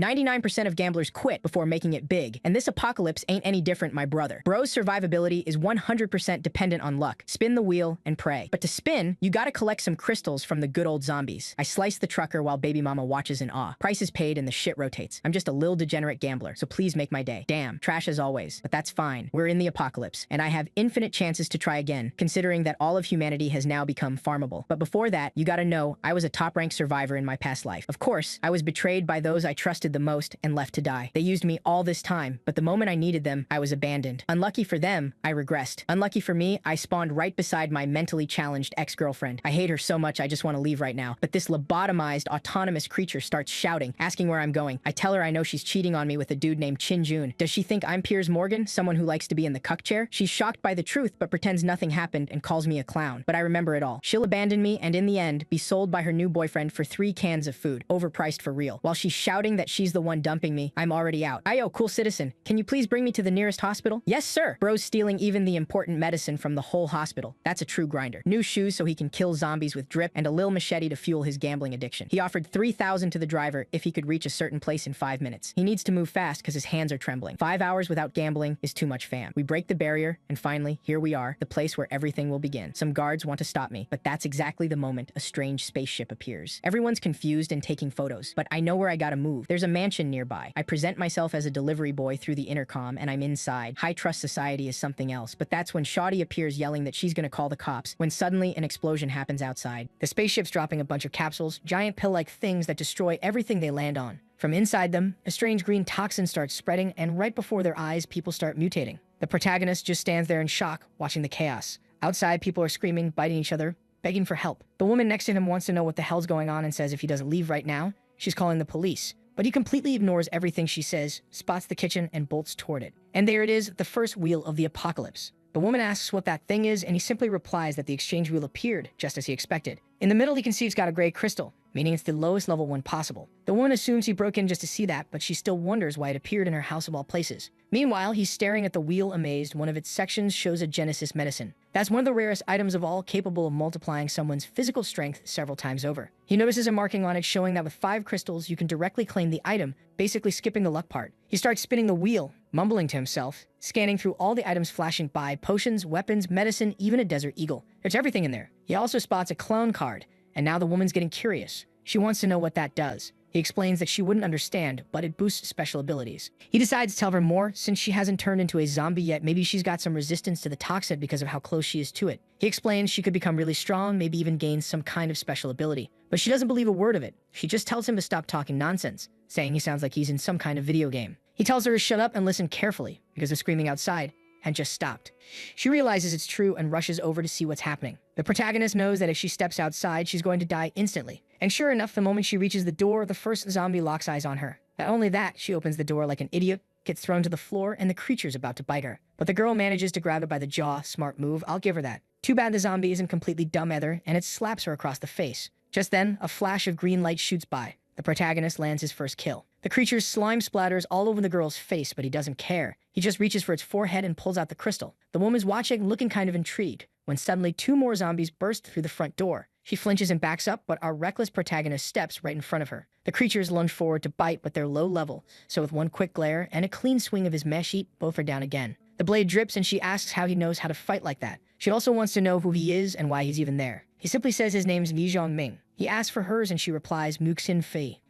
99% of gamblers quit before making it big, and this apocalypse ain't any different, my brother. Bro's survivability is 100% dependent on luck. Spin the wheel and pray. But to spin, you gotta collect some crystals from the good old zombies. I slice the trucker while baby mama watches in awe. Price is paid and the shit rotates. I'm just a lil degenerate gambler, so please make my day. Damn, trash as always, but that's fine. We're in the apocalypse, and I have infinite chances to try again, considering that all of humanity has now become farmable. But before that, you gotta know, I was a top-ranked survivor in my past life. Of course, I was betrayed by those I trusted the most and left to die. They used me all this time, but the moment I needed them, I was abandoned. Unlucky for them, I regressed. Unlucky for me, I spawned right beside my mentally challenged ex-girlfriend. I hate her so much, I just want to leave right now. But this lobotomized, autonomous creature starts shouting, asking where I'm going. I tell her I know she's cheating on me with a dude named Chin Jun. Does she think I'm Piers Morgan, someone who likes to be in the cuck chair? She's shocked by the truth, but pretends nothing happened and calls me a clown. But I remember it all. She'll abandon me and in the end, be sold by her new boyfriend for 3 cans of food, overpriced for real. While she's shouting that she's the one dumping me, I'm already out. Ayo, cool citizen, can you please bring me to the nearest hospital? Yes, sir. Bro's stealing even the important medicine from the whole hospital. That's a true grinder. New shoes so he can kill zombies with drip, and a lil machete to fuel his gambling addiction. He offered 3,000 to the driver if he could reach a certain place in 5 minutes. He needs to move fast because his hands are trembling. 5 hours without gambling is too much, fam. We break the barrier, and finally, here we are, the place where everything will begin. Some guards want to stop me, but that's exactly the moment a strange spaceship appears. Everyone's confused and taking photos, but I know where I gotta move. There's a mansion nearby. I present myself as a delivery boy through the intercom, and I'm inside. High trust society is something else, but that's when Shawty appears yelling that she's gonna call the cops, when suddenly an explosion happens outside. The spaceship's dropping a bunch of capsules, giant pill-like things that destroy everything they land on. From inside them, a strange green toxin starts spreading, and right before their eyes, people start mutating. The protagonist just stands there in shock, watching the chaos. Outside, people are screaming, biting each other, begging for help. The woman next to him wants to know what the hell's going on and says if he doesn't leave right now, she's calling the police. But he completely ignores everything she says, spots the kitchen, and bolts toward it. And there it is, the first wheel of the apocalypse. The woman asks what that thing is, and he simply replies that the exchange wheel appeared, just as he expected. In the middle, he can see it's got a gray crystal, meaning it's the lowest level one possible. The woman assumes he broke in just to see that, but she still wonders why it appeared in her house of all places. Meanwhile, he's staring at the wheel amazed. One of its sections shows a Genesis medicine. That's one of the rarest items of all, capable of multiplying someone's physical strength several times over. He notices a marking on it showing that with 5 crystals, you can directly claim the item, basically skipping the luck part. He starts spinning the wheel, mumbling to himself, scanning through all the items flashing by, potions, weapons, medicine, even a desert eagle. There's everything in there. He also spots a clone card, and now the woman's getting curious. She wants to know what that does. He explains that she wouldn't understand, but it boosts special abilities. He decides to tell her more since she hasn't turned into a zombie yet. Maybe she's got some resistance to the toxin because of how close she is to it. He explains she could become really strong, maybe even gain some kind of special ability. But she doesn't believe a word of it. She just tells him to stop talking nonsense, saying he sounds like he's in some kind of video game. He tells her to shut up and listen carefully because of screaming outside, and just stopped. She realizes it's true and rushes over to see what's happening. The protagonist knows that if she steps outside, she's going to die instantly. And sure enough, the moment she reaches the door, the first zombie locks eyes on her. Not only that, she opens the door like an idiot, gets thrown to the floor, and the creature's about to bite her. But the girl manages to grab it by the jaw. Smart move, I'll give her that. Too bad the zombie isn't completely dumb either, and it slaps her across the face. Just then, a flash of green light shoots by. The protagonist lands his first kill. The creature's slime splatters all over the girl's face, but he doesn't care. He just reaches for its forehead and pulls out the crystal. The woman's watching, looking kind of intrigued, when suddenly 2 more zombies burst through the front door. She flinches and backs up, but our reckless protagonist steps right in front of her. The creatures lunge forward to bite, but they're low level, so with one quick glare and a clean swing of his mesh sheet, both are down again. The blade drips, and she asks how he knows how to fight like that. She also wants to know who he is and why he's even there. He simply says his name's Li Zhongming. He asks for hers, and she replies Muxin Fei.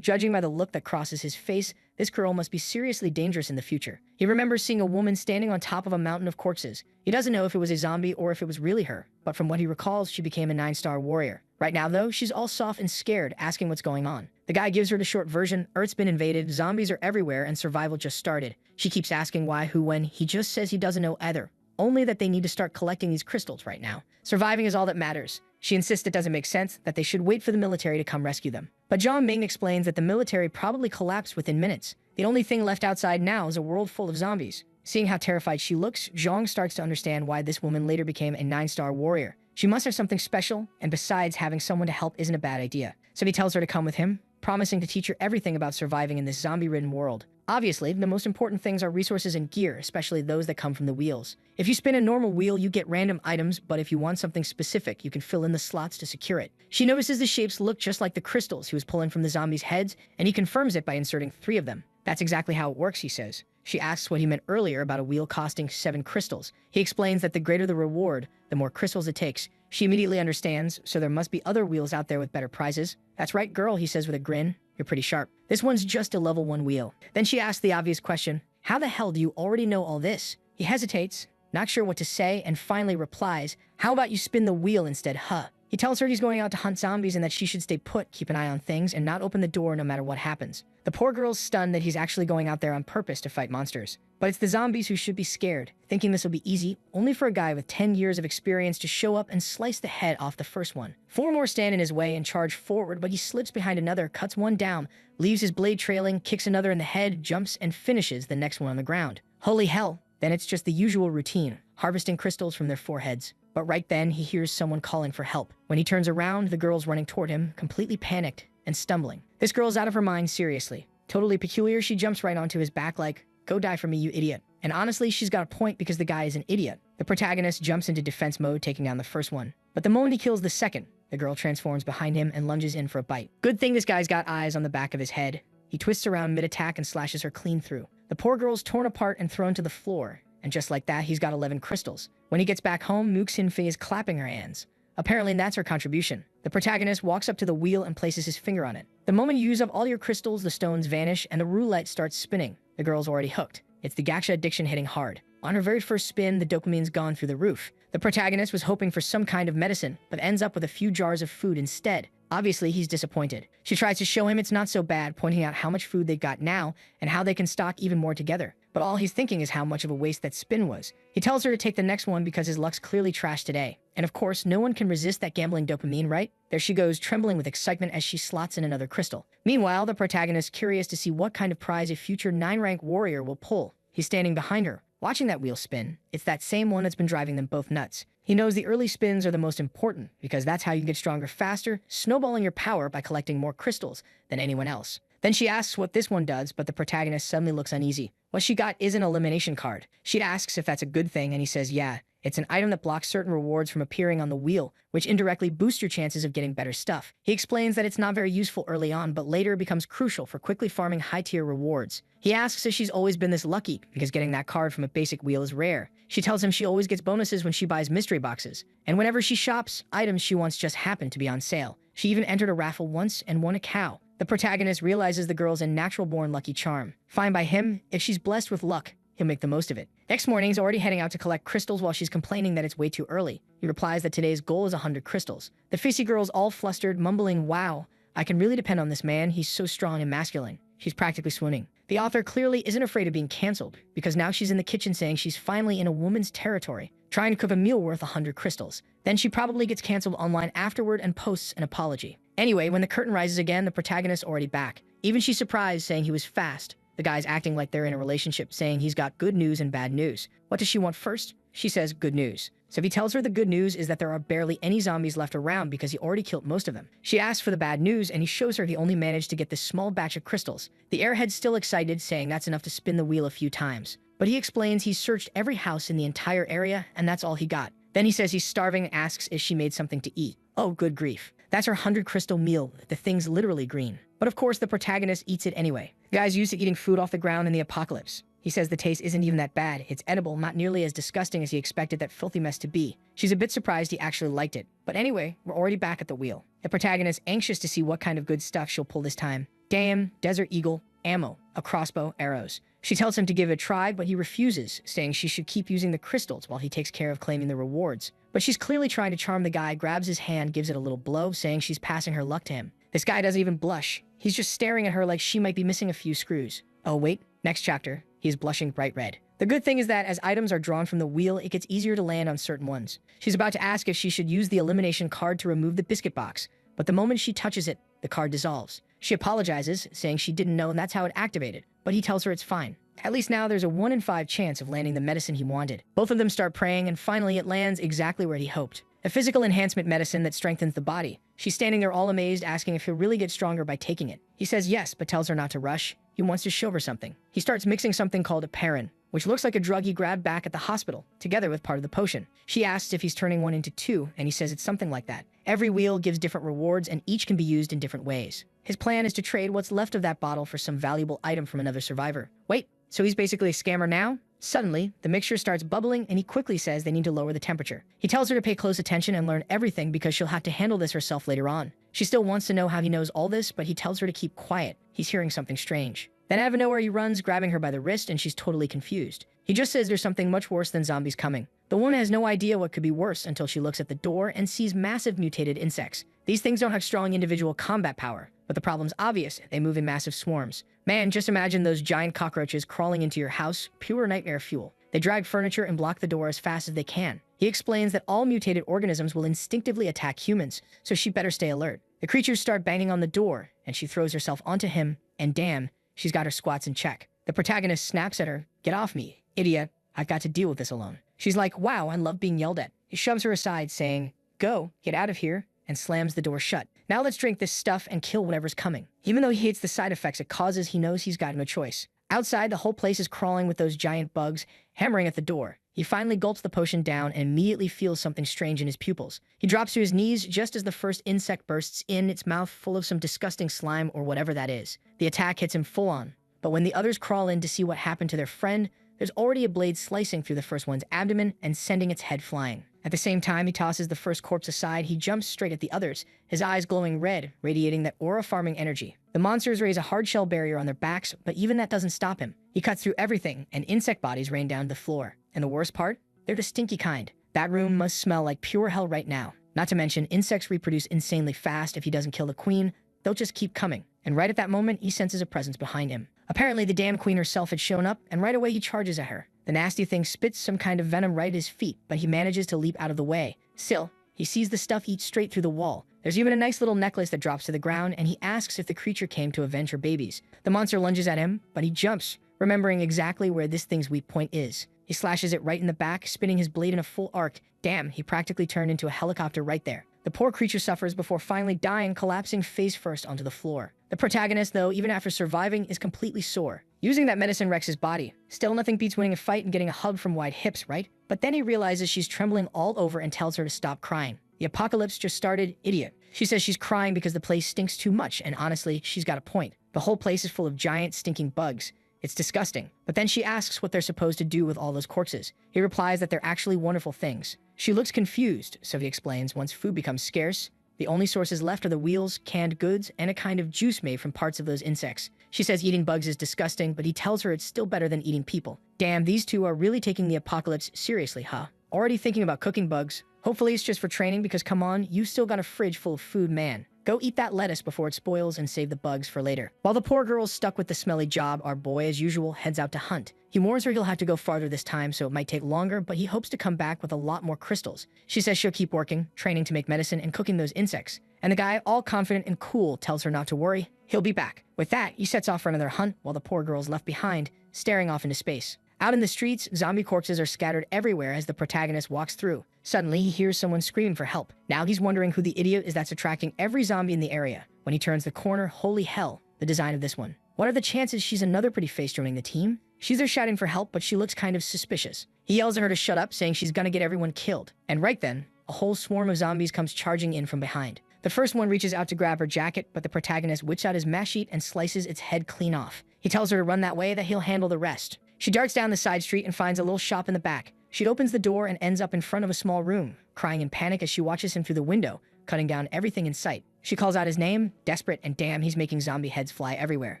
Judging by the look that crosses his face, this girl must be seriously dangerous in the future. He remembers seeing a woman standing on top of a mountain of corpses. He doesn't know if it was a zombie or if it was really her, but from what he recalls, she became a 9-star warrior. Right now, though, she's all soft and scared, asking what's going on. The guy gives her the short version: Earth's been invaded, zombies are everywhere, and survival just started. She keeps asking why, who, when. He just says he doesn't know either. Only that they need to start collecting these crystals right now. Surviving is all that matters. She insists it doesn't make sense, that they should wait for the military to come rescue them. But Zhang Ming explains that the military probably collapsed within minutes. The only thing left outside now is a world full of zombies. Seeing how terrified she looks, Zhang starts to understand why this woman later became a 9-star warrior. She must have something special, and besides, having someone to help isn't a bad idea. So he tells her to come with him, promising to teach her everything about surviving in this zombie-ridden world. Obviously, the most important things are resources and gear, especially those that come from the wheels. If you spin a normal wheel, you get random items, but if you want something specific, you can fill in the slots to secure it. She notices the shapes look just like the crystals he was pulling from the zombies' heads, and he confirms it by inserting 3 of them. That's exactly how it works, he says. She asks what he meant earlier about a wheel costing 7 crystals. He explains that the greater the reward, the more crystals it takes. She immediately understands, so there must be other wheels out there with better prizes. That's right, girl, he says with a grin. You're pretty sharp. This one's just a level 1 wheel. Then she asks the obvious question, how the hell do you already know all this? He hesitates, not sure what to say, and finally replies, how about you spin the wheel instead, huh? He tells her he's going out to hunt zombies and that she should stay put, keep an eye on things, and not open the door no matter what happens. The poor girl's stunned that he's actually going out there on purpose to fight monsters. But it's the zombies who should be scared, thinking this will be easy, only for a guy with 10 years of experience to show up and slice the head off the first one. 4 more stand in his way and charge forward, but he slips behind another, cuts one down, leaves his blade trailing, kicks another in the head, jumps, and finishes the next one on the ground. Holy hell! Then it's just the usual routine, harvesting crystals from their foreheads. But right then, he hears someone calling for help. When he turns around, the girl's running toward him, completely panicked and stumbling. This girl's out of her mind, seriously. Totally peculiar, she jumps right onto his back like, go die for me, you idiot. And honestly, she's got a point because the guy is an idiot. The protagonist jumps into defense mode, taking down the first one. But the moment he kills the second, the girl transforms behind him and lunges in for a bite. Good thing this guy's got eyes on the back of his head. He twists around mid-attack and slashes her clean through. The poor girl's torn apart and thrown to the floor. And just like that, he's got 11 crystals. When he gets back home, Mook Sinfei is clapping her hands. Apparently, that's her contribution. The protagonist walks up to the wheel and places his finger on it. The moment you use up all your crystals, the stones vanish and the roulette starts spinning. The girl's already hooked. It's the gacha addiction hitting hard. On her very first spin, the dopamine's gone through the roof. The protagonist was hoping for some kind of medicine, but ends up with a few jars of food instead. Obviously, he's disappointed. She tries to show him it's not so bad, pointing out how much food they've got now and how they can stock even more together. But all he's thinking is how much of a waste that spin was. He tells her to take the next one because his luck's clearly trashed today. And of course, no one can resist that gambling dopamine, right? There she goes, trembling with excitement as she slots in another crystal. Meanwhile, the protagonist curious to see what kind of prize a future 9-rank warrior will pull. He's standing behind her, watching that wheel spin. It's that same one that's been driving them both nuts. He knows the early spins are the most important because that's how you get stronger faster, snowballing your power by collecting more crystals than anyone else. Then she asks what this one does, but the protagonist suddenly looks uneasy. What she got is an elimination card. She asks if that's a good thing, and he says yeah. It's an item that blocks certain rewards from appearing on the wheel, which indirectly boosts your chances of getting better stuff. He explains that it's not very useful early on, but later becomes crucial for quickly farming high-tier rewards. He asks if she's always been this lucky, because getting that card from a basic wheel is rare. She tells him she always gets bonuses when she buys mystery boxes, and whenever she shops, items she wants just happen to be on sale. She even entered a raffle once and won a cow. The protagonist realizes the girl's a natural-born lucky charm. Fine by him, if she's blessed with luck, he'll make the most of it. Next morning, he's already heading out to collect crystals while she's complaining that it's way too early. He replies that today's goal is 100 crystals. The Fissy girl's all flustered, mumbling, wow, I can really depend on this man, he's so strong and masculine. She's practically swooning. The author clearly isn't afraid of being canceled, because now she's in the kitchen saying she's finally in a woman's territory, trying to cook a meal worth 100 crystals. Then she probably gets canceled online afterward and posts an apology. Anyway, when the curtain rises again, the protagonist's already back. Even she's surprised, saying he was fast. The guy's acting like they're in a relationship, saying he's got good news and bad news. What does she want first? She says good news. So he tells her the good news is that there are barely any zombies left around because he already killed most of them. She asks for the bad news, and he shows her he only managed to get this small batch of crystals. The airhead's still excited, saying that's enough to spin the wheel a few times. But he explains he's searched every house in the entire area, and that's all he got. Then he says he's starving and asks if she made something to eat. Oh, good grief. That's her 100 crystal meal. The thing's literally green. But of course, the protagonist eats it anyway. The guy's used to eating food off the ground in the apocalypse. He says the taste isn't even that bad. It's edible, not nearly as disgusting as he expected that filthy mess to be. She's a bit surprised he actually liked it. But anyway, we're already back at the wheel. The protagonist anxious to see what kind of good stuff she'll pull this time. Damn, Desert Eagle, ammo, a crossbow, arrows. She tells him to give it a try, but he refuses, saying she should keep using the crystals while he takes care of claiming the rewards. But she's clearly trying to charm the guy, grabs his hand, gives it a little blow, saying she's passing her luck to him. This guy doesn't even blush. He's just staring at her like she might be missing a few screws. Oh wait, next chapter, he's blushing bright red. The good thing is that as items are drawn from the wheel, it gets easier to land on certain ones. She's about to ask if she should use the elimination card to remove the biscuit box, but the moment she touches it, the card dissolves. She apologizes, saying she didn't know and that's how it activated, but he tells her it's fine. At least now there's a 1 in 5 chance of landing the medicine he wanted. Both of them start praying, and finally it lands exactly where he hoped. A physical enhancement medicine that strengthens the body. She's standing there all amazed, asking if he'll really get stronger by taking it. He says yes, but tells her not to rush. He wants to show her something. He starts mixing something called a parin, which looks like a drug he grabbed back at the hospital, together with part of the potion. She asks if he's turning one into two, and he says it's something like that. Every wheel gives different rewards, and each can be used in different ways. His plan is to trade what's left of that bottle for some valuable item from another survivor. Wait, so he's basically a scammer now? Suddenly, the mixture starts bubbling, and he quickly says they need to lower the temperature. He tells her to pay close attention and learn everything because she'll have to handle this herself later on. She still wants to know how he knows all this, but he tells her to keep quiet. He's hearing something strange. Then out of nowhere he runs, grabbing her by the wrist, and she's totally confused. He just says there's something much worse than zombies coming. The woman has no idea what could be worse until she looks at the door and sees massive mutated insects. These things don't have strong individual combat power, but the problem's obvious. They move in massive swarms. Man, just imagine those giant cockroaches crawling into your house, pure nightmare fuel. They drag furniture and block the door as fast as they can. He explains that all mutated organisms will instinctively attack humans, so she better stay alert. The creatures start banging on the door, and she throws herself onto him, and damn, she's got her squats in check. The protagonist snaps at her. Get off me, idiot. I've got to deal with this alone. She's like, wow, I love being yelled at. He shoves her aside, saying, go, get out of here, and slams the door shut. Now let's drink this stuff and kill whatever's coming. Even though he hates the side effects it causes, he knows he's got no choice. Outside, the whole place is crawling with those giant bugs, hammering at the door. He finally gulps the potion down and immediately feels something strange in his pupils. He drops to his knees just as the first insect bursts in, its mouth full of some disgusting slime or whatever that is. The attack hits him full on, but when the others crawl in to see what happened to their friend, there's already a blade slicing through the first one's abdomen and sending its head flying. At the same time he tosses the first corpse aside, he jumps straight at the others, his eyes glowing red, radiating that aura-farming energy. The monsters raise a hard shell barrier on their backs, but even that doesn't stop him. He cuts through everything, and insect bodies rain down to the floor. And the worst part? They're the stinky kind. That room must smell like pure hell right now. Not to mention, insects reproduce insanely fast. If he doesn't kill the queen, they'll just keep coming. And right at that moment, he senses a presence behind him. Apparently, the damn queen herself had shown up, and right away he charges at her. The nasty thing spits some kind of venom right at his feet, but he manages to leap out of the way. Still, he sees the stuff eat straight through the wall. There's even a nice little necklace that drops to the ground, and he asks if the creature came to avenge her babies. The monster lunges at him, but he jumps, remembering exactly where this thing's weak point is. He slashes it right in the back, spinning his blade in a full arc. Damn, he practically turned into a helicopter right there. The poor creature suffers before finally dying, collapsing face first onto the floor. The protagonist, though, even after surviving, is completely sore. Using that medicine wrecks his body. Still, nothing beats winning a fight and getting a hug from wide hips, right? But then he realizes she's trembling all over and tells her to stop crying. The apocalypse just started, idiot. She says she's crying because the place stinks too much, and honestly, she's got a point. The whole place is full of giant, stinking bugs. It's disgusting. But then she asks what they're supposed to do with all those corpses. He replies that they're actually wonderful things. She looks confused, so he explains once food becomes scarce, the only sources left are the wheels, canned goods, and a kind of juice made from parts of those insects. She says eating bugs is disgusting, but he tells her it's still better than eating people. Damn, these two are really taking the apocalypse seriously, huh? Already thinking about cooking bugs. Hopefully it's just for training because come on, you still got a fridge full of food, man. Go eat that lettuce before it spoils and save the bugs for later. While the poor girl's stuck with the smelly job, our boy, as usual, heads out to hunt. He warns her he'll have to go farther this time, so it might take longer, but he hopes to come back with a lot more crystals. She says she'll keep working, training to make medicine and cooking those insects. And the guy, all confident and cool, tells her not to worry. He'll be back. With that, he sets off for another hunt while the poor girl's left behind, staring off into space. Out in the streets, zombie corpses are scattered everywhere as the protagonist walks through. Suddenly, he hears someone screaming for help. Now he's wondering who the idiot is that's attracting every zombie in the area. When he turns the corner, holy hell, the design of this one. What are the chances she's another pretty face joining the team? She's there shouting for help, but she looks kind of suspicious. He yells at her to shut up, saying she's gonna get everyone killed. And right then, a whole swarm of zombies comes charging in from behind. The first one reaches out to grab her jacket, but the protagonist whips out his mesh sheet and slices its head clean off. He tells her to run that way, that he'll handle the rest. She darts down the side street and finds a little shop in the back. She opens the door and ends up in front of a small room, crying in panic as she watches him through the window, cutting down everything in sight. She calls out his name, desperate, and damn, he's making zombie heads fly everywhere.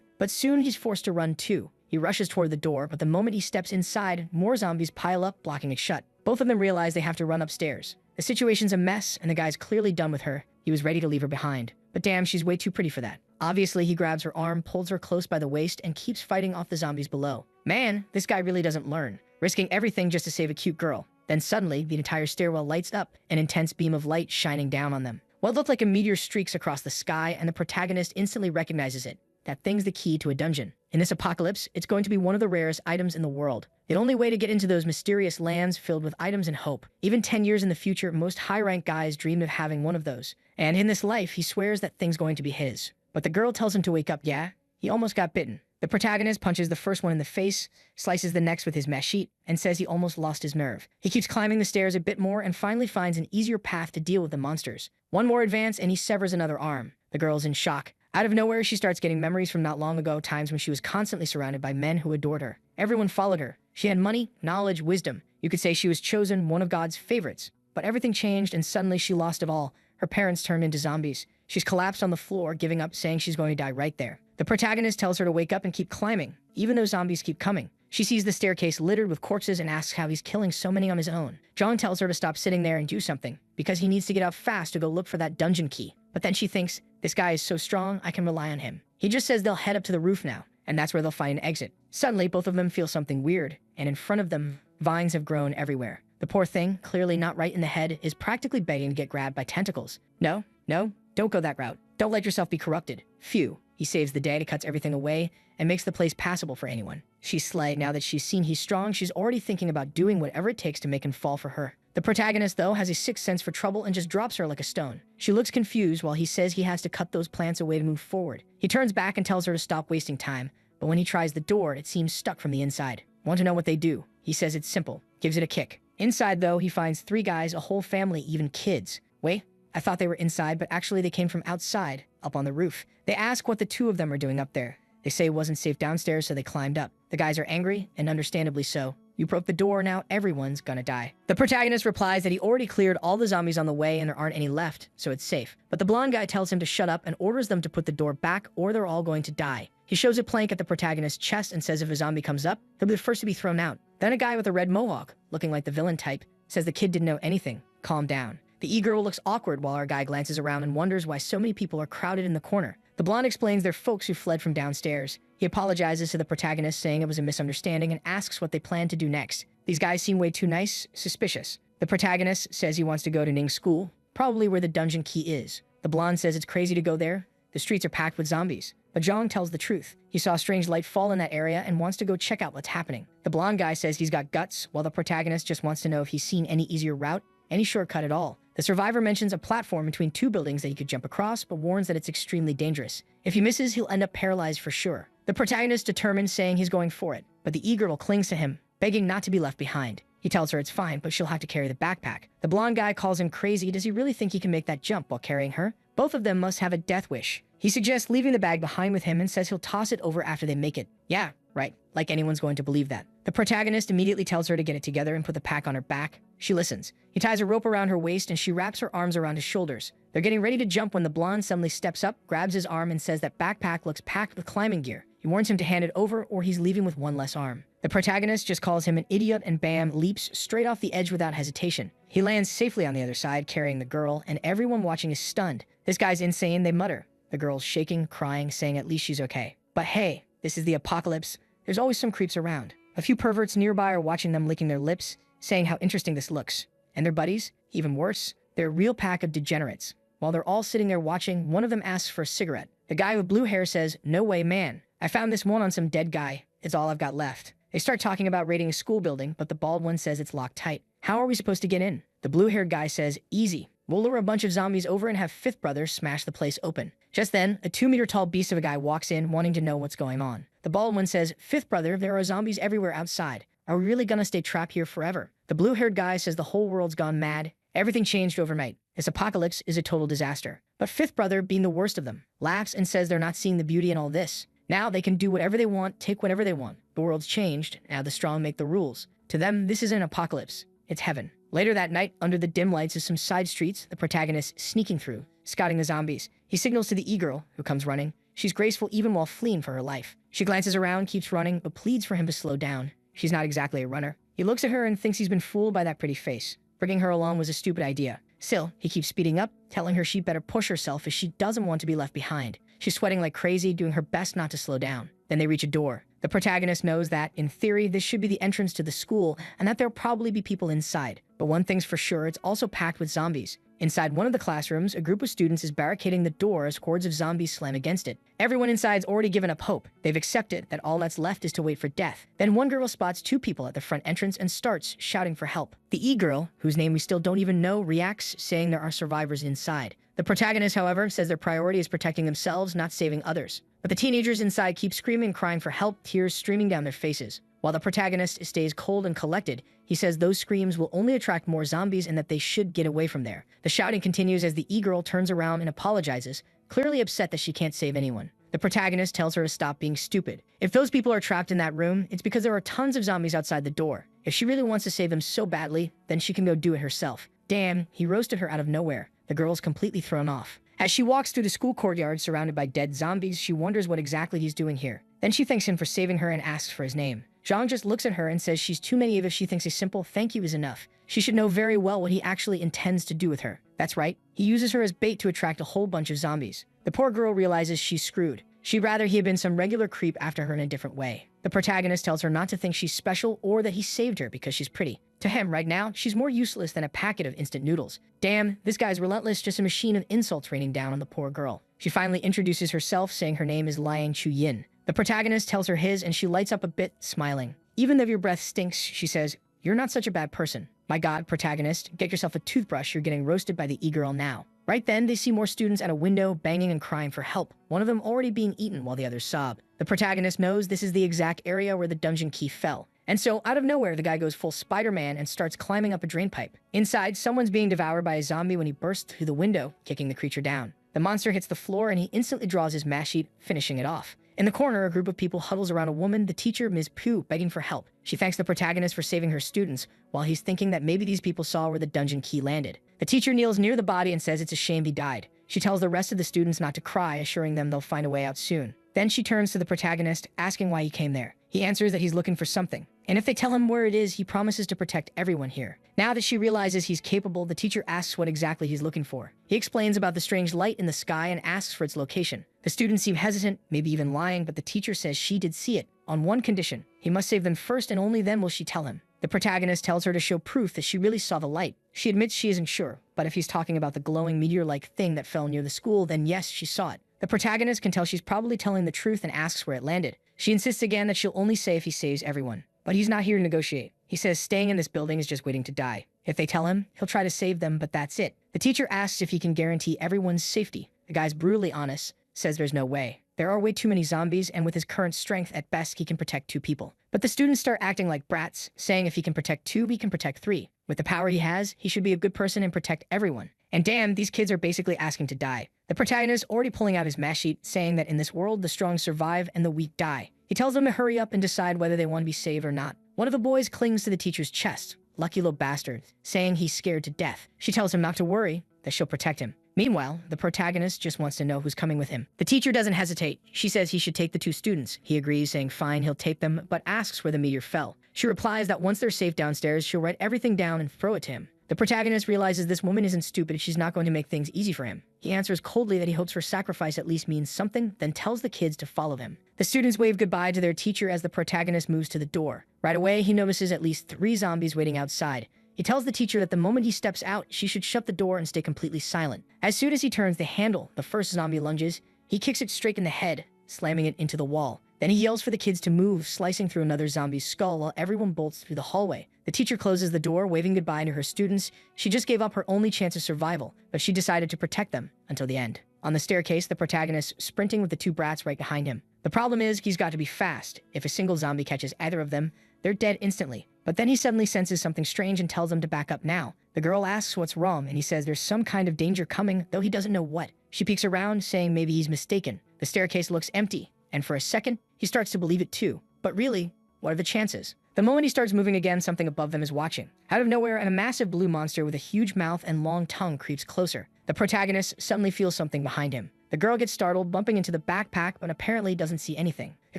But soon he's forced to run too. He rushes toward the door, but the moment he steps inside, more zombies pile up, blocking it shut. Both of them realize they have to run upstairs. The situation's a mess, and the guy's clearly done with her. He was ready to leave her behind. But damn, she's way too pretty for that. Obviously, he grabs her arm, pulls her close by the waist, and keeps fighting off the zombies below. Man, this guy really doesn't learn, risking everything just to save a cute girl. Then suddenly, the entire stairwell lights up, an intense beam of light shining down on them. What looked like a meteor streaks across the sky, and the protagonist instantly recognizes it. That thing's the key to a dungeon. In this apocalypse, it's going to be one of the rarest items in the world. The only way to get into those mysterious lands filled with items and hope. Even 10 years in the future, most high-ranked guys dreamed of having one of those. And in this life, he swears that thing's going to be his. But the girl tells him to wake up. Yeah, he almost got bitten. The protagonist punches the first one in the face, slices the next with his machete, and says he almost lost his nerve. He keeps climbing the stairs a bit more and finally finds an easier path to deal with the monsters. One more advance and he severs another arm. The girl's in shock. Out of nowhere, she starts getting memories from not long ago, times when she was constantly surrounded by men who adored her. Everyone followed her. She had money, knowledge, wisdom. You could say she was chosen, one of God's favorites. But everything changed and suddenly she lost it all. Her parents turned into zombies. She's collapsed on the floor, giving up, saying she's going to die right there. The protagonist tells her to wake up and keep climbing, even though zombies keep coming. She sees the staircase littered with corpses and asks how he's killing so many on his own. John tells her to stop sitting there and do something, because he needs to get out fast to go look for that dungeon key. But then she thinks, this guy is so strong, I can rely on him. He just says they'll head up to the roof now, and that's where they'll find an exit. Suddenly, both of them feel something weird, and in front of them, vines have grown everywhere. The poor thing, clearly not right in the head, is practically begging to get grabbed by tentacles. No, don't go that route. Don't let yourself be corrupted. Phew. He saves the day, cuts everything away, and makes the place passable for anyone. She's slayed. Now that she's seen he's strong, she's already thinking about doing whatever it takes to make him fall for her. The protagonist, though, has a sixth sense for trouble and just drops her like a stone. She looks confused while he says he has to cut those plants away to move forward. He turns back and tells her to stop wasting time, but when he tries the door, it seems stuck from the inside. Want to know what they do? He says it's simple. Gives it a kick. Inside, though, he finds 3 guys, a whole family, even kids. Wait, I thought they were inside, but actually they came from outside, up on the roof. They ask what the 2 of them are doing up there. They say it wasn't safe downstairs, so they climbed up. The guys are angry, and understandably so. You broke the door, now everyone's gonna die. The protagonist replies that he already cleared all the zombies on the way and there aren't any left, so it's safe. But the blonde guy tells him to shut up and orders them to put the door back or they're all going to die. He shows a plank at the protagonist's chest and says if a zombie comes up, he'll be the first to be thrown out. Then a guy with a red mohawk, looking like the villain type, says the kid didn't know anything. Calm down. The e-girl looks awkward while our guy glances around and wonders why so many people are crowded in the corner. The blonde explains they're folks who fled from downstairs. He apologizes to the protagonist, saying it was a misunderstanding, and asks what they plan to do next. These guys seem way too nice, suspicious. The protagonist says he wants to go to Ning's school, probably where the dungeon key is. The blonde says it's crazy to go there. The streets are packed with zombies. But Zhang tells the truth. He saw a strange light fall in that area and wants to go check out what's happening. The blonde guy says he's got guts, while the protagonist just wants to know if he's seen any easier route, any shortcut at all. The survivor mentions a platform between 2 buildings that he could jump across, but warns that it's extremely dangerous. If he misses, he'll end up paralyzed for sure. The protagonist determines, saying he's going for it, but the e-girl clings to him, begging not to be left behind. He tells her it's fine, but she'll have to carry the backpack. The blonde guy calls him crazy. Does he really think he can make that jump while carrying her? Both of them must have a death wish. He suggests leaving the bag behind with him and says he'll toss it over after they make it. Yeah, right. Like anyone's going to believe that. The protagonist immediately tells her to get it together and put the pack on her back. She listens. He ties a rope around her waist and she wraps her arms around his shoulders. They're getting ready to jump when the blonde suddenly steps up, grabs his arm, and says that backpack looks packed with climbing gear. He warns him to hand it over or he's leaving with one less arm. The protagonist just calls him an idiot and bam, leaps straight off the edge without hesitation. He lands safely on the other side, carrying the girl, and everyone watching is stunned. This guy's insane, they mutter. The girl's shaking, crying, saying at least she's okay. But hey, this is the apocalypse. There's always some creeps around. A few perverts nearby are watching them licking their lips, saying how interesting this looks. And their buddies, even worse, they're a real pack of degenerates. While they're all sitting there watching, one of them asks for a cigarette. The guy with blue hair says, "No way, man. I found this one on some dead guy. It's all I've got left." They start talking about raiding a school building, but the bald one says it's locked tight. How are we supposed to get in? The blue-haired guy says, "Easy. We'll lure a bunch of zombies over and have Fifth Brother smash the place open." Just then, a 2-meter-tall beast of a guy walks in, wanting to know what's going on. The bald one says, "Fifth Brother, there are zombies everywhere outside. Are we really gonna stay trapped here forever?" The blue-haired guy says the whole world's gone mad. Everything changed overnight. This apocalypse is a total disaster. But Fifth Brother, being the worst of them, laughs and says they're not seeing the beauty in all this. Now they can do whatever they want, take whatever they want. The world's changed. Now the strong make the rules. To them, this isn't an apocalypse. It's heaven. Later that night, under the dim lights of some side streets, the protagonist sneaking through, scouting the zombies. He signals to the e-girl, who comes running. She's graceful even while fleeing for her life. She glances around, keeps running, but pleads for him to slow down. She's not exactly a runner. He looks at her and thinks he's been fooled by that pretty face. Bringing her along was a stupid idea. Still, he keeps speeding up, telling her she better push herself as she doesn't want to be left behind. She's sweating like crazy, doing her best not to slow down. Then they reach a door. The protagonist knows that, in theory, this should be the entrance to the school and that there'll probably be people inside. But one thing's for sure, it's also packed with zombies. Inside one of the classrooms, a group of students is barricading the door as hordes of zombies slam against it. Everyone inside's already given up hope. They've accepted that all that's left is to wait for death. Then one girl spots two people at the front entrance and starts shouting for help. The E-girl, whose name we still don't even know, reacts, saying there are survivors inside. The protagonist, however, says their priority is protecting themselves, not saving others. But the teenagers inside keep screaming and crying for help, tears streaming down their faces. While the protagonist stays cold and collected, he says those screams will only attract more zombies and that they should get away from there. The shouting continues as the E-girl turns around and apologizes, clearly upset that she can't save anyone. The protagonist tells her to stop being stupid. If those people are trapped in that room, it's because there are tons of zombies outside the door. If she really wants to save them so badly, then she can go do it herself. Damn, he roasted her out of nowhere. The girl's completely thrown off. As she walks through the school courtyard surrounded by dead zombies, she wonders what exactly he's doing here. Then she thanks him for saving her and asks for his name. Zhang just looks at her and says she's too naive if she thinks a simple thank you is enough. She should know very well what he actually intends to do with her. That's right, he uses her as bait to attract a whole bunch of zombies. The poor girl realizes she's screwed. She'd rather he had been some regular creep after her in a different way. The protagonist tells her not to think she's special or that he saved her because she's pretty. To him, right now, she's more useless than a packet of instant noodles. Damn, this guy's relentless, just a machine of insults raining down on the poor girl. She finally introduces herself, saying her name is Liang Chuyin. The protagonist tells her his, and she lights up a bit, smiling. Even though your breath stinks, she says, you're not such a bad person. My god, protagonist, get yourself a toothbrush, you're getting roasted by the E-girl now. Right then, they see more students at a window, banging and crying for help, one of them already being eaten while the others sob. The protagonist knows this is the exact area where the dungeon key fell. And so, out of nowhere, the guy goes full Spider-Man and starts climbing up a drain pipe. Inside, someone's being devoured by a zombie when he bursts through the window, kicking the creature down. The monster hits the floor and he instantly draws his mash sheet, finishing it off. In the corner, a group of people huddles around a woman, the teacher, Ms. Pugh, begging for help. She thanks the protagonist for saving her students, while he's thinking that maybe these people saw where the dungeon key landed. The teacher kneels near the body and says it's a shame he died. She tells the rest of the students not to cry, assuring them they'll find a way out soon. Then she turns to the protagonist, asking why he came there. He answers that he's looking for something, and if they tell him where it is, he promises to protect everyone here. Now that she realizes he's capable, the teacher asks what exactly he's looking for. He explains about the strange light in the sky and asks for its location. The students seem hesitant, maybe even lying, but the teacher says she did see it, on one condition. He must save them first, and only then will she tell him. The protagonist tells her to show proof that she really saw the light. She admits she isn't sure, but if he's talking about the glowing meteor-like thing that fell near the school, then yes, she saw it. The protagonist can tell she's probably telling the truth and asks where it landed. She insists again that she'll only say if he saves everyone. But he's not here to negotiate. He says staying in this building is just waiting to die. If they tell him, he'll try to save them, but that's it. The teacher asks if he can guarantee everyone's safety. The guy's brutally honest, says there's no way. There are way too many zombies, and with his current strength, at best, he can protect 2 people. But the students start acting like brats, saying if he can protect 2, he can protect 3. With the power he has, he should be a good person and protect everyone. And damn, these kids are basically asking to die. The protagonist already pulling out his mash sheet, saying that in this world, the strong survive and the weak die. He tells them to hurry up and decide whether they want to be saved or not. One of the boys clings to the teacher's chest, lucky little bastard, saying he's scared to death. She tells him not to worry, that she'll protect him. Meanwhile, the protagonist just wants to know who's coming with him. The teacher doesn't hesitate. She says he should take the 2 students. He agrees, saying fine, he'll take them, but asks where the meteor fell. She replies that once they're safe downstairs, she'll write everything down and throw it to him. The protagonist realizes this woman isn't stupid, she's not going to make things easy for him. He answers coldly that he hopes her sacrifice at least means something, then tells the kids to follow them. The students wave goodbye to their teacher as the protagonist moves to the door. Right away, he notices at least 3 zombies waiting outside. He tells the teacher that the moment he steps out, she should shut the door and stay completely silent. As soon as he turns the handle, the first zombie lunges. He kicks it straight in the head, slamming it into the wall. Then he yells for the kids to move, slicing through another zombie's skull while everyone bolts through the hallway. The teacher closes the door, waving goodbye to her students. She just gave up her only chance of survival, but she decided to protect them until the end. On the staircase, the protagonist sprinting with the 2 brats right behind him. The problem is, he's got to be fast. If a single zombie catches either of them, they're dead instantly. But then he suddenly senses something strange and tells them to back up now. The girl asks what's wrong, and he says there's some kind of danger coming, though he doesn't know what. She peeks around, saying maybe he's mistaken. The staircase looks empty, and for a second, he starts to believe it too. But really, what are the chances? The moment he starts moving again, something above them is watching. Out of nowhere, a massive blue monster with a huge mouth and long tongue creeps closer. The protagonist suddenly feels something behind him. The girl gets startled, bumping into the backpack, but apparently doesn't see anything. The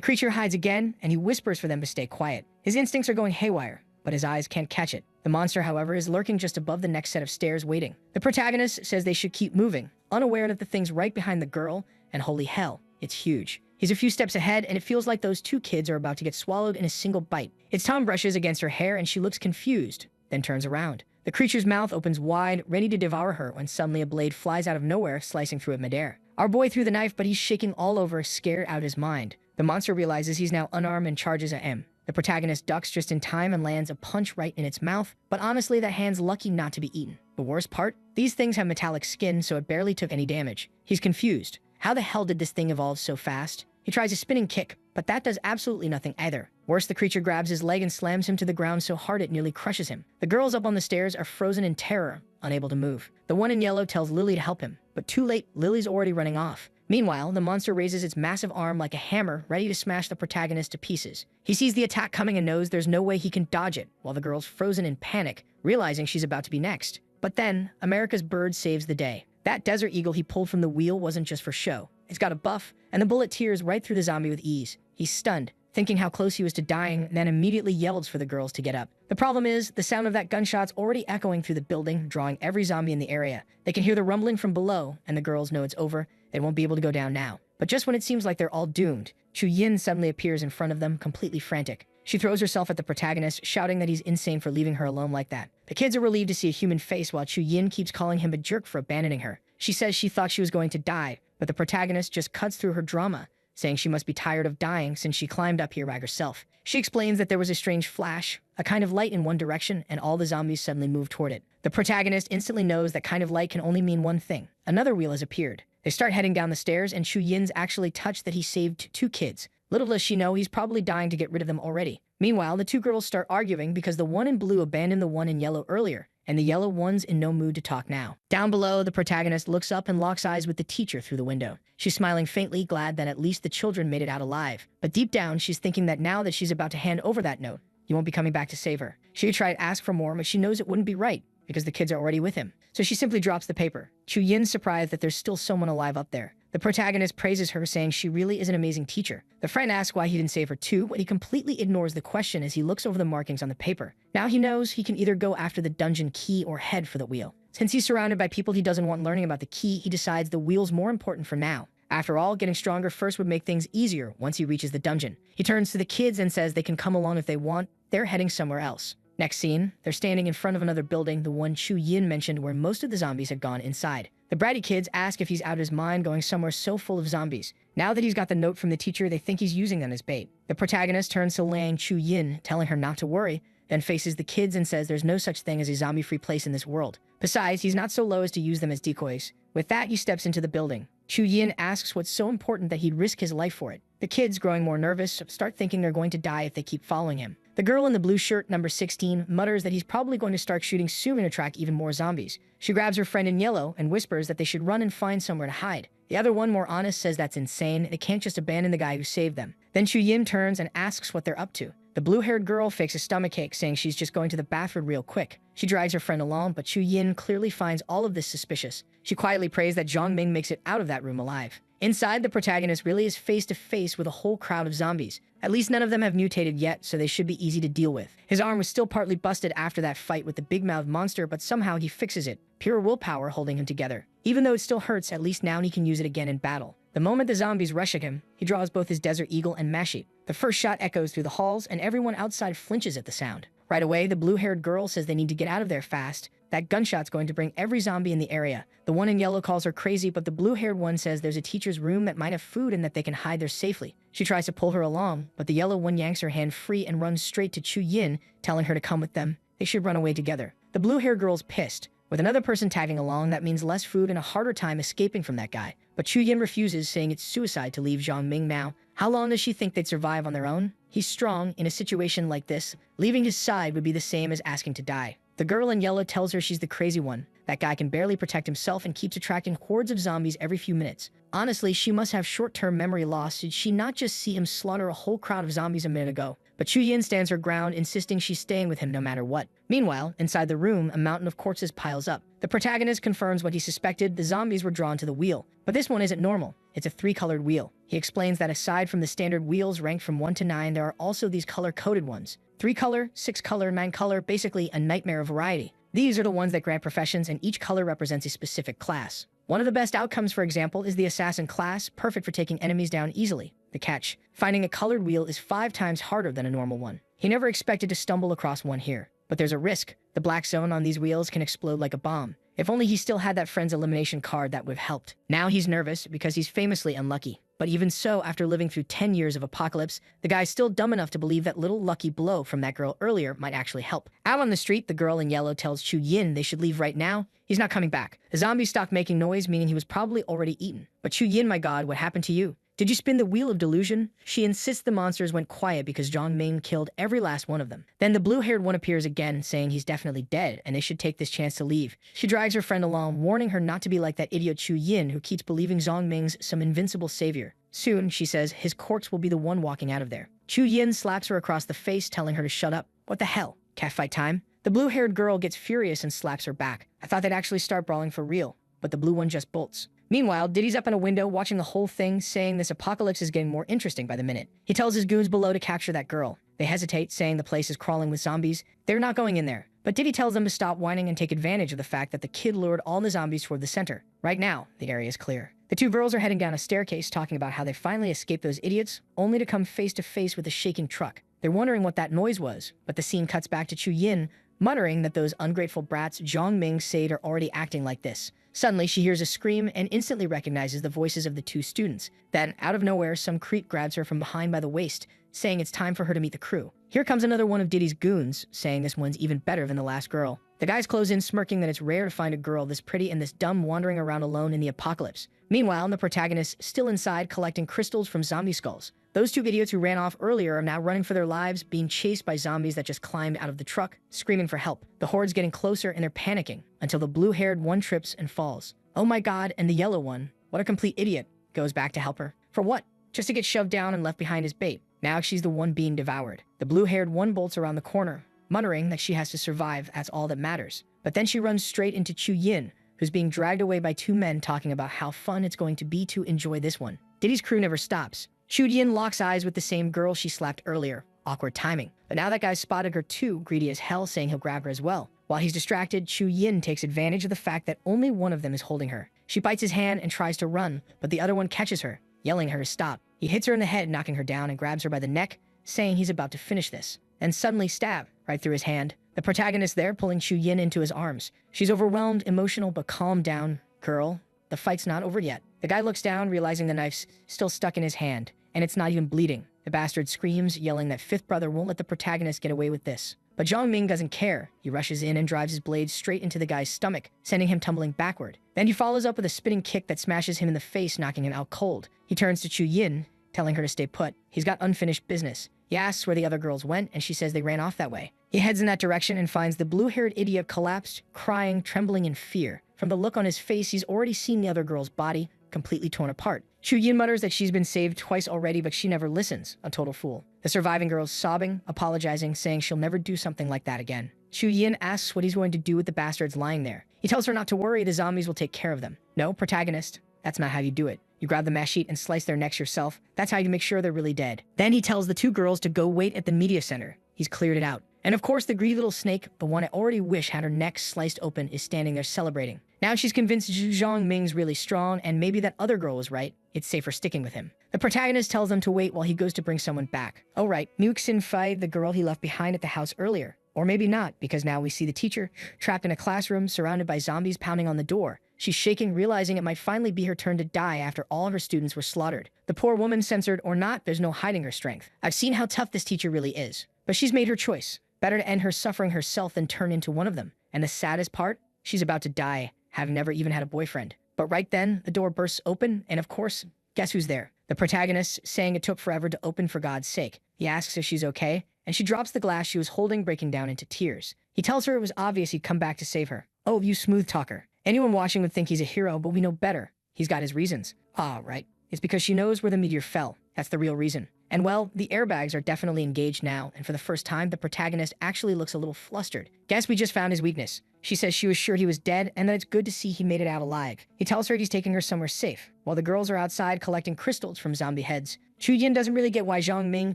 creature hides again, and he whispers for them to stay quiet. His instincts are going haywire, but his eyes can't catch it. The monster, however, is lurking just above the next set of stairs waiting. The protagonist says they should keep moving, unaware that the thing's right behind the girl, and holy hell, it's huge. He's a few steps ahead, and it feels like those 2 kids are about to get swallowed in a single bite. Its tongue brushes against her hair, and she looks confused, then turns around. The creature's mouth opens wide, ready to devour her, when suddenly a blade flies out of nowhere, slicing through it midair. Our boy threw the knife, but he's shaking all over, scared out of his mind. The monster realizes he's now unarmed and charges at him. The protagonist ducks just in time and lands a punch right in its mouth, but honestly, that hand's lucky not to be eaten. The worst part? These things have metallic skin, so it barely took any damage. He's confused. How the hell did this thing evolve so fast? He tries a spinning kick, but that does absolutely nothing either. Worse, the creature grabs his leg and slams him to the ground so hard it nearly crushes him. The girls up on the stairs are frozen in terror, unable to move. The one in yellow tells Lily to help him, but too late, Lily's already running off. Meanwhile, the monster raises its massive arm like a hammer, ready to smash the protagonist to pieces. He sees the attack coming and knows there's no way he can dodge it, while the girl's frozen in panic, realizing she's about to be next. But then, America's bird saves the day. That desert eagle he pulled from the wheel wasn't just for show. It's got a buff, and the bullet tears right through the zombie with ease. He's stunned, thinking how close he was to dying, then immediately yells for the girls to get up. The problem is, the sound of that gunshot's already echoing through the building, drawing every zombie in the area. They can hear the rumbling from below, and the girls know it's over. They won't be able to go down now. But just when it seems like they're all doomed, Chu Yin suddenly appears in front of them, completely frantic. She throws herself at the protagonist, shouting that he's insane for leaving her alone like that. The kids are relieved to see a human face, while Chu Yin keeps calling him a jerk for abandoning her. She says she thought she was going to die, but the protagonist just cuts through her drama, saying she must be tired of dying since she climbed up here by herself. She explains that there was a strange flash, a kind of light in one direction, and all the zombies suddenly move toward it. The protagonist instantly knows that kind of light can only mean one thing. Another wheel has appeared. They start heading down the stairs, and Chu Yin's actually touched that he saved 2 kids. Little does she know he's probably dying to get rid of them already. Meanwhile, the 2 girls start arguing because the one in blue abandoned the one in yellow earlier, and the yellow one's in no mood to talk now. Down below, the protagonist looks up and locks eyes with the teacher through the window. She's smiling faintly, glad that at least the children made it out alive. But deep down, she's thinking that now that she's about to hand over that note, he won't be coming back to save her. She tried to ask for more, but she knows it wouldn't be right, because the kids are already with him. So she simply drops the paper. Chu Yin's surprised that there's still someone alive up there. The protagonist praises her, saying she really is an amazing teacher. The friend asks why he didn't save her too, but he completely ignores the question as he looks over the markings on the paper. Now he knows he can either go after the dungeon key or head for the wheel. Since he's surrounded by people he doesn't want learning about the key, he decides the wheel's more important for now. After all, getting stronger first would make things easier once he reaches the dungeon. He turns to the kids and says they can come along if they want. They're heading somewhere else. Next scene, they're standing in front of another building, the one Chu Yin mentioned, where most of the zombies had gone inside. The bratty kids ask if he's out of his mind going somewhere so full of zombies. Now that he's got the note from the teacher, they think he's using them as bait. The protagonist turns to Lang Chu Yin, telling her not to worry, then faces the kids and says there's no such thing as a zombie-free place in this world. Besides, he's not so low as to use them as decoys. With that, he steps into the building. Chu Yin asks what's so important that he'd risk his life for it. The kids, growing more nervous, start thinking they're going to die if they keep following him. The girl in the blue shirt, number 16, mutters that he's probably going to start shooting soon and attract even more zombies. She grabs her friend in yellow and whispers that they should run and find somewhere to hide. The other one, more honest, says that's insane. They can't just abandon the guy who saved them. Then Chu Yin turns and asks what they're up to. The blue-haired girl fakes a stomachache, saying she's just going to the bathroom real quick. She drags her friend along, but Chu Yin clearly finds all of this suspicious. She quietly prays that Zhang Ming makes it out of that room alive. Inside, the protagonist really is face to face with a whole crowd of zombies. At least none of them have mutated yet, so they should be easy to deal with. His arm was still partly busted after that fight with the big-mouthed monster, but somehow he fixes it. Pure willpower holding him together. Even though it still hurts, at least now he can use it again in battle. The moment the zombies rush at him, he draws both his Desert Eagle and Mashi. The first shot echoes through the halls, and everyone outside flinches at the sound. Right away, the blue-haired girl says they need to get out of there fast. That gunshot's going to bring every zombie in the area. The one in yellow calls her crazy, but the blue-haired one says there's a teacher's room that might have food and that they can hide there safely. She tries to pull her along, but the yellow one yanks her hand free and runs straight to Chu Yin, telling her to come with them. They should run away together. The blue-haired girl's pissed. With another person tagging along, that means less food and a harder time escaping from that guy. But Chu Yin refuses, saying it's suicide to leave Zhang Ming now. How long does she think they'd survive on their own? He's strong. In a situation like this, leaving his side would be the same as asking to die. The girl in yellow tells her she's the crazy one. That guy can barely protect himself and keeps attracting hordes of zombies every few minutes. Honestly, she must have short-term memory loss. Did she not just see him slaughter a whole crowd of zombies a minute ago? But Chu Yin stands her ground, insisting she's staying with him no matter what. Meanwhile, inside the room, a mountain of corpses piles up. The protagonist confirms what he suspected. The zombies were drawn to the wheel. But this one isn't normal. It's a 3-colored wheel. He explains that aside from the standard wheels ranked from 1 to 9, there are also these color-coded ones. 3-color, 6-color, 9-color, basically a nightmare of variety. These are the ones that grant professions, and each color represents a specific class. One of the best outcomes, for example, is the assassin class, perfect for taking enemies down easily. The catch: finding a colored wheel is 5 times harder than a normal one. He never expected to stumble across one here. But there's a risk. The black zone on these wheels can explode like a bomb. If only he still had that friend's elimination card that would have helped. Now he's nervous because he's famously unlucky. But even so, after living through 10 years of apocalypse, the guy's still dumb enough to believe that little lucky blow from that girl earlier might actually help. Out on the street, the girl in yellow tells Chu Yin they should leave right now. He's not coming back. The zombie stopped making noise, meaning he was probably already eaten. But Chu Yin, my god, what happened to you? Did you spin the wheel of delusion? She insists the monsters went quiet because Zhang Ming killed every last one of them. Then the blue-haired one appears again, saying he's definitely dead and they should take this chance to leave. She drags her friend along, warning her not to be like that idiot Chu Yin who keeps believing Zhang Ming's some invincible savior. Soon, she says, his corpse will be the one walking out of there. Chu Yin slaps her across the face, telling her to shut up. What the hell? Catfight time? The blue-haired girl gets furious and slaps her back. I thought they'd actually start brawling for real, but the blue one just bolts. Meanwhile, Diddy's up in a window watching the whole thing, saying this apocalypse is getting more interesting by the minute. He tells his goons below to capture that girl. They hesitate, saying the place is crawling with zombies. They're not going in there. But Diddy tells them to stop whining and take advantage of the fact that the kid lured all the zombies toward the center. Right now, the area is clear. The two girls are heading down a staircase talking about how they finally escaped those idiots, only to come face to face with a shaking truck. They're wondering what that noise was, but the scene cuts back to Chu Yin, muttering that those ungrateful brats Zhang Ming said are already acting like this. Suddenly, she hears a scream and instantly recognizes the voices of the two students. Then, out of nowhere, some creep grabs her from behind by the waist, saying it's time for her to meet the crew. Here comes another one of Diddy's goons, saying this one's even better than the last girl. The guys close in, smirking that it's rare to find a girl this pretty and this dumb wandering around alone in the apocalypse. Meanwhile, the protagonist still inside collecting crystals from zombie skulls. Those two idiots who ran off earlier are now running for their lives, being chased by zombies that just climbed out of the truck, screaming for help. The horde's getting closer and they're panicking, until the blue-haired one trips and falls. Oh my god, and the yellow one, what a complete idiot, goes back to help her. For what? Just to get shoved down and left behind as bait. Now she's the one being devoured. The blue-haired one bolts around the corner, muttering that she has to survive, that's all that matters. But then she runs straight into Chu Yin, who's being dragged away by two men talking about how fun it's going to be to enjoy this one. Diddy's crew never stops. Chu Yin locks eyes with the same girl she slapped earlier. Awkward timing. But now that guy's spotted her too, greedy as hell, saying he'll grab her as well. While he's distracted, Chu Yin takes advantage of the fact that only one of them is holding her. She bites his hand and tries to run, but the other one catches her, yelling at her to stop. He hits her in the head, knocking her down, and grabs her by the neck, saying he's about to finish this. And suddenly stab right through his hand. The protagonist there pulling Chu Yin into his arms. She's overwhelmed, emotional, but calm down. Girl, the fight's not over yet. The guy looks down, realizing the knife's still stuck in his hand, and it's not even bleeding. The bastard screams, yelling that fifth brother won't let the protagonist get away with this. But Zhang Ming doesn't care. He rushes in and drives his blade straight into the guy's stomach, sending him tumbling backward. Then he follows up with a spinning kick that smashes him in the face, knocking him out cold. He turns to Chu Yin, telling her to stay put. He's got unfinished business. He asks where the other girls went, and she says they ran off that way. He heads in that direction and finds the blue-haired idiot collapsed, crying, trembling in fear. From the look on his face, he's already seen the other girl's body, completely torn apart. Chu Yin mutters that she's been saved twice already, but she never listens. A total fool. The surviving girl's sobbing, apologizing, saying she'll never do something like that again. Chu Yin asks what he's going to do with the bastards lying there. He tells her not to worry, the zombies will take care of them. No, protagonist, that's not how you do it. You grab the mesh sheet and slice their necks yourself. That's how you make sure they're really dead. Then he tells the two girls to go wait at the media center. He's cleared it out. And of course, the greedy little snake, the one I already wish had her neck sliced open, is standing there celebrating. Now she's convinced Zhang Ming's really strong, and maybe that other girl was right. It's safer sticking with him. The protagonist tells them to wait while he goes to bring someone back. Oh right, Muxin Fai, the girl he left behind at the house earlier. Or maybe not, because now we see the teacher, trapped in a classroom, surrounded by zombies pounding on the door. She's shaking, realizing it might finally be her turn to die after all of her students were slaughtered. The poor woman, censored or not, there's no hiding her strength. I've seen how tough this teacher really is. But she's made her choice. Better to end her suffering herself than turn into one of them. And the saddest part? She's about to die, having never even had a boyfriend. But right then, the door bursts open, and of course, guess who's there? The protagonist, saying it took forever to open for God's sake. He asks if she's okay, and she drops the glass she was holding, breaking down into tears. He tells her it was obvious he'd come back to save her. Oh, you smooth talker. Anyone watching would think he's a hero, but we know better. He's got his reasons. Ah, right. It's because she knows where the meteor fell. That's the real reason. And well, the airbags are definitely engaged now, and for the first time, the protagonist actually looks a little flustered. Guess we just found his weakness. She says she was sure he was dead, and that it's good to see he made it out alive. He tells her he's taking her somewhere safe, while the girls are outside collecting crystals from zombie heads. Chu Yin doesn't really get why Zhang Ming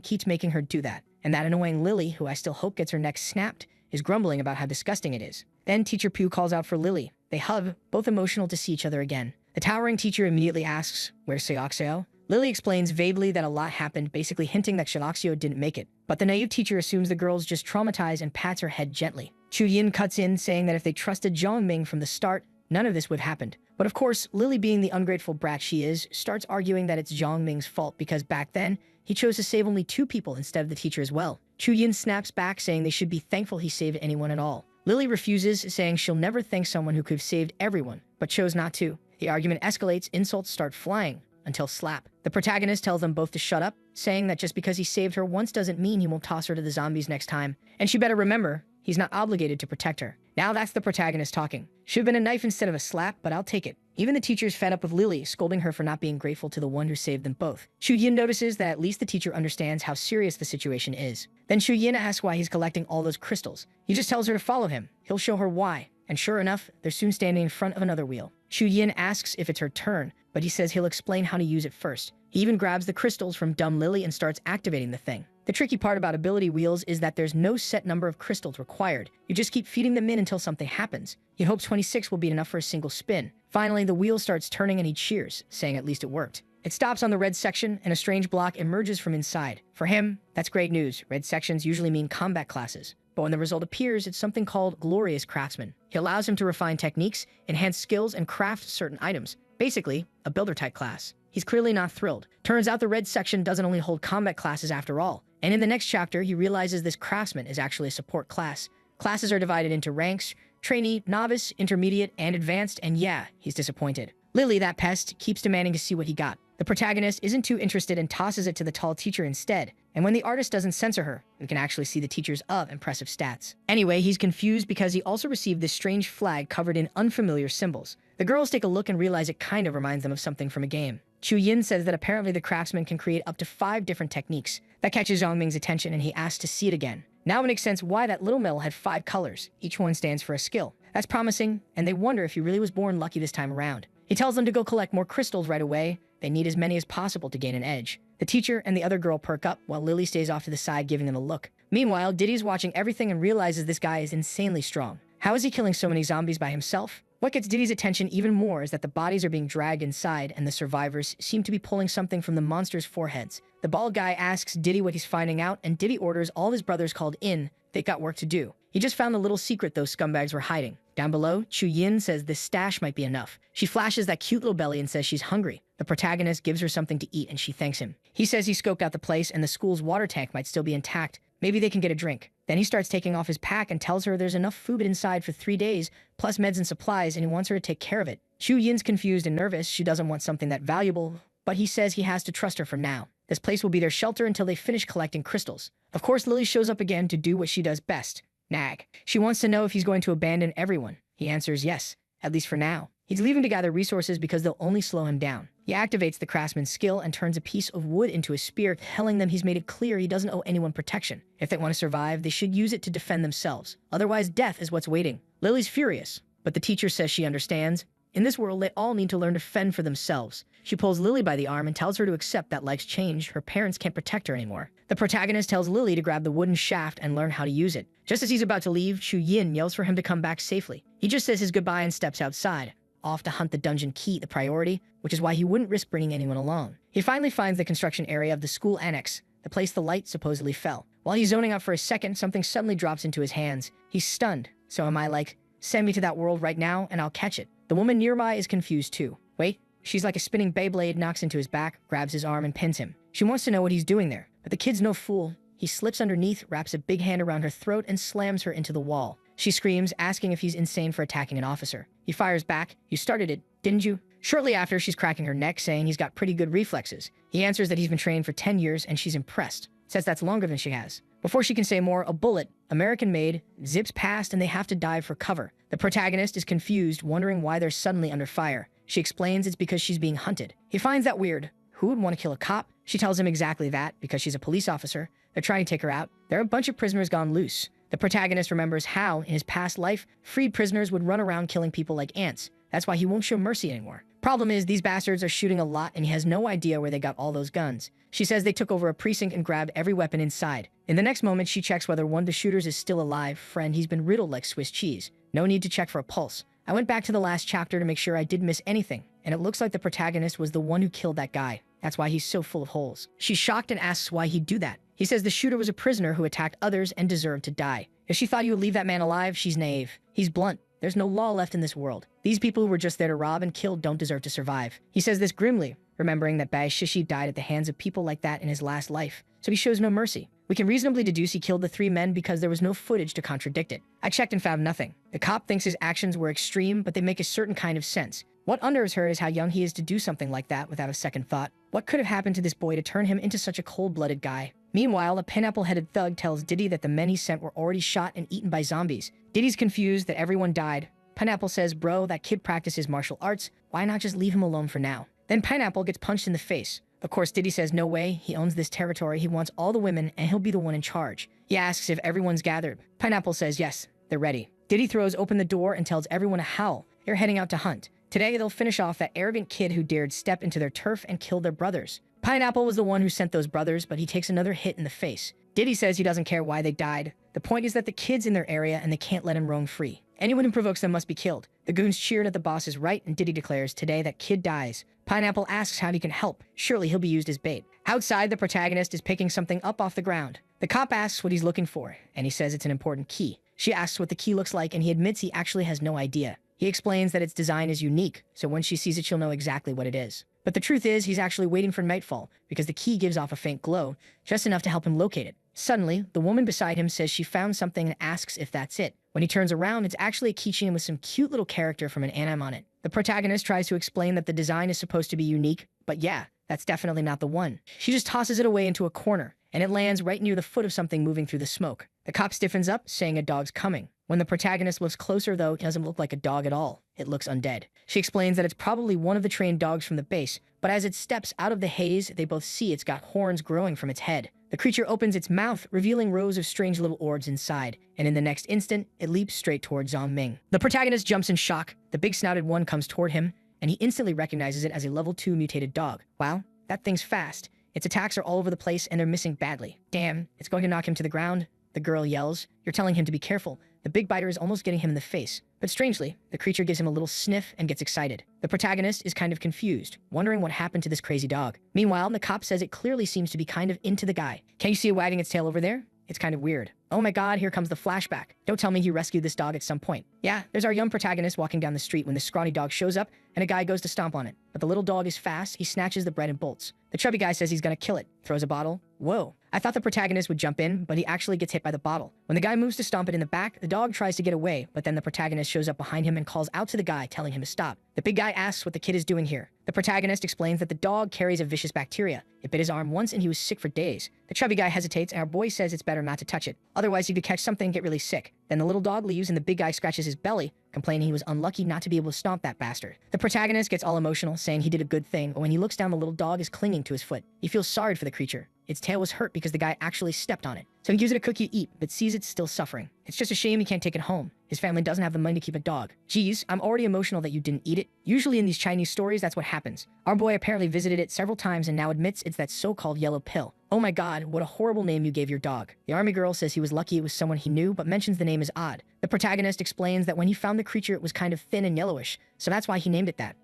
keeps making her do that, and that annoying Lily, who I still hope gets her neck snapped, is grumbling about how disgusting it is. Then Teacher Pugh calls out for Lily. They hug, both emotional to see each other again. The towering teacher immediately asks, "Where's Seoxeo?" Lily explains vaguely that a lot happened, basically hinting that Seoxeo didn't make it. But the naive teacher assumes the girl's just traumatized and pats her head gently. Chu Yin cuts in, saying that if they trusted Zhongming from the start, none of this would have happened. But of course, Lily, being the ungrateful brat she is, starts arguing that it's Zhongming's fault because back then, he chose to save only 2 people instead of the teacher as well. Chu Yin snaps back, saying they should be thankful he saved anyone at all. Lily refuses, saying she'll never thank someone who could have saved everyone, but chose not to. The argument escalates, insults start flying, until slap. The protagonist tells them both to shut up, saying that just because he saved her once doesn't mean he won't toss her to the zombies next time, and she better remember, he's not obligated to protect her. Now that's the protagonist talking. Should've been a knife instead of a slap, but I'll take it. Even the teacher's fed up with Lily, scolding her for not being grateful to the one who saved them both. Chu Yin notices that at least the teacher understands how serious the situation is. Then Chu Yin asks why he's collecting all those crystals. He just tells her to follow him. He'll show her why. And sure enough, they're soon standing in front of another wheel. Chu Yin asks if it's her turn, but he says he'll explain how to use it first. He even grabs the crystals from dumb Lily and starts activating the thing. The tricky part about ability wheels is that there's no set number of crystals required. You just keep feeding them in until something happens. He hopes 26 will be enough for a single spin. Finally, the wheel starts turning and he cheers, saying at least it worked. It stops on the red section and a strange block emerges from inside. For him, that's great news. Red sections usually mean combat classes. But when the result appears, it's something called Glorious Craftsman. He allows him to refine techniques, enhance skills, and craft certain items. Basically, a builder-type class. He's clearly not thrilled. Turns out the red section doesn't only hold combat classes after all. And in the next chapter, he realizes this craftsman is actually a support class. Classes are divided into ranks: trainee, novice, intermediate, and advanced, and yeah, he's disappointed. Lily, that pest, keeps demanding to see what he got. The protagonist isn't too interested and tosses it to the tall teacher instead. And when the artist doesn't censor her, we can actually see the teacher's impressive stats. Anyway, he's confused because he also received this strange flag covered in unfamiliar symbols. The girls take a look and realize it kind of reminds them of something from a game. Chu Yin says that apparently the craftsman can create up to 5 different techniques. That catches Zhongming's attention and he asks to see it again. Now it makes sense why that little medal had 5 colors. Each one stands for a skill. That's promising, and they wonder if he really was born lucky this time around. He tells them to go collect more crystals right away. They need as many as possible to gain an edge. The teacher and the other girl perk up while Lily stays off to the side giving them a look. Meanwhile, Diddy's watching everything and realizes this guy is insanely strong. How is he killing so many zombies by himself? What gets Diddy's attention even more is that the bodies are being dragged inside and the survivors seem to be pulling something from the monsters' foreheads. The bald guy asks Diddy what he's finding out, and Diddy orders all his brothers called in. They got work to do. He just found the little secret those scumbags were hiding. Down below, Chu Yin says this stash might be enough. She flashes that cute little belly and says she's hungry. The protagonist gives her something to eat and she thanks him. He says he scoped out the place and the school's water tank might still be intact. Maybe they can get a drink. Then he starts taking off his pack and tells her there's enough food inside for 3 days, plus meds and supplies, and he wants her to take care of it. Chu Yin's confused and nervous. She doesn't want something that valuable, but he says he has to trust her for now. This place will be their shelter until they finish collecting crystals. Of course, Lily shows up again to do what she does best. Nag. She wants to know if he's going to abandon everyone. He answers yes, at least for now. He's leaving to gather resources because they'll only slow him down. He activates the craftsman's skill and turns a piece of wood into a spear, telling them he's made it clear he doesn't owe anyone protection. If they want to survive, they should use it to defend themselves. Otherwise, death is what's waiting. Lily's furious, but the teacher says she understands. In this world, they all need to learn to fend for themselves. She pulls Lily by the arm and tells her to accept that life's changed. Her parents can't protect her anymore. The protagonist tells Lily to grab the wooden shaft and learn how to use it. Just as he's about to leave, Chu Yin yells for him to come back safely. He just says his goodbye and steps outside, off to hunt the dungeon key, the priority, which is why he wouldn't risk bringing anyone along. He finally finds the construction area of the school annex, the place the light supposedly fell. While he's zoning out for a second, something suddenly drops into his hands. He's stunned. So am I like, send me to that world right now and I'll catch it. The woman nearby is confused too. Wait, she's like a spinning Beyblade, knocks into his back, grabs his arm and pins him. She wants to know what he's doing there, but the kid's no fool. He slips underneath, wraps a big hand around her throat and slams her into the wall. She screams, asking if he's insane for attacking an officer. He fires back, "You started it, didn't you?" Shortly after, she's cracking her neck, saying he's got pretty good reflexes. He answers that he's been trained for 10 years and she's impressed. Says that's longer than she has. Before she can say more, a bullet, American-made, zips past and they have to dive for cover. The protagonist is confused, wondering why they're suddenly under fire. She explains it's because she's being hunted. He finds that weird. Who would want to kill a cop? She tells him exactly that, because she's a police officer. They're trying to take her out. There are a bunch of prisoners gone loose. The protagonist remembers how, in his past life, freed prisoners would run around killing people like ants. That's why he won't show mercy anymore. Problem is, these bastards are shooting a lot and he has no idea where they got all those guns. She says they took over a precinct and grabbed every weapon inside. In the next moment, she checks whether one of the shooters is still alive. Friend, he's been riddled like Swiss cheese. No need to check for a pulse. I went back to the last chapter to make sure I didn't miss anything, and it looks like the protagonist was the one who killed that guy. That's why he's so full of holes. She's shocked and asks why he'd do that. He says the shooter was a prisoner who attacked others and deserved to die. If she thought you would leave that man alive, she's naive. He's blunt. There's no law left in this world. These people who were just there to rob and kill don't deserve to survive. He says this grimly, remembering that Bai Shishi died at the hands of people like that in his last life, so he shows no mercy. We can reasonably deduce he killed the 3 men because there was no footage to contradict it. I checked and found nothing. The cop thinks his actions were extreme, but they make a certain kind of sense. What unnerves her is how young he is to do something like that without a second thought. What could have happened to this boy to turn him into such a cold-blooded guy? Meanwhile, a pineapple-headed thug tells Diddy that the men he sent were already shot and eaten by zombies. Diddy's confused that everyone died. Pineapple says, bro, that kid practices martial arts. Why not just leave him alone for now? Then Pineapple gets punched in the face. Of course, Diddy says no way. He owns this territory. He wants all the women, and he'll be the one in charge. He asks if everyone's gathered. Pineapple says yes, they're ready. Diddy throws open the door and tells everyone to howl. They're heading out to hunt. Today, they'll finish off that arrogant kid who dared step into their turf and kill their brothers. Pineapple was the one who sent those brothers, but he takes another hit in the face. Diddy says he doesn't care why they died. The point is that the kid's in their area and they can't let him roam free. Anyone who provokes them must be killed. The goons cheered at the boss's right, and Diddy declares today that kid dies. Pineapple asks how he can help. Surely he'll be used as bait. Outside, the protagonist is picking something up off the ground. The cop asks what he's looking for, and he says it's an important key. She asks what the key looks like, and he admits he actually has no idea. He explains that its design is unique, so when she sees it, she'll know exactly what it is. But the truth is, he's actually waiting for nightfall, because the key gives off a faint glow, just enough to help him locate it. Suddenly, the woman beside him says she found something and asks if that's it. When he turns around, it's actually a keychain with some cute little character from an anime on it. The protagonist tries to explain that the design is supposed to be unique, but yeah, that's definitely not the one. She just tosses it away into a corner, and it lands right near the foot of something moving through the smoke. The cop stiffens up, saying a dog's coming. When the protagonist looks closer, though, it doesn't look like a dog at all. It looks undead. She explains that it's probably one of the trained dogs from the base, but as it steps out of the haze, they both see it's got horns growing from its head. The creature opens its mouth, revealing rows of strange little orbs inside, and in the next instant, it leaps straight towards Zhang Ming. The protagonist jumps in shock. The big snouted one comes toward him, and he instantly recognizes it as a level 2 mutated dog. Wow, that thing's fast. Its attacks are all over the place, and they're missing badly. Damn, it's going to knock him to the ground. The girl yells. You're telling him to be careful. The big biter is almost getting him in the face. But strangely, the creature gives him a little sniff and gets excited. The protagonist is kind of confused, wondering what happened to this crazy dog. Meanwhile, the cop says it clearly seems to be kind of into the guy. Can you see it wagging its tail over there? It's kind of weird. Oh my god, here comes the flashback. Don't tell me he rescued this dog at some point. Yeah, there's our young protagonist walking down the street when the scrawny dog shows up and a guy goes to stomp on it. But the little dog is fast, he snatches the bread and bolts. The chubby guy says he's gonna kill it, throws a bottle. Whoa. I thought the protagonist would jump in, but he actually gets hit by the bottle. When the guy moves to stomp it in the back, the dog tries to get away, but then the protagonist shows up behind him and calls out to the guy, telling him to stop. The big guy asks what the kid is doing here. The protagonist explains that the dog carries a vicious bacteria. It bit his arm once and he was sick for days. The chubby guy hesitates and our boy says it's better not to touch it. Otherwise he could catch something and get really sick. Then the little dog leaves and the big guy scratches his belly, complaining he was unlucky not to be able to stomp that bastard. The protagonist gets all emotional, saying he did a good thing, but when he looks down, the little dog is clinging to his foot. He feels sorry for the creature. Its tail was hurt because the guy actually stepped on it. So he gives it a cookie to eat, but sees it's still suffering. It's just a shame he can't take it home. His family doesn't have the money to keep a dog. Geez, I'm already emotional that you didn't eat it. Usually in these Chinese stories, that's what happens. Our boy apparently visited it several times and now admits it's that so-called yellow pill. Oh my god, what a horrible name you gave your dog. The army girl says he was lucky it was someone he knew, but mentions the name is odd. The protagonist explains that when he found the creature, it was kind of thin and yellowish, so that's why he named it that.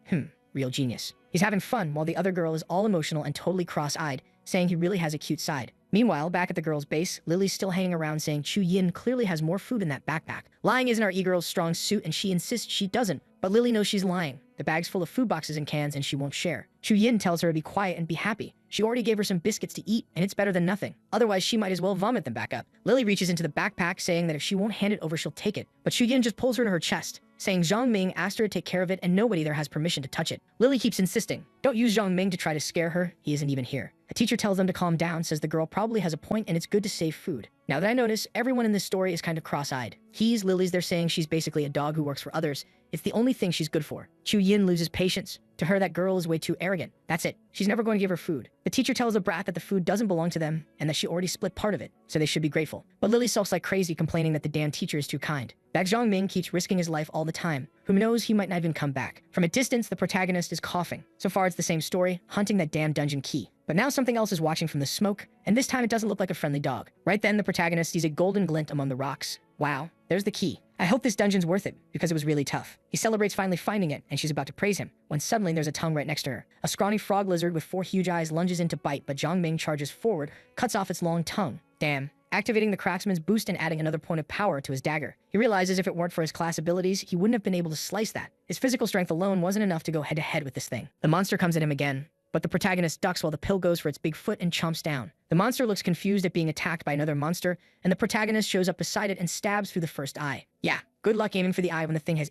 Real genius. He's having fun while the other girl is all emotional and totally cross-eyed, saying he really has a cute side. Meanwhile, back at the girl's base, Lily's still hanging around saying Chu Yin clearly has more food in that backpack. Lying isn't our e-girl's strong suit and she insists she doesn't, but Lily knows she's lying. The bag's full of food boxes and cans and she won't share. Chu Yin tells her to be quiet and be happy. She already gave her some biscuits to eat and it's better than nothing. Otherwise, she might as well vomit them back up. Lily reaches into the backpack saying that if she won't hand it over, she'll take it. But Chu Yin just pulls her to her chest, saying Zhang Ming asked her to take care of it and nobody there has permission to touch it. Lily keeps insisting, don't use Zhang Ming to try to scare her, he isn't even here. A teacher tells them to calm down, says the girl probably has a point and it's good to save food. Now that I notice, everyone in this story is kind of cross-eyed. Lily's, they're saying she's basically a dog who works for others. It's the only thing she's good for. Chu Yin loses patience. To her, that girl is way too arrogant. That's it. She's never going to give her food. The teacher tells the brat that the food doesn't belong to them and that she already split part of it, so they should be grateful. But Lily sulks like crazy, complaining that the damn teacher is too kind. Bag Zhang Ming keeps risking his life all the time. Who knows, he might not even come back. From a distance, the protagonist is coughing. So far, it's the same story, hunting that damn dungeon key. But now something else is watching from the smoke, and this time it doesn't look like a friendly dog. Right then, the protagonist sees a golden glint among the rocks. Wow, there's the key. I hope this dungeon's worth it, because it was really tough. He celebrates finally finding it, and she's about to praise him, when suddenly there's a tongue right next to her. A scrawny frog lizard with 4 huge eyes lunges in to bite, but Zhongming charges forward, cuts off its long tongue. Damn. Activating the Cracksman's boost and adding another point of power to his dagger. He realizes if it weren't for his class abilities, he wouldn't have been able to slice that. His physical strength alone wasn't enough to go head-to-head with this thing. The monster comes at him again, but the protagonist ducks while the pill goes for its big foot and chomps down. The monster looks confused at being attacked by another monster, and the protagonist shows up beside it and stabs through the first eye. Yeah, good luck aiming for the eye when the thing has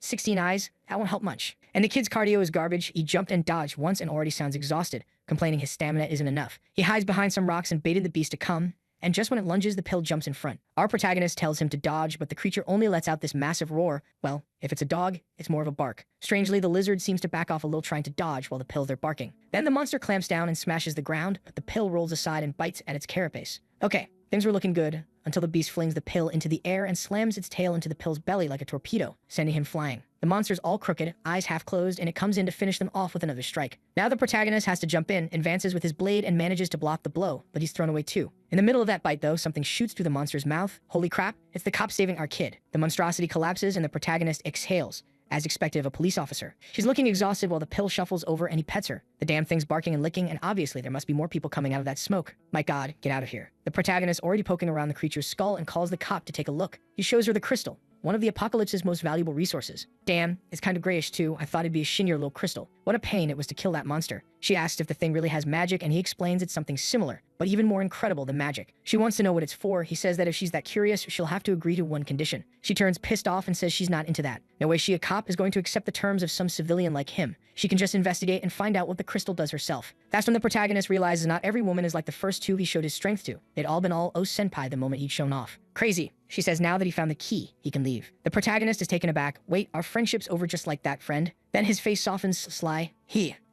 16 eyes? That won't help much. And the kid's cardio is garbage. He jumped and dodged once and already sounds exhausted, complaining his stamina isn't enough. He hides behind some rocks and baited the beast to come, and just when it lunges, the pill jumps in front. Our protagonist tells him to dodge, but the creature only lets out this massive roar. Well, if it's a dog, it's more of a bark. Strangely, the lizard seems to back off a little trying to dodge while the pill they're barking. Then the monster clamps down and smashes the ground, but the pill rolls aside and bites at its carapace. Okay, things were looking good, until the beast flings the pill into the air and slams its tail into the pill's belly like a torpedo, sending him flying. The monster's all crooked, eyes half closed, and it comes in to finish them off with another strike. Now the protagonist has to jump in, advances with his blade, and manages to block the blow, but he's thrown away too. In the middle of that bite, though, something shoots through the monster's mouth. Holy crap, it's the cop saving our kid. The monstrosity collapses and the protagonist exhales, as expected of a police officer. She's looking exhausted while the pill shuffles over and he pets her. The damn thing's barking and licking, and obviously there must be more people coming out of that smoke. My god, get out of here. The protagonist already poking around the creature's skull and calls the cop to take a look. He shows her the crystal, one of the apocalypse's most valuable resources. Damn, it's kind of grayish too. I thought it'd be a shinier little crystal. What a pain it was to kill that monster. She asks if the thing really has magic, and he explains it's something similar, but even more incredible than magic. She wants to know what it's for. He says that if she's that curious, she'll have to agree to one condition. She turns pissed off and says she's not into that. No way she, a cop, is going to accept the terms of some civilian like him. She can just investigate and find out what the crystal does herself. That's when the protagonist realizes not every woman is like the first two he showed his strength to. They'd all been all senpai the moment he'd shown off. Crazy. She says now that he found the key, he can leave. The protagonist is taken aback. Wait, our friendship's over just like that, friend? Then his face softens sly.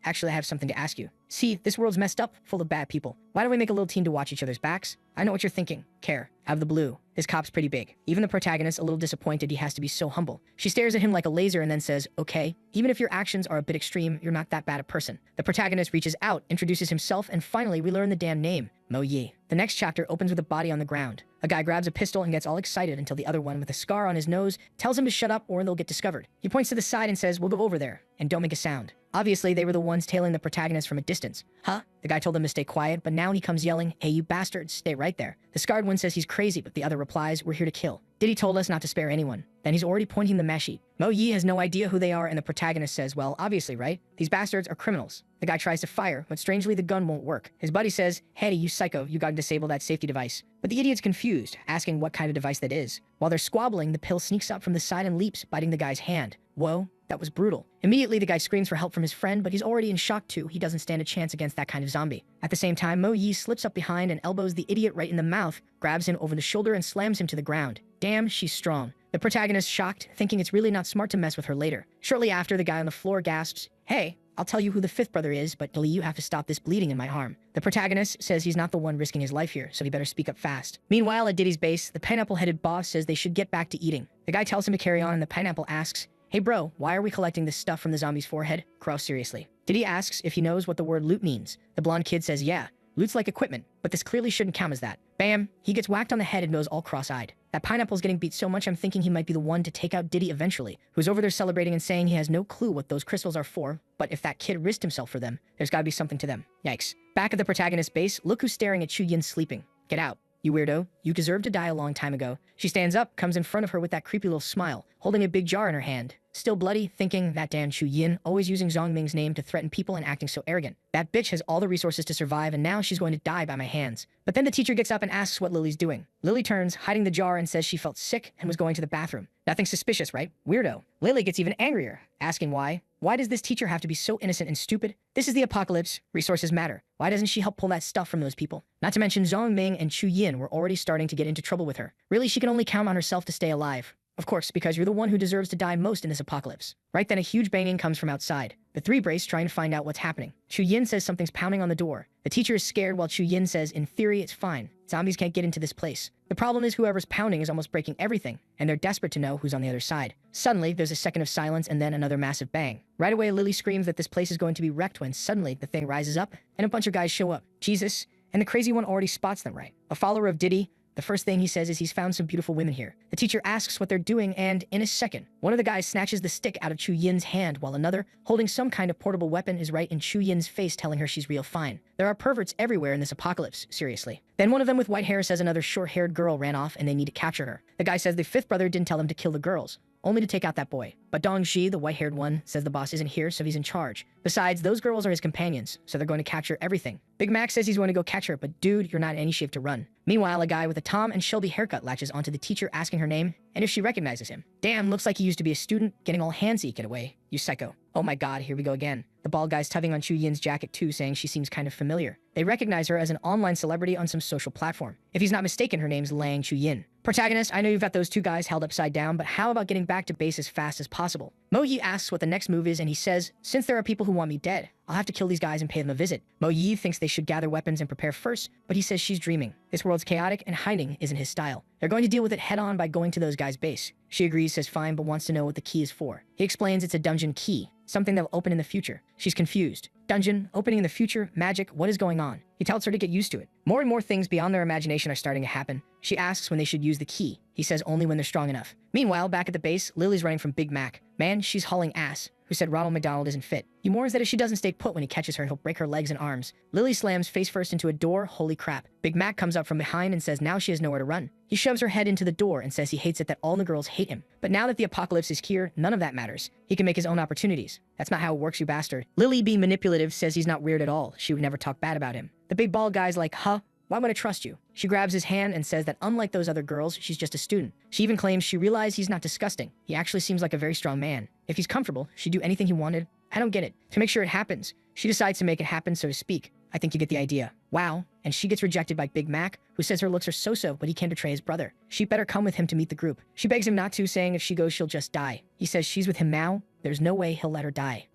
Actually, I have something to ask you. See, this world's messed up, full of bad people. Why don't we make a little team to watch each other's backs? I know what you're thinking. Care. Out of the blue. This cop's pretty big. Even the protagonist, a little disappointed he has to be so humble. She stares at him like a laser and then says, okay, even if your actions are a bit extreme, you're not that bad a person. The protagonist reaches out, introduces himself, and finally we learn the damn name, Mo Yi. The next chapter opens with a body on the ground. A guy grabs a pistol and gets all excited until the other one with a scar on his nose tells him to shut up or they'll get discovered. He points to the side and says, we'll go over there, and don't make a sound. Obviously, they were the ones tailing the protagonist from a distance. Huh? The guy told them to stay quiet, but now he comes yelling, hey, you bastards, stay right there. The scarred one says he's crazy, but the other replies, we're here to kill. Diddy told us not to spare anyone. Then he's already pointing the mashie. Mo Yi has no idea who they are, and the protagonist says, well, obviously, right? These bastards are criminals. The guy tries to fire, but strangely the gun won't work. His buddy says, hey, you psycho, you gotta disable that safety device. But the idiot's confused, asking what kind of device that is. While they're squabbling, the pill sneaks up from the side and leaps, biting the guy's hand. Whoa, that was brutal. Immediately, the guy screams for help from his friend, but he's already in shock too. He doesn't stand a chance against that kind of zombie. At the same time, Mo Yi slips up behind and elbows the idiot right in the mouth, grabs him over the shoulder and slams him to the ground. Damn, she's strong. The protagonist shocked, thinking it's really not smart to mess with her later. Shortly after, the guy on the floor gasps, hey, I'll tell you who the fifth brother is, but you have to stop this bleeding in my arm. The protagonist says he's not the one risking his life here, so he better speak up fast. Meanwhile, at Diddy's base, the pineapple-headed boss says they should get back to eating. The guy tells him to carry on, and the pineapple asks, hey bro, why are we collecting this stuff from the zombie's forehead? Crow seriously. Diddy asks if he knows what the word loot means. The blonde kid says yeah, loot's like equipment, but this clearly shouldn't count as that. Bam, he gets whacked on the head and goes all cross-eyed. That pineapple's getting beat so much I'm thinking he might be the one to take out Diddy eventually, who's over there celebrating and saying he has no clue what those crystals are for, but if that kid risked himself for them, there's gotta be something to them. Yikes. Back at the protagonist's base, look who's staring at Chu Yin sleeping. Get out. You weirdo, you deserved to die a long time ago. She stands up, comes in front of her with that creepy little smile, holding a big jar in her hand. Still bloody, thinking, that damn Chu Yin, always using Zhongming's name to threaten people and acting so arrogant. That bitch has all the resources to survive, and now she's going to die by my hands. But then the teacher gets up and asks what Lily's doing. Lily turns, hiding the jar, and says she felt sick and was going to the bathroom. Nothing suspicious, right? Weirdo. Lily gets even angrier, asking why. Why does this teacher have to be so innocent and stupid? This is the apocalypse. Resources matter. Why doesn't she help pull that stuff from those people? Not to mention Zhongming and Chu Yin were already starting to get into trouble with her. Really, she can only count on herself to stay alive. Of course, because you're the one who deserves to die most in this apocalypse. Right then, a huge banging comes from outside. The three brace trying to find out what's happening. Chu Yin says something's pounding on the door. The teacher is scared while Chu Yin says, in theory, it's fine. Zombies can't get into this place. The problem is whoever's pounding is almost breaking everything, and they're desperate to know who's on the other side. Suddenly, there's a second of silence and then another massive bang. Right away, Lily screams that this place is going to be wrecked when suddenly the thing rises up and a bunch of guys show up. Jesus. And the crazy one already spots them right. A follower of Diddy, the The first thing he says is he's found some beautiful women here. The teacher asks what they're doing, and in a second, one of the guys snatches the stick out of Chu Yin's hand, while another, holding some kind of portable weapon, is right in Chu Yin's face, telling her she's real fine. There are perverts everywhere in this apocalypse, seriously. Then one of them with white hair says another short-haired girl ran off and they need to capture her. The guy says the fifth brother didn't tell them to kill the girls, only to take out that boy. But Dong Zhi, the white-haired one, says the boss isn't here, so he's in charge. Besides, those girls are his companions, so they're going to capture everything. Big Mac says he's going to go catch her, but dude, you're not in any shape to run. Meanwhile, a guy with a Tom and Shelby haircut latches onto the teacher, asking her name and if she recognizes him. Damn, looks like he used to be a student, getting all handsy. Get away, you psycho. Oh my god, here we go again. The bald guy's tugging on Chu Yin's jacket too, saying she seems kind of familiar. They recognize her as an online celebrity on some social platform. If he's not mistaken, her name's Lang Chu Yin. Protagonist, I know you've got those two guys held upside down, but how about getting back to base as fast as possible? Mo Yi asks what the next move is, and he says, since there are people who want me dead, I'll have to kill these guys and pay them a visit. Mo Yi thinks they should gather weapons and prepare first, but he says she's dreaming. This world's chaotic, and hiding isn't his style. They're going to deal with it head-on by going to those guys' base. She agrees, says fine, but wants to know what the key is for. He explains it's a dungeon key, something that'll open in the future. She's confused. Dungeon, opening in the future, magic, what is going on? He tells her to get used to it. More and more things beyond their imagination are starting to happen. She asks when they should use the key. He says only when they're strong enough. Meanwhile, back at the base, Lily's running from Big Mac. Man, she's hauling ass. Who said Ronald McDonald isn't fit. He warns that if she doesn't stay put when he catches her, he'll break her legs and arms. Lily slams face first into a door. Holy crap. Big Mac comes up from behind and says now she has nowhere to run. He shoves her head into the door and says he hates it that all the girls hate him. But now that the apocalypse is here, none of that matters. He can make his own opportunities. That's not how it works, you bastard. Lily, being manipulative, says he's not weird at all. She would never talk bad about him. The big bald guy's like, huh? Why would I trust you? She grabs his hand and says that unlike those other girls, she's just a student. She even claims she realized he's not disgusting. He actually seems like a very strong man. If he's comfortable, she'd do anything he wanted. I don't get it. To make sure it happens, she decides to make it happen, so to speak. I think you get the idea. Wow. And she gets rejected by Big Mac, who says her looks are so-so, but he can't betray his brother. She better come with him to meet the group. She begs him not to, saying if she goes, she'll just die. He says she's with him now. There's no way he'll let her die.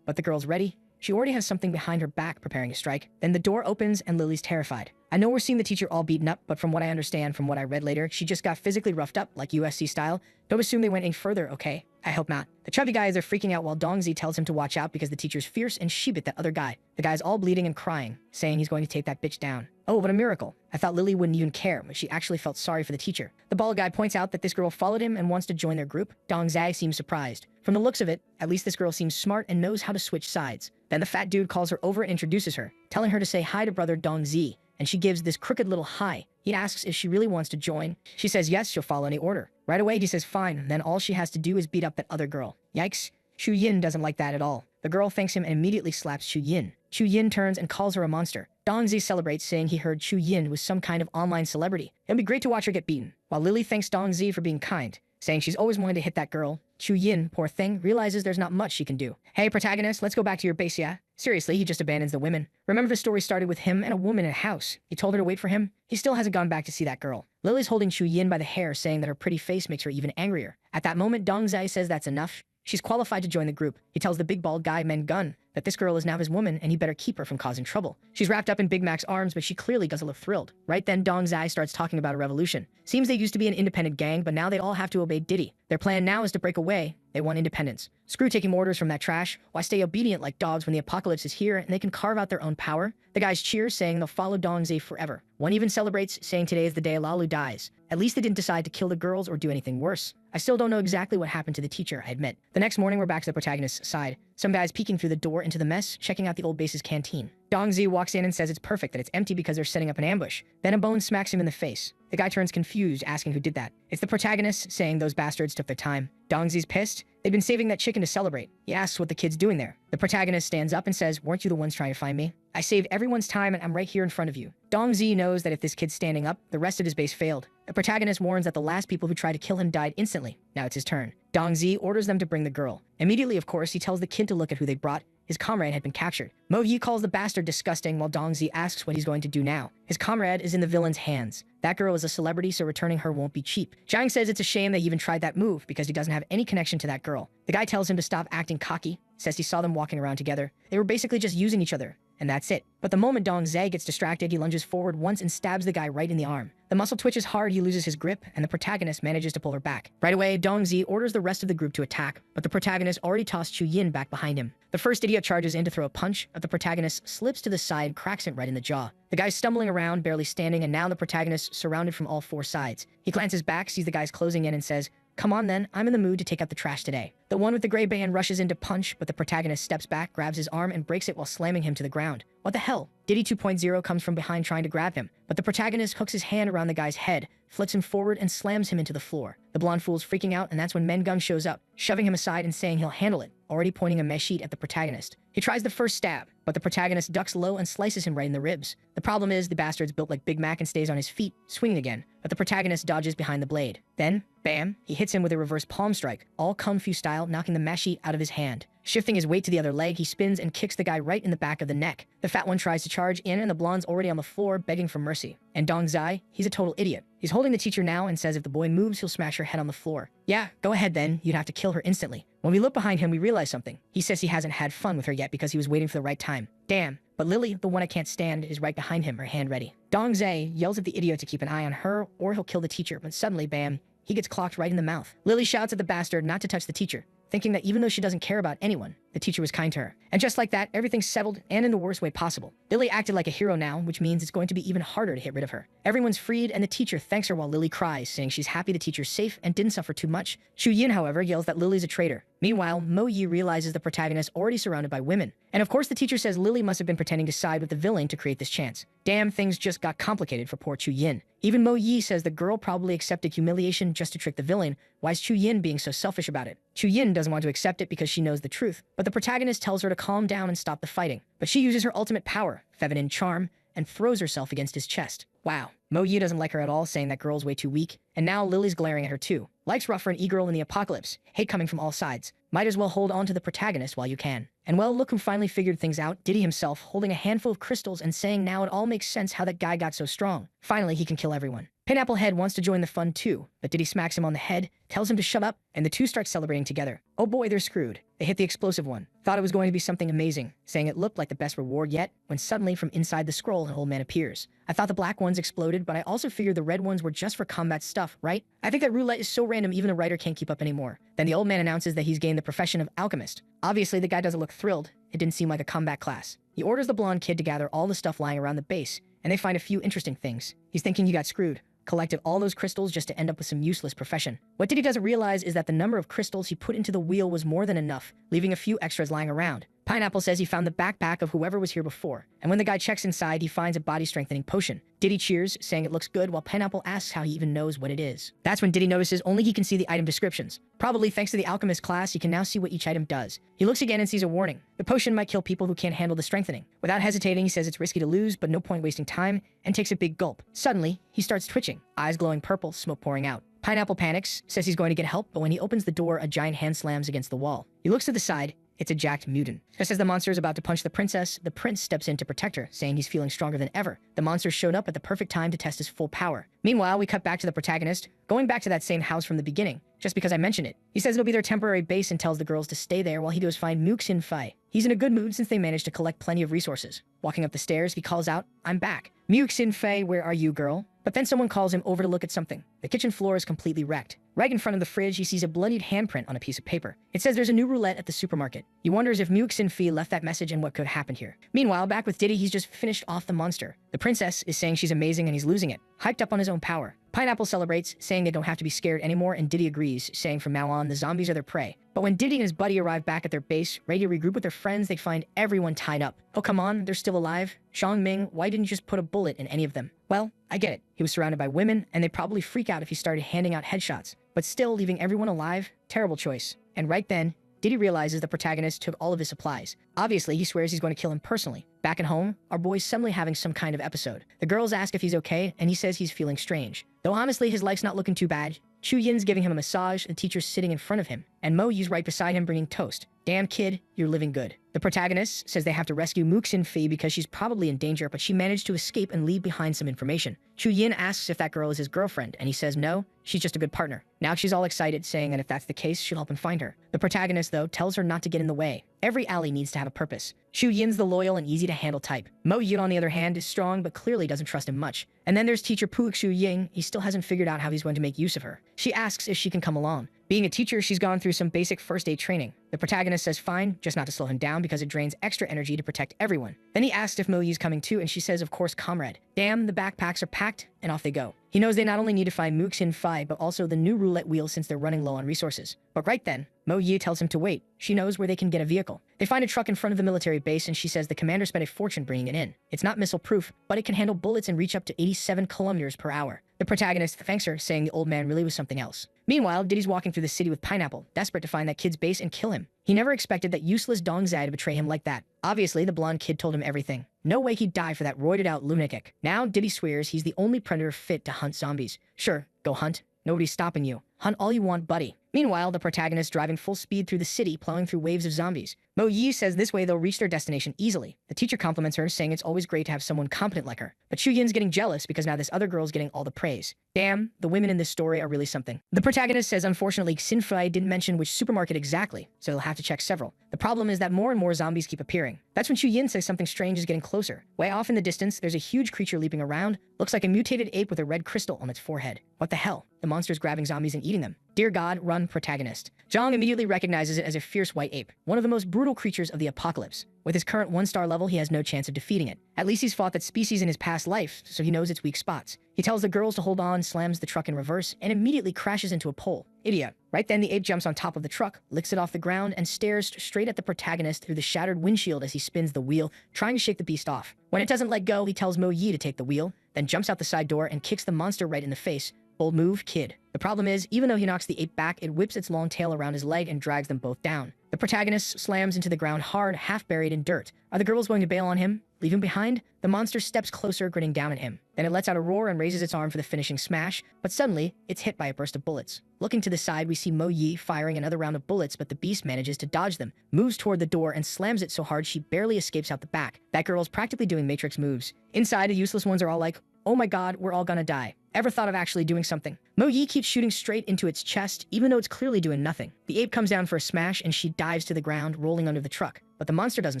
But the girl's ready. She already has something behind her back preparing a strike. Then the door opens and Lily's terrified. I know we're seeing the teacher all beaten up, but from what I understand from what I read later, she just got physically roughed up, like USC style. Don't assume they went any further, okay? I hope not. The chubby guys are freaking out while Dong Zhi tells him to watch out because the teacher's fierce and she bit that other guy. The guy's all bleeding and crying, saying he's going to take that bitch down. Oh, what a miracle. I thought Lily wouldn't even care, but she actually felt sorry for the teacher. The bald guy points out that this girl followed him and wants to join their group. Dong Zai seems surprised. From the looks of it, at least this girl seems smart and knows how to switch sides. Then the fat dude calls her over and introduces her, telling her to say hi to brother Dong Zhi, and she gives this crooked little hi. He asks if she really wants to join. She says yes, she'll follow any order. Right away, he says fine, then all she has to do is beat up that other girl. Yikes. Chu Yin doesn't like that at all. The girl thanks him and immediately slaps Chu Yin. Chu Yin turns and calls her a monster. Dong Zhi celebrates, saying he heard Chu Yin was some kind of online celebrity. It'll be great to watch her get beaten. While Lily thanks Dong Zhi for being kind, saying she's always wanted to hit that girl, Chu Yin, poor thing, realizes there's not much she can do. Hey, protagonist, let's go back to your base, yeah? Seriously, he just abandons the women. Remember the story started with him and a woman in a house. He told her to wait for him. He still hasn't gone back to see that girl. Lily's holding Chu Yin by the hair, saying that her pretty face makes her even angrier. At that moment, Dong Zai says that's enough. She's qualified to join the group. He tells the big bald guy, Men Gun, that this girl is now his woman and he better keep her from causing trouble. She's wrapped up in Big Mac's arms, but she clearly doesn't look thrilled. Right then, Dong Zai starts talking about a revolution. Seems they used to be an independent gang, but now they all have to obey Diddy. Their plan now is to break away. They want independence. Screw taking orders from that trash. Why stay obedient like dogs when the apocalypse is here and they can carve out their own power? The guys cheer, saying they'll follow Dong Zai forever. One even celebrates, saying today is the day Lalu dies. At least they didn't decide to kill the girls or do anything worse. I still don't know exactly what happened to the teacher, I admit. The next morning, we're back to the protagonist's side. Some guys peeking through the door into the mess, checking out the old base's canteen. Dong Zhi walks in and says it's perfect that it's empty because they're setting up an ambush. Then a bone smacks him in the face. The guy turns confused, asking who did that. It's the protagonist, saying those bastards took their time. Dong Zhi's pissed. They'd been saving that chicken to celebrate. He asks what the kid's doing there. The protagonist stands up and says, weren't you the ones trying to find me? I saved everyone's time and I'm right here in front of you. Dong Zhi knows that if this kid's standing up, the rest of his base failed. The protagonist warns that the last people who tried to kill him died instantly. Now it's his turn. Dong Zhi orders them to bring the girl. Immediately, of course, he tells the kid to look at who they brought. His comrade had been captured. Mo Yi calls the bastard disgusting while Dong Zhi asks what he's going to do now. His comrade is in the villain's hands. That girl is a celebrity, so returning her won't be cheap. Jiang says it's a shame that he even tried that move because he doesn't have any connection to that girl. The guy tells him to stop acting cocky, says he saw them walking around together. They were basically just using each other. and that's it. But the moment Dong Zai gets distracted, he lunges forward once and stabs the guy right in the arm. The muscle twitches hard, he loses his grip, and the protagonist manages to pull her back. Right away, Dong Zi orders the rest of the group to attack, but the protagonist already tossed Chu Yin back behind him. The first idiot charges in to throw a punch, but the protagonist slips to the side, cracks it right in the jaw. The guy's stumbling around, barely standing, and now the protagonist surrounded from all four sides. He glances back, sees the guys closing in, and says, "Come on then, I'm in the mood to take out the trash today." The one with the gray band rushes in to punch, but the protagonist steps back, grabs his arm, and breaks it while slamming him to the ground. What the hell? Diddy 2.0 comes from behind trying to grab him, but the protagonist hooks his hand around the guy's head, flips him forward, and slams him into the floor. The blonde fool's freaking out, and that's when Mengung shows up, shoving him aside and saying he'll handle it, already pointing a meshit at the protagonist. He tries the first stab, but the protagonist ducks low and slices him right in the ribs. The problem is the bastard's built like Big Mac and stays on his feet, swinging again, but the protagonist dodges behind the blade. Then, bam, he hits him with a reverse palm strike, all kung fu style, knocking the meshit out of his hand. Shifting his weight to the other leg, he spins and kicks the guy right in the back of the neck. The fat one tries to charge in, and the blonde's already on the floor, begging for mercy. And Dong Zai, he's a total idiot. He's holding the teacher now and says if the boy moves, he'll smash her head on the floor. Yeah, go ahead then, you'd have to kill her instantly. When we look behind him, we realize something. He says he hasn't had fun with her yet because he was waiting for the right time. Damn. But Lily, the one I can't stand, is right behind him, her hand ready. Dong Zai yells at the idiot to keep an eye on her, or he'll kill the teacher, but suddenly, bam, he gets clocked right in the mouth. Lily shouts at the bastard not to touch the teacher, thinking that even though she doesn't care about anyone, the teacher was kind to her. And just like that, everything's settled, and in the worst way possible. Lily acted like a hero now, which means it's going to be even harder to get rid of her. Everyone's freed, and the teacher thanks her while Lily cries, saying she's happy the teacher's safe and didn't suffer too much. Chu Yin, however, yells that Lily's a traitor. Meanwhile, Mo Yi realizes the protagonist already surrounded by women. And of course the teacher says Lily must have been pretending to side with the villain to create this chance. Damn, things just got complicated for poor Chu Yin. Even Mo Yi says the girl probably accepted humiliation just to trick the villain. Why is Chu Yin being so selfish about it? Chu Yin doesn't want to accept it because she knows the truth, but the protagonist tells her to calm down and stop the fighting. But she uses her ultimate power, feminine charm, and throws herself against his chest. Wow. Mo Yi doesn't like her at all, saying that girl's way too weak. And now Lily's glaring at her too. Life's rough for an e-girl in the apocalypse. Hate coming from all sides. Might as well hold on to the protagonist while you can. And well, look who finally figured things out. Diddy himself, holding a handful of crystals and saying now it all makes sense how that guy got so strong. Finally, he can kill everyone. Pineapple Head wants to join the fun too, but Diddy smacks him on the head, tells him to shut up, and the two start celebrating together. Oh boy, they're screwed. They hit the explosive one. Thought it was going to be something amazing, saying it looked like the best reward yet, when suddenly from inside the scroll an old man appears. I thought the black ones exploded, but I also figured the red ones were just for combat stuff, right? I think that roulette is so random even a writer can't keep up anymore. Then the old man announces that he's gained the profession of alchemist. Obviously the guy doesn't look thrilled. It didn't seem like a combat class. He orders the blonde kid to gather all the stuff lying around the base, and they find a few interesting things. He's thinking he got screwed. Collected all those crystals just to end up with some useless profession. What Diddy doesn't realize is that the number of crystals he put into the wheel was more than enough, leaving a few extras lying around. Pineapple says he found the backpack of whoever was here before, and when the guy checks inside, he finds a body-strengthening potion. Diddy cheers, saying it looks good, while Pineapple asks how he even knows what it is. That's when Diddy notices only he can see the item descriptions. Probably thanks to the alchemist class, he can now see what each item does. He looks again and sees a warning. The potion might kill people who can't handle the strengthening. Without hesitating, he says it's risky to lose, but no point wasting time, and takes a big gulp. Suddenly, he starts twitching, eyes glowing purple, smoke pouring out. Pineapple panics, says he's going to get help, but when he opens the door, a giant hand slams against the wall. He looks to the side. It's a jacked mutant. Just as the monster is about to punch the princess, the prince steps in to protect her, saying he's feeling stronger than ever. The monster showed up at the perfect time to test his full power. Meanwhile, we cut back to the protagonist, going back to that same house from the beginning, just because I mentioned it. He says it'll be their temporary base and tells the girls to stay there while he goes find Mook Sin Fai. He's in a good mood since they managed to collect plenty of resources. Walking up the stairs, he calls out, "I'm back. Mook Sin Fai, where are you, girl?" But then someone calls him over to look at something. The kitchen floor is completely wrecked. Right in front of the fridge, he sees a bloodied handprint on a piece of paper. It says there's a new roulette at the supermarket. He wonders if Mook Sin Fai left that message and what could have happened here. Meanwhile, back with Diddy, he's just finished off the monster. The princess is saying she's amazing and he's losing it, hyped up on his own power. Pineapple celebrates, saying they don't have to be scared anymore, and Diddy agrees, saying from now on, the zombies are their prey. But when Diddy and his buddy arrive back at their base, ready to regroup with their friends, they find everyone tied up. Oh, come on, they're still alive? Xiang Ming, why didn't you just put a bullet in any of them? Well, I get it. He was surrounded by women, and they'd probably freak out if he started handing out headshots. But still, leaving everyone alive? Terrible choice. And right then, Diddy realizes the protagonist took all of his supplies. Obviously, he swears he's going to kill him personally. Back at home, our boy's suddenly having some kind of episode. The girls ask if he's okay, and he says he's feeling strange. Though honestly, his life's not looking too bad. Chu Yin's giving him a massage, the teacher's sitting in front of him, and Mo Yu's right beside him bringing toast. Damn kid, you're living good. The protagonist says they have to rescue Muxin Fei because she's probably in danger, but she managed to escape and leave behind some information. Chu Yin asks if that girl is his girlfriend, and he says no, she's just a good partner. Now she's all excited, saying that if that's the case, she'll help him find her. The protagonist, though, tells her not to get in the way. Every ally needs to have a purpose. Chu Yin's the loyal and easy-to-handle type. Mo Yun, on the other hand, is strong but clearly doesn't trust him much. And then there's teacher Pu Xu Ying. He still hasn't figured out how he's going to make use of her. She asks if she can come along. Being a teacher, she's gone through some basic first aid training. The protagonist says fine, just not to slow him down because it drains extra energy to protect everyone. Then he asks if Mo Yi's coming too, and she says of course, comrade. Damn, the backpacks are packed, and off they go. He knows they not only need to find Muxin Fai, but also the new roulette wheel since they're running low on resources. But right then, Mo Yi tells him to wait. She knows where they can get a vehicle. They find a truck in front of the military base, and she says the commander spent a fortune bringing it in. It's not missile-proof, but it can handle bullets and reach up to 87 kilometers per hour. The protagonist thanks her, saying the old man really was something else. Meanwhile, Diddy's walking through the city with Pineapple, desperate to find that kid's base and kill him. He never expected that useless Dong Zai to betray him like that. Obviously, the blonde kid told him everything. No way he'd die for that roided-out lunatic. Now, Diddy swears he's the only predator fit to hunt zombies. Sure, go hunt. Nobody's stopping you. Hunt all you want, buddy. Meanwhile, the protagonist driving full speed through the city, plowing through waves of zombies. Mo Yi says this way they'll reach their destination easily. The teacher compliments her, saying it's always great to have someone competent like her. But Chu Yin's getting jealous because now this other girl's getting all the praise. Damn, the women in this story are really something. The protagonist says unfortunately Xin Fei didn't mention which supermarket exactly, so they'll have to check several. The problem is that more and more zombies keep appearing. That's when Chu Yin says something strange is getting closer. Way off in the distance, there's a huge creature leaping around. Looks like a mutated ape with a red crystal on its forehead. What the hell? The monster's grabbing zombies and eating them. Dear God, run, protagonist. Zhang immediately recognizes it as a fierce white ape, one of the most brutal creatures of the apocalypse. With his current 1-star level, he has no chance of defeating it. At least he's fought that species in his past life, so he knows its weak spots. He tells the girls to hold on, slams the truck in reverse, and immediately crashes into a pole. Idiot. Right then, the ape jumps on top of the truck, licks it off the ground, and stares straight at the protagonist through the shattered windshield as he spins the wheel, trying to shake the beast off. When it doesn't let go, he tells Mo Yi to take the wheel, then jumps out the side door and kicks the monster right in the face. Bold move, kid. The problem is, even though he knocks the ape back, it whips its long tail around his leg and drags them both down. The protagonist slams into the ground hard, half buried in dirt. Are the girls going to bail on him? Leave him behind? The monster steps closer, grinning down at him. Then it lets out a roar and raises its arm for the finishing smash, but suddenly, it's hit by a burst of bullets. Looking to the side, we see Mo Yi firing another round of bullets, but the beast manages to dodge them, moves toward the door, and slams it so hard she barely escapes out the back. That girl's practically doing Matrix moves. Inside, the useless ones are all like, oh my god, we're all gonna die. Ever thought of actually doing something? Mo Yi keeps shooting straight into its chest, even though it's clearly doing nothing. The ape comes down for a smash, and she dives to the ground, rolling under the truck. But the monster doesn't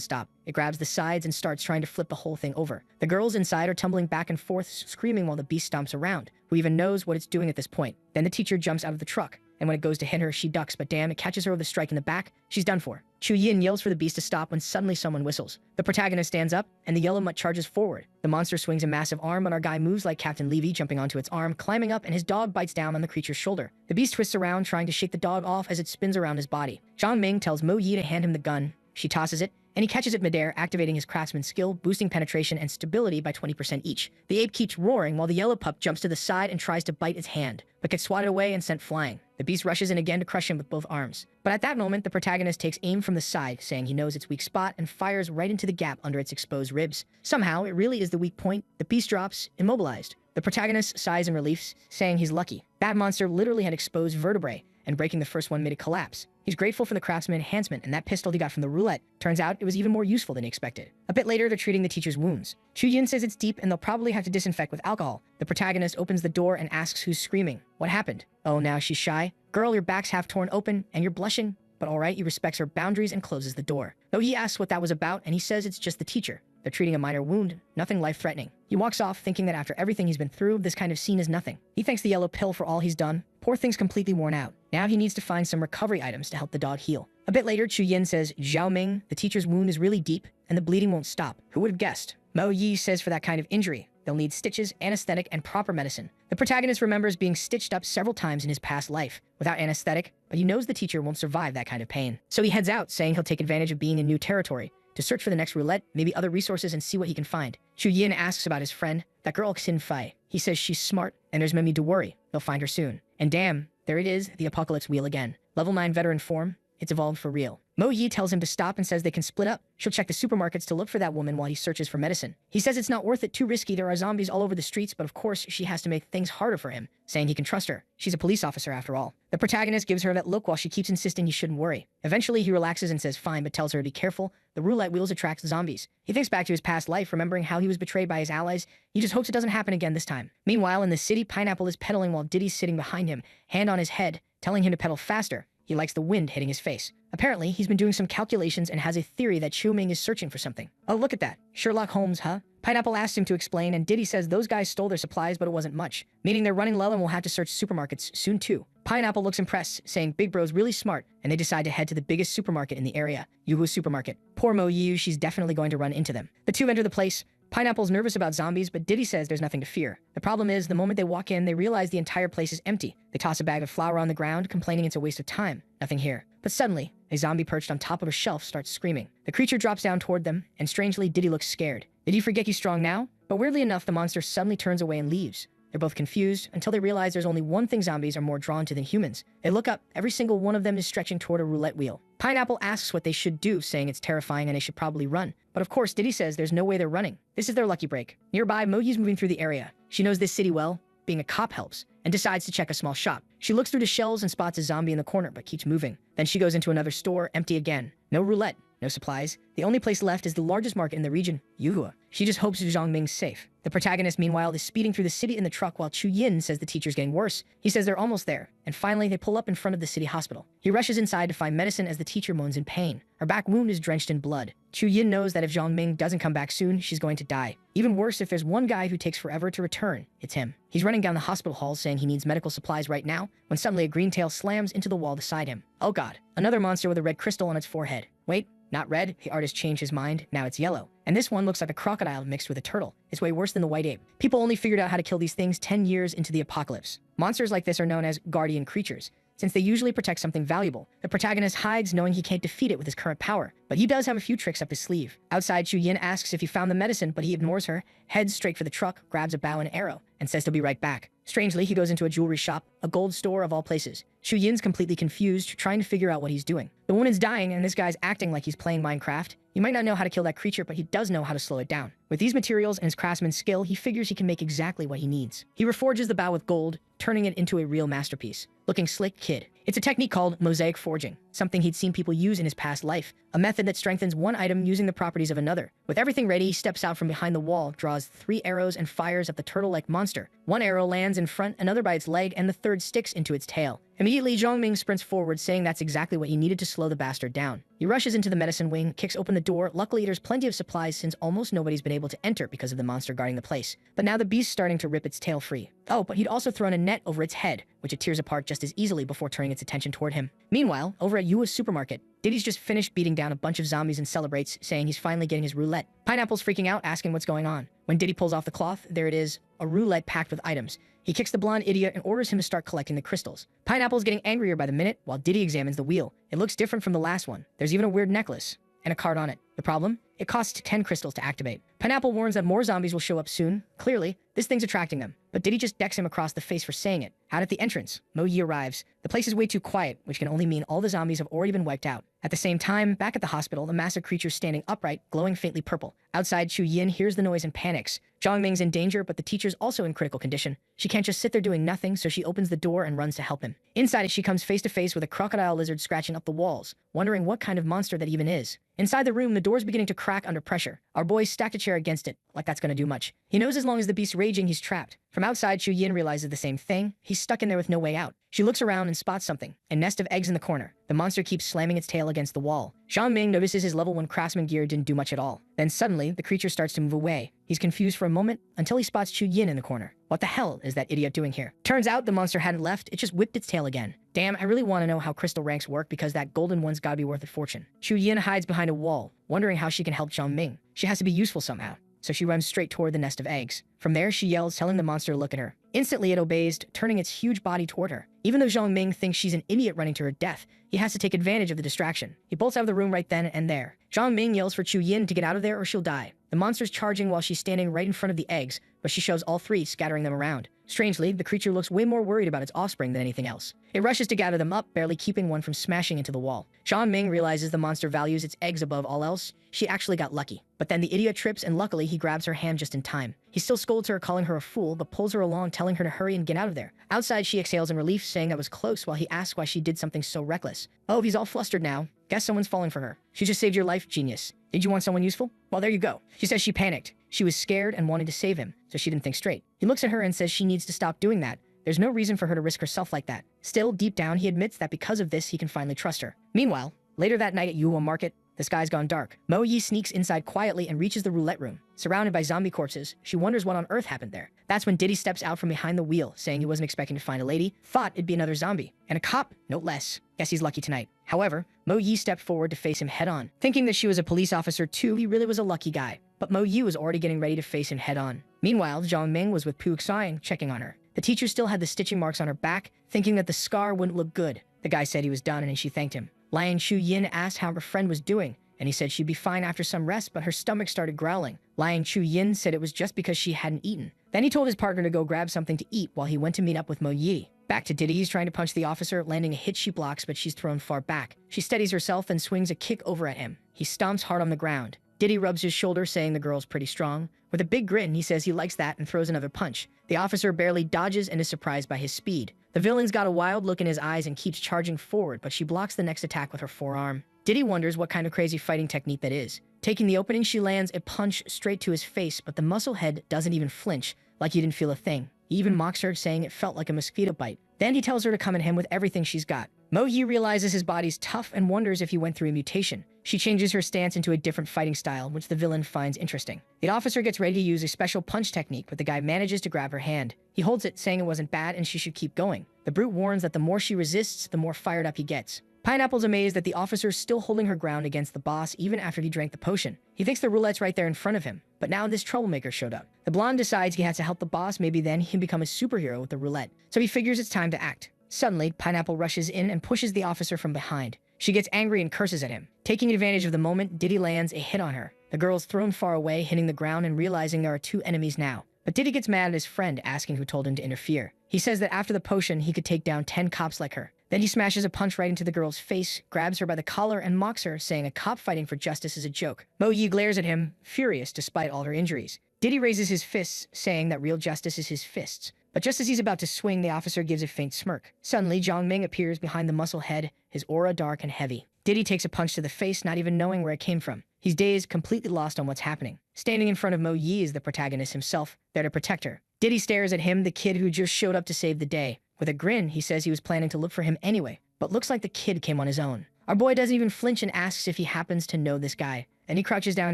stop. It grabs the sides and starts trying to flip the whole thing over. The girls inside are tumbling back and forth, screaming while the beast stomps around. Who even knows what it's doing at this point? Then the teacher jumps out of the truck, and when it goes to hit her, she ducks, but damn, it catches her with a strike in the back. She's done for. Chu Yin yells for the beast to stop when suddenly someone whistles. The protagonist stands up, and the yellow mutt charges forward. The monster swings a massive arm, and our guy moves like Captain Levy, jumping onto its arm, climbing up, and his dog bites down on the creature's shoulder. The beast twists around, trying to shake the dog off as it spins around his body. Zhang Ming tells Mo Yi to hand him the gun. She tosses it, and he catches it midair, activating his craftsman's skill, boosting penetration and stability by 20% each. The ape keeps roaring while the yellow pup jumps to the side and tries to bite its hand, but gets swatted away and sent flying. The beast rushes in again to crush him with both arms. But at that moment, the protagonist takes aim from the side, saying he knows its weak spot, and fires right into the gap under its exposed ribs. Somehow, it really is the weak point. The beast drops, immobilized. The protagonist sighs in relief, saying he's lucky. That monster literally had exposed vertebrae, and breaking the first one made it collapse. He's grateful for the craftsman enhancement, and that pistol he got from the roulette. Turns out it was even more useful than he expected. A bit later, they're treating the teacher's wounds. Chu Yin says it's deep and they'll probably have to disinfect with alcohol. The protagonist opens the door and asks who's screaming. What happened? Oh, now she's shy? Girl, your back's half torn open and you're blushing? But alright, he respects her boundaries and closes the door. Though he asks what that was about, and he says it's just the teacher. They're treating a minor wound, nothing life-threatening. He walks off thinking that after everything he's been through, this kind of scene is nothing. He thanks the yellow pill for all he's done. Poor thing's completely worn out. Now he needs to find some recovery items to help the dog heal. A bit later, Chu Yin says, Zhao Ming, the teacher's wound is really deep, and the bleeding won't stop. Who would have guessed? Mo Yi says for that kind of injury, they'll need stitches, anesthetic, and proper medicine. The protagonist remembers being stitched up several times in his past life, without anesthetic, but he knows the teacher won't survive that kind of pain. So he heads out, saying he'll take advantage of being in new territory, to search for the next roulette, maybe other resources, and see what he can find. Chu Yin asks about his friend, that girl Xin Fei. He says she's smart, and there's no need to worry. They'll find her soon. And damn, there it is, the apocalypse wheel again. Level 9 veteran form. It's evolved for real. Mo Yi tells him to stop and says they can split up. She'll check the supermarkets to look for that woman while he searches for medicine. He says it's not worth it, too risky, there are zombies all over the streets, but of course she has to make things harder for him, saying he can trust her. She's a police officer after all. The protagonist gives her that look while she keeps insisting he shouldn't worry. Eventually he relaxes and says fine, but tells her to be careful. The roulette wheels attract zombies. He thinks back to his past life, remembering how he was betrayed by his allies. He just hopes it doesn't happen again this time. Meanwhile, in the city, Pineapple is pedaling while Diddy's sitting behind him, hand on his head, telling him to pedal faster. He likes the wind hitting his face. Apparently, he's been doing some calculations and has a theory that Xiu Ming is searching for something. Oh, look at that. Sherlock Holmes, huh? Pineapple asks him to explain, and Diddy says those guys stole their supplies, but it wasn't much. Meaning they're running low and will have to search supermarkets soon too. Pineapple looks impressed, saying Big Bro's really smart, and they decide to head to the biggest supermarket in the area, Yuhu Supermarket. Poor Mo Yu, she's definitely going to run into them. The two enter the place. Pineapple's nervous about zombies, but Diddy says there's nothing to fear. The problem is, the moment they walk in, they realize the entire place is empty. They toss a bag of flour on the ground, complaining it's a waste of time. Nothing here. But suddenly, a zombie perched on top of a shelf starts screaming. The creature drops down toward them, and strangely, Diddy looks scared. Did he forget he's strong now? But weirdly enough, the monster suddenly turns away and leaves. They're both confused until they realize there's only one thing zombies are more drawn to than humans. They look up. Every single one of them is stretching toward a roulette wheel. Pineapple asks what they should do, saying it's terrifying and they should probably run. But of course, Diddy says there's no way they're running. This is their lucky break. Nearby, Mogi's moving through the area. She knows this city well. Being a cop helps, and decides to check a small shop. She looks through the shelves and spots a zombie in the corner, but keeps moving. Then she goes into another store, empty again. No roulette, no supplies. The only place left is the largest market in the region, Yuhua. She just hopes Zhang Ming's safe. The protagonist, meanwhile, is speeding through the city in the truck while Chu Yin says the teacher's getting worse. He says they're almost there, and finally they pull up in front of the city hospital. He rushes inside to find medicine as the teacher moans in pain. Her back wound is drenched in blood. Chu Yin knows that if Zhang Ming doesn't come back soon, she's going to die. Even worse, if there's one guy who takes forever to return, it's him. He's running down the hospital hall saying he needs medical supplies right now, when suddenly a green tail slams into the wall beside him. Oh god, another monster with a red crystal on its forehead. Wait, not red, the artist changed his mind, now it's yellow. And this one looks like a crocodile mixed with a turtle. It's way worse than the white ape. People only figured out how to kill these things 10 years into the apocalypse. Monsters like this are known as guardian creatures, since they usually protect something valuable. The protagonist hides knowing he can't defeat it with his current power, but he does have a few tricks up his sleeve. Outside, Chu Yin asks if he found the medicine, but he ignores her, heads straight for the truck, grabs a bow and arrow, and says he'll be right back. Strangely, he goes into a jewelry shop, a gold store of all places. Chu Yin's completely confused, trying to figure out what he's doing. The woman's dying, and this guy's acting like he's playing Minecraft. He might not know how to kill that creature, but he does know how to slow it down. With these materials and his craftsman's skill, he figures he can make exactly what he needs. He reforges the bow with gold, turning it into a real masterpiece. Looking slick kid. It's a technique called mosaic forging, something he'd seen people use in his past life, a method that strengthens one item using the properties of another. With everything ready, he steps out from behind the wall, draws 3 arrows and fires at the turtle-like monster. One arrow lands in front, another by its leg, and the third sticks into its tail. Immediately, Zhang Ming sprints forward, saying that's exactly what he needed to slow the bastard down. He rushes into the medicine wing, kicks open the door. Luckily, there's plenty of supplies since almost nobody's been able to enter because of the monster guarding the place. But now the beast's starting to rip its tail free. Oh, but he'd also thrown a net over its head, which it tears apart just as easily before turning its attention toward him. Meanwhile, over at Yua's supermarket, Diddy's just finished beating down a bunch of zombies and celebrates, saying he's finally getting his roulette. Pineapple's freaking out, asking what's going on. When Diddy pulls off the cloth, there it is, a roulette packed with items. He kicks the blonde idiot and orders him to start collecting the crystals. Pineapple's getting angrier by the minute, while Diddy examines the wheel. It looks different from the last one. There's even a weird necklace, and a card on it. The problem? It costs 10 crystals to activate. Pineapple warns that more zombies will show up soon. Clearly, this thing's attracting them. But Diddy just decks him across the face for saying it. Out at the entrance, Mo Yi arrives. The place is way too quiet, which can only mean all the zombies have already been wiped out. At the same time, back at the hospital, the massive creature's standing upright, glowing faintly purple. Outside, Chu Yin hears the noise and panics. Zhang Ming's in danger, but the teacher's also in critical condition. She can't just sit there doing nothing, so she opens the door and runs to help him. Inside it, she comes face to face with a crocodile lizard scratching up the walls, wondering what kind of monster that even is. Inside the room, the door's beginning to crack under pressure. Our boy stacked a chair against it, like that's gonna do much. He knows as long as the beast's raging, he's trapped. From outside, Chu Yin realizes the same thing. He's stuck in there with no way out. She looks around and spots something, a nest of eggs in the corner. The monster keeps slamming its tail against the wall. Zhang Ming notices his level 1 craftsman gear didn't do much at all. Then suddenly, the creature starts to move away. He's confused for a moment until he spots Chu Yin in the corner. What the hell is that idiot doing here? Turns out the monster hadn't left, it just whipped its tail again. Damn, I really want to know how crystal ranks work because that golden one's gotta be worth a fortune. Chu Yin hides behind a wall, wondering how she can help Zhang Ming. She has to be useful somehow. So she runs straight toward the nest of eggs. From there, she yells, telling the monster to look at her. Instantly, it obeys, turning its huge body toward her. Even though Zhang Ming thinks she's an idiot running to her death, he has to take advantage of the distraction. He bolts out of the room right then and there. Zhang Ming yells for Chu Yin to get out of there or she'll die. The monster's charging while she's standing right in front of the eggs, but she shoves all three, scattering them around. Strangely, the creature looks way more worried about its offspring than anything else. It rushes to gather them up, barely keeping one from smashing into the wall. Zhang Ming realizes the monster values its eggs above all else. She actually got lucky. But then the idiot trips, and luckily he grabs her hand just in time. He still scolds her, calling her a fool, but pulls her along, telling her to hurry and get out of there. Outside, she exhales in relief, saying that was close, while he asks why she did something so reckless. Oh, he's all flustered now. Guess someone's falling for her. She just saved your life, genius. Did you want someone useful? Well, there you go. She says she panicked. She was scared and wanted to save him, so she didn't think straight. He looks at her and says she needs to stop doing that. There's no reason for her to risk herself like that. Still, deep down, he admits that because of this, he can finally trust her. Meanwhile, later that night at Yuhua Market, the sky's gone dark. Mo Yi sneaks inside quietly and reaches the roulette room. Surrounded by zombie corpses, she wonders what on earth happened there. That's when Diddy steps out from behind the wheel, saying he wasn't expecting to find a lady, thought it'd be another zombie. And a cop, no less. Guess he's lucky tonight. However, Mo Yi stepped forward to face him head-on. Thinking that she was a police officer too, he really was a lucky guy. But Mo Yi was already getting ready to face him head-on. Meanwhile, Zhang Ming was with Pu Xiang, checking on her. The teacher still had the stitching marks on her back, thinking that the scar wouldn't look good. The guy said he was done, and she thanked him. Lian Chu Yin asked how her friend was doing, and he said she'd be fine after some rest, but her stomach started growling. Lian Chu Yin said it was just because she hadn't eaten. Then he told his partner to go grab something to eat while he went to meet up with Mo Yi. Back to Diddy, he's trying to punch the officer, landing a hit she blocks, but she's thrown far back. She steadies herself and swings a kick over at him. He stomps hard on the ground. Diddy rubs his shoulder, saying the girl's pretty strong. With a big grin, he says he likes that and throws another punch. The officer barely dodges and is surprised by his speed. The villain's got a wild look in his eyes and keeps charging forward, but she blocks the next attack with her forearm. Diddy wonders what kind of crazy fighting technique that is. Taking the opening, she lands a punch straight to his face, but the muscle head doesn't even flinch, like he didn't feel a thing. He even mocks her, saying it felt like a mosquito bite. Then he tells her to come at him with everything she's got. Mo Yi realizes his body's tough and wonders if he went through a mutation. She changes her stance into a different fighting style, which the villain finds interesting. The officer gets ready to use a special punch technique, but the guy manages to grab her hand. He holds it, saying it wasn't bad and she should keep going. The brute warns that the more she resists, the more fired up he gets. Pineapple's amazed that the officer's still holding her ground against the boss even after he drank the potion. He thinks the roulette's right there in front of him, but now this troublemaker showed up. The blonde decides he has to help the boss, maybe then he can become a superhero with the roulette. So he figures it's time to act. Suddenly, Pineapple rushes in and pushes the officer from behind. She gets angry and curses at him. Taking advantage of the moment, Diddy lands a hit on her. The girl's thrown far away, hitting the ground and realizing there are two enemies now. But Diddy gets mad at his friend, asking who told him to interfere. He says that after the potion, he could take down 10 cops like her. Then he smashes a punch right into the girl's face, grabs her by the collar, and mocks her, saying a cop fighting for justice is a joke. Mo Yi glares at him, furious despite all her injuries. Diddy raises his fists, saying that real justice is his fists. But just as he's about to swing, the officer gives a faint smirk. Suddenly, Zhang Ming appears behind the muscle head, his aura dark and heavy. Diddy takes a punch to the face, not even knowing where it came from. He's dazed, completely lost on what's happening. Standing in front of Mo Yi is the protagonist himself, there to protect her. Diddy stares at him, the kid who just showed up to save the day. With a grin, he says he was planning to look for him anyway, but looks like the kid came on his own. Our boy doesn't even flinch and asks if he happens to know this guy. Then he crouches down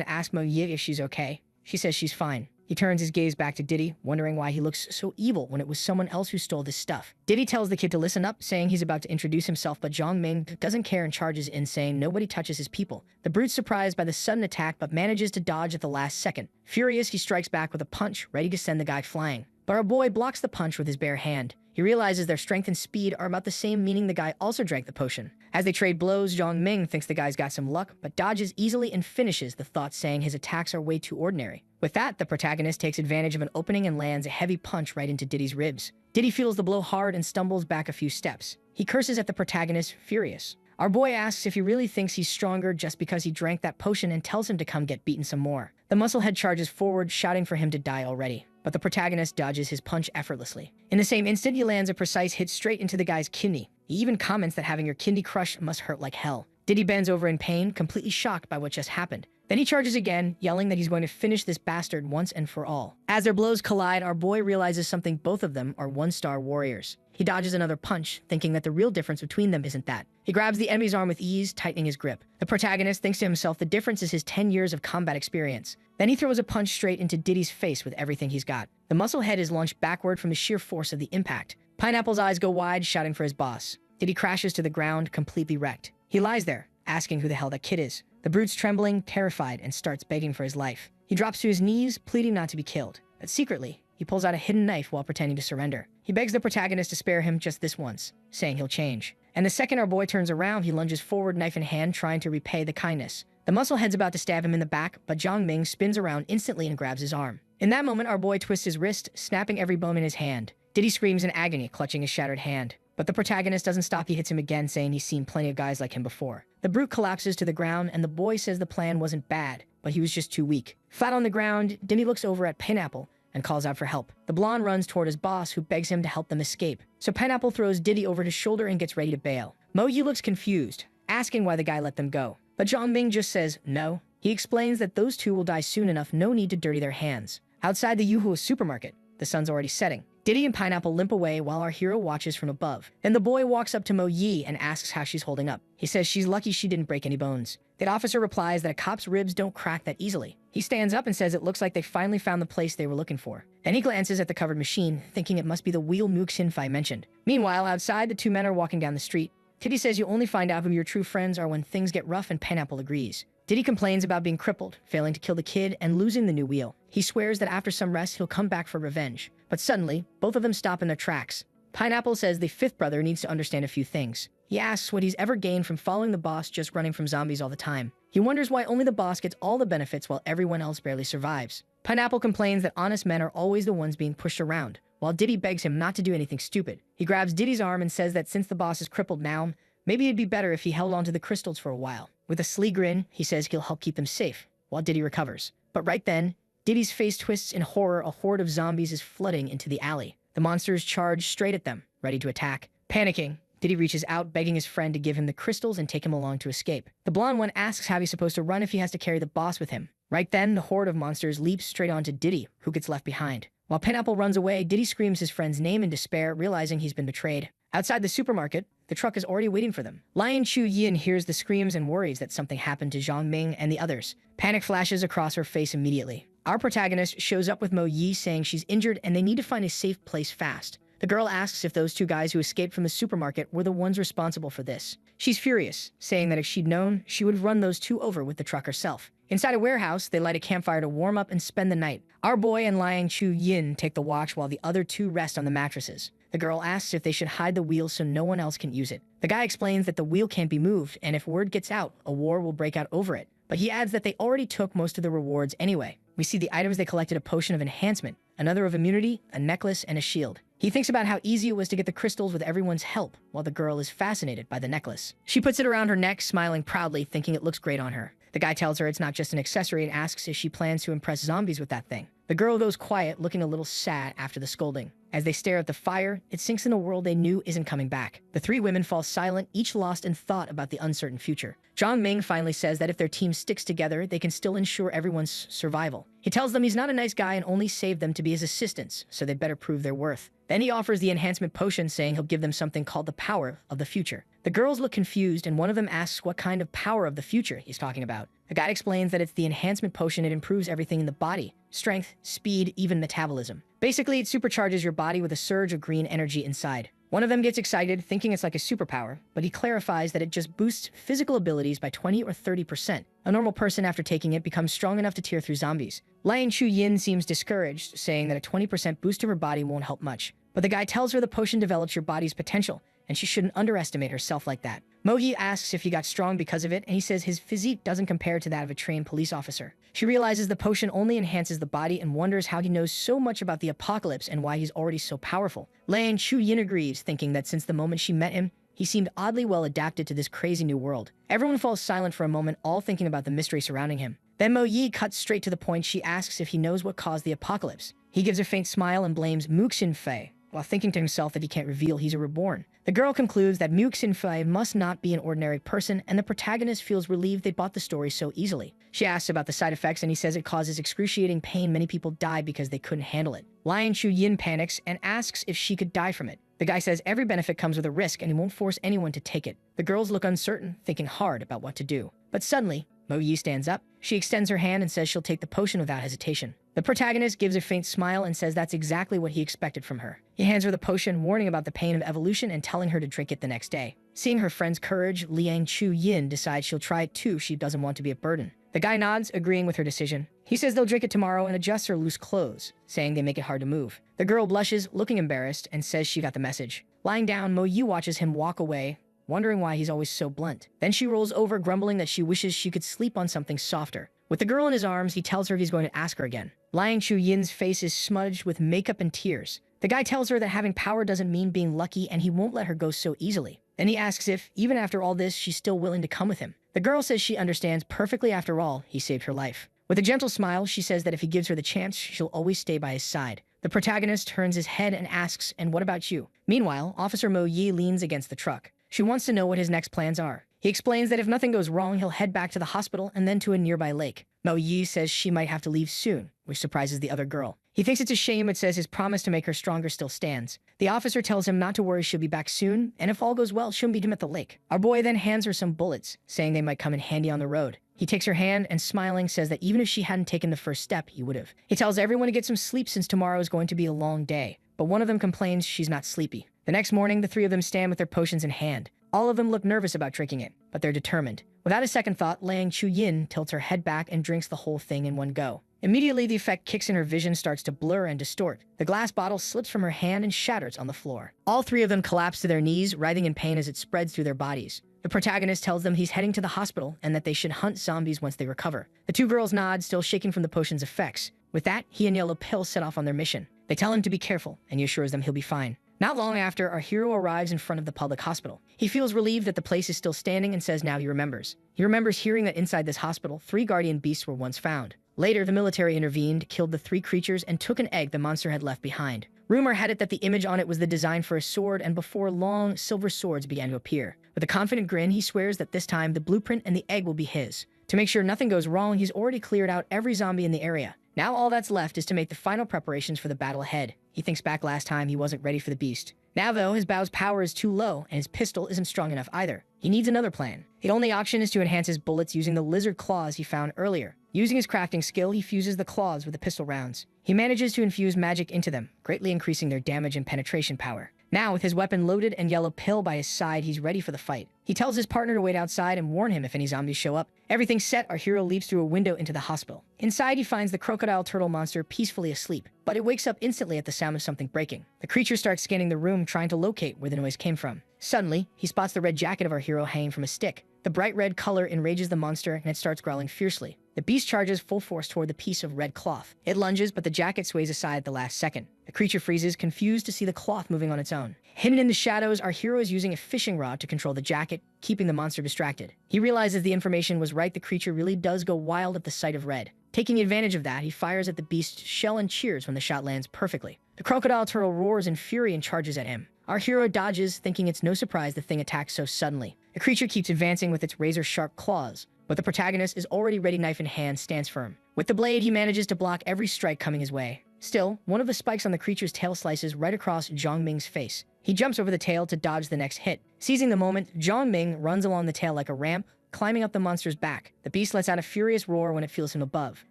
to ask Mo Yi if she's okay. She says she's fine. He turns his gaze back to Diddy, wondering why he looks so evil when it was someone else who stole this stuff. Diddy tells the kid to listen up, saying he's about to introduce himself, but Zhang Ming doesn't care and charges in, saying nobody touches his people. The brute's surprised by the sudden attack, but manages to dodge at the last second. Furious, he strikes back with a punch, ready to send the guy flying. But our boy blocks the punch with his bare hand. He realizes their strength and speed are about the same, meaning the guy also drank the potion. As they trade blows, Zhang Ming thinks the guy's got some luck, but dodges easily and finishes the thought, saying his attacks are way too ordinary. With that, the protagonist takes advantage of an opening and lands a heavy punch right into Diddy's ribs. Diddy feels the blow hard and stumbles back a few steps. He curses at the protagonist, furious. Our boy asks if he really thinks he's stronger just because he drank that potion and tells him to come get beaten some more. The musclehead charges forward, shouting for him to die already. But the protagonist dodges his punch effortlessly. In the same instant, he lands a precise hit straight into the guy's kidney. He even comments that having your kidney crushed must hurt like hell. Diddy bends over in pain, completely shocked by what just happened. Then he charges again, yelling that he's going to finish this bastard once and for all. As their blows collide, our boy realizes something: both of them are one-star warriors. He dodges another punch, thinking that the real difference between them isn't that. He grabs the enemy's arm with ease, tightening his grip. The protagonist thinks to himself the difference is his 10 years of combat experience. Then he throws a punch straight into Diddy's face with everything he's got. The muscle head is launched backward from the sheer force of the impact. Pineapple's eyes go wide, shouting for his boss. Diddy crashes to the ground, completely wrecked. He lies there, asking who the hell that kid is. The brute's trembling, terrified, and starts begging for his life. He drops to his knees, pleading not to be killed. But secretly, he pulls out a hidden knife while pretending to surrender. He begs the protagonist to spare him just this once, saying he'll change. And the second our boy turns around, he lunges forward, knife in hand, trying to repay the kindness. The muscle head's about to stab him in the back, but Zhang Ming spins around instantly and grabs his arm. In that moment, our boy twists his wrist, snapping every bone in his hand. Diddy screams in agony, clutching his shattered hand. But the protagonist doesn't stop. He hits him again, saying he's seen plenty of guys like him before. The brute collapses to the ground, and the boy says the plan wasn't bad, but he was just too weak. Flat on the ground, Diddy looks over at Pineapple and calls out for help. The blonde runs toward his boss, who begs him to help them escape. So Pineapple throws Diddy over his shoulder and gets ready to bail. Mo Yi looks confused, asking why the guy let them go. But Zhang Ming just says no. He explains that those two will die soon enough, no need to dirty their hands. Outside the Yuhua supermarket, the sun's already setting. Diddy and Pineapple limp away while our hero watches from above. Then the boy walks up to Mo Yi and asks how she's holding up. He says she's lucky she didn't break any bones. The officer replies that a cop's ribs don't crack that easily. He stands up and says it looks like they finally found the place they were looking for. Then he glances at the covered machine, thinking it must be the wheel Mook Sinfai mentioned. Meanwhile, outside, the two men are walking down the street. Diddy says you only find out who your true friends are when things get rough, and Pineapple agrees. Diddy complains about being crippled, failing to kill the kid, and losing the new wheel. He swears that after some rest, he'll come back for revenge. But suddenly, both of them stop in their tracks. Pineapple says the fifth brother needs to understand a few things. He asks what he's ever gained from following the boss just running from zombies all the time. He wonders why only the boss gets all the benefits while everyone else barely survives. Pineapple complains that honest men are always the ones being pushed around, while Diddy begs him not to do anything stupid. He grabs Diddy's arm and says that since the boss is crippled now, maybe it'd be better if he held onto the crystals for a while. With a sly grin, he says he'll help keep them safe, while Diddy recovers. But right then, Diddy's face twists in horror. A horde of zombies is flooding into the alley. The monsters charge straight at them, ready to attack. Panicking, Diddy reaches out, begging his friend to give him the crystals and take him along to escape. The blonde one asks how he's supposed to run if he has to carry the boss with him. Right then, the horde of monsters leaps straight onto Diddy, who gets left behind. While Pineapple runs away, Diddy screams his friend's name in despair, realizing he's been betrayed. Outside the supermarket, the truck is already waiting for them. Lion Chu Yin hears the screams and worries that something happened to Zhang Ming and the others. Panic flashes across her face immediately. Our protagonist shows up with Mo Yi, saying she's injured and they need to find a safe place fast. The girl asks if those two guys who escaped from the supermarket were the ones responsible for this. She's furious, saying that if she'd known, she would have run those two over with the truck herself. Inside a warehouse, they light a campfire to warm up and spend the night. Our boy and Liang Chu Yin take the watch while the other two rest on the mattresses. The girl asks if they should hide the wheel so no one else can use it. The guy explains that the wheel can't be moved, and if word gets out, a war will break out over it. But he adds that they already took most of the rewards anyway. We see the items they collected: a potion of enhancement, another of immunity, a necklace, and a shield. He thinks about how easy it was to get the crystals with everyone's help, while the girl is fascinated by the necklace. She puts it around her neck, smiling proudly, thinking it looks great on her. The guy tells her it's not just an accessory and asks if she plans to impress zombies with that thing. The girl goes quiet, looking a little sad after the scolding. As they stare at the fire, it sinks in a world they knew isn't coming back. The three women fall silent, each lost in thought about the uncertain future. Zhang Ming finally says that if their team sticks together, they can still ensure everyone's survival. He tells them he's not a nice guy and only saved them to be his assistants, so they'd better prove their worth. Then he offers the enhancement potion, saying he'll give them something called the power of the future. The girls look confused, and one of them asks what kind of power of the future he's talking about. The guy explains that it's the enhancement potion. It improves everything in the body: strength, speed, even metabolism. Basically, it supercharges your body with a surge of green energy inside. One of them gets excited, thinking it's like a superpower, but he clarifies that it just boosts physical abilities by 20 or 30%. A normal person after taking it becomes strong enough to tear through zombies. Lian Chu Yin seems discouraged, saying that a 20% boost to her body won't help much. But the guy tells her the potion develops your body's potential, and she shouldn't underestimate herself like that. Mogi asks if he got strong because of it, and he says his physique doesn't compare to that of a trained police officer. She realizes the potion only enhances the body and wonders how he knows so much about the apocalypse and why he's already so powerful. Lian Chu Yin agrees, thinking that since the moment she met him, he seemed oddly well adapted to this crazy new world. Everyone falls silent for a moment, all thinking about the mystery surrounding him. Then Mo Yi cuts straight to the point. She asks if he knows what caused the apocalypse. He gives a faint smile and blames Muxin Fei, while thinking to himself that he can't reveal he's a reborn. The girl concludes that Muxin Fei must not be an ordinary person, and the protagonist feels relieved they bought the story so easily. She asks about the side effects, and he says it causes excruciating pain. Many people die because they couldn't handle it. Lian Chu Yin panics and asks if she could die from it. The guy says every benefit comes with a risk, and he won't force anyone to take it. The girls look uncertain, thinking hard about what to do. But suddenly, Mo Yi stands up. She extends her hand and says she'll take the potion without hesitation. The protagonist gives a faint smile and says that's exactly what he expected from her. He hands her the potion, warning about the pain of evolution and telling her to drink it the next day. Seeing her friend's courage, Liang Chu Yin decides she'll try it too. She doesn't want to be a burden. The guy nods, agreeing with her decision. He says they'll drink it tomorrow and adjusts her loose clothes, saying they make it hard to move. The girl blushes, looking embarrassed, and says she got the message. Lying down, Mo Yi watches him walk away, wondering why he's always so blunt. Then she rolls over, grumbling that she wishes she could sleep on something softer. With the girl in his arms, he tells her he's going to ask her again. Liang Chu-yin's face is smudged with makeup and tears. The guy tells her that having power doesn't mean being lucky and he won't let her go so easily. Then he asks if, even after all this, she's still willing to come with him. The girl says she understands perfectly. After all, he saved her life. With a gentle smile, she says that if he gives her the chance, she'll always stay by his side. The protagonist turns his head and asks, "And what about you?" Meanwhile, Officer Mo Yi leans against the truck. She wants to know what his next plans are. He explains that if nothing goes wrong, he'll head back to the hospital and then to a nearby lake. Mo Yi says she might have to leave soon, which surprises the other girl. He thinks it's a shame but says his promise to make her stronger still stands. The officer tells him not to worry, she'll be back soon, and if all goes well, she'll meet him at the lake. Our boy then hands her some bullets, saying they might come in handy on the road. He takes her hand and, smiling, says that even if she hadn't taken the first step, he would have. He tells everyone to get some sleep since tomorrow is going to be a long day, but one of them complains she's not sleepy. The next morning, the three of them stand with their potions in hand. All of them look nervous about drinking it, but they're determined. Without a second thought, Liang Chu-yin tilts her head back and drinks the whole thing in one go. Immediately, the effect kicks in, her vision starts to blur and distort. The glass bottle slips from her hand and shatters on the floor. All three of them collapse to their knees, writhing in pain as it spreads through their bodies. The protagonist tells them he's heading to the hospital and that they should hunt zombies once they recover. The two girls nod, still shaking from the potion's effects. With that, he and Yellow Pill set off on their mission. They tell him to be careful, and he assures them he'll be fine. Not long after, our hero arrives in front of the public hospital. He feels relieved that the place is still standing and says now he remembers. He remembers hearing that inside this hospital, 3 guardian beasts were once found. Later, the military intervened, killed the 3 creatures, and took an egg the monster had left behind. Rumor had it that the image on it was the design for a sword, and before long, silver swords began to appear. With a confident grin, he swears that this time the blueprint and the egg will be his. To make sure nothing goes wrong, he's already cleared out every zombie in the area. Now all that's left is to make the final preparations for the battle ahead. He thinks back last time he wasn't ready for the beast. Now though, his bow's power is too low, and his pistol isn't strong enough either. He needs another plan. The only option is to enhance his bullets using the lizard claws he found earlier. Using his crafting skill, he fuses the claws with the pistol rounds. He manages to infuse magic into them, greatly increasing their damage and penetration power. Now, with his weapon loaded and Yellow Pill by his side, he's ready for the fight. He tells his partner to wait outside and warn him if any zombies show up. Everything set, our hero leaps through a window into the hospital. Inside, he finds the crocodile turtle monster peacefully asleep, but it wakes up instantly at the sound of something breaking. The creature starts scanning the room, trying to locate where the noise came from. Suddenly, he spots the red jacket of our hero hanging from a stick. The bright red color enrages the monster, and it starts growling fiercely. The beast charges full force toward the piece of red cloth. It lunges, but the jacket sways aside at the last second. The creature freezes, confused to see the cloth moving on its own. Hidden in the shadows, our hero is using a fishing rod to control the jacket, keeping the monster distracted. He realizes the information was right. The creature really does go wild at the sight of red. Taking advantage of that, he fires at the beast's shell and cheers when the shot lands perfectly. The crocodile turtle roars in fury and charges at him. Our hero dodges, thinking it's no surprise the thing attacks so suddenly. The creature keeps advancing with its razor-sharp claws, but the protagonist is already ready, knife in hand, stands firm. With the blade, he manages to block every strike coming his way. Still, one of the spikes on the creature's tail slices right across Zhang Ming's face. He jumps over the tail to dodge the next hit. Seizing the moment, Zhang Ming runs along the tail like a ramp, climbing up the monster's back. The beast lets out a furious roar when it feels him above.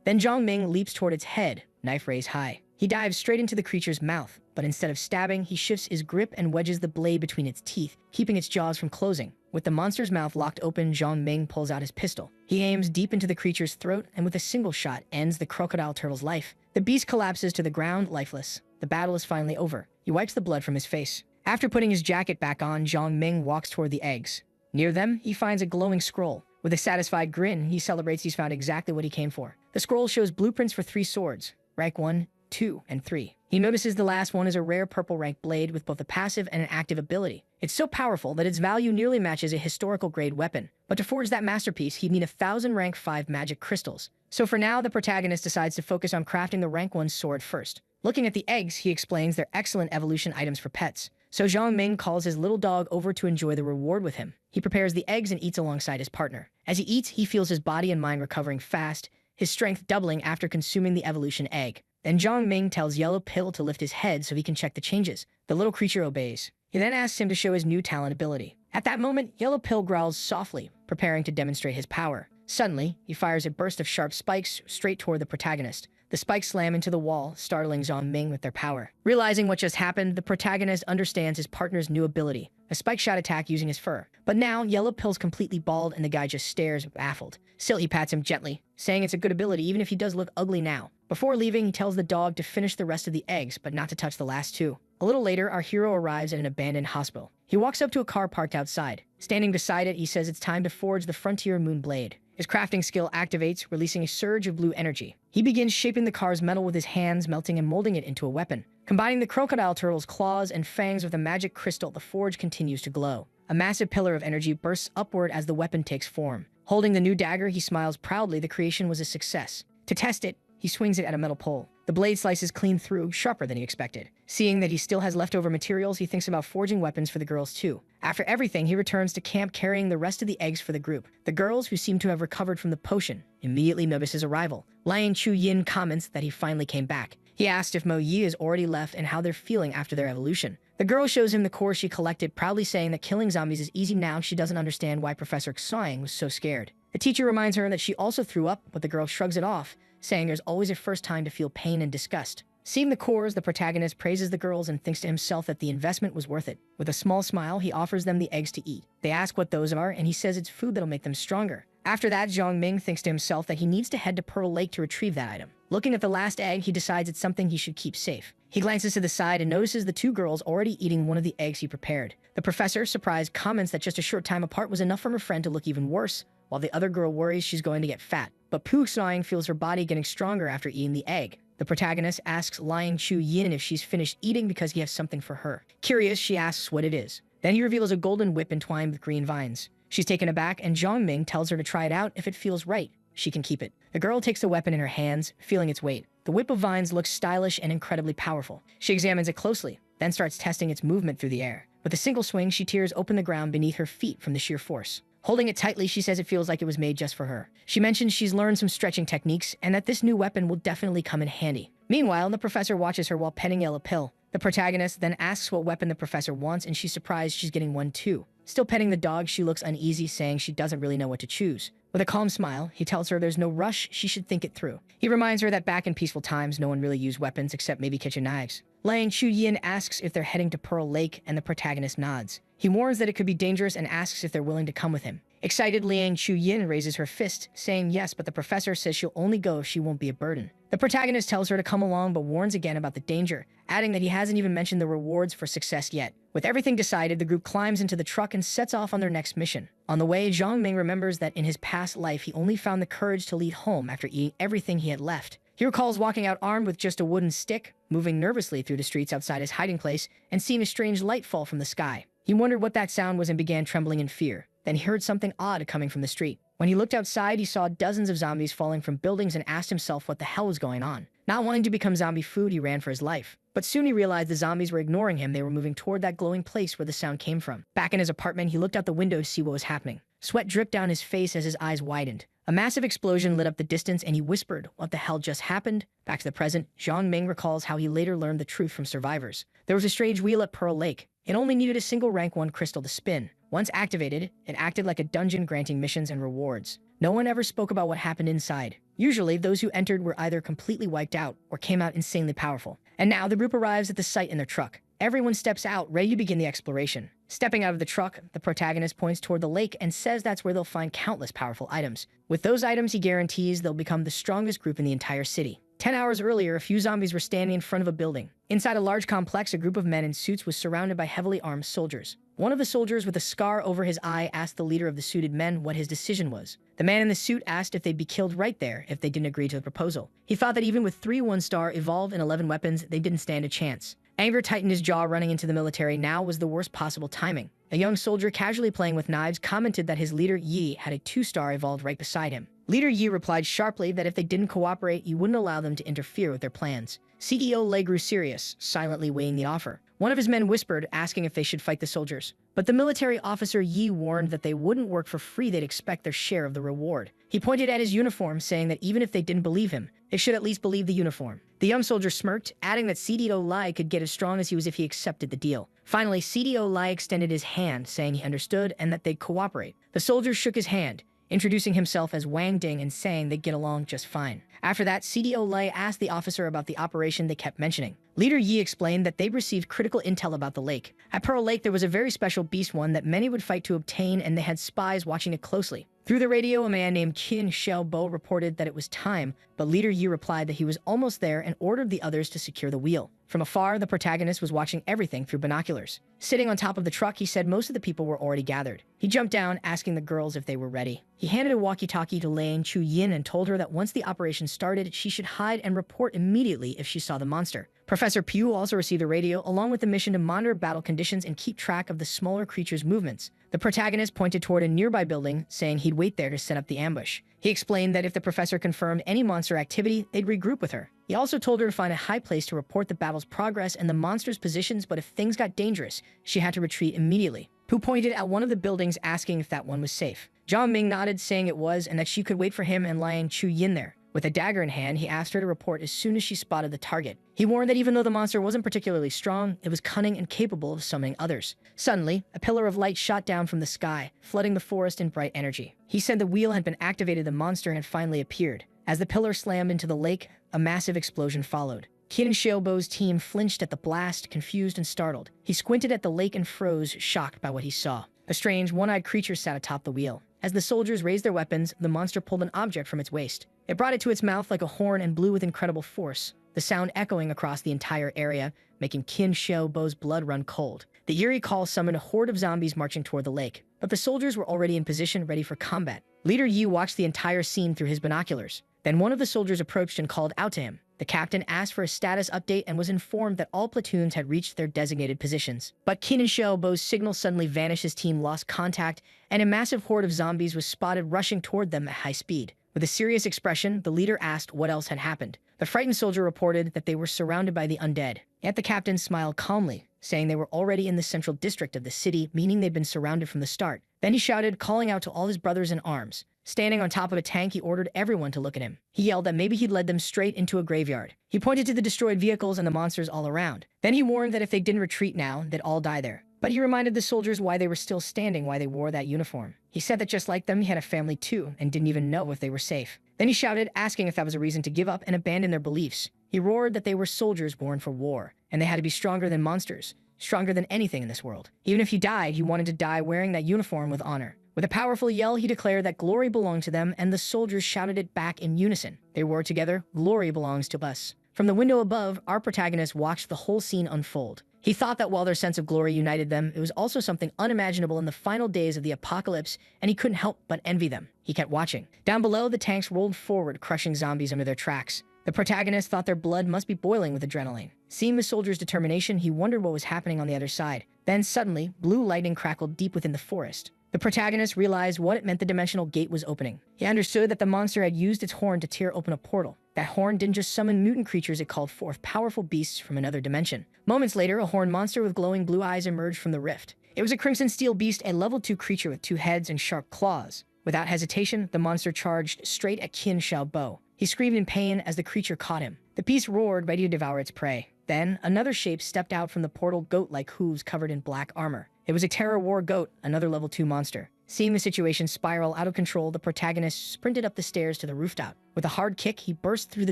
Then Zhang Ming leaps toward its head, knife raised high. He dives straight into the creature's mouth, but instead of stabbing, he shifts his grip and wedges the blade between its teeth, keeping its jaws from closing. With the monster's mouth locked open, Zhang Ming pulls out his pistol. He aims deep into the creature's throat, and with a single shot, ends the crocodile turtle's life. The beast collapses to the ground, lifeless. The battle is finally over. He wipes the blood from his face. After putting his jacket back on, Zhang Ming walks toward the eggs. Near them, he finds a glowing scroll. With a satisfied grin, he celebrates he's found exactly what he came for. The scroll shows blueprints for 3 swords, rank 1, 2, and 3. He notices the last one is a rare purple rank blade with both a passive and an active ability. It's so powerful that its value nearly matches a historical grade weapon. But to forge that masterpiece, he'd need 1,000 rank 5 magic crystals. So for now, the protagonist decides to focus on crafting the rank 1 sword first. Looking at the eggs, he explains they're excellent evolution items for pets. So Zhang Ming calls his little dog over to enjoy the reward with him. He prepares the eggs and eats alongside his partner. As he eats, he feels his body and mind recovering fast, his strength doubling after consuming the evolution egg. Then Zhang Ming tells Yellow Pill to lift his head so he can check the changes. The little creature obeys. He then asks him to show his new talent ability. At that moment, Yellow Pill growls softly, preparing to demonstrate his power. Suddenly, he fires a burst of sharp spikes straight toward the protagonist. The spikes slam into the wall, startling Zhang Ming with their power. Realizing what just happened, the protagonist understands his partner's new ability, a spike shot attack using his fur. But now, Yellow Pill's completely bald and the guy just stares, baffled. Still, he pats him gently, saying it's a good ability even if he does look ugly now. Before leaving, he tells the dog to finish the rest of the eggs, but not to touch the last 2. A little later, our hero arrives at an abandoned hospital. He walks up to a car parked outside. Standing beside it, he says it's time to forge the Frontier Moon Blade. His crafting skill activates, releasing a surge of blue energy. He begins shaping the car's metal with his hands, melting and molding it into a weapon. Combining the crocodile turtle's claws and fangs with a magic crystal, the forge continues to glow. A massive pillar of energy bursts upward as the weapon takes form. Holding the new dagger, he smiles proudly. The creation was a success. To test it, he swings it at a metal pole. The blade slices clean through, sharper than he expected. Seeing that he still has leftover materials, he thinks about forging weapons for the girls too. After everything, he returns to camp carrying the rest of the eggs for the group. The girls, who seem to have recovered from the potion, immediately notice his arrival. Lion Chu Yin comments that he finally came back. He asks if Mo Yi has already left and how they're feeling after their evolution. The girl shows him the core she collected, proudly saying that killing zombies is easy now. She doesn't understand why Professor Xiang was so scared. The teacher reminds her that she also threw up, but the girl shrugs it off, saying there's always a first time to feel pain and disgust. Seeing the cores, the protagonist praises the girls and thinks to himself that the investment was worth it. With a small smile, he offers them the eggs to eat. They ask what those are, and he says it's food that'll make them stronger. After that, Zhang Ming thinks to himself that he needs to head to Pearl Lake to retrieve that item. Looking at the last egg, he decides it's something he should keep safe. He glances to the side and notices the two girls already eating one of the eggs he prepared. The professor, surprised, comments that just a short time apart was enough for her friend to look even worse, while the other girl worries she's going to get fat. But Pu Xiang feels her body getting stronger after eating the egg. The protagonist asks Lion Chu Yin if she's finished eating because he has something for her. Curious, she asks what it is. Then he reveals a golden whip entwined with green vines. She's taken aback, and Zhang Ming tells her to try it out. If it feels right, she can keep it. The girl takes the weapon in her hands, feeling its weight. The whip of vines looks stylish and incredibly powerful. She examines it closely, then starts testing its movement through the air. With a single swing, she tears open the ground beneath her feet from the sheer force. Holding it tightly, she says it feels like it was made just for her. She mentions she's learned some stretching techniques and that this new weapon will definitely come in handy. Meanwhile, the professor watches her while petting a pill. The protagonist then asks what weapon the professor wants, and she's surprised she's getting one too. Still petting the dog, she looks uneasy, saying she doesn't really know what to choose. With a calm smile, he tells her there's no rush, she should think it through. He reminds her that back in peaceful times, no one really used weapons except maybe kitchen knives. Liang Chu Yin asks if they're heading to Pearl Lake, and the protagonist nods. He warns that it could be dangerous and asks if they're willing to come with him. Excited, Liang Chu Yin raises her fist, saying yes, but the professor says she'll only go if she won't be a burden. The protagonist tells her to come along, but warns again about the danger, adding that he hasn't even mentioned the rewards for success yet. With everything decided, the group climbs into the truck and sets off on their next mission. On the way, Zhang Ming remembers that in his past life, he only found the courage to leave home after eating everything he had left. He recalls walking out armed with just a wooden stick, moving nervously through the streets outside his hiding place, and seeing a strange light fall from the sky. He wondered what that sound was and began trembling in fear. Then he heard something odd coming from the street. When he looked outside, he saw dozens of zombies falling from buildings and asked himself what the hell was going on. Not wanting to become zombie food, he ran for his life. But soon he realized the zombies were ignoring him. They were moving toward that glowing place where the sound came from. Back in his apartment, he looked out the window to see what was happening. Sweat dripped down his face as his eyes widened. A massive explosion lit up the distance, and he whispered, "What the hell just happened?" Back to the present, Zhang Ming recalls how he later learned the truth from survivors. There was a strange wheel at Pearl Lake. It only needed a single rank 1 crystal to spin. Once activated, it acted like a dungeon, granting missions and rewards. No one ever spoke about what happened inside. Usually, those who entered were either completely wiped out or came out insanely powerful. And now the group arrives at the site in their truck. Everyone steps out, ready to begin the exploration. Stepping out of the truck, the protagonist points toward the lake and says that's where they'll find countless powerful items. With those items, he guarantees they'll become the strongest group in the entire city. 10 hours earlier, a few zombies were standing in front of a building. Inside a large complex, a group of men in suits was surrounded by heavily armed soldiers. One of the soldiers with a scar over his eye asked the leader of the suited men what his decision was. The man in the suit asked if they'd be killed right there if they didn't agree to the proposal. He thought that even with 3 1-star evolved and 11 weapons, they didn't stand a chance. Anger tightened his jaw. Running into the military now was the worst possible timing. A young soldier casually playing with knives commented that his leader Yi had a 2-star evolved right beside him. Leader Yi replied sharply that if they didn't cooperate, he wouldn't allow them to interfere with their plans. CEO Lei grew serious, silently weighing the offer. One of his men whispered, asking if they should fight the soldiers. But the military officer Yi warned that they wouldn't work for free, they'd expect their share of the reward. He pointed at his uniform, saying that even if they didn't believe him, they should at least believe the uniform. The young soldier smirked, adding that CDO Lai could get as strong as he was if he accepted the deal. Finally, CDO Lai extended his hand, saying he understood and that they'd cooperate. The soldier shook his hand, introducing himself as Wang Ding and saying they'd get along just fine. After that, CDO Lei asked the officer about the operation they kept mentioning. Leader Yi explained that they'd received critical intel about the lake. At Pearl Lake, there was a very special beast one that many would fight to obtain, and they had spies watching it closely. Through the radio, a man named Qin Xiaobo reported that it was time, but Leader Yi replied that he was almost there and ordered the others to secure the wheel. From afar, the protagonist was watching everything through binoculars. Sitting on top of the truck, he said most of the people were already gathered. He jumped down, asking the girls if they were ready. He handed a walkie-talkie to Lane Chu Yin and told her that once the operation started, she should hide and report immediately if she saw the monster. Professor Pugh also received the radio, along with the mission to monitor battle conditions and keep track of the smaller creature's movements. The protagonist pointed toward a nearby building, saying he'd wait there to set up the ambush. He explained that if the professor confirmed any monster activity, they'd regroup with her. He also told her to find a high place to report the battle's progress and the monster's positions, but if things got dangerous, she had to retreat immediately. Pooh pointed at one of the buildings, asking if that one was safe. Zhang Ming nodded, saying it was, and that she could wait for him and Liang Chu Yin there. With a dagger in hand, he asked her to report as soon as she spotted the target. He warned that even though the monster wasn't particularly strong, it was cunning and capable of summoning others. Suddenly, a pillar of light shot down from the sky, flooding the forest in bright energy. He said the wheel had been activated, the monster had finally appeared. As the pillar slammed into the lake, a massive explosion followed. Qin Xiaobo's team flinched at the blast, confused and startled. He squinted at the lake and froze, shocked by what he saw. A strange, one-eyed creature sat atop the wheel. As the soldiers raised their weapons, the monster pulled an object from its waist. It brought it to its mouth like a horn and blew with incredible force, the sound echoing across the entire area, making Qin Xiaobo's blood run cold. The eerie call summoned a horde of zombies marching toward the lake, but the soldiers were already in position, ready for combat. Leader Yi watched the entire scene through his binoculars. Then one of the soldiers approached and called out to him. The captain asked for a status update and was informed that all platoons had reached their designated positions. But Qin Xiaobo's signal suddenly vanished, his team lost contact, and a massive horde of zombies was spotted rushing toward them at high speed. With a serious expression, the leader asked what else had happened. The frightened soldier reported that they were surrounded by the undead. Yet the captain smiled calmly, saying they were already in the central district of the city, meaning they'd been surrounded from the start. Then he shouted, calling out to all his brothers in arms. Standing on top of a tank, he ordered everyone to look at him. He yelled that maybe he'd led them straight into a graveyard. He pointed to the destroyed vehicles and the monsters all around. Then he warned that if they didn't retreat now, they'd all die there. But he reminded the soldiers why they were still standing, why they wore that uniform. He said that just like them, he had a family too, and didn't even know if they were safe. Then he shouted, asking if that was a reason to give up and abandon their beliefs. He roared that they were soldiers born for war, and they had to be stronger than monsters, stronger than anything in this world. Even if he died, he wanted to die wearing that uniform with honor. With a powerful yell, he declared that glory belonged to them, and the soldiers shouted it back in unison. They roared together, glory belongs to us. From the window above, our protagonist watched the whole scene unfold. He thought that while their sense of glory united them, it was also something unimaginable in the final days of the apocalypse, and he couldn't help but envy them. He kept watching. Down below, the tanks rolled forward, crushing zombies under their tracks. The protagonist thought their blood must be boiling with adrenaline. Seeing the soldiers' determination, he wondered what was happening on the other side. Then suddenly, blue lightning crackled deep within the forest. The protagonist realized what it meant. The dimensional gate was opening. He understood that the monster had used its horn to tear open a portal. That horn didn't just summon mutant creatures, it called forth powerful beasts from another dimension. Moments later, a horned monster with glowing blue eyes emerged from the rift. It was a crimson steel beast, a level 2 creature with 2 heads and sharp claws. Without hesitation, the monster charged straight at Qin Xiaobo. He screamed in pain as the creature caught him. The beast roared, ready to devour its prey. Then, another shape stepped out from the portal, goat-like hooves covered in black armor. It was a terror war goat, another level 2 monster. Seeing the situation spiral out of control, the protagonist sprinted up the stairs to the rooftop. With a hard kick, he burst through the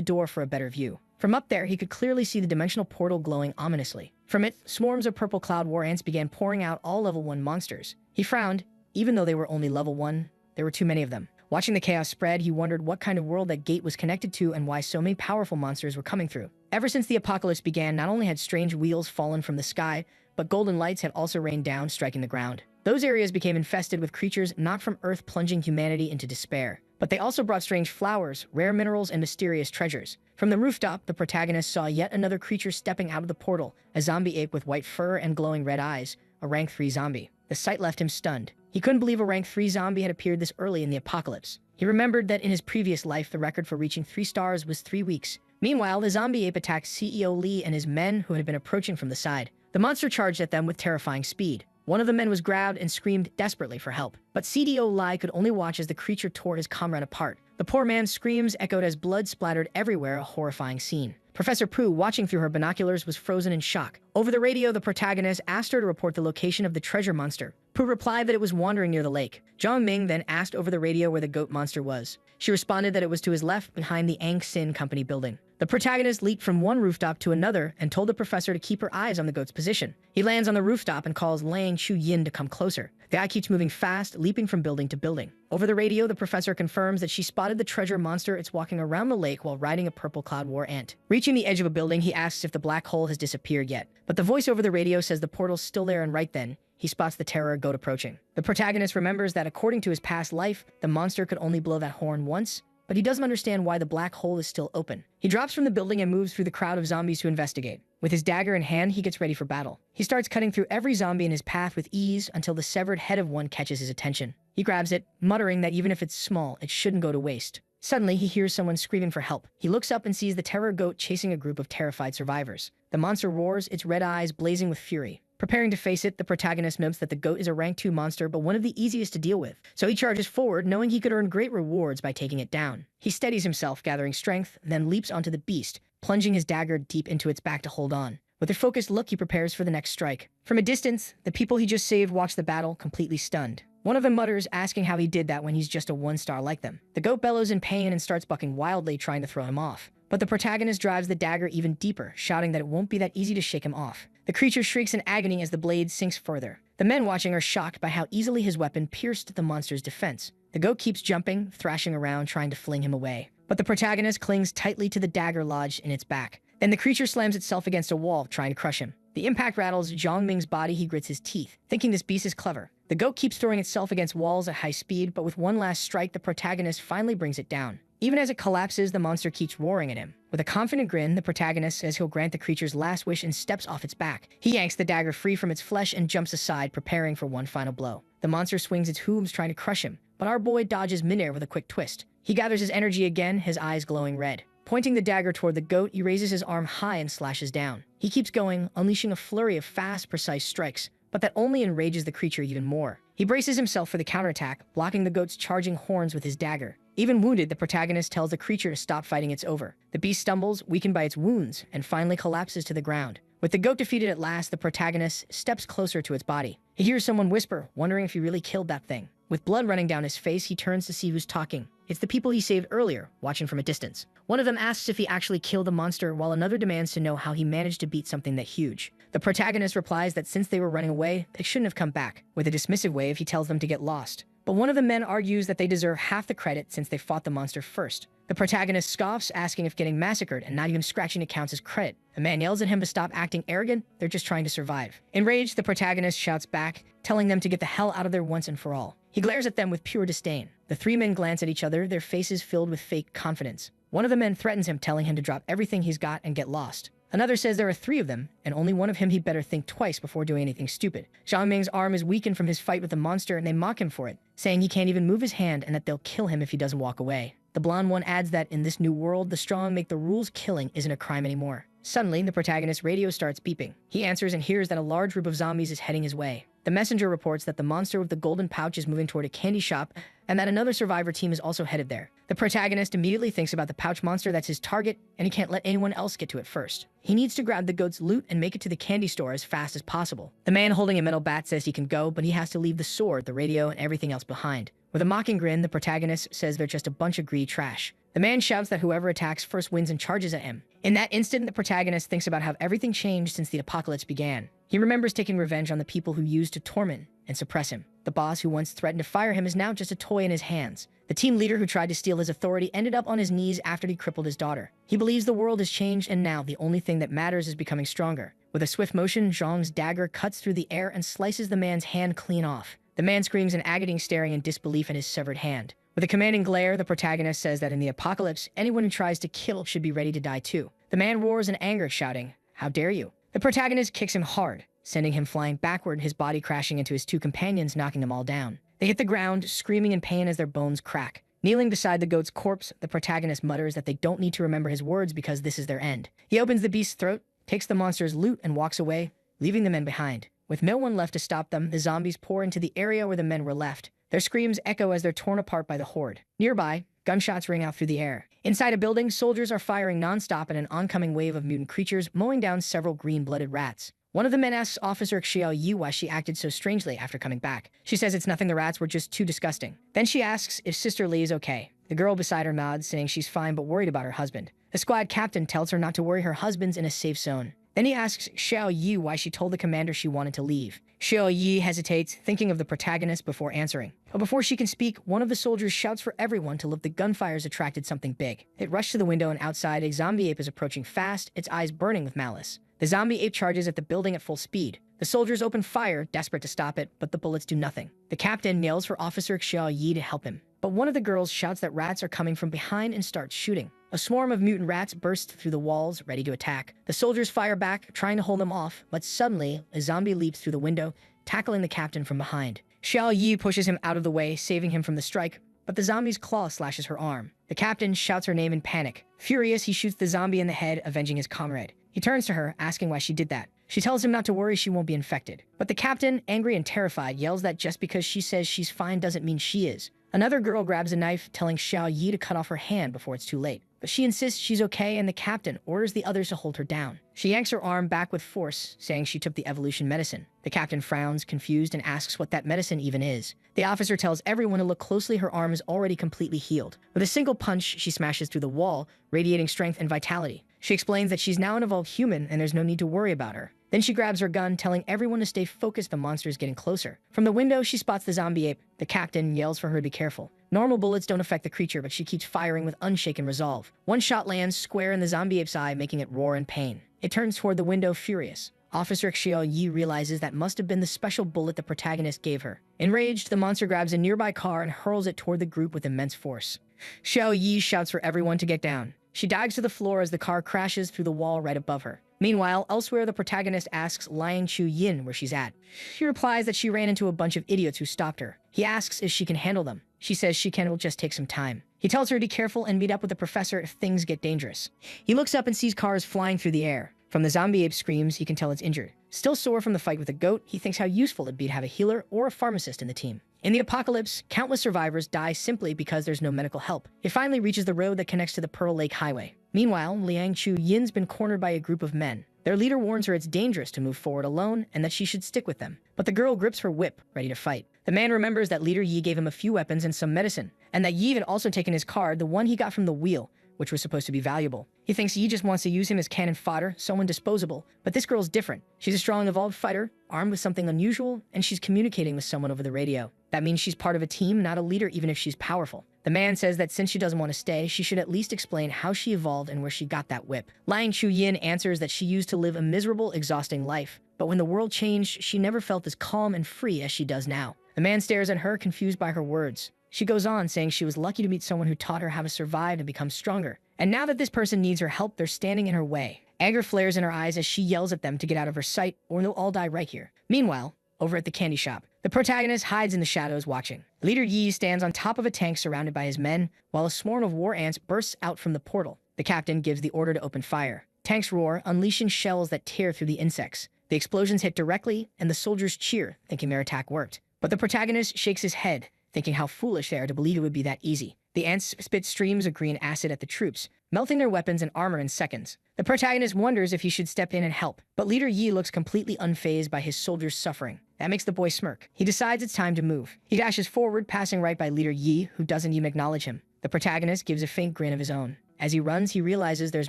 door for a better view. From up there, he could clearly see the dimensional portal glowing ominously. From it, swarms of purple cloud war ants began pouring out, all level 1 monsters. He frowned. Even though they were only level 1, there were too many of them. Watching the chaos spread, he wondered what kind of world that gate was connected to and why so many powerful monsters were coming through. Ever since the apocalypse began, not only had strange wheels fallen from the sky, but golden lights had also rained down, striking the ground. Those areas became infested with creatures not from Earth, plunging humanity into despair. But they also brought strange flowers, rare minerals, and mysterious treasures. From the rooftop, the protagonist saw yet another creature stepping out of the portal, a zombie ape with white fur and glowing red eyes, a rank 3 zombie. The sight left him stunned. He couldn't believe a rank 3 zombie had appeared this early in the apocalypse. He remembered that in his previous life, the record for reaching 3 stars was 3 weeks. Meanwhile, the zombie ape attacked CEO Lee and his men who had been approaching from the side. The monster charged at them with terrifying speed. One of the men was grabbed and screamed desperately for help. But CDO Lai could only watch as the creature tore his comrade apart. The poor man's screams echoed as blood splattered everywhere, a horrifying scene. Professor Pooh, watching through her binoculars, was frozen in shock. Over the radio, the protagonist asked her to report the location of the treasure monster. who replied that it was wandering near the lake. Zhang Ming then asked over the radio where the goat monster was. She responded that it was to his left behind the Ang Sin Company building. The protagonist leaped from one rooftop to another and told the professor to keep her eyes on the goat's position. He lands on the rooftop and calls Lang Chu Yin to come closer. The eye keeps moving fast, leaping from building to building. Over the radio, the professor confirms that she spotted the treasure monster. It's walking around the lake while riding a purple cloud war ant. Reaching the edge of a building, he asks if the black hole has disappeared yet. But the voice over the radio says the portal's still there, and right then, he spots the terror goat approaching. The protagonist remembers that according to his past life, the monster could only blow that horn once, but he doesn't understand why the black hole is still open. He drops from the building and moves through the crowd of zombies to investigate. With his dagger in hand, he gets ready for battle. He starts cutting through every zombie in his path with ease until the severed head of one catches his attention. He grabs it, muttering that even if it's small, it shouldn't go to waste. Suddenly, he hears someone screaming for help. He looks up and sees the terror goat chasing a group of terrified survivors. The monster roars, its red eyes blazing with fury. Preparing to face it, the protagonist notes that the goat is a rank 2 monster, but one of the easiest to deal with. So he charges forward, knowing he could earn great rewards by taking it down. He steadies himself, gathering strength, then leaps onto the beast, plunging his dagger deep into its back to hold on. With a focused look, he prepares for the next strike. From a distance, the people he just saved watch the battle, completely stunned. One of them mutters, asking how he did that when he's just a 1-star like them. The goat bellows in pain and starts bucking wildly, trying to throw him off. But the protagonist drives the dagger even deeper, shouting that it won't be that easy to shake him off. The creature shrieks in agony as the blade sinks further. The men watching are shocked by how easily his weapon pierced the monster's defense. The goat keeps jumping, thrashing around, trying to fling him away. But the protagonist clings tightly to the dagger lodged in its back. Then the creature slams itself against a wall, trying to crush him. The impact rattles Zhang Ming's body. He grits his teeth, thinking this beast is clever. The goat keeps throwing itself against walls at high speed, but with one last strike, the protagonist finally brings it down. Even as it collapses, the monster keeps roaring at him. With a confident grin, the protagonist says he'll grant the creature's last wish and steps off its back. He yanks the dagger free from its flesh and jumps aside, preparing for one final blow. The monster swings its hooves, trying to crush him, but our boy dodges midair with a quick twist. He gathers his energy again, his eyes glowing red. Pointing the dagger toward the goat, he raises his arm high and slashes down. He keeps going, unleashing a flurry of fast, precise strikes, but that only enrages the creature even more. He braces himself for the counterattack, blocking the goat's charging horns with his dagger. Even wounded, the protagonist tells the creature to stop fighting. It's over. The beast stumbles, weakened by its wounds, and finally collapses to the ground. With the goat defeated at last, the protagonist steps closer to its body. He hears someone whisper, wondering if he really killed that thing. With blood running down his face, he turns to see who's talking. It's the people he saved earlier, watching from a distance. One of them asks if he actually killed the monster, while another demands to know how he managed to beat something that huge. The protagonist replies that since they were running away, they shouldn't have come back. With a dismissive wave, he tells them to get lost. But one of the men argues that they deserve half the credit since they fought the monster first. The protagonist scoffs, asking if getting massacred and not even scratching it counts as credit. The man yells at him to stop acting arrogant. They're just trying to survive. Enraged, the protagonist shouts back, telling them to get the hell out of there once and for all. He glares at them with pure disdain. The three men glance at each other, their faces filled with fake confidence. One of the men threatens him, telling him to drop everything he's got and get lost. Another says there are 3 of them, and only one of him he'd better think twice before doing anything stupid. Zhang Ming's arm is weakened from his fight with the monster, and they mock him for it, saying he can't even move his hand and that they'll kill him if he doesn't walk away. The blonde one adds that in this new world, the strong make the rules. Killing isn't a crime anymore. Suddenly, the protagonist's radio starts beeping. He answers and hears that a large group of zombies is heading his way. The messenger reports that the monster with the golden pouch is moving toward a candy shop, and that another survivor team is also headed there. The protagonist immediately thinks about the pouch monster that's his target, and he can't let anyone else get to it first. He needs to grab the goat's loot and make it to the candy store as fast as possible. The man holding a metal bat says he can go, but he has to leave the sword, the radio, and everything else behind. With a mocking grin, the protagonist says they're just a bunch of greedy trash. The man shouts that whoever attacks first wins and charges at him. In that instant, the protagonist thinks about how everything changed since the apocalypse began. He remembers taking revenge on the people who used to torment and suppress him. The boss who once threatened to fire him is now just a toy in his hands. The team leader who tried to steal his authority ended up on his knees after he crippled his daughter. He believes the world has changed, and now the only thing that matters is becoming stronger. With a swift motion, Zhang's dagger cuts through the air and slices the man's hand clean off. The man screams in agony, staring in disbelief at his severed hand. With a commanding glare, the protagonist says that in the apocalypse, anyone who tries to kill should be ready to die too. The man roars in anger, shouting, "How dare you?" The protagonist kicks him hard, sending him flying backward, his body crashing into his 2 companions, knocking them all down. They hit the ground, screaming in pain as their bones crack. Kneeling beside the goat's corpse, the protagonist mutters that they don't need to remember his words because this is their end. He opens the beast's throat, takes the monster's loot, and walks away, leaving the men behind. With no one left to stop them, the zombies pour into the area where the men were left. Their screams echo as they're torn apart by the horde. Nearby, gunshots ring out through the air. Inside a building, soldiers are firing non-stop at an oncoming wave of mutant creatures, mowing down several green-blooded rats. One of the men asks Officer Xiao Yi why she acted so strangely after coming back. She says it's nothing, the rats were just too disgusting. Then she asks if Sister Lee is okay. The girl beside her nods, saying she's fine but worried about her husband. The squad captain tells her not to worry, her husband's in a safe zone. Then he asks Xiao Yi why she told the commander she wanted to leave. Xiao Yi hesitates, thinking of the protagonist before answering. But before she can speak, one of the soldiers shouts for everyone to look. The gunfires attracted something big. It rushed to the window, and outside, a zombie ape is approaching fast, its eyes burning with malice. The zombie ape charges at the building at full speed. The soldiers open fire, desperate to stop it, but the bullets do nothing. The captain yells for Officer Xiao Yi to help him. But one of the girls shouts that rats are coming from behind and starts shooting. A swarm of mutant rats burst through the walls, ready to attack. The soldiers fire back, trying to hold them off, but suddenly, a zombie leaps through the window, tackling the captain from behind. Xiao Yi pushes him out of the way, saving him from the strike, but the zombie's claw slashes her arm. The captain shouts her name in panic. Furious, he shoots the zombie in the head, avenging his comrade. He turns to her, asking why she did that. She tells him not to worry, she won't be infected. But the captain, angry and terrified, yells that just because she says she's fine doesn't mean she is. Another girl grabs a knife, telling Xiao Yi to cut off her hand before it's too late. But she insists she's okay, and the captain orders the others to hold her down. She yanks her arm back with force, saying she took the evolution medicine. The captain frowns, confused, and asks what that medicine even is. The officer tells everyone to look closely. Her arm is already completely healed. With a single punch, she smashes through the wall, radiating strength and vitality. She explains that she's now an evolved human, and there's no need to worry about her. Then she grabs her gun, telling everyone to stay focused. The monster is getting closer. From the window, she spots the zombie ape. The captain yells for her to be careful. Normal bullets don't affect the creature, but she keeps firing with unshaken resolve. One shot lands square in the zombie ape's eye, making it roar in pain. It turns toward the window, furious. Officer Xiao Yi realizes that must have been the special bullet the protagonist gave her. Enraged, the monster grabs a nearby car and hurls it toward the group with immense force. Xiao Yi shouts for everyone to get down. She dives to the floor as the car crashes through the wall right above her. Meanwhile, elsewhere, the protagonist asks Liang Chu Yin where she's at. She replies that she ran into a bunch of idiots who stopped her. He asks if she can handle them. She says she can, will just take some time. He tells her to be careful and meet up with the professor if things get dangerous. He looks up and sees cars flying through the air. From the zombie ape's screams, he can tell it's injured. Still sore from the fight with the goat, he thinks how useful it'd be to have a healer or a pharmacist in the team. In the apocalypse, countless survivors die simply because there's no medical help. It finally reaches the road that connects to the Pearl Lake Highway. Meanwhile, Liang Chu Yin's been cornered by a group of men. Their leader warns her it's dangerous to move forward alone and that she should stick with them. But the girl grips her whip, ready to fight. The man remembers that Leader Yi gave him a few weapons and some medicine, and that Yi had also taken his card, the one he got from the wheel, which was supposed to be valuable. He thinks Yi just wants to use him as cannon fodder, someone disposable. But this girl's different. She's a strong, evolved fighter, armed with something unusual, and she's communicating with someone over the radio. That means she's part of a team, not a leader, even if she's powerful. The man says that since she doesn't want to stay, she should at least explain how she evolved and where she got that whip. Liang Chu Yin answers that she used to live a miserable, exhausting life, but when the world changed, she never felt as calm and free as she does now. The man stares at her, confused by her words. She goes on, saying she was lucky to meet someone who taught her how to survive and become stronger. And now that this person needs her help, they're standing in her way. Anger flares in her eyes as she yells at them to get out of her sight, or they'll all die right here. Meanwhile, over at the candy shop, the protagonist hides in the shadows watching. Leader Yi stands on top of a tank surrounded by his men, while a swarm of war ants bursts out from the portal. The captain gives the order to open fire. Tanks roar, unleashing shells that tear through the insects. The explosions hit directly, and the soldiers cheer, thinking their attack worked. But the protagonist shakes his head, thinking how foolish they are to believe it would be that easy. The ants spit streams of green acid at the troops, melting their weapons and armor in seconds. The protagonist wonders if he should step in and help, but Leader Yi looks completely unfazed by his soldiers' suffering. That makes the boy smirk. He decides it's time to move. He dashes forward, passing right by Leader Yi, who doesn't even acknowledge him. The protagonist gives a faint grin of his own. As he runs, he realizes there's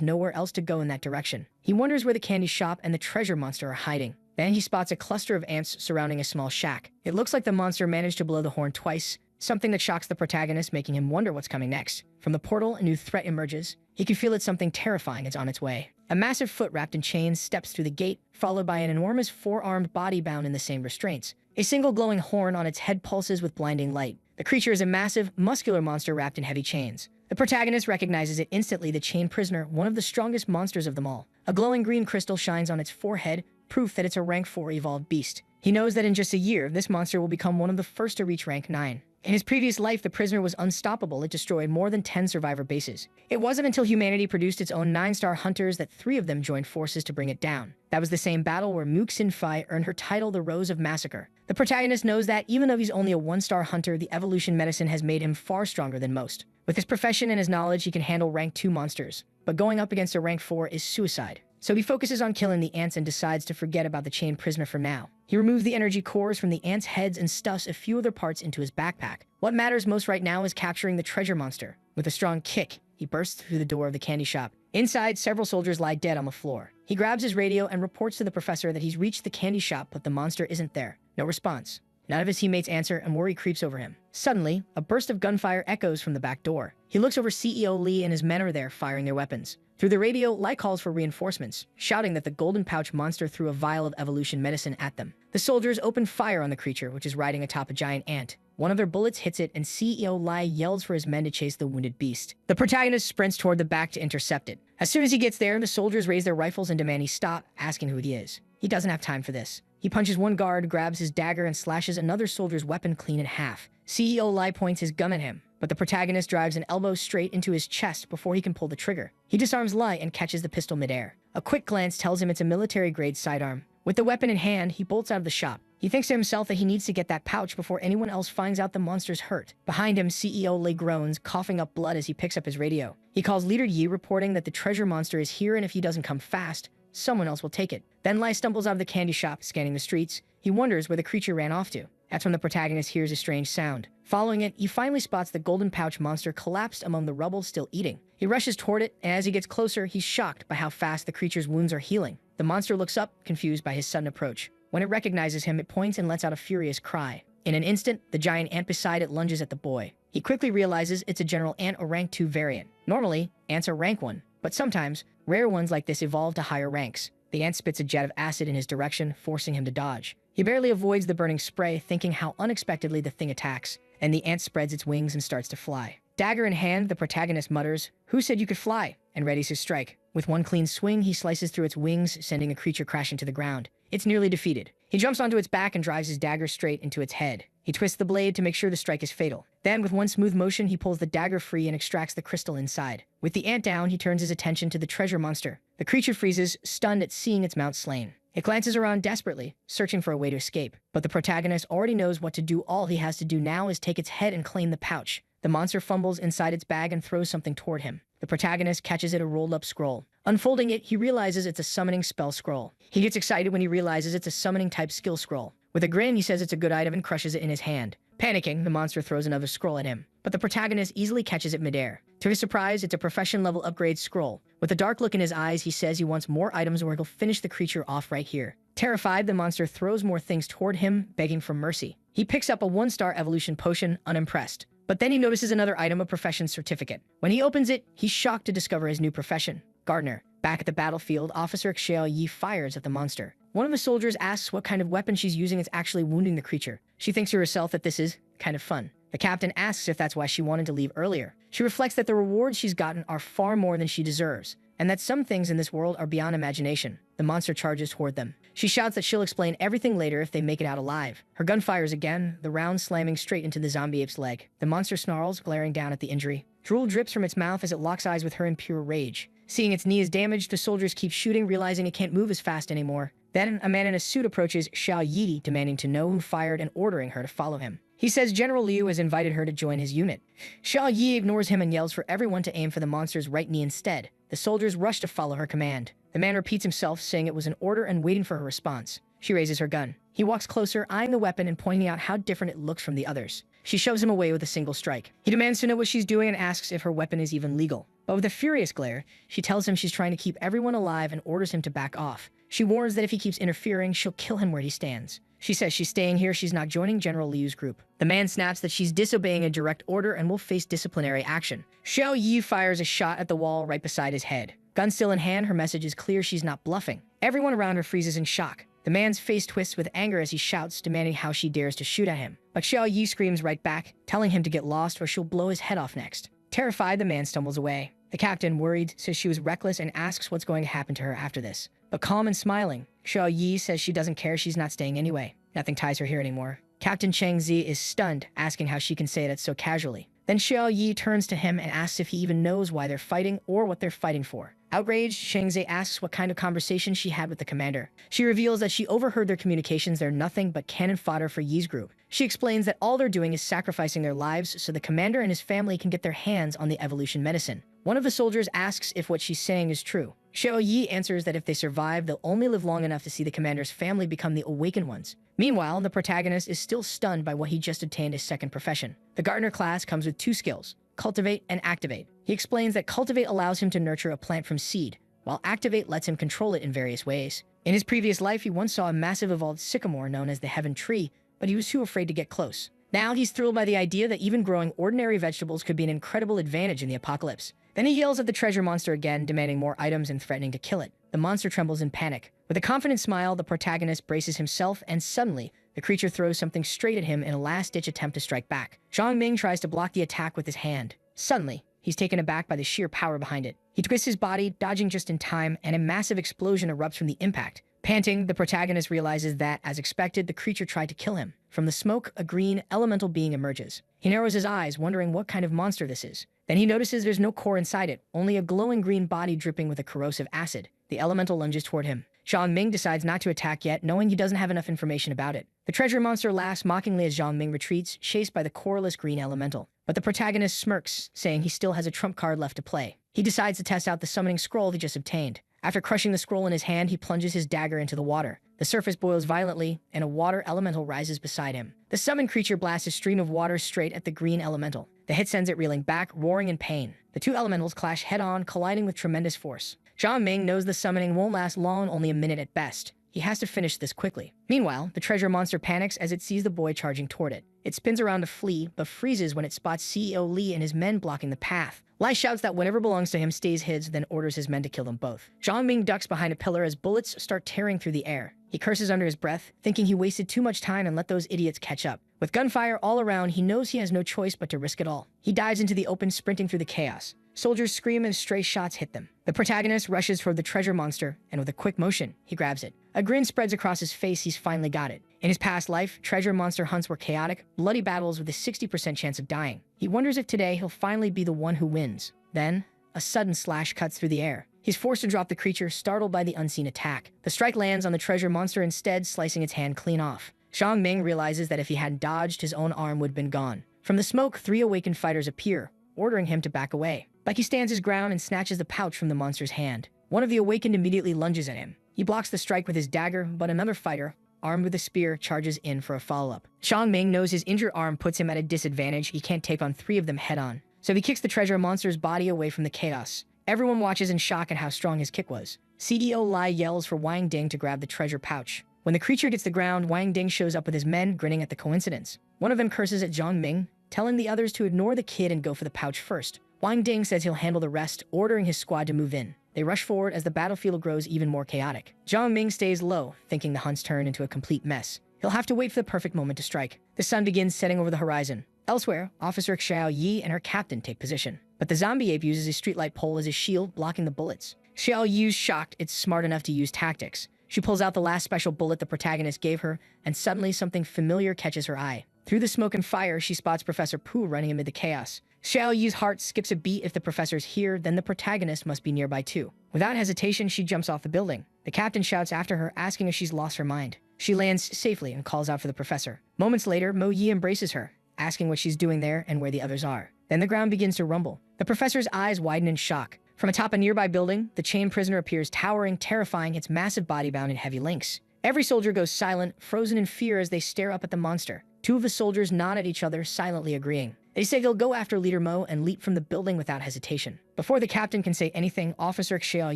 nowhere else to go in that direction. He wonders where the candy shop and the treasure monster are hiding. Then he spots a cluster of ants surrounding a small shack. It looks like the monster managed to blow the horn twice, something that shocks the protagonist, making him wonder what's coming next. From the portal, a new threat emerges. He can feel that something terrifying is on its way. A massive foot wrapped in chains steps through the gate, followed by an enormous four-armed body bound in the same restraints. A single glowing horn on its head pulses with blinding light. The creature is a massive, muscular monster wrapped in heavy chains. The protagonist recognizes it instantly, the chained prisoner, one of the strongest monsters of them all. A glowing green crystal shines on its forehead, proof that it's a rank 4 evolved beast. He knows that in just a year, this monster will become one of the first to reach rank 9. In his previous life, the prisoner was unstoppable. It destroyed more than 10 survivor bases. It wasn't until humanity produced its own 9-star hunters that 3 of them joined forces to bring it down. That was the same battle where Mook Sin Fai earned her title, the Rose of Massacre. The protagonist knows that, even though he's only a 1-star hunter, the evolution medicine has made him far stronger than most. With his profession and his knowledge, he can handle rank 2 monsters. But going up against a rank 4 is suicide. So he focuses on killing the ants and decides to forget about the chain prisoner for now. He removes the energy cores from the ants' heads and stuffs a few of their parts into his backpack. What matters most right now is capturing the treasure monster. With a strong kick, he bursts through the door of the candy shop. Inside, several soldiers lie dead on the floor. He grabs his radio and reports to the professor that he's reached the candy shop, but the monster isn't there. No response. None of his teammates answer, and worry creeps over him. Suddenly, a burst of gunfire echoes from the back door. He looks over. CEO Lee and his men are there, firing their weapons. Through the radio, Lai calls for reinforcements, shouting that the golden pouch monster threw a vial of evolution medicine at them. The soldiers open fire on the creature, which is riding atop a giant ant. One of their bullets hits it, and CEO Lai yells for his men to chase the wounded beast. The protagonist sprints toward the back to intercept it. As soon as he gets there, the soldiers raise their rifles and demand he stop, asking who he is. He doesn't have time for this. He punches one guard, grabs his dagger, and slashes another soldier's weapon clean in half. CEO Lai points his gun at him, but the protagonist drives an elbow straight into his chest before he can pull the trigger. He disarms Lai and catches the pistol midair. A quick glance tells him it's a military-grade sidearm. With the weapon in hand, he bolts out of the shop. He thinks to himself that he needs to get that pouch before anyone else finds out the monster's hurt. Behind him, CEO Lai groans, coughing up blood as he picks up his radio. He calls Leader Yi, reporting that the treasure monster is here, and if he doesn't come fast, someone else will take it. Then Lai stumbles out of the candy shop, scanning the streets. He wonders where the creature ran off to. That's when the protagonist hears a strange sound. Following it, he finally spots the golden pouch monster collapsed among the rubble, still eating. He rushes toward it, and as he gets closer, he's shocked by how fast the creature's wounds are healing. The monster looks up, confused by his sudden approach. When it recognizes him, it points and lets out a furious cry. In an instant, the giant ant beside it lunges at the boy. He quickly realizes it's a general ant, a rank 2 variant. Normally, ants are rank 1, but sometimes, rare ones like this evolve to higher ranks. The ant spits a jet of acid in his direction, forcing him to dodge. He barely avoids the burning spray, thinking how unexpectedly the thing attacks, and the ant spreads its wings and starts to fly. Dagger in hand, the protagonist mutters, "Who said you could fly?" and readies his strike. With one clean swing, he slices through its wings, sending the creature crashing to the ground. It's nearly defeated. He jumps onto its back and drives his dagger straight into its head. He twists the blade to make sure the strike is fatal. Then, with one smooth motion, he pulls the dagger free and extracts the crystal inside. With the ant down, he turns his attention to the treasure monster. The creature freezes, stunned at seeing its mount slain. It glances around desperately, searching for a way to escape. But the protagonist already knows what to do. All he has to do now is take its head and claim the pouch. The monster fumbles inside its bag and throws something toward him. The protagonist catches it, a rolled-up scroll. Unfolding it, he realizes it's a summoning spell scroll. He gets excited when he realizes it's a summoning-type skill scroll. With a grin, he says it's a good item and crushes it in his hand. Panicking, the monster throws another scroll at him, but the protagonist easily catches it midair. To his surprise, it's a profession-level upgrade scroll. With a dark look in his eyes, he says he wants more items or he'll finish the creature off right here. Terrified, the monster throws more things toward him, begging for mercy. He picks up a 1-star evolution potion, unimpressed. But then he notices another item, a profession certificate. When he opens it, he's shocked to discover his new profession, gardener. Back at the battlefield, Officer Xiao Yi fires at the monster. One of the soldiers asks what kind of weapon she's using is actually wounding the creature. She thinks to herself that this is kind of fun. The captain asks if that's why she wanted to leave earlier. She reflects that the rewards she's gotten are far more than she deserves, and that some things in this world are beyond imagination. The monster charges toward them. She shouts that she'll explain everything later if they make it out alive. Her gun fires again, the round slamming straight into the zombie ape's leg. The monster snarls, glaring down at the injury. Drool drips from its mouth as it locks eyes with her in pure rage. Seeing its knee is damaged, the soldiers keep shooting, realizing it can't move as fast anymore. Then, a man in a suit approaches Xiao Yi, demanding to know who fired and ordering her to follow him. He says General Liu has invited her to join his unit. Xiao Yi ignores him and yells for everyone to aim for the monster's right knee instead. The soldiers rush to follow her command. The man repeats himself, saying it was an order and waiting for her response. She raises her gun. He walks closer, eyeing the weapon and pointing out how different it looks from the others. She shoves him away with a single strike. He demands to know what she's doing and asks if her weapon is even legal. But with a furious glare, she tells him she's trying to keep everyone alive and orders him to back off. She warns that if he keeps interfering, she'll kill him where he stands. She says she's staying here, she's not joining General Liu's group. The man snaps that she's disobeying a direct order and will face disciplinary action. Xiao Yi fires a shot at the wall right beside his head. Gun still in hand, her message is clear, she's not bluffing. Everyone around her freezes in shock. The man's face twists with anger as he shouts, demanding how she dares to shoot at him. But Xiao Yi screams right back, telling him to get lost or she'll blow his head off next. Terrified, the man stumbles away. The captain, worried, says she was reckless and asks what's going to happen to her after this. But calm and smiling, Xiao Yi says she doesn't care, she's not staying anyway. Nothing ties her here anymore. Captain Cheng Zi is stunned, asking how she can say that so casually. Then Xiao Yi turns to him and asks if he even knows why they're fighting or what they're fighting for. Outraged, Cheng Zi asks what kind of conversation she had with the commander. She reveals that she overheard their communications. They're nothing but cannon fodder for Yi's group. She explains that all they're doing is sacrificing their lives so the commander and his family can get their hands on the evolution medicine. One of the soldiers asks if what she's saying is true. Xiao Yi answers that if they survive, they'll only live long enough to see the commander's family become the awakened ones. Meanwhile, the protagonist is still stunned by what he just obtained as second profession. The gardener class comes with two skills: cultivate and activate. He explains that cultivate allows him to nurture a plant from seed, while activate lets him control it in various ways. In his previous life, he once saw a massive evolved sycamore known as the Heaven Tree, but he was too afraid to get close. Now he's thrilled by the idea that even growing ordinary vegetables could be an incredible advantage in the apocalypse. Then he yells at the treasure monster again, demanding more items and threatening to kill it. The monster trembles in panic. With a confident smile, the protagonist braces himself, and suddenly, the creature throws something straight at him in a last-ditch attempt to strike back. Zhang Ming tries to block the attack with his hand. Suddenly, he's taken aback by the sheer power behind it. He twists his body, dodging just in time, and a massive explosion erupts from the impact. Panting, the protagonist realizes that, as expected, the creature tried to kill him. From the smoke, a green, elemental being emerges. He narrows his eyes, wondering what kind of monster this is. Then he notices there's no core inside it, only a glowing green body dripping with a corrosive acid. The elemental lunges toward him. Zhang Ming decides not to attack yet, knowing he doesn't have enough information about it. The treasure monster laughs mockingly as Zhang Ming retreats, chased by the coreless green elemental. But the protagonist smirks, saying he still has a trump card left to play. He decides to test out the summoning scroll he just obtained. After crushing the scroll in his hand, he plunges his dagger into the water. The surface boils violently, and a water elemental rises beside him. The summoned creature blasts a stream of water straight at the green elemental. The hit sends it reeling back, roaring in pain. The two elementals clash head-on, colliding with tremendous force. Zhang Ming knows the summoning won't last long, only a minute at best. He has to finish this quickly. Meanwhile, the treasure monster panics as it sees the boy charging toward it. It spins around to flee, but freezes when it spots CEO Li and his men blocking the path. Li shouts that whatever belongs to him stays his, then orders his men to kill them both. Zhang Ming ducks behind a pillar as bullets start tearing through the air. He curses under his breath, thinking he wasted too much time and let those idiots catch up. With gunfire all around, he knows he has no choice but to risk it all. He dives into the open, sprinting through the chaos. Soldiers scream as stray shots hit them. The protagonist rushes for the treasure monster, and with a quick motion, he grabs it. A grin spreads across his face. He's finally got it. In his past life, treasure monster hunts were chaotic, bloody battles with a 60% chance of dying. He wonders if today he'll finally be the one who wins. Then, a sudden slash cuts through the air. He's forced to drop the creature, startled by the unseen attack. The strike lands on the treasure monster instead, slicing its hand clean off. Zhang Ming realizes that if he hadn't dodged, his own arm would have been gone. From the smoke, 3 awakened fighters appear, ordering him to back away. But he stands his ground and snatches the pouch from the monster's hand. One of the awakened immediately lunges at him. He blocks the strike with his dagger, but another fighter, armed with a spear, charges in for a follow-up. Zhang Ming knows his injured arm puts him at a disadvantage. He can't take on 3 of them head-on. So he kicks the treasure monster's body away from the chaos. Everyone watches in shock at how strong his kick was. CEO Lai yells for Wang Ding to grab the treasure pouch. When the creature gets the ground, Wang Ding shows up with his men, grinning at the coincidence. One of them curses at Zhang Ming, telling the others to ignore the kid and go for the pouch first. Wang Ding says he'll handle the rest, ordering his squad to move in. They rush forward as the battlefield grows even more chaotic. Zhang Ming stays low, thinking the hunt's turn into a complete mess. He'll have to wait for the perfect moment to strike. The sun begins setting over the horizon. Elsewhere, Officer Xiao Yi and her captain take position. But the zombie ape uses his streetlight pole as his shield, blocking the bullets. Xiao Yi's shocked it's smart enough to use tactics. She pulls out the last special bullet the protagonist gave her, and suddenly something familiar catches her eye. Through the smoke and fire, she spots Professor Pooh running amid the chaos. Xiao Yi's heart skips a beat. If the professor's here, then the protagonist must be nearby too. Without hesitation, she jumps off the building. The captain shouts after her, asking if she's lost her mind. She lands safely and calls out for the professor. Moments later, Mo Yi embraces her, asking what she's doing there and where the others are. Then the ground begins to rumble. The professor's eyes widen in shock. From atop a nearby building, the chained prisoner appears, towering, terrifying, its massive body bound in heavy links. Every soldier goes silent, frozen in fear as they stare up at the monster. 2 of the soldiers nod at each other, silently agreeing. They say they'll go after Leader Mo and leap from the building without hesitation. Before the captain can say anything, Officer Xiao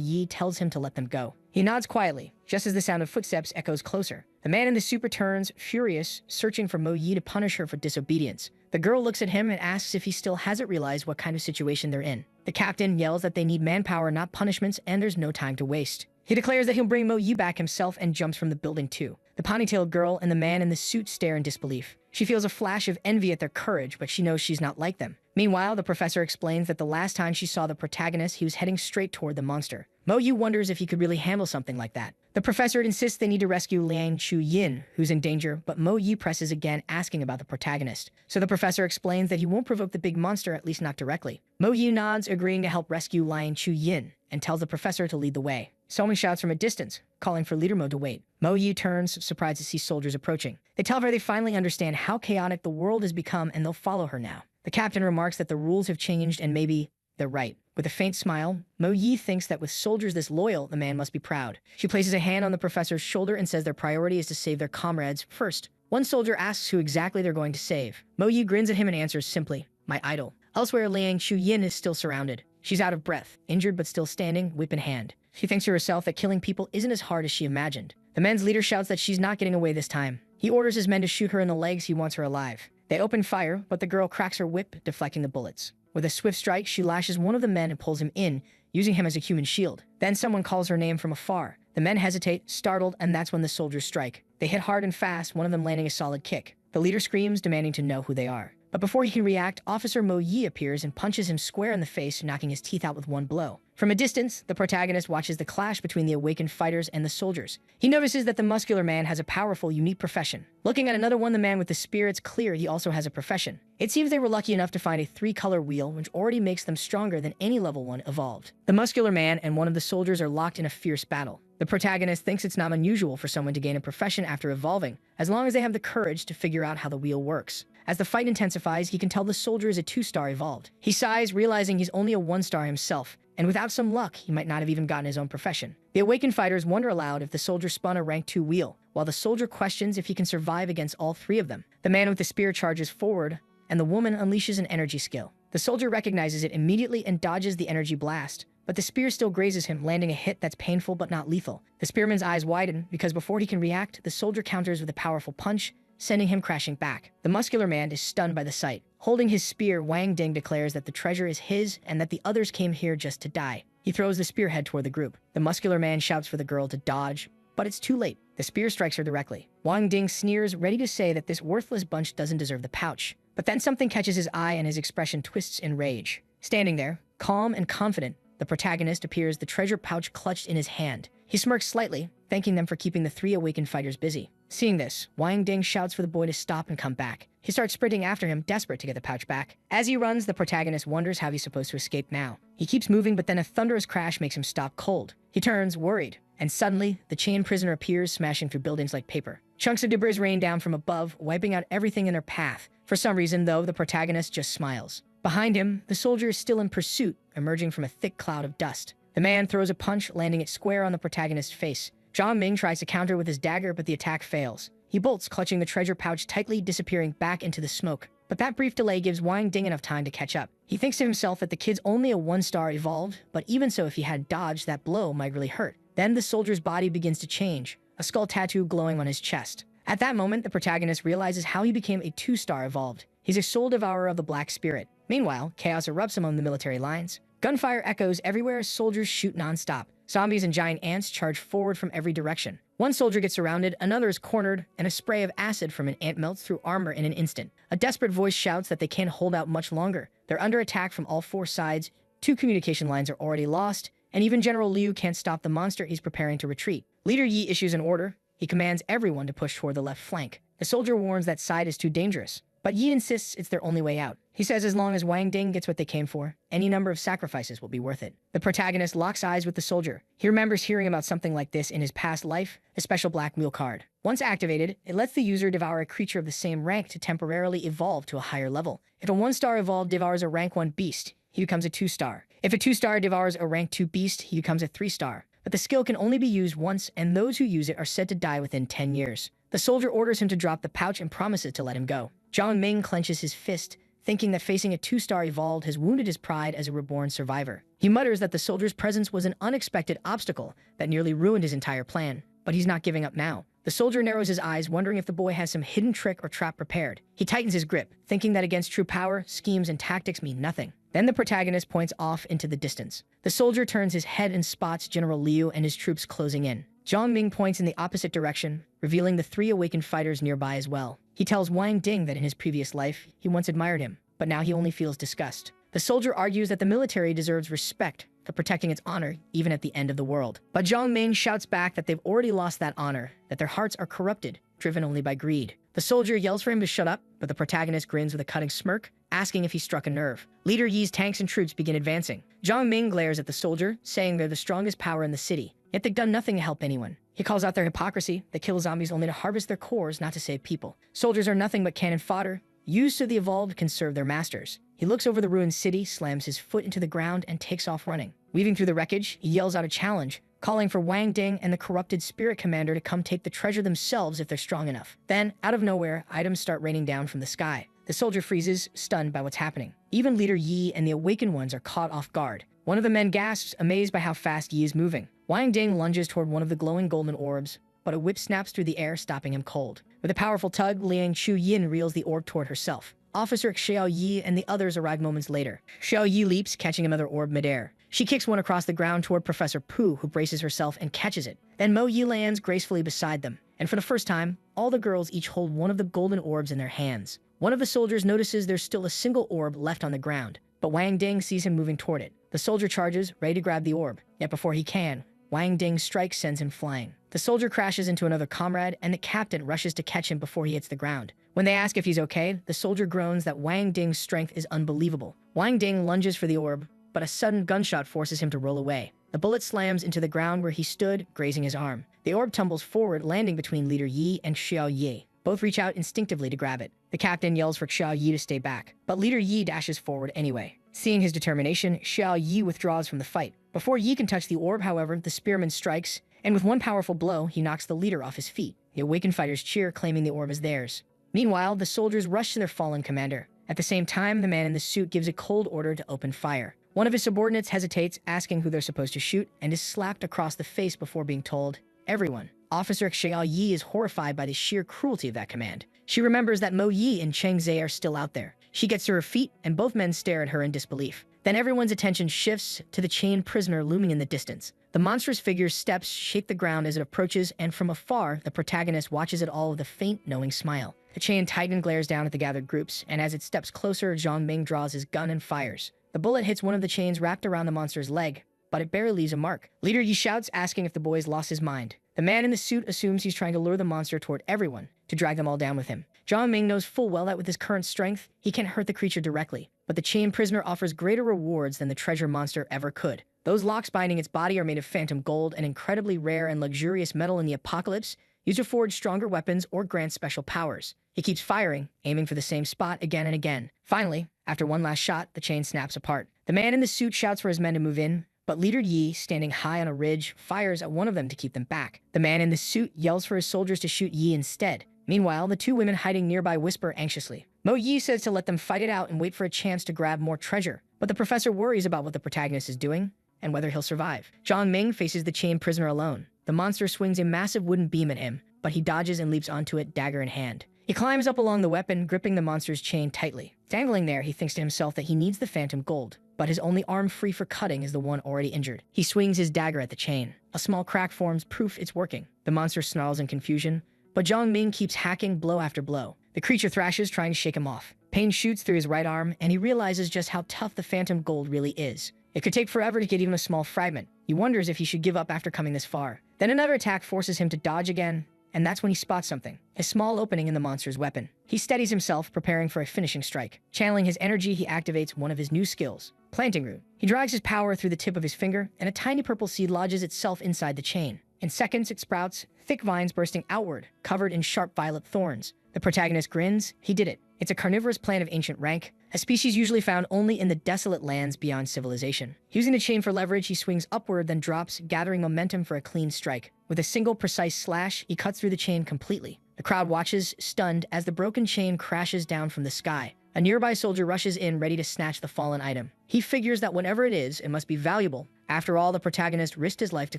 Yi tells him to let them go. He nods quietly, just as the sound of footsteps echoes closer. The man in the suit returns, furious, searching for Mo Yi to punish her for disobedience. The girl looks at him and asks if he still hasn't realized what kind of situation they're in. The captain yells that they need manpower, not punishments, and there's no time to waste. He declares that he'll bring Mo Yi back himself and jumps from the building too. The ponytailed girl and the man in the suit stare in disbelief. She feels a flash of envy at their courage, but she knows she's not like them. Meanwhile, the professor explains that the last time she saw the protagonist, he was heading straight toward the monster. Mo Yi wonders if he could really handle something like that. The professor insists they need to rescue Liang Chu-yin, who's in danger, but Mo Yi presses again, asking about the protagonist. So the professor explains that he won't provoke the big monster, at least not directly. Mo Yi nods, agreeing to help rescue Liang Chu-yin, and tells the professor to lead the way. Someone shouts from a distance, calling for Leader Mo to wait. Mo Yi turns, surprised to see soldiers approaching. They tell her they finally understand how chaotic the world has become and they'll follow her now. The captain remarks that the rules have changed and maybe They're right. With a faint smile, Mo Yi thinks that with soldiers this loyal, the man must be proud. She places a hand on the professor's shoulder and says their priority is to save their comrades first. One soldier asks who exactly they're going to save. Mo Yi grins at him and answers simply, my idol. Elsewhere, Liang Shuyin is still surrounded. She's out of breath, injured but still standing, whip in hand. She thinks to herself that killing people isn't as hard as she imagined. The men's leader shouts that she's not getting away this time. He orders his men to shoot her in the legs. He wants her alive. They open fire, but the girl cracks her whip, deflecting the bullets. With a swift strike, she lashes one of the men and pulls him in, using him as a human shield. Then someone calls her name from afar. The men hesitate, startled, and that's when the soldiers strike. They hit hard and fast, one of them landing a solid kick. The leader screams, demanding to know who they are. But before he can react, Officer Mo Yi appears and punches him square in the face, knocking his teeth out with one blow. From a distance, the protagonist watches the clash between the awakened fighters and the soldiers. He notices that the muscular man has a powerful, unique profession. Looking at another one, the man with the spear, it's clear he also has a profession. It seems they were lucky enough to find a 3-color wheel, which already makes them stronger than any level 1 evolved. The muscular man and one of the soldiers are locked in a fierce battle. The protagonist thinks it's not unusual for someone to gain a profession after evolving, as long as they have the courage to figure out how the wheel works. As the fight intensifies, he can tell the soldier is a 2-star evolved. He sighs, realizing he's only a 1-star himself, and without some luck, he might not have even gotten his own profession. The awakened fighters wonder aloud if the soldier spun a rank 2 wheel, while the soldier questions if he can survive against all 3 of them. The man with the spear charges forward, and the woman unleashes an energy skill. The soldier recognizes it immediately and dodges the energy blast, but the spear still grazes him, landing a hit that's painful but not lethal. The spearman's eyes widen, because before he can react, the soldier counters with a powerful punch, sending him crashing back. The muscular man is stunned by the sight. Holding his spear, Wang Ding declares that the treasure is his and that the others came here just to die. He throws the spearhead toward the group. The muscular man shouts for the girl to dodge, but it's too late. The spear strikes her directly. Wang Ding sneers, ready to say that this worthless bunch doesn't deserve the pouch. But then something catches his eye and his expression twists in rage. Standing there, calm and confident, the protagonist appears, the treasure pouch clutched in his hand. He smirks slightly, thanking them for keeping the 3 awakened fighters busy. Seeing this, Wang Ding shouts for the boy to stop and come back. He starts sprinting after him, desperate to get the pouch back. As he runs, the protagonist wonders how he's supposed to escape now. He keeps moving, but then a thunderous crash makes him stop cold. He turns, worried, and suddenly, the chained prisoner appears, smashing through buildings like paper. Chunks of debris rain down from above, wiping out everything in their path. For some reason, though, the protagonist just smiles. Behind him, the soldier is still in pursuit, emerging from a thick cloud of dust. The man throws a punch, landing it square on the protagonist's face. Zhang Ming tries to counter with his dagger, but the attack fails. He bolts, clutching the treasure pouch tightly, disappearing back into the smoke. But that brief delay gives Wang Ding enough time to catch up. He thinks to himself that the kid's only a 1-star evolved, but even so, if he had dodged, that blow might really hurt. Then the soldier's body begins to change, a skull tattoo glowing on his chest. At that moment, the protagonist realizes how he became a 2-star evolved. He's a soul devourer of the Black Spirit. Meanwhile, chaos erupts among the military lines. Gunfire echoes everywhere as soldiers shoot non-stop. Zombies and giant ants charge forward from every direction. One soldier gets surrounded, another is cornered, and a spray of acid from an ant melts through armor in an instant. A desperate voice shouts that they can't hold out much longer. They're under attack from all 4 sides, 2 communication lines are already lost, and even General Liu can't stop the monster. He's preparing to retreat. Leader Yi issues an order. He commands everyone to push toward the left flank. The soldier warns that side is too dangerous, but Yi insists it's their only way out. He says as long as Wang Ding gets what they came for, any number of sacrifices will be worth it. The protagonist locks eyes with the soldier. He remembers hearing about something like this in his past life, a special black wheel card. Once activated, it lets the user devour a creature of the same rank to temporarily evolve to a higher level. If a 1-star evolved devours a rank 1 beast, he becomes a 2-star. If a 2-star devours a rank 2 beast, he becomes a 3-star. But the skill can only be used once, and those who use it are said to die within 10 years. The soldier orders him to drop the pouch and promises to let him go. Zhang Ming clenches his fist, thinking that facing a 2-star evolved has wounded his pride as a reborn survivor. He mutters that the soldier's presence was an unexpected obstacle that nearly ruined his entire plan, but he's not giving up now. The soldier narrows his eyes, wondering if the boy has some hidden trick or trap prepared. He tightens his grip, thinking that against true power, schemes and tactics mean nothing. Then the protagonist points off into the distance. The soldier turns his head and spots General Liu and his troops closing in. Zhang Ming points in the opposite direction, revealing the 3 awakened fighters nearby as well. He tells Wang Ding that in his previous life, he once admired him, but now he only feels disgust. The soldier argues that the military deserves respect for protecting its honor, even at the end of the world. But Zhang Ming shouts back that they've already lost that honor, that their hearts are corrupted, driven only by greed. The soldier yells for him to shut up, but the protagonist grins with a cutting smirk, asking if he struck a nerve. Leader Yi's tanks and troops begin advancing. Zhang Ming glares at the soldier, saying they're the strongest power in the city, yet they've done nothing to help anyone. He calls out their hypocrisy. They kill zombies only to harvest their cores, not to save people. Soldiers are nothing but cannon fodder, used so the evolved can serve their masters. He looks over the ruined city, slams his foot into the ground, and takes off running. Weaving through the wreckage, he yells out a challenge, calling for Wang Ding and the corrupted spirit commander to come take the treasure themselves if they're strong enough. Then, out of nowhere, items start raining down from the sky. The soldier freezes, stunned by what's happening. Even Leader Yi and the awakened ones are caught off guard. One of the men gasps, amazed by how fast Yi is moving. Wang Ding lunges toward one of the glowing golden orbs, but a whip snaps through the air, stopping him cold. With a powerful tug, Liang Chu Yin reels the orb toward herself. Officer Xiao Yi and the others arrive moments later. Xiao Yi leaps, catching another orb midair. She kicks one across the ground toward Professor Pu, who braces herself and catches it. Then Mo Yi lands gracefully beside them. And for the first time, all the girls each hold one of the golden orbs in their hands. One of the soldiers notices there's still a single orb left on the ground, but Wang Ding sees him moving toward it. The soldier charges, ready to grab the orb. Yet before he can, Wang Ding's strike sends him flying. The soldier crashes into another comrade, and the captain rushes to catch him before he hits the ground. When they ask if he's okay, the soldier groans that Wang Ding's strength is unbelievable. Wang Ding lunges for the orb, but a sudden gunshot forces him to roll away. The bullet slams into the ground where he stood, grazing his arm. The orb tumbles forward, landing between Leader Yi and Xiao Yi. Both reach out instinctively to grab it. The captain yells for Xiao Yi to stay back, but Leader Yi dashes forward anyway. Seeing his determination, Xiao Yi withdraws from the fight. Before Yi can touch the orb, however, the spearman strikes, and with one powerful blow, he knocks the leader off his feet. The awakened fighters cheer, claiming the orb is theirs. Meanwhile, the soldiers rush to their fallen commander. At the same time, the man in the suit gives a cold order to open fire. One of his subordinates hesitates, asking who they're supposed to shoot, and is slapped across the face before being told, "Everyone." Officer Xiao Yi is horrified by the sheer cruelty of that command. She remembers that Mo Yi and Cheng Zhe are still out there. She gets to her feet, and both men stare at her in disbelief. Then everyone's attention shifts to the chained prisoner looming in the distance. The monstrous figure's steps shake the ground as it approaches, and from afar, the protagonist watches it all with a faint, knowing smile. The chained titan glares down at the gathered groups, and as it steps closer, Zhang Ming draws his gun and fires. The bullet hits one of the chains wrapped around the monster's leg, but it barely leaves a mark. Leader Yi shouts, asking if the boy's lost his mind. The man in the suit assumes he's trying to lure the monster toward everyone, to drag them all down with him. Zhang Ming knows full well that with his current strength, he can't hurt the creature directly, but the chained prisoner offers greater rewards than the treasure monster ever could. Those locks binding its body are made of phantom gold, an incredibly rare and luxurious metal in the apocalypse, used to forge stronger weapons or grant special powers. He keeps firing, aiming for the same spot again and again. Finally, after one last shot, the chain snaps apart. The man in the suit shouts for his men to move in, but Leader Yi, standing high on a ridge, fires at one of them to keep them back. The man in the suit yells for his soldiers to shoot Yi instead. Meanwhile, the two women hiding nearby whisper anxiously. Mo Yi says to let them fight it out and wait for a chance to grab more treasure, but the professor worries about what the protagonist is doing and whether he'll survive. Zhang Ming faces the chained prisoner alone. The monster swings a massive wooden beam at him, but he dodges and leaps onto it, dagger in hand. He climbs up along the weapon, gripping the monster's chain tightly. Dangling there, he thinks to himself that he needs the phantom gold, but his only arm free for cutting is the one already injured. He swings his dagger at the chain. A small crack forms, proof it's working. The monster snarls in confusion, but Zhang Ming keeps hacking blow after blow. The creature thrashes, trying to shake him off. Pain shoots through his right arm, and he realizes just how tough the phantom gold really is. It could take forever to get even a small fragment. He wonders if he should give up after coming this far. Then another attack forces him to dodge again, and that's when he spots something, a small opening in the monster's weapon. He steadies himself, preparing for a finishing strike. Channeling his energy, he activates one of his new skills, Planting Root. He drags his power through the tip of his finger, and a tiny purple seed lodges itself inside the chain. In seconds, it sprouts, thick vines bursting outward, covered in sharp violet thorns. The protagonist grins. He did it. It's a carnivorous plant of ancient rank, a species usually found only in the desolate lands beyond civilization. Using the chain for leverage, he swings upward, then drops, gathering momentum for a clean strike. With a single precise slash, he cuts through the chain completely. The crowd watches, stunned, as the broken chain crashes down from the sky. A nearby soldier rushes in, ready to snatch the fallen item. He figures that whatever it is, it must be valuable. After all, the protagonist risked his life to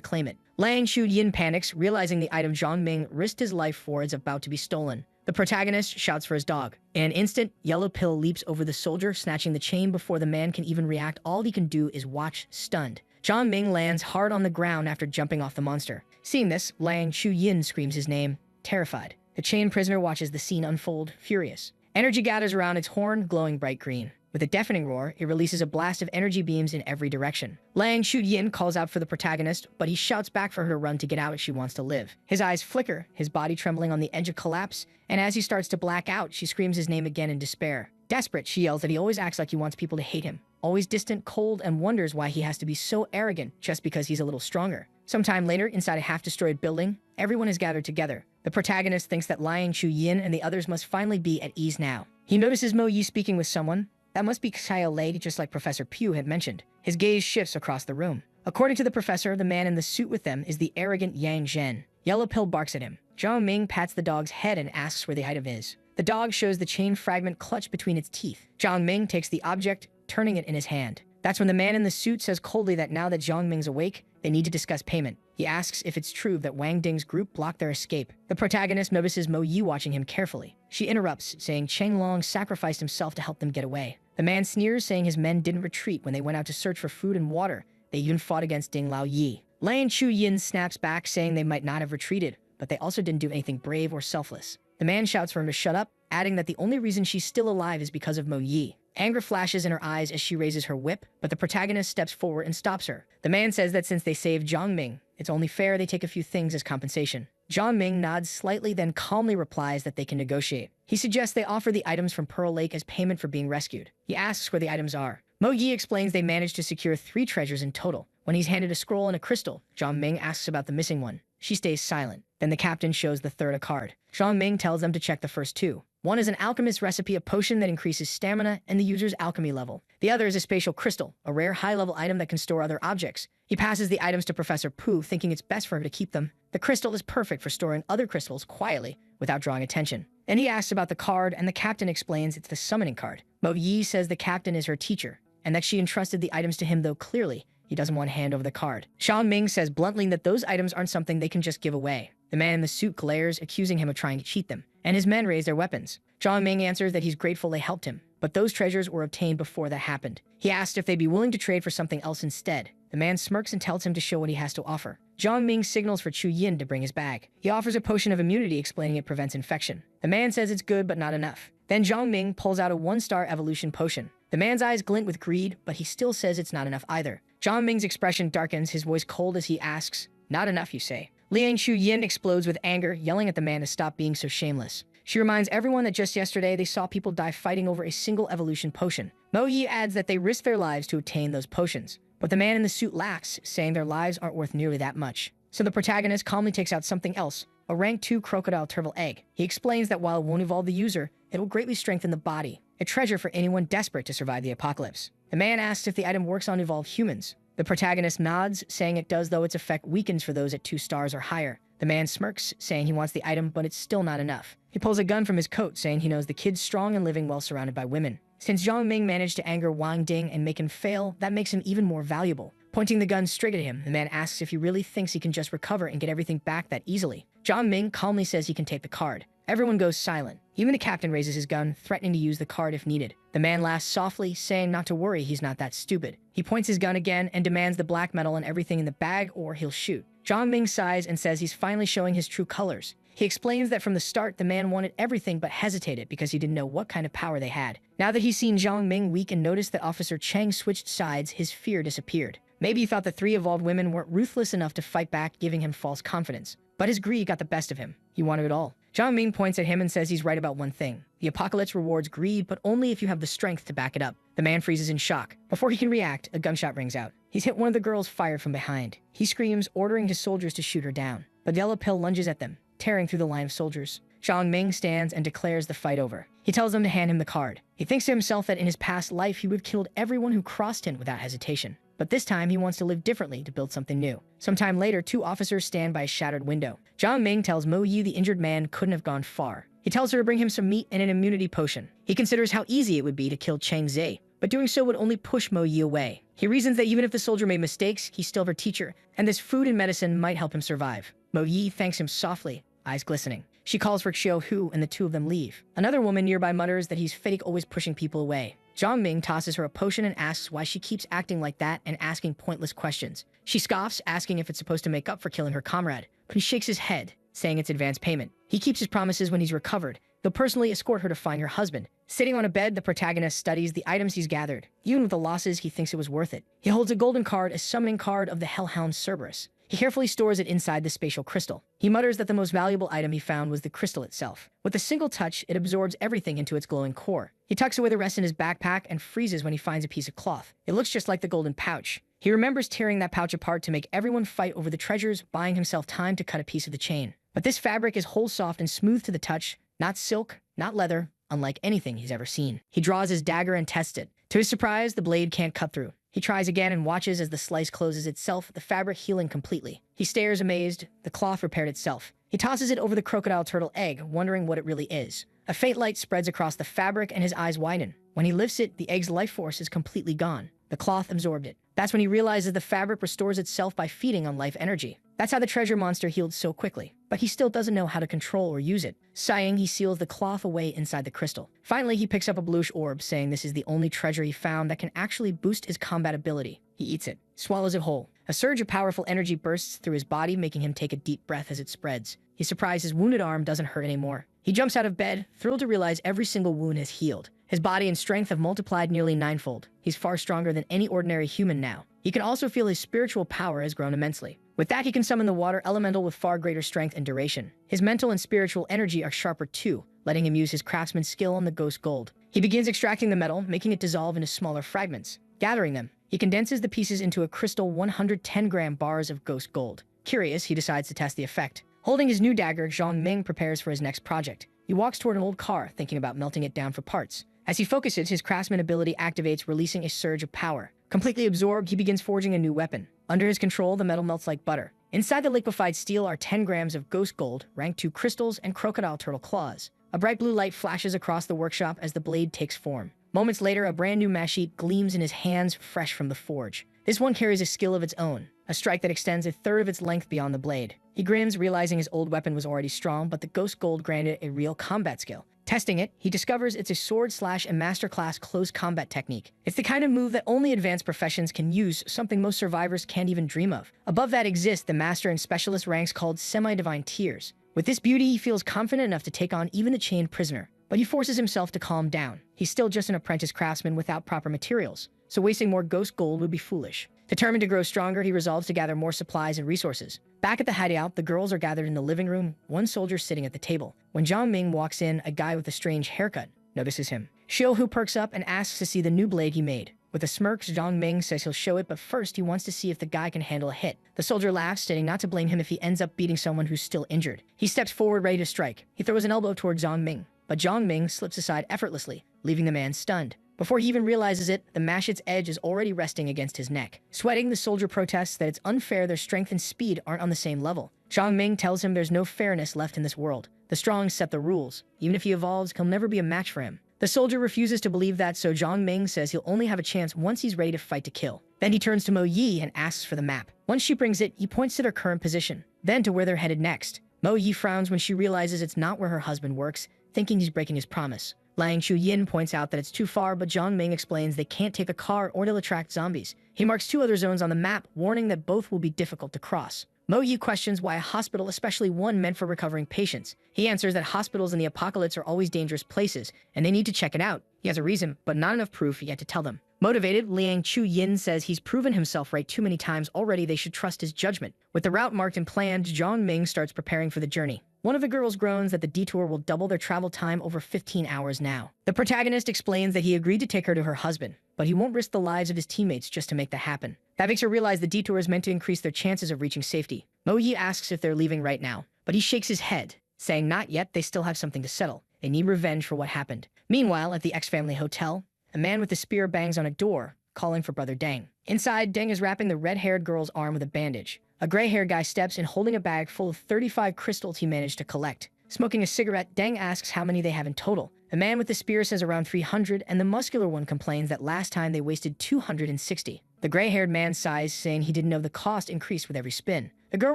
claim it. Liang Shu Yin panics, realizing the item Zhang Ming risked his life for is about to be stolen. The protagonist shouts for his dog. In an instant, Yellow Pill leaps over the soldier, snatching the chain before the man can even react. All he can do is watch, stunned. Zhang Ming lands hard on the ground after jumping off the monster. Seeing this, Liang Shu Yin screams his name, terrified. The chained prisoner watches the scene unfold, furious. Energy gathers around its horn, glowing bright green. With a deafening roar, it releases a blast of energy beams in every direction. Liang Shu Yin calls out for the protagonist, but he shouts back for her to run to get out if she wants to live. His eyes flicker, his body trembling on the edge of collapse, and as he starts to black out, she screams his name again in despair. Desperate, she yells that he always acts like he wants people to hate him, always distant, cold, and wonders why he has to be so arrogant just because he's a little stronger. Sometime later, inside a half-destroyed building, everyone is gathered together. The protagonist thinks that Liang Shu Yin and the others must finally be at ease now. He notices Mo Yi speaking with someone. That must be Xiao Lei, just like Professor Pugh had mentioned. His gaze shifts across the room. According to the professor, the man in the suit with them is the arrogant Yang Zhen. Yellow Pill barks at him. Zhao Ming pats the dog's head and asks where the item is. The dog shows the chain fragment clutched between its teeth. Zhao Ming takes the object, turning it in his hand. That's when the man in the suit says coldly that now that Zhang Ming's awake, they need to discuss payment. He asks if it's true that Wang Ding's group blocked their escape. The protagonist notices Mo Yi watching him carefully. She interrupts, saying Cheng Long sacrificed himself to help them get away. The man sneers, saying his men didn't retreat when they went out to search for food and water. They even fought against Ding Lao Yi. Lan Chu Yin snaps back, saying they might not have retreated, but they also didn't do anything brave or selfless. The man shouts for him to shut up, adding that the only reason she's still alive is because of Mo Yi. Anger flashes in her eyes as she raises her whip, but the protagonist steps forward and stops her. The man says that since they saved Zhang Ming, it's only fair they take a few things as compensation. Zhang Ming nods slightly, then calmly replies that they can negotiate. He suggests they offer the items from Pearl Lake as payment for being rescued. He asks where the items are. Mo Yi explains they managed to secure 3 treasures in total. When he's handed a scroll and a crystal, Zhang Ming asks about the missing one. She stays silent. Then the captain shows the third a card. Zhang Ming tells them to check the first 2. One is an alchemist's recipe, a potion that increases stamina and the user's alchemy level. The other is a spatial crystal, a rare high-level item that can store other objects. He passes the items to Professor Pooh, thinking it's best for her to keep them. The crystal is perfect for storing other crystals quietly, without drawing attention. Then he asks about the card, and the captain explains it's the summoning card. Mo Yi says the captain is her teacher, and that she entrusted the items to him, though clearly he doesn't want to hand over the card. Zhang Ming says bluntly that those items aren't something they can just give away. The man in the suit glares, accusing him of trying to cheat them, and his men raise their weapons. Zhang Ming answers that he's grateful they helped him, but those treasures were obtained before that happened. He asked if they'd be willing to trade for something else instead. The man smirks and tells him to show what he has to offer. Zhang Ming signals for Chu Yin to bring his bag. He offers a potion of immunity, explaining it prevents infection. The man says it's good, but not enough. Then Zhang Ming pulls out a 1-star evolution potion. The man's eyes glint with greed, but he still says it's not enough either. Zhang Ming's expression darkens, his voice cold as he asks, "Not enough, you say?" Liang Chu Yin explodes with anger, yelling at the man to stop being so shameless. She reminds everyone that just yesterday they saw people die fighting over a single evolution potion. Mo Yi adds that they risked their lives to obtain those potions. But the man in the suit laughs, saying their lives aren't worth nearly that much. So the protagonist calmly takes out something else, a rank 2 crocodile turtle egg. He explains that while it won't evolve the user, it will greatly strengthen the body, a treasure for anyone desperate to survive the apocalypse. The man asks if the item works on evolved humans. The protagonist nods, saying it does, though its effect weakens for those at 2 stars or higher. The man smirks, saying he wants the item, but it's still not enough. He pulls a gun from his coat, saying he knows the kid's strong and living well surrounded by women. Since Zhang Ming managed to anger Wang Ding and make him fail, that makes him even more valuable. Pointing the gun straight at him, the man asks if he really thinks he can just recover and get everything back that easily. Zhang Ming calmly says he can take the card. Everyone goes silent. Even the captain raises his gun, threatening to use the card if needed. The man laughs softly, saying not to worry, he's not that stupid. He points his gun again and demands the black metal and everything in the bag or he'll shoot. Zhang Ming sighs and says he's finally showing his true colors. He explains that from the start, the man wanted everything but hesitated because he didn't know what kind of power they had. Now that he's seen Zhang Ming weak and noticed that Officer Cheng switched sides, his fear disappeared. Maybe he thought the 3 evolved women weren't ruthless enough to fight back, giving him false confidence. But his greed got the best of him. He wanted it all. Zhang Ming points at him and says he's right about one thing. The apocalypse rewards greed, but only if you have the strength to back it up. The man freezes in shock. Before he can react, a gunshot rings out. He's hit one of the girls fired from behind. He screams, ordering his soldiers to shoot her down. But Yellow Pill lunges at them, tearing through the line of soldiers. Zhang Ming stands and declares the fight over. He tells them to hand him the card. He thinks to himself that in his past life he would have killed everyone who crossed him without hesitation. But this time he wants to live differently to build something new. Sometime later, 2 officers stand by a shattered window. Zhang Ming tells Mo Yi the injured man couldn't have gone far. He tells her to bring him some meat and an immunity potion. He considers how easy it would be to kill Cheng Zhe, but doing so would only push Mo Yi away. He reasons that even if the soldier made mistakes, he's still her teacher, and this food and medicine might help him survive. Mo Yi thanks him softly, eyes glistening. She calls for Xiao Hu, and the 2 of them leave. Another woman nearby mutters that he's fake, always pushing people away. Zhang Ming tosses her a potion and asks why she keeps acting like that and asking pointless questions. She scoffs, asking if it's supposed to make up for killing her comrade, but he shakes his head, saying it's advance payment. He keeps his promises when he's recovered. He'll personally escort her to find her husband. Sitting on a bed, the protagonist studies the items he's gathered. Even with the losses, he thinks it was worth it. He holds a golden card, a summoning card of the Hellhound Cerberus. He carefully stores it inside the spatial crystal. He mutters that the most valuable item he found was the crystal itself. With a single touch, it absorbs everything into its glowing core. He tucks away the rest in his backpack and freezes when he finds a piece of cloth. It looks just like the golden pouch. He remembers tearing that pouch apart to make everyone fight over the treasures, buying himself time to cut a piece of the chain. But this fabric is whole soft and smooth to the touch, not silk, not leather, unlike anything he's ever seen. He draws his dagger and tests it. To his surprise, the blade can't cut through. He tries again and watches as the slice closes itself, the fabric healing completely. He stares amazed. The cloth repaired itself. He tosses it over the crocodile turtle egg, wondering what it really is. A faint light spreads across the fabric and his eyes widen. When he lifts it, the egg's life force is completely gone. The cloth absorbed it. That's when he realizes the fabric restores itself by feeding on life energy. That's how the treasure monster healed so quickly. But he still doesn't know how to control or use it. Sighing, he seals the cloth away inside the crystal. Finally, he picks up a bluish orb, saying this is the only treasure he found that can actually boost his combat ability. He eats it, swallows it whole. A surge of powerful energy bursts through his body, making him take a deep breath as it spreads. He's surprised his wounded arm doesn't hurt anymore. He jumps out of bed, thrilled to realize every single wound has healed. His body and strength have multiplied nearly ninefold. He's far stronger than any ordinary human now. He can also feel his spiritual power has grown immensely. With that, he can summon the water elemental with far greater strength and duration. His mental and spiritual energy are sharper too, letting him use his craftsman's skill on the ghost gold. He begins extracting the metal, making it dissolve into smaller fragments. Gathering them, he condenses the pieces into a crystal 110-gram bars of ghost gold. Curious, he decides to test the effect. Holding his new dagger, Zhang Ming prepares for his next project. He walks toward an old car, thinking about melting it down for parts. As he focuses, his craftsman ability activates, releasing a surge of power. Completely absorbed, he begins forging a new weapon. Under his control, the metal melts like butter. Inside the liquefied steel are 10 grams of ghost gold, rank 2 crystals, and crocodile turtle claws. A bright blue light flashes across the workshop as the blade takes form. Moments later, a brand new machete gleams in his hands, fresh from the forge. This one carries a skill of its own, a strike that extends a third of its length beyond the blade. He grins, realizing his old weapon was already strong, but the ghost gold granted it a real combat skill. Testing it, he discovers it's a sword/and masterclass close combat technique. It's the kind of move that only advanced professions can use, something most survivors can't even dream of. Above that exist the master and specialist ranks called semi-divine tiers. With this beauty, he feels confident enough to take on even a chained prisoner. But he forces himself to calm down. He's still just an apprentice craftsman without proper materials, so wasting more ghost gold would be foolish. Determined to grow stronger, he resolves to gather more supplies and resources. Back at the hideout, the girls are gathered in the living room, one soldier sitting at the table. When Zhang Ming walks in, a guy with a strange haircut notices him. Xiaohu perks up and asks to see the new blade he made. With a smirk, Zhang Ming says he'll show it, but first he wants to see if the guy can handle a hit. The soldier laughs, stating not to blame him if he ends up beating someone who's still injured. He steps forward, ready to strike. He throws an elbow toward Zhang Ming, but Zhang Ming slips aside effortlessly, leaving the man stunned. Before he even realizes it, the machete's edge is already resting against his neck. Sweating, the soldier protests that it's unfair their strength and speed aren't on the same level. Zhang Ming tells him there's no fairness left in this world. The strong set the rules. Even if he evolves, he'll never be a match for him. The soldier refuses to believe that, so Zhang Ming says he'll only have a chance once he's ready to fight to kill. Then he turns to Mo Yi and asks for the map. Once she brings it, he points to their current position, then to where they're headed next. Mo Yi frowns when she realizes it's not where her husband works, thinking he's breaking his promise. Liang Chuyin points out that it's too far, but Zhang Ming explains they can't take a car or they'll attract zombies. He marks 2 other zones on the map, warning that both will be difficult to cross. Mo Yi questions why a hospital, especially one meant for recovering patients. He answers that hospitals in the apocalypse are always dangerous places, and they need to check it out. He has a reason, but not enough proof yet to tell them. Motivated, Liang Chuyin says he's proven himself right too many times already, they should trust his judgment. With the route marked and planned, Zhang Ming starts preparing for the journey. One of the girls groans that the detour will double their travel time over 15 hours now. The protagonist explains that he agreed to take her to her husband, but he won't risk the lives of his teammates just to make that happen. That makes her realize the detour is meant to increase their chances of reaching safety. Mo Yi asks if they're leaving right now, but he shakes his head, saying not yet, they still have something to settle. They need revenge for what happened. Meanwhile, at the X-family hotel, a man with a spear bangs on a door, calling for Brother Deng. Inside, Deng is wrapping the red-haired girl's arm with a bandage. A gray-haired guy steps in holding a bag full of 35 crystals he managed to collect. Smoking a cigarette, Deng asks how many they have in total. The man with the spear says around 300, and the muscular one complains that last time they wasted 260. The gray-haired man sighs, saying he didn't know the cost increased with every spin. The girl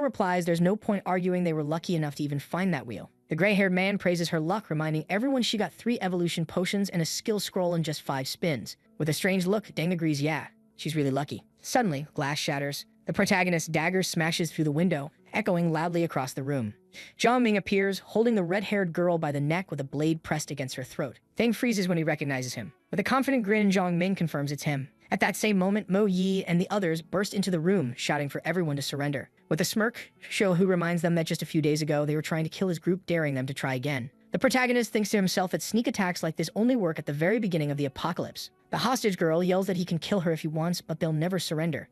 replies there's no point arguing, they were lucky enough to even find that wheel. The gray-haired man praises her luck, reminding everyone she got 3 evolution potions and a skill scroll in just 5 spins. With a strange look, Deng agrees, yeah, she's really lucky. Suddenly, glass shatters. The protagonist's dagger smashes through the window, echoing loudly across the room. Zhang Ming appears, holding the red-haired girl by the neck with a blade pressed against her throat. Deng freezes when he recognizes him. With a confident grin, Zhang Ming confirms it's him. At that same moment, Mo Yi and the others burst into the room, shouting for everyone to surrender. With a smirk, Xiaohu reminds them that just a few days ago they were trying to kill his group, daring them to try again. The protagonist thinks to himself that sneak attacks like this only work at the very beginning of the apocalypse. The hostage girl yells that he can kill her if he wants, but they'll never surrender.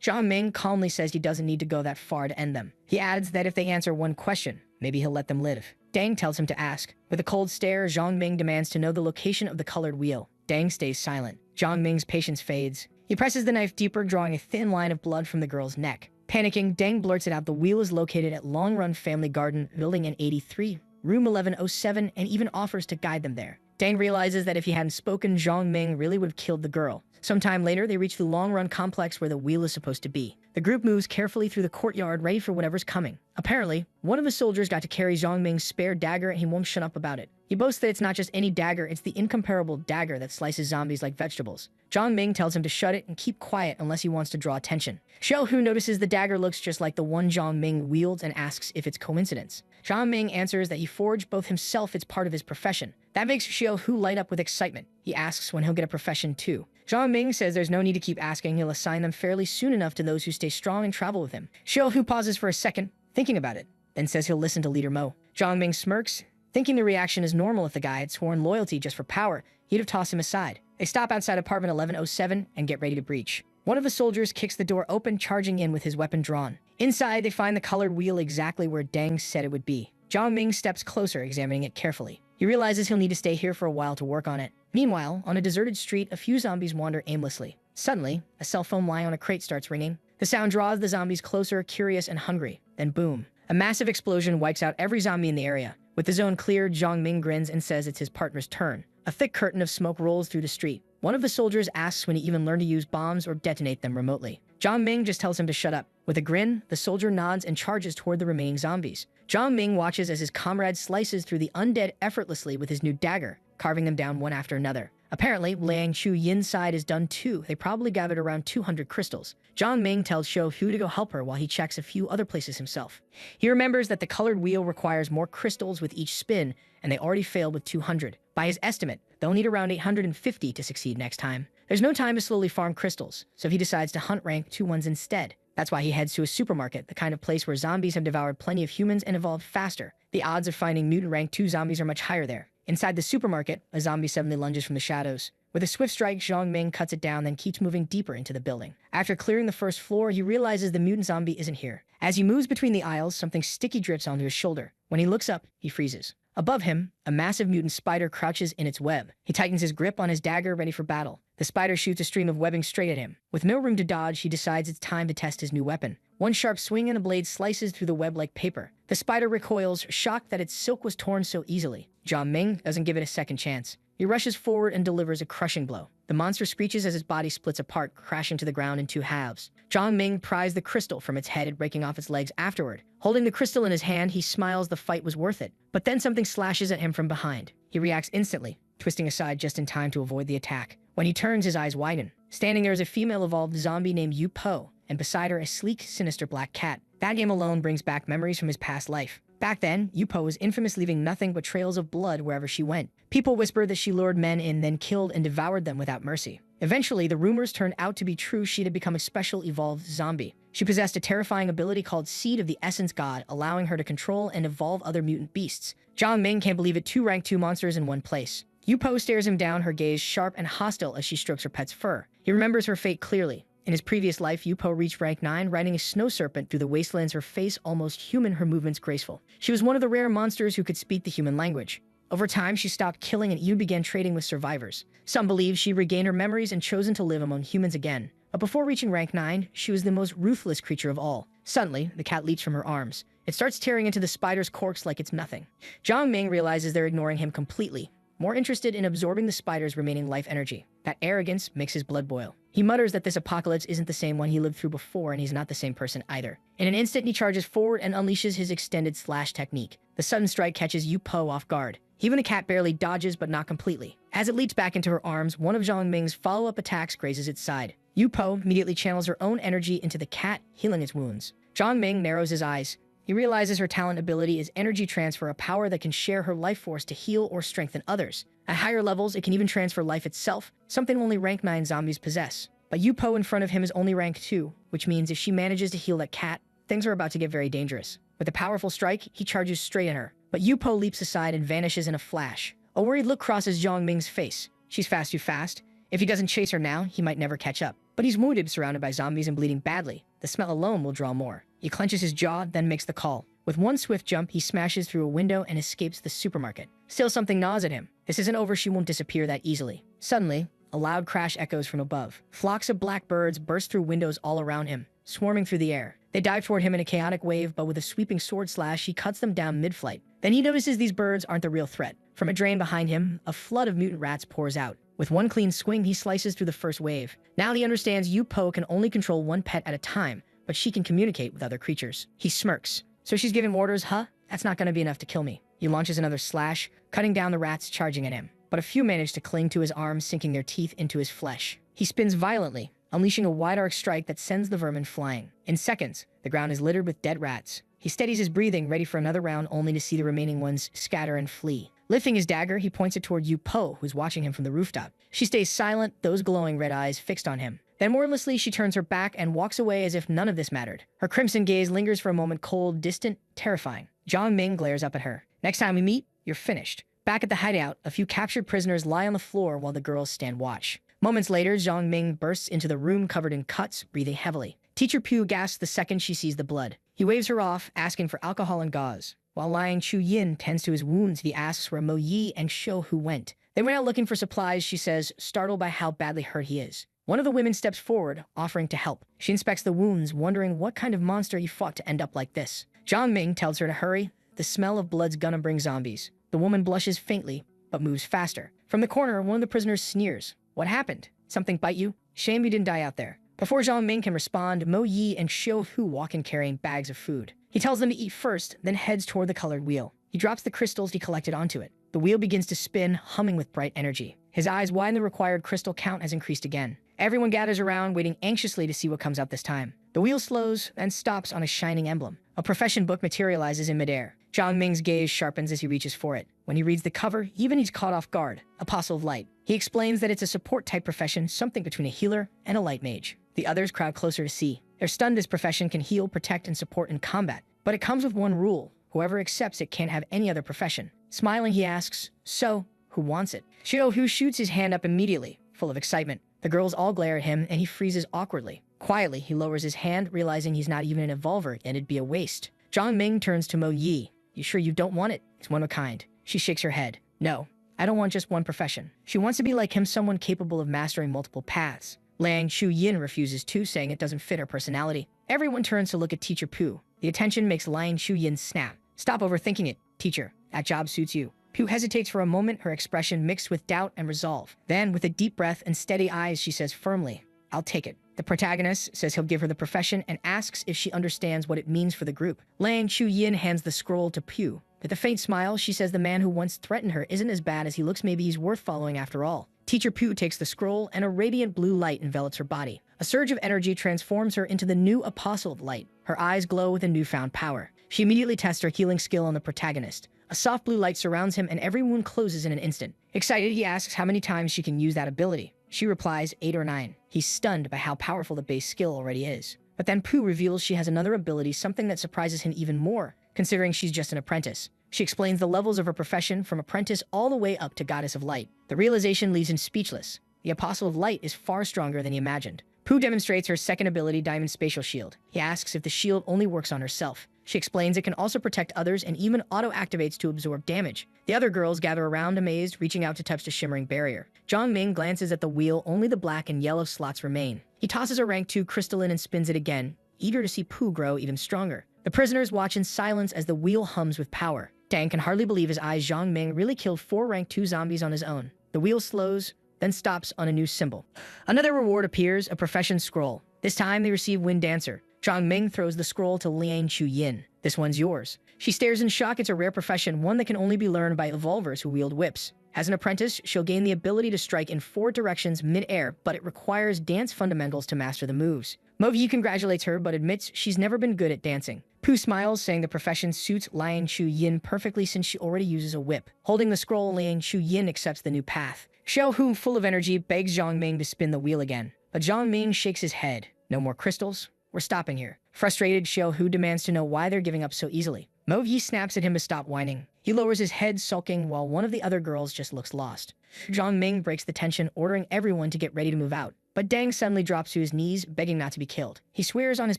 Zhang Ming calmly says he doesn't need to go that far to end them. He adds that if they answer one question, maybe he'll let them live. Dang tells him to ask. With a cold stare, Zhang Ming demands to know the location of the colored wheel. Dang stays silent. Zhang Ming's patience fades. He presses the knife deeper, drawing a thin line of blood from the girl's neck. Panicking, Dang blurts it out. The wheel is located at Long Run Family Garden, Building N83, Room 1107, and even offers to guide them there. Dang realizes that if he hadn't spoken, Zhang Ming really would have killed the girl. Sometime later, they reach the Long Run complex where the wheel is supposed to be. The group moves carefully through the courtyard, ready for whatever's coming. Apparently, one of the soldiers got to carry Zhang Ming's spare dagger and he won't shut up about it. He boasts that it's not just any dagger, it's the incomparable dagger that slices zombies like vegetables. Zhang Ming tells him to shut it and keep quiet unless he wants to draw attention. Xiao Hu notices the dagger looks just like the one Zhang Ming wields and asks if it's coincidence. Zhang Ming answers that he forged both himself, it's part of his profession. That makes Xiao Hu light up with excitement. He asks when he'll get a profession too. Zhang Ming says there's no need to keep asking, he'll assign them fairly soon enough to those who stay strong and travel with him. Xiao Hu pauses for a second, thinking about it, then says he'll listen to Leader Mo. Zhang Ming smirks, thinking the reaction is normal. If the guy had sworn loyalty just for power, he'd have tossed him aside. They stop outside apartment 1107 and get ready to breach. One of the soldiers kicks the door open, charging in with his weapon drawn. Inside, they find the colored wheel exactly where Dang said it would be. Zhang Ming steps closer, examining it carefully. He realizes he'll need to stay here for a while to work on it. Meanwhile, on a deserted street, a few zombies wander aimlessly. Suddenly, a cell phone lying on a crate starts ringing. The sound draws the zombies closer, curious and hungry. Then boom. A massive explosion wipes out every zombie in the area. With the zone cleared, Zhang Ming grins and says it's his partner's turn. A thick curtain of smoke rolls through the street. One of the soldiers asks when he even learned to use bombs or detonate them remotely. Zhang Ming just tells him to shut up. With a grin, the soldier nods and charges toward the remaining zombies. Zhang Ming watches as his comrade slices through the undead effortlessly with his new dagger, carving them down one after another. Apparently, Liang Chu Yin's side is done too. They probably gathered around 200 crystals. Zhang Ming tells Xiao Hu to go help her while he checks a few other places himself. He remembers that the colored wheel requires more crystals with each spin, and they already failed with 200. By his estimate, they'll need around 850 to succeed next time. There's no time to slowly farm crystals, so he decides to hunt rank 2 ones instead. That's why he heads to a supermarket, the kind of place where zombies have devoured plenty of humans and evolved faster. The odds of finding mutant rank 2 zombies are much higher there. Inside the supermarket, a zombie suddenly lunges from the shadows. With a swift strike, Zhang Ming cuts it down, then keeps moving deeper into the building. After clearing the first floor, he realizes the mutant zombie isn't here. As he moves between the aisles, something sticky drips onto his shoulder. When he looks up, he freezes. Above him, a massive mutant spider crouches in its web. He tightens his grip on his dagger, ready for battle. The spider shoots a stream of webbing straight at him. With no room to dodge, he decides it's time to test his new weapon. One sharp swing and the blade slices through the web like paper. The spider recoils, shocked that its silk was torn so easily. Zhang Ming doesn't give it a second chance. He rushes forward and delivers a crushing blow. The monster screeches as its body splits apart, crashing to the ground in 2 halves. Zhang Ming pries the crystal from its head and breaking off its legs afterward. Holding the crystal in his hand, he smiles. The fight was worth it. But then something slashes at him from behind. He reacts instantly, twisting aside just in time to avoid the attack. When he turns, his eyes widen. Standing there is a female evolved zombie named Yu Po, and beside her a sleek, sinister black cat. That game alone brings back memories from his past life. Back then, Yu Po was infamous, leaving nothing but trails of blood wherever she went. People whispered that she lured men in, then killed and devoured them without mercy. Eventually, the rumors turned out to be true. She had become a special evolved zombie. She possessed a terrifying ability called Seed of the Essence God, allowing her to control and evolve other mutant beasts. Zhang Ming can't believe it, 2 rank 2 monsters in one place. Yu Po stares him down, her gaze sharp and hostile as she strokes her pet's fur. He remembers her fate clearly. In his previous life, Yu Po reached rank 9, riding a snow serpent through the wastelands, her face almost human, her movements graceful. She was one of the rare monsters who could speak the human language. Over time, she stopped killing and even began trading with survivors. Some believe she regained her memories and chosen to live among humans again. But before reaching rank 9, she was the most ruthless creature of all. Suddenly, the cat leaps from her arms. It starts tearing into the spider's corpse like it's nothing. Zhang Ming realizes they're ignoring him completely, more interested in absorbing the spider's remaining life energy. That arrogance makes his blood boil. He mutters that this apocalypse isn't the same one he lived through before, and he's not the same person either. In an instant, he charges forward and unleashes his extended slash technique. The sudden strike catches Yu Po off guard. Even the cat barely dodges, but not completely. As it leaps back into her arms, one of Zhang Ming's follow-up attacks grazes its side. Yu Po immediately channels her own energy into the cat, healing its wounds. Zhang Ming narrows his eyes. He realizes her talent ability is energy transfer, a power that can share her life force to heal or strengthen others. At higher levels, it can even transfer life itself, something only rank 9 zombies possess. But Yu Po in front of him is only rank 2, which means if she manages to heal that cat, things are about to get very dangerous. With a powerful strike, he charges straight at her. But Yu Po leaps aside and vanishes in a flash. A worried look crosses Zhang Ming's face. She's fast too fast. If he doesn't chase her now, he might never catch up. But he's wounded, surrounded by zombies and bleeding badly. The smell alone will draw more. He clenches his jaw, then makes the call. With one swift jump, he smashes through a window and escapes the supermarket. Still, something gnaws at him. This isn't over, she won't disappear that easily. Suddenly, a loud crash echoes from above. Flocks of black birds burst through windows all around him, swarming through the air. They dive toward him in a chaotic wave, but with a sweeping sword slash, he cuts them down mid-flight. Then he notices these birds aren't the real threat. From a drain behind him, a flood of mutant rats pours out. With one clean swing, he slices through the first wave. Now he understands Yu-Po can only control one pet at a time, but she can communicate with other creatures. He smirks. So she's giving orders, huh? That's not gonna be enough to kill me. He launches another slash, cutting down the rats charging at him. But a few manage to cling to his arms, sinking their teeth into his flesh. He spins violently, unleashing a wide arc strike that sends the vermin flying. In seconds, the ground is littered with dead rats. He steadies his breathing, ready for another round, only to see the remaining ones scatter and flee. Lifting his dagger, he points it toward Yu-Po, who's watching him from the rooftop. She stays silent, those glowing red eyes fixed on him. Then wordlessly, she turns her back and walks away as if none of this mattered. Her crimson gaze lingers for a moment, cold, distant, terrifying. Zhang Ming glares up at her. Next time we meet, you're finished. Back at the hideout, a few captured prisoners lie on the floor while the girls stand watch. Moments later, Zhang Ming bursts into the room covered in cuts, breathing heavily. Teacher Pu gasps the second she sees the blood. He waves her off, asking for alcohol and gauze. While Liang Chu-yin tends to his wounds, he asks where Mo Yi and Shou Hu went. They went out looking for supplies, she says, startled by how badly hurt he is. One of the women steps forward, offering to help. She inspects the wounds, wondering what kind of monster he fought to end up like this. Zhang Ming tells her to hurry. The smell of blood's gonna bring zombies. The woman blushes faintly, but moves faster. From the corner, one of the prisoners sneers. What happened? Something bite you? Shame you didn't die out there. Before Zhang Ming can respond, Mo Yi and Shou Hu walk in carrying bags of food. He tells them to eat first, then heads toward the colored wheel. He drops the crystals he collected onto it. The wheel begins to spin, humming with bright energy. His eyes widen, the required crystal count has increased again. Everyone gathers around, waiting anxiously to see what comes out this time. The wheel slows, then stops on a shining emblem. A profession book materializes in midair. Zhang Ming's gaze sharpens as he reaches for it. When he reads the cover, even he's caught off guard. Apostle of Light. He explains that it's a support-type profession, something between a healer and a light mage. The others crowd closer to see. They're stunned this profession can heal, protect, and support in combat. But it comes with one rule. Whoever accepts it can't have any other profession. Smiling, he asks, so, who wants it? Shou Hu shoots his hand up immediately, full of excitement. The girls all glare at him, and he freezes awkwardly. Quietly, he lowers his hand, realizing he's not even an evolver, and it'd be a waste. Zhang Ming turns to Mo Yi. You sure you don't want it? It's one of a kind. She shakes her head. No, I don't want just one profession. She wants to be like him, someone capable of mastering multiple paths. Liang Chu-yin refuses to, saying it doesn't fit her personality. Everyone turns to look at Teacher Pu. The attention makes Liang Chu-yin snap. Stop overthinking it, teacher. That job suits you. Pu hesitates for a moment, her expression mixed with doubt and resolve. Then, with a deep breath and steady eyes, she says firmly, I'll take it. The protagonist says he'll give her the profession and asks if she understands what it means for the group. Liang Chu-yin hands the scroll to Pu. With a faint smile, she says the man who once threatened her isn't as bad as he looks. Maybe he's worth following after all. Teacher Pu takes the scroll, and a radiant blue light envelops her body. A surge of energy transforms her into the new Apostle of Light. Her eyes glow with a newfound power. She immediately tests her healing skill on the protagonist. A soft blue light surrounds him, and every wound closes in an instant. Excited, he asks how many times she can use that ability. She replies 8 or 9. He's stunned by how powerful the base skill already is. But then Pu reveals she has another ability, something that surprises him even more, considering she's just an apprentice. She explains the levels of her profession, from apprentice all the way up to Goddess of Light. The realization leaves him speechless. The Apostle of Light is far stronger than he imagined. Pu demonstrates her second ability, Diamond Spatial Shield. He asks if the shield only works on herself. She explains it can also protect others and even auto-activates to absorb damage. The other girls gather around amazed, reaching out to touch the shimmering barrier. Zhang Ming glances at the wheel, only the black and yellow slots remain. He tosses a rank 2 crystal in and spins it again, eager to see Pu grow even stronger. The prisoners watch in silence as the wheel hums with power. Dang can hardly believe his eyes. Zhang Ming really killed 4 rank 2 zombies on his own. The wheel slows, then stops on a new symbol. Another reward appears, a profession scroll. This time they receive Wind Dancer. Zhang Ming throws the scroll to Liang Chu-yin. This one's yours. She stares in shock. It's a rare profession, one that can only be learned by evolvers who wield whips. As an apprentice, she'll gain the ability to strike in 4 directions mid-air, but it requires dance fundamentals to master the moves. Mo Yi congratulates her, but admits she's never been good at dancing. Pu smiles, saying the profession suits Liang Chu-yin perfectly since she already uses a whip. Holding the scroll, Liang Chu-yin accepts the new path. Shou Hu, full of energy, begs Zhang Ming to spin the wheel again. But Zhang Ming shakes his head. No more crystals? We're stopping here. Frustrated, Shou Hu demands to know why they're giving up so easily. Mo Yi snaps at him to stop whining. He lowers his head, sulking, while one of the other girls just looks lost. Zhang Ming breaks the tension, ordering everyone to get ready to move out. But Deng suddenly drops to his knees, begging not to be killed. He swears on his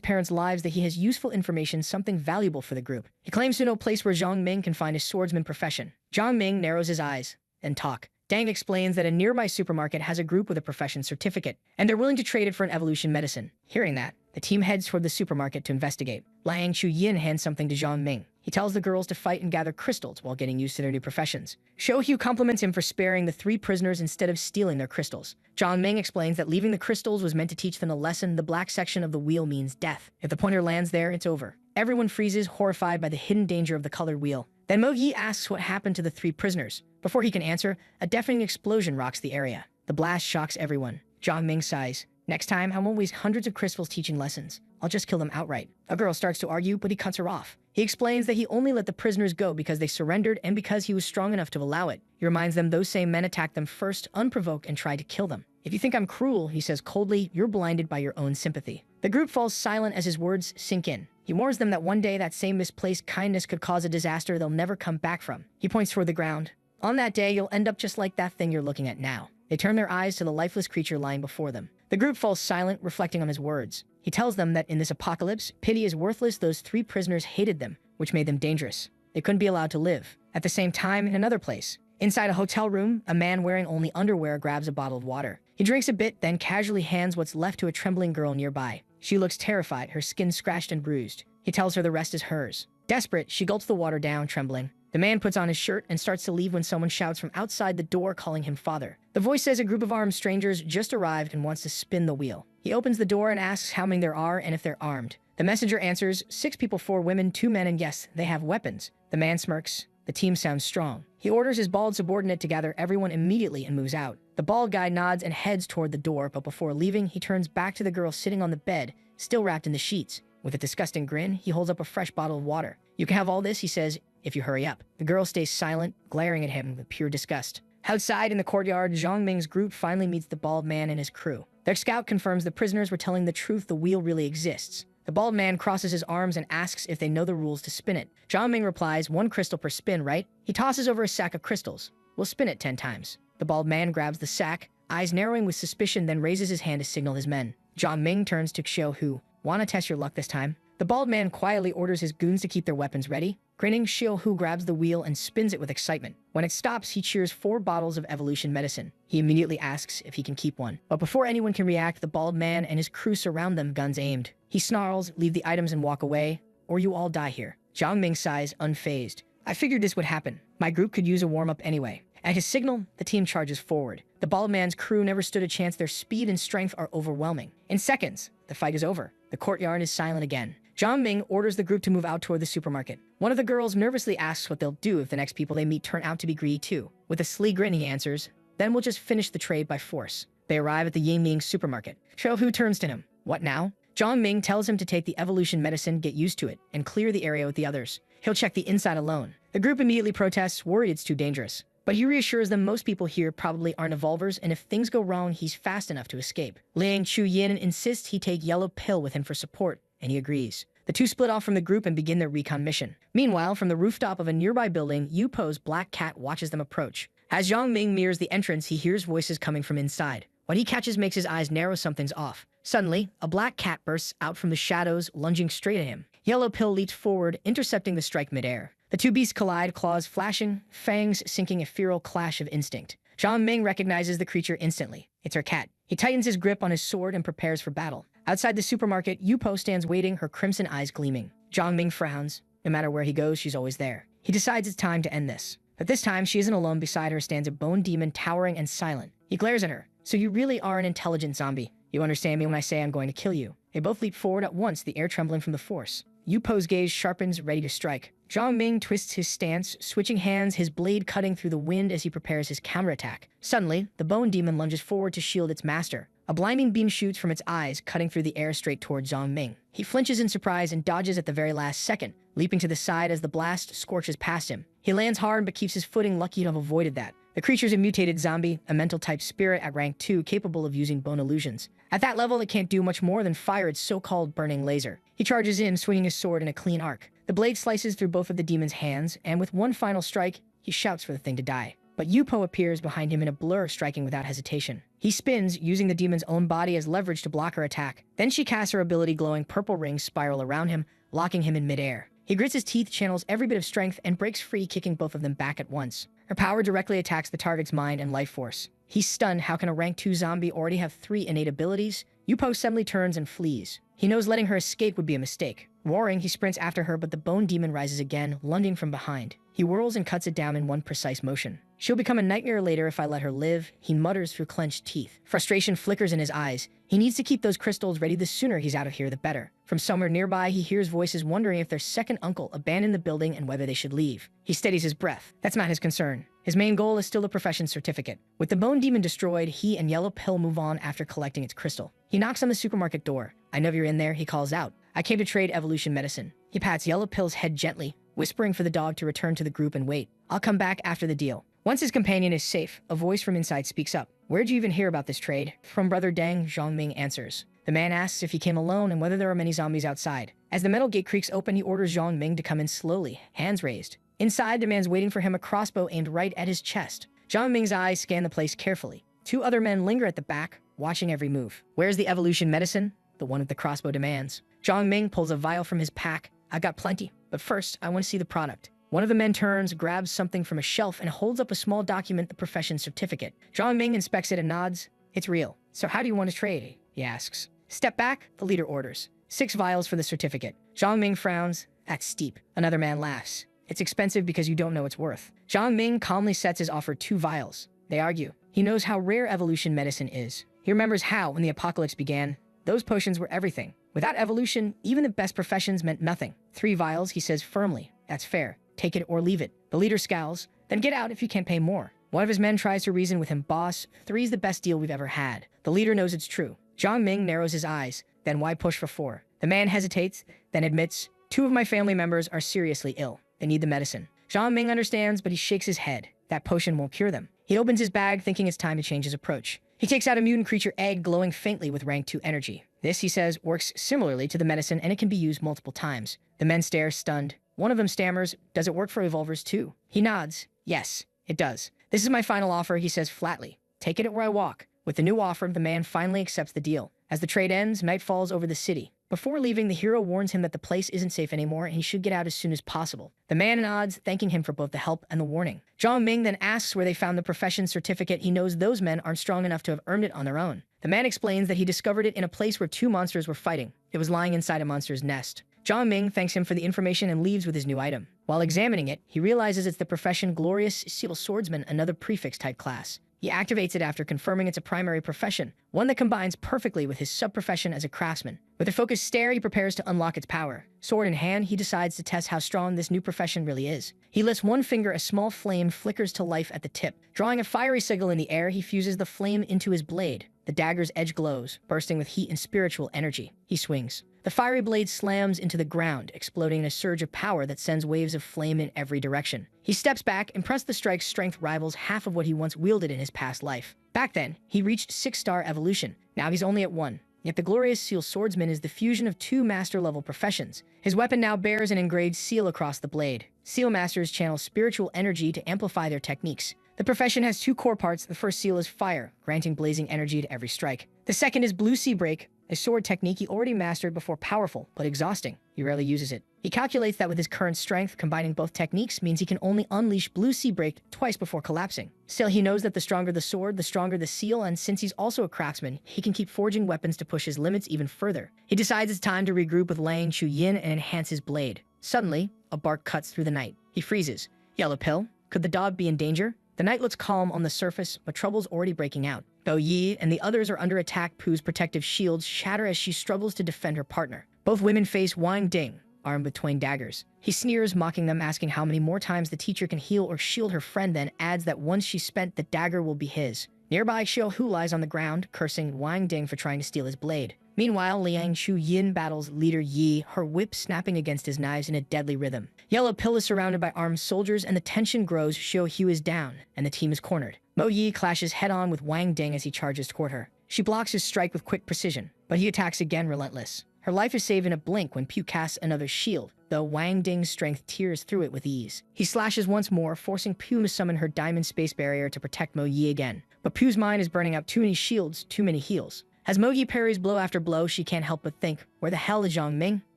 parents' lives that he has useful information, something valuable for the group. He claims to know a place where Zhang Ming can find his swordsman profession. Zhang Ming narrows his eyes and talk. Deng explains that a nearby supermarket has a group with a profession certificate, and they're willing to trade it for an evolution medicine. Hearing that, the team heads toward the supermarket to investigate. Liang Chuyin hands something to Zhang Ming. He tells the girls to fight and gather crystals while getting used to their new professions. Xiaohu compliments him for sparing the 3 prisoners instead of stealing their crystals. Zhang Ming explains that leaving the crystals was meant to teach them a lesson. The black section of the wheel means death. If the pointer lands there, it's over. Everyone freezes, horrified by the hidden danger of the colored wheel. Then Mo Yi asks what happened to the 3 prisoners. Before he can answer, a deafening explosion rocks the area. The blast shocks everyone. Zhang Ming sighs. Next time, I won't waste hundreds of crystals teaching lessons. I'll just kill them outright. A girl starts to argue, but he cuts her off. He explains that he only let the prisoners go because they surrendered and because he was strong enough to allow it. He reminds them those same men attacked them first, unprovoked, and tried to kill them. If you think I'm cruel, he says coldly, you're blinded by your own sympathy. The group falls silent as his words sink in. He warns them that one day that same misplaced kindness could cause a disaster they'll never come back from. He points toward the ground. On that day, you'll end up just like that thing you're looking at now. They turn their eyes to the lifeless creature lying before them. The group falls silent, reflecting on his words. He tells them that in this apocalypse, pity is worthless. Those 3 prisoners hated them, which made them dangerous. They couldn't be allowed to live. At the same time, in another place, inside a hotel room, a man wearing only underwear grabs a bottle of water. He drinks a bit, then casually hands what's left to a trembling girl nearby. She looks terrified, her skin scratched and bruised. He tells her the rest is hers. Desperate, she gulps the water down, trembling. The man puts on his shirt and starts to leave when someone shouts from outside the door, calling him father. The voice says a group of armed strangers just arrived and wants to spin the wheel. He opens the door and asks how many there are and if they're armed. The messenger answers, 6 people, 4 women, 2 men, and yes, they have weapons. The man smirks. The team sounds strong. He orders his bald subordinate to gather everyone immediately and moves out. The bald guy nods and heads toward the door, but before leaving, he turns back to the girl sitting on the bed, still wrapped in the sheets. With a disgusting grin, he holds up a fresh bottle of water. You can have all this, he says, if you hurry up. The girl stays silent, glaring at him with pure disgust. Outside in the courtyard, Zhang Ming's group finally meets the bald man and his crew. Their scout confirms the prisoners were telling the truth, the wheel really exists. The bald man crosses his arms and asks if they know the rules to spin it. Zhang Ming replies, 1 crystal per spin, right? He tosses over a sack of crystals. We'll spin it 10 times. The bald man grabs the sack, eyes narrowing with suspicion, then raises his hand to signal his men. Zhang Ming turns to Xiaohu. Wanna test your luck this time? The bald man quietly orders his goons to keep their weapons ready. Grinning, Xiaohu grabs the wheel and spins it with excitement. When it stops, he cheers 4 bottles of evolution medicine. He immediately asks if he can keep one. But before anyone can react, the bald man and his crew surround them, guns aimed. He snarls, leave the items and walk away, or you all die here. Zhang Ming sighs, unfazed. I figured this would happen. My group could use a warm-up anyway. At his signal, the team charges forward. The bald man's crew never stood a chance. Their speed and strength are overwhelming. In seconds, the fight is over. The courtyard is silent again. Zhang Ming orders the group to move out toward the supermarket. One of the girls nervously asks what they'll do if the next people they meet turn out to be greedy too. With a sly grin, he answers, then we'll just finish the trade by force. They arrive at the Yiming supermarket. Xiaohu turns to him. What now? Zhang Ming tells him to take the evolution medicine, get used to it, and clear the area with the others. He'll check the inside alone. The group immediately protests, worried it's too dangerous. But he reassures them most people here probably aren't evolvers, and if things go wrong, he's fast enough to escape. Liang Chuyin insists he take yellow pill with him for support, and he agrees. The two split off from the group and begin their recon mission. Meanwhile, from the rooftop of a nearby building, Yu Po's black cat watches them approach. As Zhang Ming nears the entrance, he hears voices coming from inside. What he catches makes his eyes narrow, something's off. Suddenly, a black cat bursts out from the shadows, lunging straight at him. Yellow Pill leaps forward, intercepting the strike midair. The two beasts collide, claws flashing, fangs sinking, a feral clash of instinct. Zhang Ming recognizes the creature instantly. It's her cat. He tightens his grip on his sword and prepares for battle. Outside the supermarket, Yu Po stands waiting, her crimson eyes gleaming. Zhang Ming frowns. No matter where he goes, she's always there. He decides it's time to end this. But this time, she isn't alone. Beside her stands a bone demon, towering and silent. He glares at her. So you really are an intelligent zombie. You understand me when I say I'm going to kill you. They both leap forward at once, the air trembling from the force. Yu Po's gaze sharpens, ready to strike. Zhang Ming twists his stance, switching hands, his blade cutting through the wind as he prepares his counterattack. Suddenly, the bone demon lunges forward to shield its master. A blinding beam shoots from its eyes, cutting through the air straight toward Zhang Ming. He flinches in surprise and dodges at the very last second, leaping to the side as the blast scorches past him. He lands hard but keeps his footing, lucky to have avoided that. The creature's a mutated zombie, a mental-type spirit at rank 2 capable of using bone illusions. At that level, it can't do much more than fire its so-called burning laser. He charges in, swinging his sword in a clean arc. The blade slices through both of the demon's hands, and with one final strike, he shouts for the thing to die. But Yu Po appears behind him in a blur, striking without hesitation. He spins, using the demon's own body as leverage to block her attack. Then she casts her ability, glowing purple rings spiral around him, locking him in midair. He grits his teeth, channels every bit of strength, and breaks free, kicking both of them back at once. Her power directly attacks the target's mind and life force. He's stunned. How can a rank 2 zombie already have 3 innate abilities? Yupo suddenly turns and flees. He knows letting her escape would be a mistake. Roaring, he sprints after her, but the bone demon rises again, lunging from behind. He whirls and cuts it down in one precise motion. She'll become a nightmare later if I let her live, he mutters through clenched teeth. Frustration flickers in his eyes. He needs to keep those crystals ready. The sooner he's out of here, the better. From somewhere nearby, he hears voices wondering if their second uncle abandoned the building and whether they should leave. He steadies his breath. That's not his concern. His main goal is still the profession certificate. With the bone demon destroyed, he and Yellow Pill move on after collecting its crystal. He knocks on the supermarket door. I know you're in there, he calls out. I came to trade evolution medicine. He pats Yellow Pill's head gently, whispering for the dog to return to the group and wait. I'll come back after the deal. Once his companion is safe, a voice from inside speaks up. Where'd you even hear about this trade? From Brother Deng, Zhongming answers. The man asks if he came alone and whether there are many zombies outside. As the metal gate creaks open, he orders Zhongming to come in slowly, hands raised. Inside, the man's waiting for him, a crossbow aimed right at his chest. Zhongming's eyes scan the place carefully. 2 other men linger at the back, watching every move. Where's the evolution medicine? The one with the crossbow demands. Zhongming pulls a vial from his pack. I got plenty, but first, I want to see the product. One of the men turns, grabs something from a shelf, and holds up a small document, the profession certificate. Zhongming inspects it and nods. It's real. So how do you want to trade? He asks. Step back, the leader orders. 6 vials for the certificate. Zhongming frowns. That's steep. Another man laughs. It's expensive because you don't know its worth. Zhongming calmly sets his offer 2 vials. They argue. He knows how rare evolution medicine is. He remembers how, when the apocalypse began, those potions were everything. Without evolution, even the best professions meant nothing. 3 vials, he says firmly. That's fair. Take it or leave it. The leader scowls. Then get out if you can't pay more. One of his men tries to reason with him. Boss, 3's the best deal we've ever had. The leader knows it's true. Zhongming narrows his eyes. Then why push for 4? The man hesitates, then admits, 2 of my family members are seriously ill. They need the medicine. Zhongming understands, but he shakes his head. That potion won't cure them. He opens his bag, thinking it's time to change his approach. He takes out a mutant creature egg glowing faintly with rank 2 energy. This, he says, works similarly to the medicine and it can be used multiple times. The men stare, stunned. One of them stammers, does it work for evolvers too? He nods. Yes, it does. This is my final offer, he says flatly. Take it where I walk. With the new offer, the man finally accepts the deal. As the trade ends, night falls over the city. Before leaving, the hero warns him that the place isn't safe anymore and he should get out as soon as possible. The man nods, thanking him for both the help and the warning. Zhongming then asks where they found the profession certificate. He knows those men aren't strong enough to have earned it on their own. The man explains that he discovered it in a place where 2 monsters were fighting. It was lying inside a monster's nest. Zhongming thanks him for the information and leaves with his new item. While examining it, he realizes it's the profession Glorious Seal Swordsman, another prefix-type class. He activates it after confirming it's a primary profession, one that combines perfectly with his sub-profession as a craftsman. With a focused stare, he prepares to unlock its power. Sword in hand, he decides to test how strong this new profession really is. He lifts one finger, a small flame flickers to life at the tip. Drawing a fiery signal in the air, he fuses the flame into his blade. The dagger's edge glows, bursting with heat and spiritual energy. He swings. The fiery blade slams into the ground, exploding in a surge of power that sends waves of flame in every direction. He steps back, impressed the strike's strength rivals half of what he once wielded in his past life. Back then, he reached 6-star evolution. Now he's only at 1. Yet the Glorious Seal Swordsman is the fusion of 2 master-level professions. His weapon now bears an engraved seal across the blade. Seal masters channel spiritual energy to amplify their techniques. The profession has 2 core parts. The first seal is fire, granting blazing energy to every strike. The second is Blue Sea Break, a sword technique he already mastered before, powerful but exhausting. He rarely uses it. He calculates that with his current strength, combining both techniques means he can only unleash Blue Sea Break twice before collapsing. Still, he knows that the stronger the sword, the stronger the seal, and since he's also a craftsman, he can keep forging weapons to push his limits even further. He decides it's time to regroup with Lang Chu Yin and enhance his blade. Suddenly, a bark cuts through the night. He freezes. Yellow Pill? Could the dog be in danger? The night looks calm on the surface, but trouble's already breaking out. Bo Yi and the others are under attack. Poo's protective shields shatter as she struggles to defend her partner. Both women face Wang Ding, armed with twin daggers. He sneers, mocking them, asking how many more times the teacher can heal or shield her friend, then adds that once she's spent, the dagger will be his. Nearby, Xiao Hu lies on the ground, cursing Wang Ding for trying to steal his blade. Meanwhile, Liang Chu Yin battles leader Yi, her whip snapping against his knives in a deadly rhythm. Yellow Pill is surrounded by armed soldiers, and the tension grows. Xiao Hu is down, and the team is cornered. Mo Yi clashes head-on with Wang Ding as he charges toward her. She blocks his strike with quick precision, but he attacks again, relentless. Her life is saved in a blink when Pu casts another shield, though Wang Ding's strength tears through it with ease. He slashes once more, forcing Pu to summon her diamond space barrier to protect Mo Yi again. But Pu's mind is burning out too many shields, too many heals. As Mogi parries blow after blow, she can't help but think, where the hell is Zhang Ming?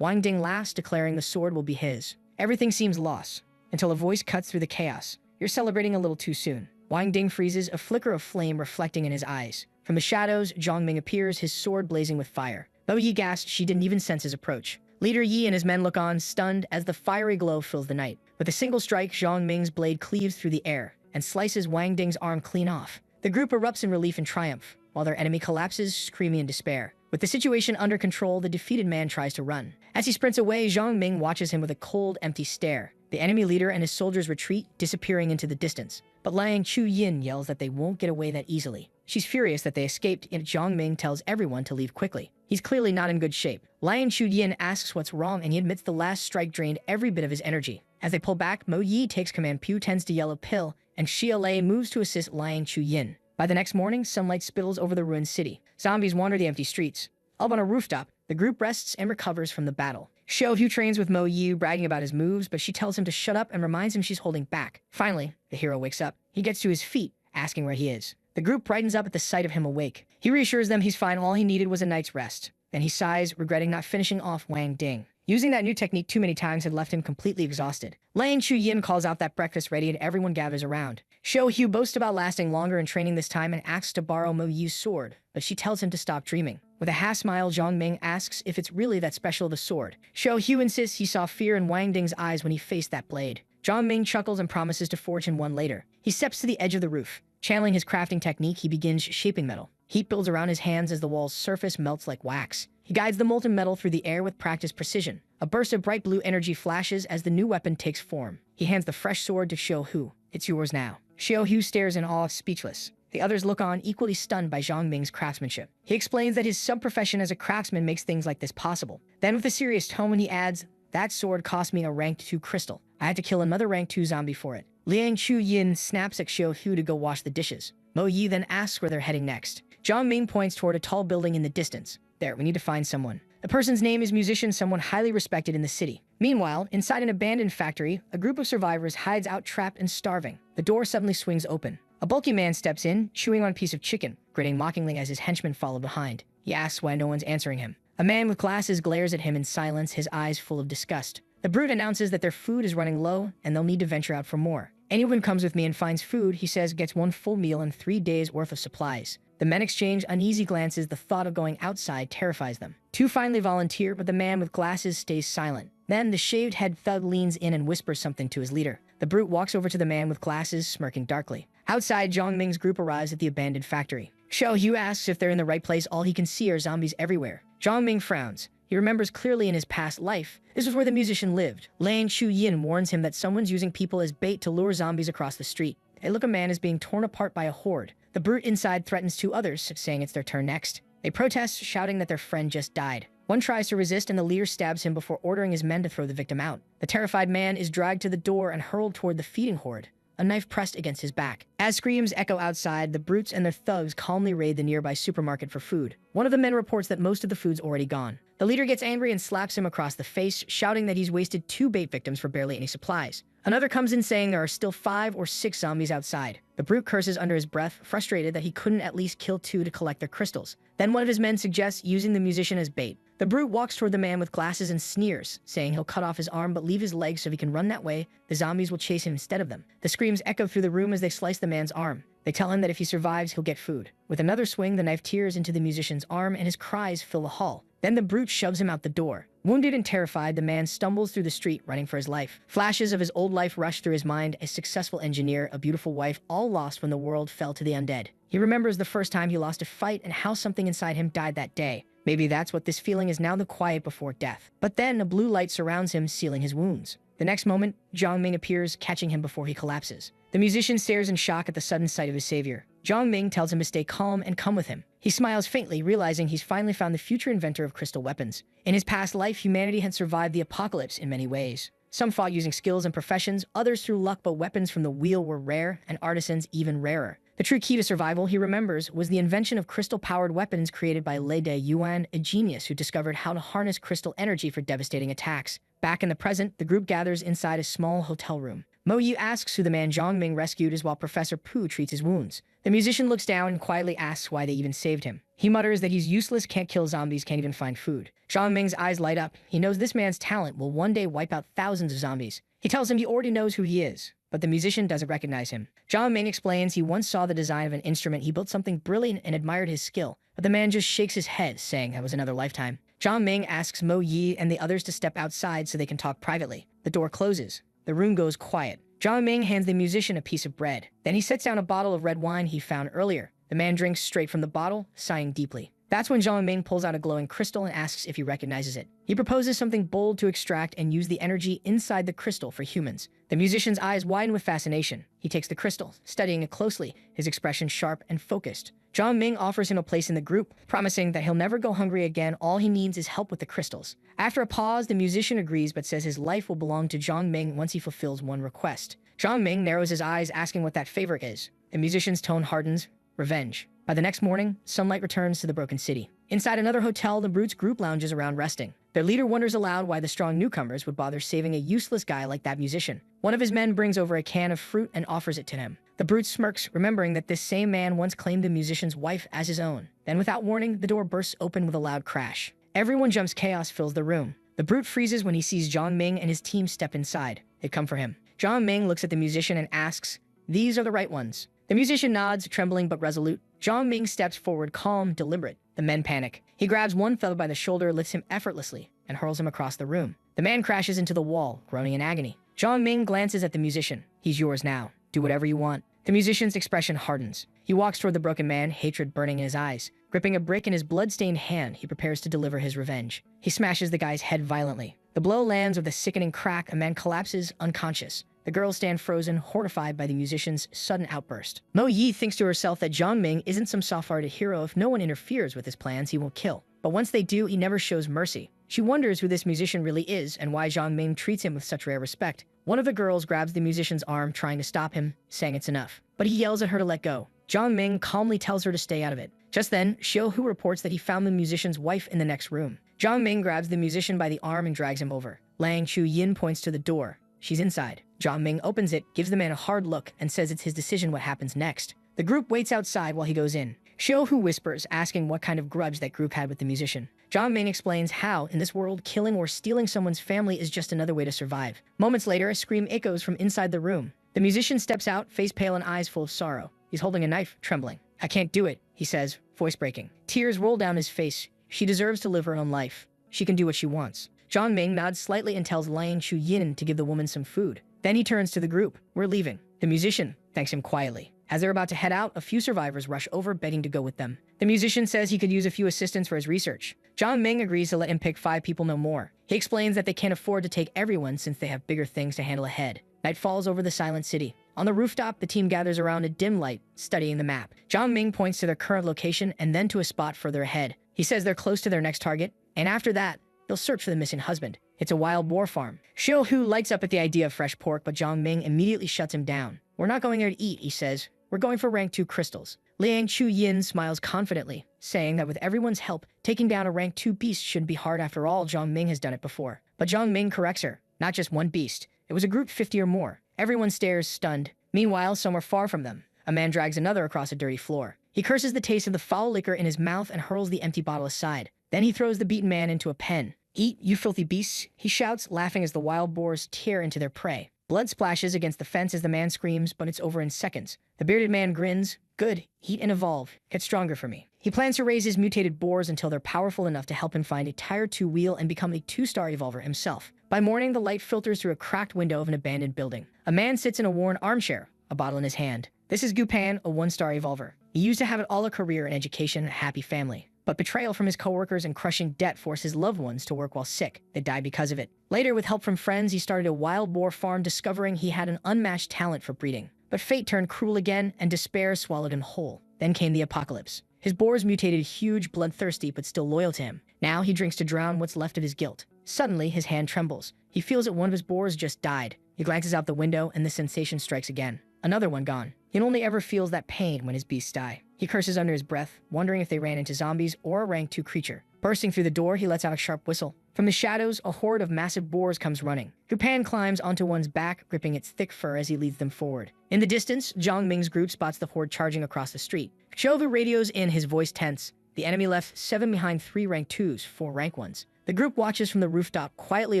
Wang Ding laughs, declaring the sword will be his. Everything seems lost, until a voice cuts through the chaos. You're celebrating a little too soon. Wang Ding freezes, a flicker of flame reflecting in his eyes. From the shadows, Zhang Ming appears, his sword blazing with fire. Mo Yi gasps, she didn't even sense his approach. Leader Yi and his men look on, stunned, as the fiery glow fills the night. With a single strike, Zhang Ming's blade cleaves through the air and slices Wang Ding's arm clean off. The group erupts in relief and triumph, while their enemy collapses, screaming in despair. With the situation under control, the defeated man tries to run. As he sprints away, Zhang Ming watches him with a cold, empty stare. The enemy leader and his soldiers retreat, disappearing into the distance. But Liang Chu-yin yells that they won't get away that easily. She's furious that they escaped, yet Zhang Ming tells everyone to leave quickly. He's clearly not in good shape. Liang Chu-yin asks what's wrong, and he admits the last strike drained every bit of his energy. As they pull back, Mo Yi takes command. Pu tends to yell a pill, and Xia Lei moves to assist Liang Chu-yin. By the next morning, sunlight spills over the ruined city. Zombies wander the empty streets. Up on a rooftop, the group rests and recovers from the battle. Xiao trains with Mo Yi, bragging about his moves, but she tells him to shut up and reminds him she's holding back. Finally, the hero wakes up. He gets to his feet, asking where he is. The group brightens up at the sight of him awake. He reassures them he's fine, all he needed was a night's rest. Then he sighs, regretting not finishing off Wang Ding. Using that new technique too many times had left him completely exhausted. Liang Chu-yin calls out that breakfast ready and everyone gathers around. Xiao boasts about lasting longer and training this time and asks to borrow Mo Yi's sword, but she tells him to stop dreaming. With a half-smile, Zhang Ming asks if it's really that special, the sword. Xiao insists he saw fear in Wang Ding's eyes when he faced that blade. Zhang Ming chuckles and promises to forge him one later. He steps to the edge of the roof. Channeling his crafting technique, he begins shaping metal. Heat builds around his hands as the wall's surface melts like wax. He guides the molten metal through the air with practiced precision. A burst of bright blue energy flashes as the new weapon takes form. He hands the fresh sword to Xiao. It's yours now. Xiao stares in awe, speechless. The others look on, equally stunned by Zhang Ming's craftsmanship. He explains that his sub-profession as a craftsman makes things like this possible. Then with a serious tone, he adds, that sword cost me a rank 2 crystal. I had to kill another rank 2 zombie for it. Liang Chu-yin snaps at Xiao to go wash the dishes. Mo Yi then asks where they're heading next. Zhang Ming points toward a tall building in the distance. There, we need to find someone. The person's name is musician, someone highly respected in the city. Meanwhile, inside an abandoned factory, a group of survivors hides out trapped and starving. The door suddenly swings open. A bulky man steps in, chewing on a piece of chicken, grinning mockingly as his henchmen follow behind. He asks why no one's answering him. A man with glasses glares at him in silence, his eyes full of disgust. The brute announces that their food is running low and they'll need to venture out for more. Anyone comes with me and finds food, he says, gets 1 full meal and 3 days worth of supplies. The men exchange uneasy glances. The thought of going outside terrifies them. 2 finally volunteer, but the man with glasses stays silent. Then the shaved head thug leans in and whispers something to his leader. The brute walks over to the man with glasses, smirking darkly. Outside, Zhang Ming's group arrives at the abandoned factory. Xiao asks if they're in the right place. All he can see are zombies everywhere. Zhang Ming frowns. He remembers clearly in his past life, this was where the musician lived. Liang Chu-yin warns him that someone's using people as bait to lure zombies across the street. They look, a man is being torn apart by a horde. The brute inside threatens 2 others, saying it's their turn next. They protest, shouting that their friend just died. One tries to resist and the leader stabs him before ordering his men to throw the victim out. The terrified man is dragged to the door and hurled toward the feeding horde, a knife pressed against his back. As screams echo outside, the brutes and their thugs calmly raid the nearby supermarket for food. One of the men reports that most of the food's already gone. The leader gets angry and slaps him across the face, shouting that he's wasted 2 bait victims for barely any supplies. Another comes in saying there are still 5 or 6 zombies outside. The brute curses under his breath, frustrated that he couldn't at least kill 2 to collect their crystals. Then one of his men suggests using the musician as bait. The brute walks toward the man with glasses and sneers, saying he'll cut off his arm but leave his leg so if he can run that way, the zombies will chase him instead of them. The screams echo through the room as they slice the man's arm. They tell him that if he survives, he'll get food. With another swing, the knife tears into the musician's arm and his cries fill the hall. Then the brute shoves him out the door. Wounded and terrified, the man stumbles through the street, running for his life. Flashes of his old life rush through his mind: a successful engineer, a beautiful wife, all lost when the world fell to the undead. He remembers the first time he lost a fight and how something inside him died that day. Maybe that's what this feeling is now, the quiet before death. But then a blue light surrounds him, sealing his wounds. The next moment, Zhang Ming appears, catching him before he collapses. The musician stares in shock at the sudden sight of his savior. Zhang Ming tells him to stay calm and come with him. He smiles faintly, realizing he's finally found the future inventor of crystal weapons. In his past life, humanity had survived the apocalypse in many ways. Some fought using skills and professions, others through luck, but weapons from the wheel were rare, and artisans even rarer. The true key to survival, he remembers, was the invention of crystal-powered weapons created by Lei De Yuan, a genius who discovered how to harness crystal energy for devastating attacks. Back in the present, the group gathers inside a small hotel room. Mo Yi asks who the man Zhang Ming rescued is while Professor Pu treats his wounds. The musician looks down and quietly asks why they even saved him. He mutters that he's useless, can't kill zombies, can't even find food. Zhang Ming's eyes light up. He knows this man's talent will one day wipe out thousands of zombies. He tells him he already knows who he is, but the musician doesn't recognize him. Zhang Ming explains he once saw the design of an instrument, he built something brilliant and admired his skill, but the man just shakes his head, saying that was another lifetime. Zhang Ming asks Mo Yi and the others to step outside so they can talk privately. The door closes. The room goes quiet. Zhang Ming hands the musician a piece of bread. Then he sets down a bottle of red wine he found earlier. The man drinks straight from the bottle, sighing deeply. That's when Zhang Ming pulls out a glowing crystal and asks if he recognizes it. He proposes something bold to extract and use the energy inside the crystal for humans. The musician's eyes widen with fascination. He takes the crystal, studying it closely, his expression sharp and focused. Zhang Ming offers him a place in the group, promising that he'll never go hungry again. All he needs is help with the crystals. After a pause, the musician agrees but says his life will belong to Zhang Ming once he fulfills one request. Zhang Ming narrows his eyes, asking what that favor is. The musician's tone hardens. Revenge. By the next morning, sunlight returns to the broken city. Inside another hotel, the Brutes group lounges around resting. Their leader wonders aloud why the strong newcomers would bother saving a useless guy like that musician. One of his men brings over a can of fruit and offers it to him. The Brute smirks, remembering that this same man once claimed the musician's wife as his own. Then without warning, the door bursts open with a loud crash. Everyone jumps, chaos fills the room. The Brute freezes when he sees Zhang Ming and his team step inside. They come for him. Zhang Ming looks at the musician and asks, "These are the right ones?" The musician nods, trembling but resolute. Zhang Ming steps forward, calm, deliberate. The men panic. He grabs one fellow by the shoulder, lifts him effortlessly, and hurls him across the room. The man crashes into the wall, groaning in agony. Zhang Ming glances at the musician. "He's yours now. Do whatever you want." The musician's expression hardens. He walks toward the broken man, hatred burning in his eyes. Gripping a brick in his blood-stained hand, he prepares to deliver his revenge. He smashes the guy's head violently. The blow lands with a sickening crack. A man collapses, unconscious. The girls stand frozen, horrified by the musician's sudden outburst. Mo Yi thinks to herself that Zhang Ming isn't some soft-hearted hero. If no one interferes with his plans, he won't kill. But once they do, he never shows mercy. She wonders who this musician really is and why Zhang Ming treats him with such rare respect. One of the girls grabs the musician's arm, trying to stop him, saying it's enough. But he yells at her to let go. Zhang Ming calmly tells her to stay out of it. Just then, Xiaohu reports that he found the musician's wife in the next room. Zhang Ming grabs the musician by the arm and drags him over. Lang Chu-yin points to the door. She's inside. Zhang Ming opens it, gives the man a hard look, and says it's his decision what happens next. The group waits outside while he goes in. Xiaohu whispers, asking what kind of grudge that group had with the musician. Zhang Ming explains how, in this world, killing or stealing someone's family is just another way to survive. Moments later, a scream echoes from inside the room. The musician steps out, face pale and eyes full of sorrow. He's holding a knife, trembling. "I can't do it," he says, voice breaking. Tears roll down his face. She deserves to live her own life. She can do what she wants. Zhang Ming nods slightly and tells Lian Chu-yin to give the woman some food. Then he turns to the group. "We're leaving." The musician thanks him quietly. As they're about to head out, a few survivors rush over, begging to go with them. The musician says he could use a few assistants for his research. Zhang Ming agrees to let him pick 5 people no more. He explains that they can't afford to take everyone since they have bigger things to handle ahead. Night falls over the silent city. On the rooftop, the team gathers around a dim light, studying the map. Zhang Ming points to their current location and then to a spot further ahead. He says they're close to their next target, and after that, they'll search for the missing husband. It's a wild boar farm. Xiaohu lights up at the idea of fresh pork, but Zhang Ming immediately shuts him down. "We're not going there to eat," he says. "We're going for rank 2 crystals." Liang Chu-yin smiles confidently, saying that with everyone's help, taking down a rank 2 beast shouldn't be hard. After all, Zhang Ming has done it before. But Zhang Ming corrects her. Not just one beast. It was a group 50 or more. Everyone stares, stunned. Meanwhile, somewhere far from them, a man drags another across a dirty floor. He curses the taste of the foul liquor in his mouth and hurls the empty bottle aside. Then he throws the beaten man into a pen. "Eat, you filthy beasts," he shouts, laughing as the wild boars tear into their prey. Blood splashes against the fence as the man screams, but it's over in seconds. The bearded man grins. "Good, eat and evolve. Get stronger for me." He plans to raise his mutated boars until they're powerful enough to help him find a Tier 2 wheel and become a 2-star evolver himself. By morning, the light filters through a cracked window of an abandoned building. A man sits in a worn armchair, a bottle in his hand. This is Gupan, a 1-star evolver. He used to have it all: a career, an education, a happy family. But betrayal from his coworkers and crushing debt forced his loved ones to work while sick. They died because of it. Later, with help from friends, he started a wild boar farm, discovering he had an unmatched talent for breeding. But fate turned cruel again, and despair swallowed him whole. Then came the apocalypse. His boars mutated huge, bloodthirsty, but still loyal to him. Now he drinks to drown what's left of his guilt. Suddenly, his hand trembles. He feels that one of his boars just died. He glances out the window, and the sensation strikes again. Another one gone. He only ever feels that pain when his beasts die. He curses under his breath, wondering if they ran into zombies or a rank 2 creature. Bursting through the door, he lets out a sharp whistle. From the shadows, a horde of massive boars comes running. Gupan climbs onto one's back, gripping its thick fur as he leads them forward. In the distance, Zhang Ming's group spots the horde charging across the street. Xiaohu radios in, his voice tense. The enemy left 7 behind 3 rank 2s, 4 rank 1s. The group watches from the rooftop, quietly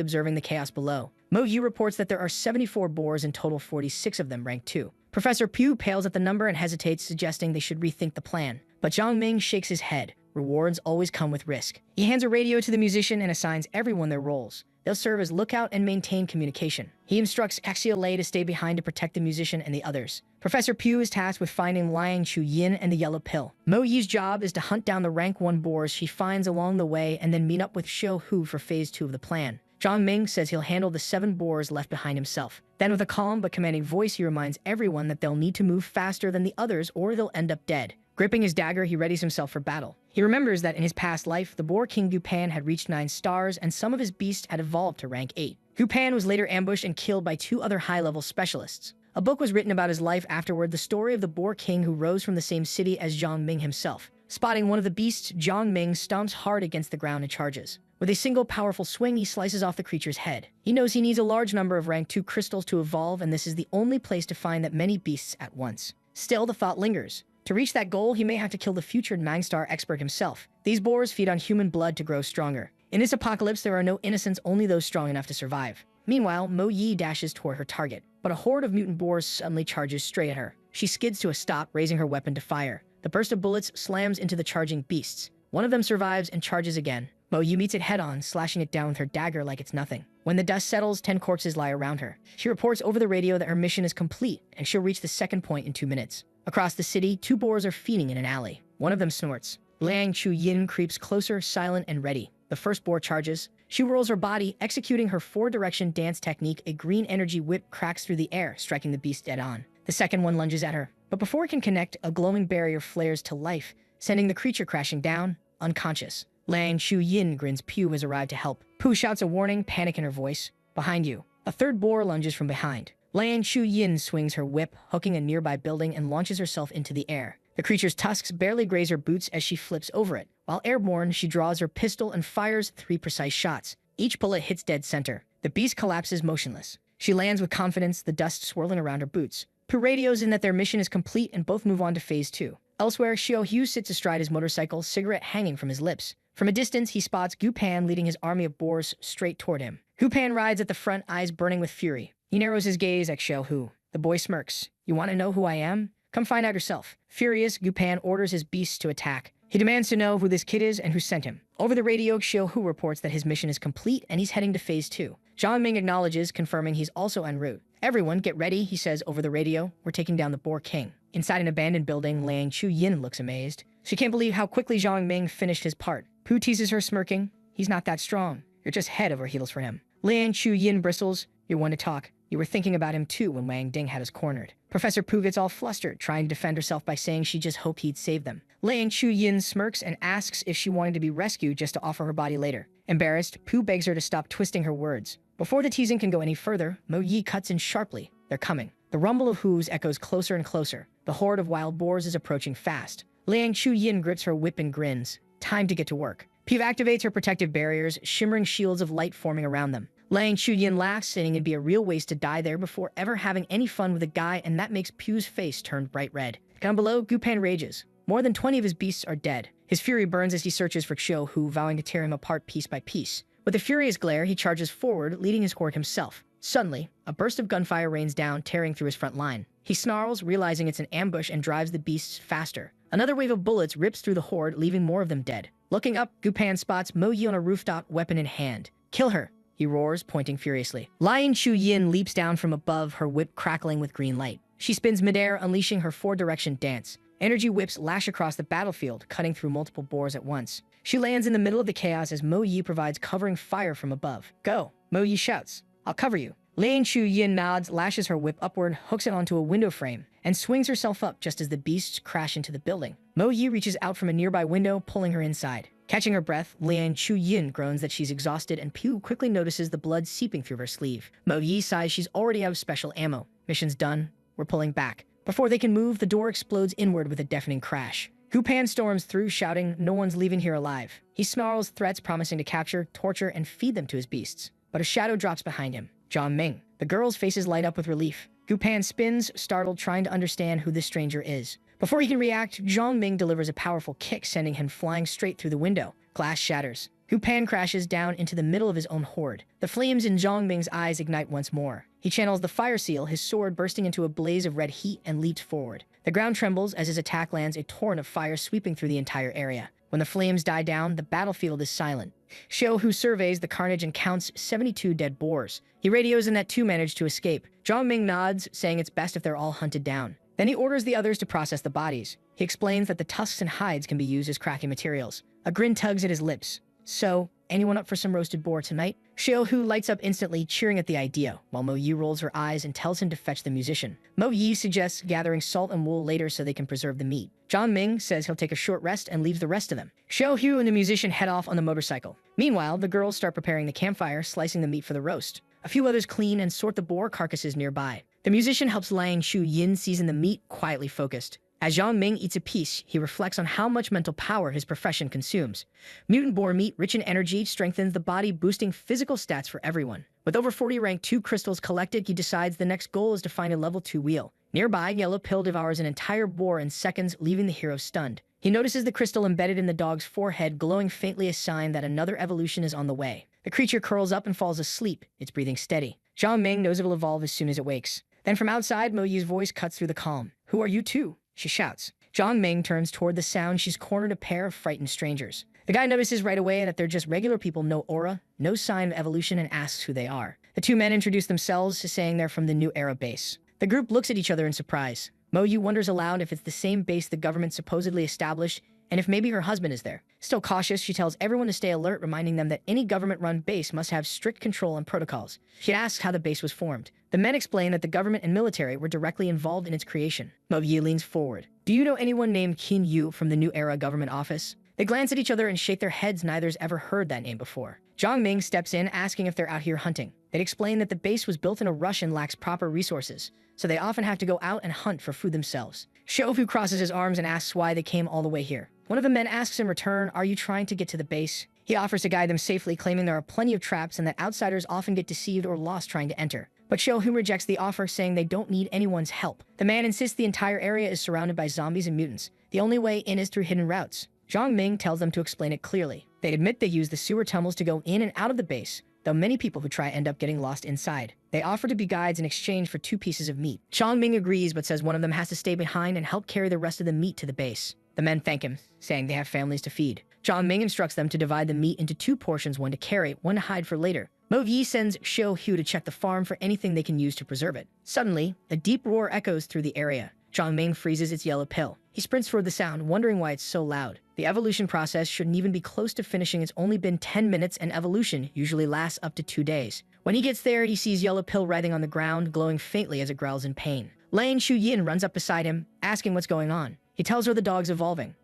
observing the chaos below. Mo Yu reports that there are 74 boars, in total 46 of them rank 2. Professor Pugh pales at the number and hesitates, suggesting they should rethink the plan. But Zhang Ming shakes his head. Rewards always come with risk. He hands a radio to the musician and assigns everyone their roles. They'll serve as lookout and maintain communication. He instructs Axiole to stay behind to protect the musician and the others. Professor Pugh is tasked with finding Liang Chu Yin and the yellow pill. Mo Yi's job is to hunt down the rank 1 boars she finds along the way and then meet up with Xiao Hu for phase 2 of the plan. Zhang Ming says he'll handle the 7 boars left behind himself. Then with a calm but commanding voice, he reminds everyone that they'll need to move faster than the others or they'll end up dead. Gripping his dagger, he readies himself for battle. He remembers that in his past life, the boar king Gupan had reached 9 stars and some of his beasts had evolved to rank 8. Gupan was later ambushed and killed by 2 other high-level specialists. A book was written about his life afterward, the story of the boar king who rose from the same city as Zhang Ming himself. Spotting one of the beasts, Zhang Ming stomps hard against the ground and charges. With a single powerful swing, he slices off the creature's head. He knows he needs a large number of rank 2 crystals to evolve, and this is the only place to find that many beasts at once. Still, the thought lingers. To reach that goal, he may have to kill the future Mangstar expert himself. These boars feed on human blood to grow stronger. In this apocalypse, there are no innocents, only those strong enough to survive. Meanwhile, Mo Yi dashes toward her target, but a horde of mutant boars suddenly charges straight at her. She skids to a stop, raising her weapon to fire. The burst of bullets slams into the charging beasts. One of them survives and charges again. Mo Yi meets it head-on, slashing it down with her dagger like it's nothing. When the dust settles, 10 corpses lie around her. She reports over the radio that her mission is complete, and she'll reach the second point in 2 minutes. Across the city, 2 boars are feeding in an alley. One of them snorts. Liang Chu Yin creeps closer, silent and ready. The first boar charges. She whirls her body, executing her 4-direction dance technique. A green energy whip cracks through the air, striking the beast dead on. The second one lunges at her. But before it can connect, a glowing barrier flares to life, sending the creature crashing down, unconscious. Liang Chu Yin grins. Pugh has arrived to help. Pugh shouts a warning, panic in her voice. Behind you. A third boar lunges from behind. Liang Chu Yin swings her whip, hooking a nearby building, and launches herself into the air. The creature's tusks barely graze her boots as she flips over it. While airborne, she draws her pistol and fires 3 precise shots. Each bullet hits dead center. The beast collapses motionless. She lands with confidence, the dust swirling around her boots. Pugh radios in that their mission is complete and both move on to phase 2. Elsewhere, Xiao Hu sits astride his motorcycle, cigarette hanging from his lips. From a distance, he spots Gupan leading his army of boars straight toward him. Gupan rides at the front, eyes burning with fury. He narrows his gaze at Xiao Hu. The boy smirks. You want to know who I am? Come find out yourself. Furious, Gupan orders his beasts to attack. He demands to know who this kid is and who sent him. Over the radio, Xiao Hu reports that his mission is complete and he's heading to phase 2. Zhang Ming acknowledges, confirming he's also en route. Everyone, get ready, he says over the radio. We're taking down the Boar King. Inside an abandoned building, Liang Chu Yin looks amazed. She can't believe how quickly Zhang Ming finished his part. Pugh teases her, smirking. He's not that strong. You're just head over heels for him. Liang Chu Yin bristles. You're one to talk. You were thinking about him too when Wang Ding had us cornered. Professor Pugh gets all flustered, trying to defend herself by saying she just hoped he'd save them. Liang Chu Yin smirks and asks if she wanted to be rescued just to offer her body later. Embarrassed, Pugh begs her to stop twisting her words. Before the teasing can go any further, Mo Yi cuts in sharply. They're coming. The rumble of hooves echoes closer and closer. The horde of wild boars is approaching fast. Liang Chu Yin grips her whip and grins. Time to get to work. Pugh activates her protective barriers, shimmering shields of light forming around them. Liang Chu Yin laughs, saying it'd be a real waste to die there before ever having any fun with a guy, and that makes Pugh's face turn bright red. Down below, Gupan rages. More than 20 of his beasts are dead. His fury burns as he searches for Xiao Hu, vowing to tear him apart piece by piece. With a furious glare, he charges forward, leading his horde himself. Suddenly, a burst of gunfire rains down, tearing through his front line. He snarls, realizing it's an ambush, and drives the beasts faster. Another wave of bullets rips through the horde, leaving more of them dead. Looking up, Gupan spots Mo Yi on a rooftop, weapon in hand. Kill her, he roars, pointing furiously. Liang Chu Yin leaps down from above, her whip crackling with green light. She spins midair, unleashing her 4-direction dance. Energy whips lash across the battlefield, cutting through multiple boars at once. She lands in the middle of the chaos as Mo Yi provides covering fire from above. Go, Mo Yi shouts. I'll cover you. Liang Chu Yin nods, lashes her whip upward, hooks it onto a window frame, and swings herself up just as the beasts crash into the building. Mo Yi reaches out from a nearby window, pulling her inside. Catching her breath, Liang Chu Yin groans that she's exhausted, and Pugh quickly notices the blood seeping through her sleeve. Mo Yi sighs she's already out of special ammo. Mission's done. We're pulling back. Before they can move, the door explodes inward with a deafening crash. Gu Pan storms through, shouting, "No one's leaving here alive." He snarls threats promising to capture, torture, and feed them to his beasts. But a shadow drops behind him. Zhang Ming. The girls' faces light up with relief. Gu Pan spins, startled, trying to understand who this stranger is. Before he can react, Zhang Ming delivers a powerful kick, sending him flying straight through the window. Glass shatters. Gu Pan crashes down into the middle of his own horde. The flames in Zhang Ming's eyes ignite once more. He channels the fire seal, his sword bursting into a blaze of red heat, and leaps forward. The ground trembles as his attack lands, a torrent of fire sweeping through the entire area. When the flames die down, the battlefield is silent. Xiao Hu surveys the carnage and counts 72 dead boars. He radios in that 2 managed to escape. Zhang Ming nods, saying it's best if they're all hunted down. Then he orders the others to process the bodies. He explains that the tusks and hides can be used as cracking materials. A grin tugs at his lips. "So, anyone up for some roasted boar tonight?" Xiao Hu lights up instantly, cheering at the idea, while Mo Yi rolls her eyes and tells him to fetch the musician. Mo Yi suggests gathering salt and wool later so they can preserve the meat. Zhang Ming says he'll take a short rest and leaves the rest of them. Xiao Hu and the musician head off on the motorcycle. Meanwhile, the girls start preparing the campfire, slicing the meat for the roast. A few others clean and sort the boar carcasses nearby. The musician helps Lang Shu Yin season the meat, quietly focused. As Zhang Ming eats a piece, he reflects on how much mental power his profession consumes. Mutant boar meat, rich in energy, strengthens the body, boosting physical stats for everyone. With over 40 rank 2 crystals collected, he decides the next goal is to find a level 2 wheel. Nearby, Yellow Pill devours an entire boar in seconds, leaving the hero stunned. He notices the crystal embedded in the dog's forehead, glowing faintly, a sign that another evolution is on the way. The creature curls up and falls asleep, its breathing steady. Zhang Ming knows it will evolve as soon as it wakes. Then from outside, Mo Yi's voice cuts through the calm. "Who are you two?" she shouts. Zhang Ming turns toward the sound. She's cornered a pair of frightened strangers. The guy notices right away that they're just regular people, no aura, no sign of evolution, and asks who they are. The two men introduce themselves, saying they're from the New Era base. The group looks at each other in surprise. Mo Yi wonders aloud if it's the same base the government supposedly established, and if maybe her husband is there. Still cautious, she tells everyone to stay alert, reminding them that any government-run base must have strict control and protocols. She asks how the base was formed. The men explain that the government and military were directly involved in its creation. Mo Yi leans forward. "Do you know anyone named Qin Yu from the New Era government office?" They glance at each other and shake their heads. Neither's ever heard that name before. Zhang Ming steps in, asking if they're out here hunting. They explain that the base was built in a rush and lacks proper resources, so they often have to go out and hunt for food themselves. Xiaofu crosses his arms and asks why they came all the way here. One of the men asks in return, "Are you trying to get to the base?" He offers to guide them safely, claiming there are plenty of traps and that outsiders often get deceived or lost trying to enter. But Xiaohu rejects the offer, saying they don't need anyone's help. The man insists the entire area is surrounded by zombies and mutants. The only way in is through hidden routes. Zhang Ming tells them to explain it clearly. They admit they use the sewer tunnels to go in and out of the base, though many people who try end up getting lost inside. They offer to be guides in exchange for 2 pieces of meat. Zhang Ming agrees, but says one of them has to stay behind and help carry the rest of the meat to the base. The men thank him, saying they have families to feed. Zhang Ming instructs them to divide the meat into 2 portions, one to carry, one to hide for later. Mo Yi sends Xiao Hu to check the farm for anything they can use to preserve it. Suddenly, a deep roar echoes through the area. Zhang Ming freezes its yellow pill. He sprints toward the sound, wondering why it's so loud. The evolution process shouldn't even be close to finishing. It's only been 10 minutes, and evolution usually lasts up to 2 days. When he gets there, he sees Yellow Pill writhing on the ground, glowing faintly as it growls in pain. Lang Shu Yin runs up beside him, asking what's going on. He tells her the dog's evolving.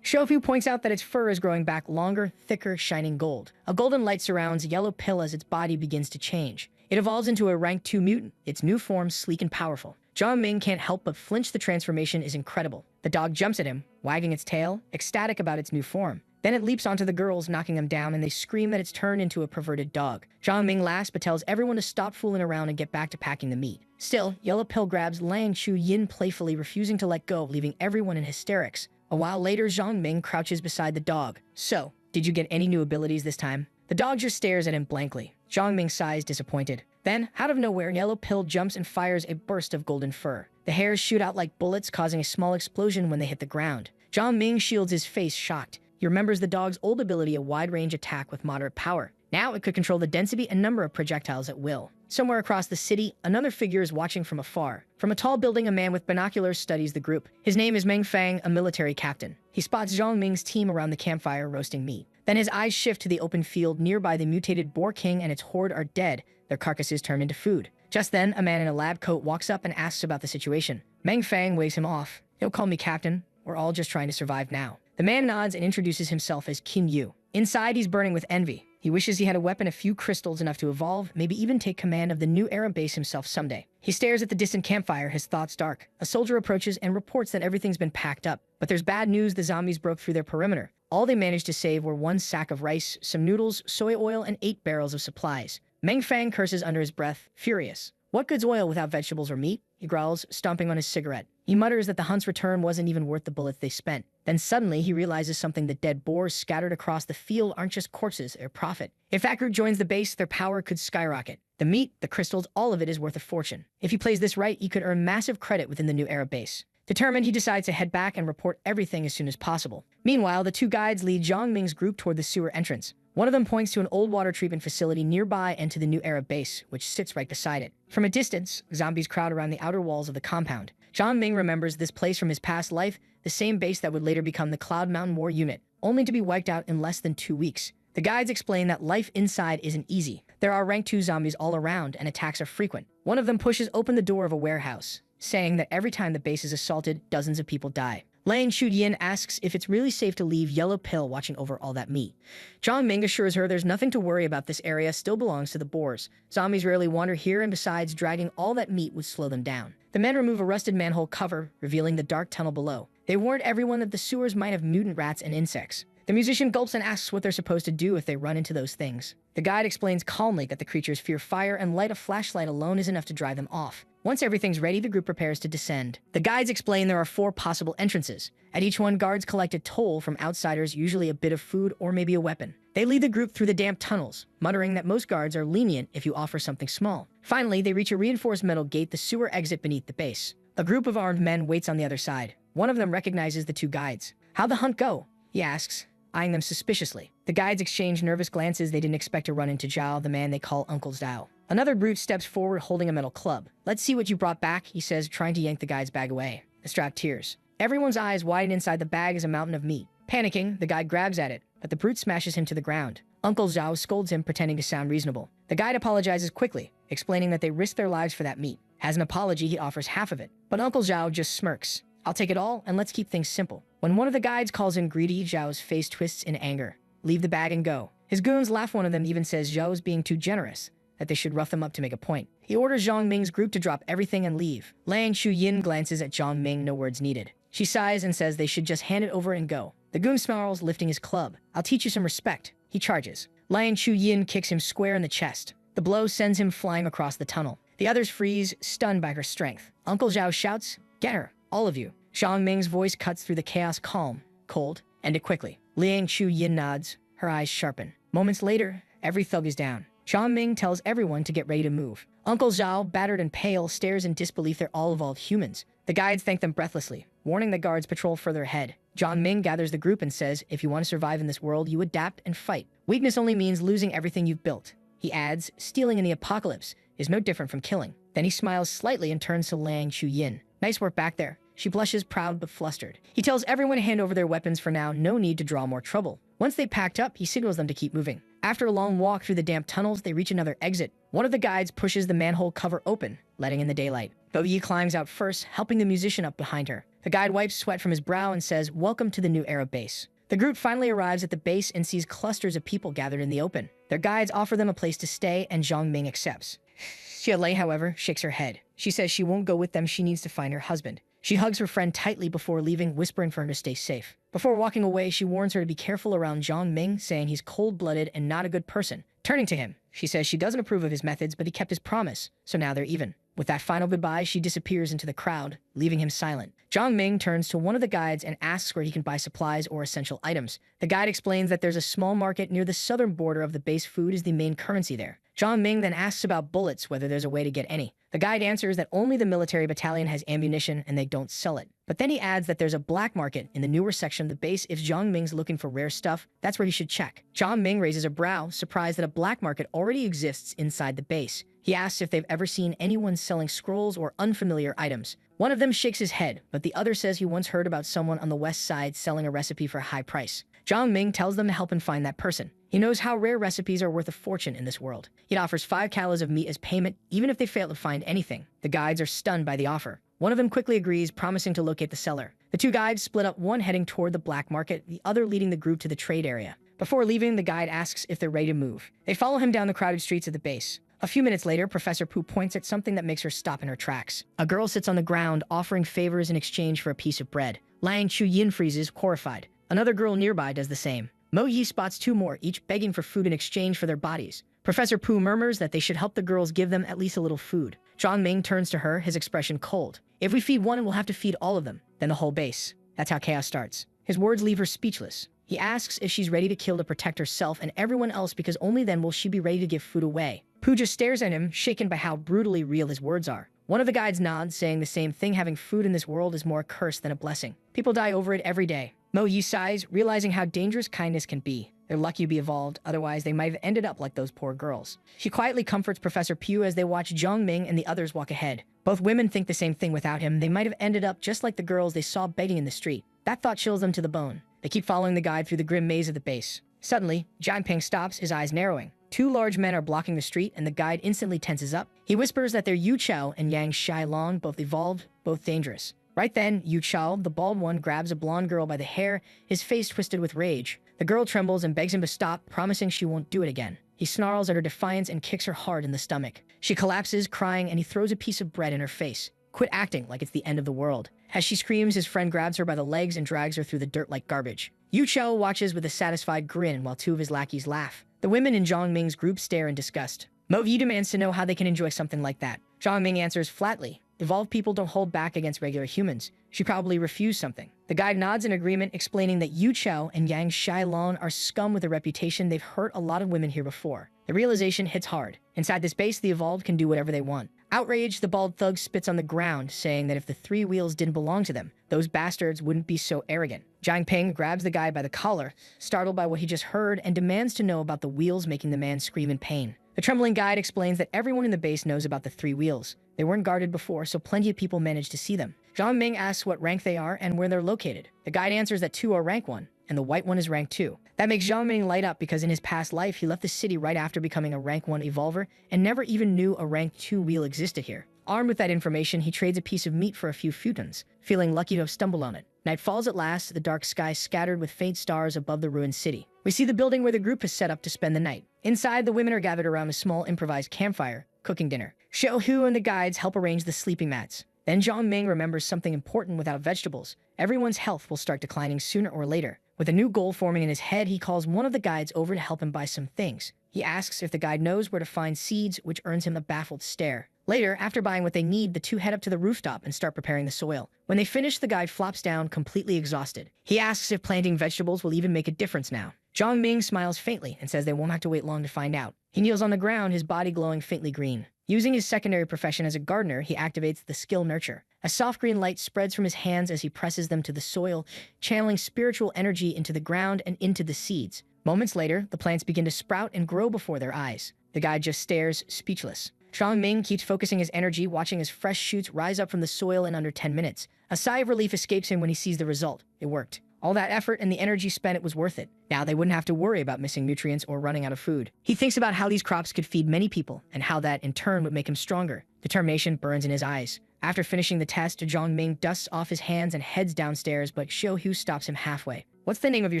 Shofu points out that its fur is growing back longer, thicker, shining gold. A golden light surrounds Yellow Pill as its body begins to change. It evolves into a rank 2 mutant, its new form sleek and powerful. Zhang Ming can't help but flinch. The transformation is incredible. The dog jumps at him, wagging its tail, ecstatic about its new form. Then it leaps onto the girls, knocking them down, and they scream that it's turned into a perverted dog. Zhang Ming laughs but tells everyone to stop fooling around and get back to packing the meat. Still, Yellow Pill grabs Lang Shu Yin playfully, refusing to let go, leaving everyone in hysterics. A while later, Zhang Ming crouches beside the dog. "So, did you get any new abilities this time?" The dog just stares at him blankly. Zhang Ming sighs, disappointed. Then, out of nowhere, Yellow Pill jumps and fires a burst of golden fur. The hairs shoot out like bullets, causing a small explosion when they hit the ground. Zhang Ming shields his face, shocked. He remembers the dog's old ability, a wide-range attack with moderate power. Now it could control the density and number of projectiles at will. Somewhere across the city, another figure is watching from afar. From a tall building, a man with binoculars studies the group. His name is Meng Fang, a military captain. He spots Zhang Ming's team around the campfire roasting meat. Then his eyes shift to the open field nearby. The mutated Boar King and its horde are dead, their carcasses turned into food. Just then, a man in a lab coat walks up and asks about the situation. Meng Fang waves him off. "Don't call me captain. We're all just trying to survive now." The man nods and introduces himself as Qin Yu. Inside, he's burning with envy. He wishes he had a weapon, a few crystals enough to evolve, maybe even take command of the new Arab base himself someday. He stares at the distant campfire, his thoughts dark. A soldier approaches and reports that everything's been packed up. But there's bad news, the zombies broke through their perimeter. All they managed to save were one sack of rice, some noodles, soy oil, and 8 barrels of supplies. Meng Fang curses under his breath, furious. What good's oil without vegetables or meat? He growls, stomping on his cigarette. He mutters that the hunt's return wasn't even worth the bullets they spent. Then suddenly he realizes something: the dead boars scattered across the field aren't just corpses, they're profit. If that group joins the base, their power could skyrocket. The meat, the crystals, all of it is worth a fortune. If he plays this right, he could earn massive credit within the new Arab base. Determined, he decides to head back and report everything as soon as possible. Meanwhile, the two guides lead Zhang Ming's group toward the sewer entrance. One of them points to an old water treatment facility nearby and to the new Arab base, which sits right beside it. From a distance, zombies crowd around the outer walls of the compound. Zhang Ming remembers this place from his past life, the same base that would later become the Cloud Mountain War Unit, only to be wiped out in less than 2 weeks. The guides explain that life inside isn't easy. There are rank 2 zombies all around, and attacks are frequent. One of them pushes open the door of a warehouse, saying that every time the base is assaulted, dozens of people die. Lang Shuyin asks if it's really safe to leave Yellow Pill watching over all that meat. Zhang Ming assures her there's nothing to worry about, this area still belongs to the boars. Zombies rarely wander here, and besides, dragging all that meat would slow them down. The men remove a rusted manhole cover, revealing the dark tunnel below. They warned everyone that the sewers might have mutant rats and insects. The musician gulps and asks what they're supposed to do if they run into those things. The guide explains calmly that the creatures fear fire, and light a flashlight alone is enough to drive them off. Once everything's ready, the group prepares to descend. The guides explain there are 4 possible entrances. At each one, guards collect a toll from outsiders, usually a bit of food or maybe a weapon. They lead the group through the damp tunnels, muttering that most guards are lenient if you offer something small. Finally, they reach a reinforced metal gate, the sewer exit beneath the base. A group of armed men waits on the other side. One of them recognizes the 2 guides. "How'd the hunt go?" he asks, eyeing them suspiciously. The guides exchange nervous glances. They didn't expect to run into Zhao, the man they call Uncle Zhao. Another brute steps forward holding a metal club. "Let's see what you brought back," he says, trying to yank the guide's bag away. The strap tears. Everyone's eyes widen. Inside the bag is a mountain of meat. Panicking, the guide grabs at it, but the brute smashes him to the ground. Uncle Zhao scolds him, pretending to sound reasonable. The guide apologizes quickly, explaining that they risked their lives for that meat. As an apology, he offers half of it, but Uncle Zhao just smirks. "I'll take it all, and let's keep things simple." When one of the guides calls him greedy, Zhao's face twists in anger. "Leave the bag and go." His goons laugh. One of them even says Zhao's being too generous, that they should rough them up to make a point. He orders Zhang Ming's group to drop everything and leave. Lang Shuyin glances at Zhang Ming, no words needed. She sighs and says they should just hand it over and go. The goon snarls, lifting his club. "I'll teach you some respect." He charges. Lang Shuyin kicks him square in the chest. The blow sends him flying across the tunnel. The others freeze, stunned by her strength. Uncle Zhao shouts, "Get her, all of you." Zhang Ming's voice cuts through the chaos, calm, cold, and it quickly. Liang Shuyin nods, her eyes sharpen. Moments later, every thug is down. Zhang Ming tells everyone to get ready to move. Uncle Zhao, battered and pale, stares in disbelief. They're all evolved humans. The guides thank them breathlessly, warning the guards patrol further ahead. Zhang Ming gathers the group and says, "If you want to survive in this world, you adapt and fight. Weakness only means losing everything you've built." He adds, "Stealing in the apocalypse is no different from killing." Then he smiles slightly and turns to Lang Shuyin. "Nice work back there." She blushes, proud but flustered. He tells everyone to hand over their weapons for now, no need to draw more trouble. Once they packed up, he signals them to keep moving. After a long walk through the damp tunnels, they reach another exit. One of the guides pushes the manhole cover open, letting in the daylight. Bo Yi climbs out first, helping the musician up behind her. The guide wipes sweat from his brow and says, "Welcome to the new Arab base." The group finally arrives at the base and sees clusters of people gathered in the open. Their guides offer them a place to stay, and Zhang Ming accepts. Xialei, however, shakes her head. She says she won't go with them. She needs to find her husband. She hugs her friend tightly before leaving, whispering for her to stay safe. Before walking away, she warns her to be careful around Zhang Ming, saying he's cold-blooded and not a good person. Turning to him, she says she doesn't approve of his methods, but he kept his promise, so now they're even. With that final goodbye, she disappears into the crowd, leaving him silent. Zhang Ming turns to one of the guides and asks where he can buy supplies or essential items. The guide explains that there's a small market near the southern border of the base. Food is the main currency there. Zhang Ming then asks about bullets, whether there's a way to get any. The guide answers that only the military battalion has ammunition and they don't sell it. But then he adds that there's a black market in the newer section of the base. If Zhang Ming's looking for rare stuff, that's where he should check. Zhang Ming raises a brow, surprised that a black market already exists inside the base. He asks if they've ever seen anyone selling scrolls or unfamiliar items. One of them shakes his head, but the other says he once heard about someone on the west side selling a recipe for a high price. Zhang Ming tells them to help him find that person. He knows how rare recipes are worth a fortune in this world. He offers 5 kilos of meat as payment, even if they fail to find anything. The guides are stunned by the offer. One of them quickly agrees, promising to locate the seller. The 2 guides split up, one heading toward the black market, the other leading the group to the trade area. Before leaving, the guide asks if they're ready to move. They follow him down the crowded streets of the base. A few minutes later, Professor Pooh points at something that makes her stop in her tracks. A girl sits on the ground, offering favors in exchange for a piece of bread. Liang Chuyin freezes, horrified. Another girl nearby does the same. Mo Yi spots two more, each begging for food in exchange for their bodies. Professor Pooh murmurs that they should help the girls give them at least a little food. Zhang Ming turns to her, his expression cold. If we feed one, we'll have to feed all of them, then the whole base. That's how chaos starts. His words leave her speechless. He asks if she's ready to kill to protect herself and everyone else because only then will she be ready to give food away. Pooh just stares at him, shaken by how brutally real his words are. One of the guides nods, saying the same thing: having food in this world is more a curse than a blessing. People die over it every day. Mo Yi sighs, realizing how dangerous kindness can be. They're lucky to be evolved, otherwise they might have ended up like those poor girls. She quietly comforts Professor Pugh as they watch Zhang Ming and the others walk ahead. Both women think the same thing: without him, they might have ended up just like the girls they saw begging in the street. That thought chills them to the bone. They keep following the guide through the grim maze of the base. Suddenly, Zhang Ping stops, his eyes narrowing. Two large men are blocking the street, and the guide instantly tenses up. He whispers that they're Yu Chao and Yang Shilong, both evolved, both dangerous. Right then, Yu Chao, the bald one, grabs a blonde girl by the hair, his face twisted with rage. The girl trembles and begs him to stop, promising she won't do it again. He snarls at her defiance and kicks her hard in the stomach. She collapses, crying, and he throws a piece of bread in her face. Quit acting like it's the end of the world. As she screams, his friend grabs her by the legs and drags her through the dirt like garbage. Yu Chao watches with a satisfied grin while two of his lackeys laugh. The women in Zhang Ming's group stare in disgust. Mo Yi demands to know how they can enjoy something like that. Zhang Ming answers flatly, evolved people don't hold back against regular humans. She probably refused something. The guide nods in agreement, explaining that Yu Chao and Yang Shilong are scum with a reputation. They've hurt a lot of women here before. The realization hits hard. Inside this base, the evolved can do whatever they want. Outraged, the bald thug spits on the ground, saying that if the three wheels didn't belong to them, those bastards wouldn't be so arrogant. Zhang Ping grabs the guy by the collar, startled by what he just heard, and demands to know about the wheels, making the man scream in pain. The trembling guide explains that everyone in the base knows about the three wheels. They weren't guarded before, so plenty of people managed to see them. Zhang Ming asks what rank they are and where they're located. The guide answers that two are rank 1, and the white one is rank 2. That makes Zhang Ming light up because in his past life, he left the city right after becoming a rank 1 evolver and never even knew a rank 2 wheel existed here. Armed with that information, he trades a piece of meat for a few futons, feeling lucky to have stumbled on it. Night falls at last, the dark sky scattered with faint stars above the ruined city. We see the building where the group has set up to spend the night. Inside, the women are gathered around a small improvised campfire, cooking dinner. Xiao Hu and the guides help arrange the sleeping mats. Then Zhang Ming remembers something important: without vegetables, everyone's health will start declining sooner or later. With a new goal forming in his head, he calls one of the guides over to help him buy some things. He asks if the guide knows where to find seeds, which earns him a baffled stare. Later, after buying what they need, the two head up to the rooftop and start preparing the soil. When they finish, the guide flops down, completely exhausted. He asks if planting vegetables will even make a difference now. Zhang Ming smiles faintly and says they won't have to wait long to find out. He kneels on the ground, his body glowing faintly green. Using his secondary profession as a gardener, he activates the skill Nurture. A soft green light spreads from his hands as he presses them to the soil, channeling spiritual energy into the ground and into the seeds. Moments later, the plants begin to sprout and grow before their eyes. The guide just stares, speechless. Zhang Ming keeps focusing his energy, watching as fresh shoots rise up from the soil in under 10 minutes. A sigh of relief escapes him when he sees the result. It worked. All that effort and the energy spent, it was worth it. Now they wouldn't have to worry about missing nutrients or running out of food. He thinks about how these crops could feed many people and how that, in turn, would make him stronger. Determination burns in his eyes. After finishing the test, Zhang Ming dusts off his hands and heads downstairs, but Xiao Hu stops him halfway. "What's the name of your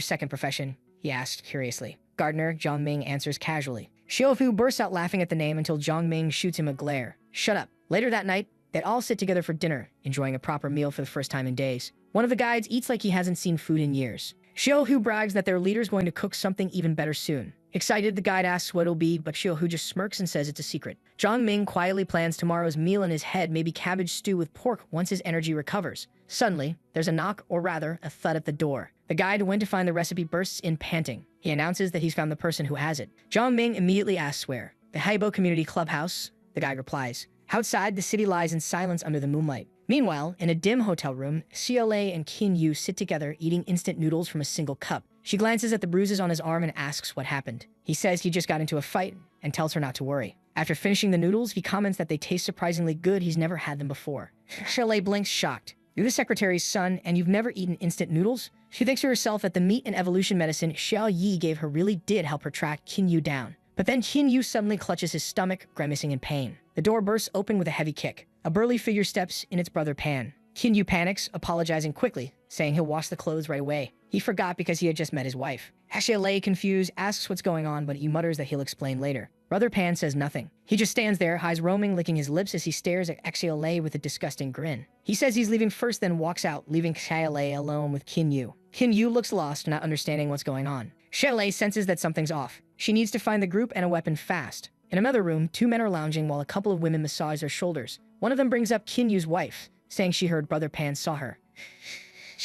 second profession?" he asked curiously. "Gardener," Zhang Ming answers casually. Xiao Hu bursts out laughing at the name until Zhang Ming shoots him a glare. "Shut up." Later that night, they'd all sit together for dinner, enjoying a proper meal for the first time in days. One of the guides eats like he hasn't seen food in years. Xiao Hu brags that their leader's going to cook something even better soon. Excited, the guide asks what it'll be, but Xiao Hu just smirks and says it's a secret. Zhang Ming quietly plans tomorrow's meal in his head, maybe cabbage stew with pork once his energy recovers. Suddenly, there's a knock, or rather, a thud at the door. The guide who went to find the recipe bursts in panting. He announces that he's found the person who has it. Zhang Ming immediately asks where. "The Haibo Community Clubhouse," the guide replies. Outside, the city lies in silence under the moonlight. Meanwhile, in a dim hotel room, CLA and Qin Yu sit together, eating instant noodles from a single cup. She glances at the bruises on his arm and asks what happened. He says he just got into a fight and tells her not to worry. After finishing the noodles, he comments that they taste surprisingly good. He's never had them before. CLA blinks, shocked. "You're the secretary's son, and you've never eaten instant noodles?" She thinks to herself that the meat and evolution medicine Xiao Yi gave her really did help her track Qin Yu down. But then Qin Yu suddenly clutches his stomach, grimacing in pain. The door bursts open with a heavy kick. A burly figure steps in, its brother Pan. Qin Yu panics, apologizing quickly, saying he'll wash the clothes right away. He forgot because he had just met his wife. Lei, confused, asks what's going on, but he mutters that he'll explain later. Brother Pan says nothing. He just stands there, eyes roaming, licking his lips as he stares at Lei with a disgusting grin. He says he's leaving first, then walks out, leaving Lei alone with Qin Yu. Qin Yu looks lost, not understanding what's going on. Lei senses that something's off. She needs to find the group and a weapon fast. In another room, two men are lounging while a couple of women massage their shoulders. One of them brings up Qin Yu's wife, saying she heard Brother Pan saw her.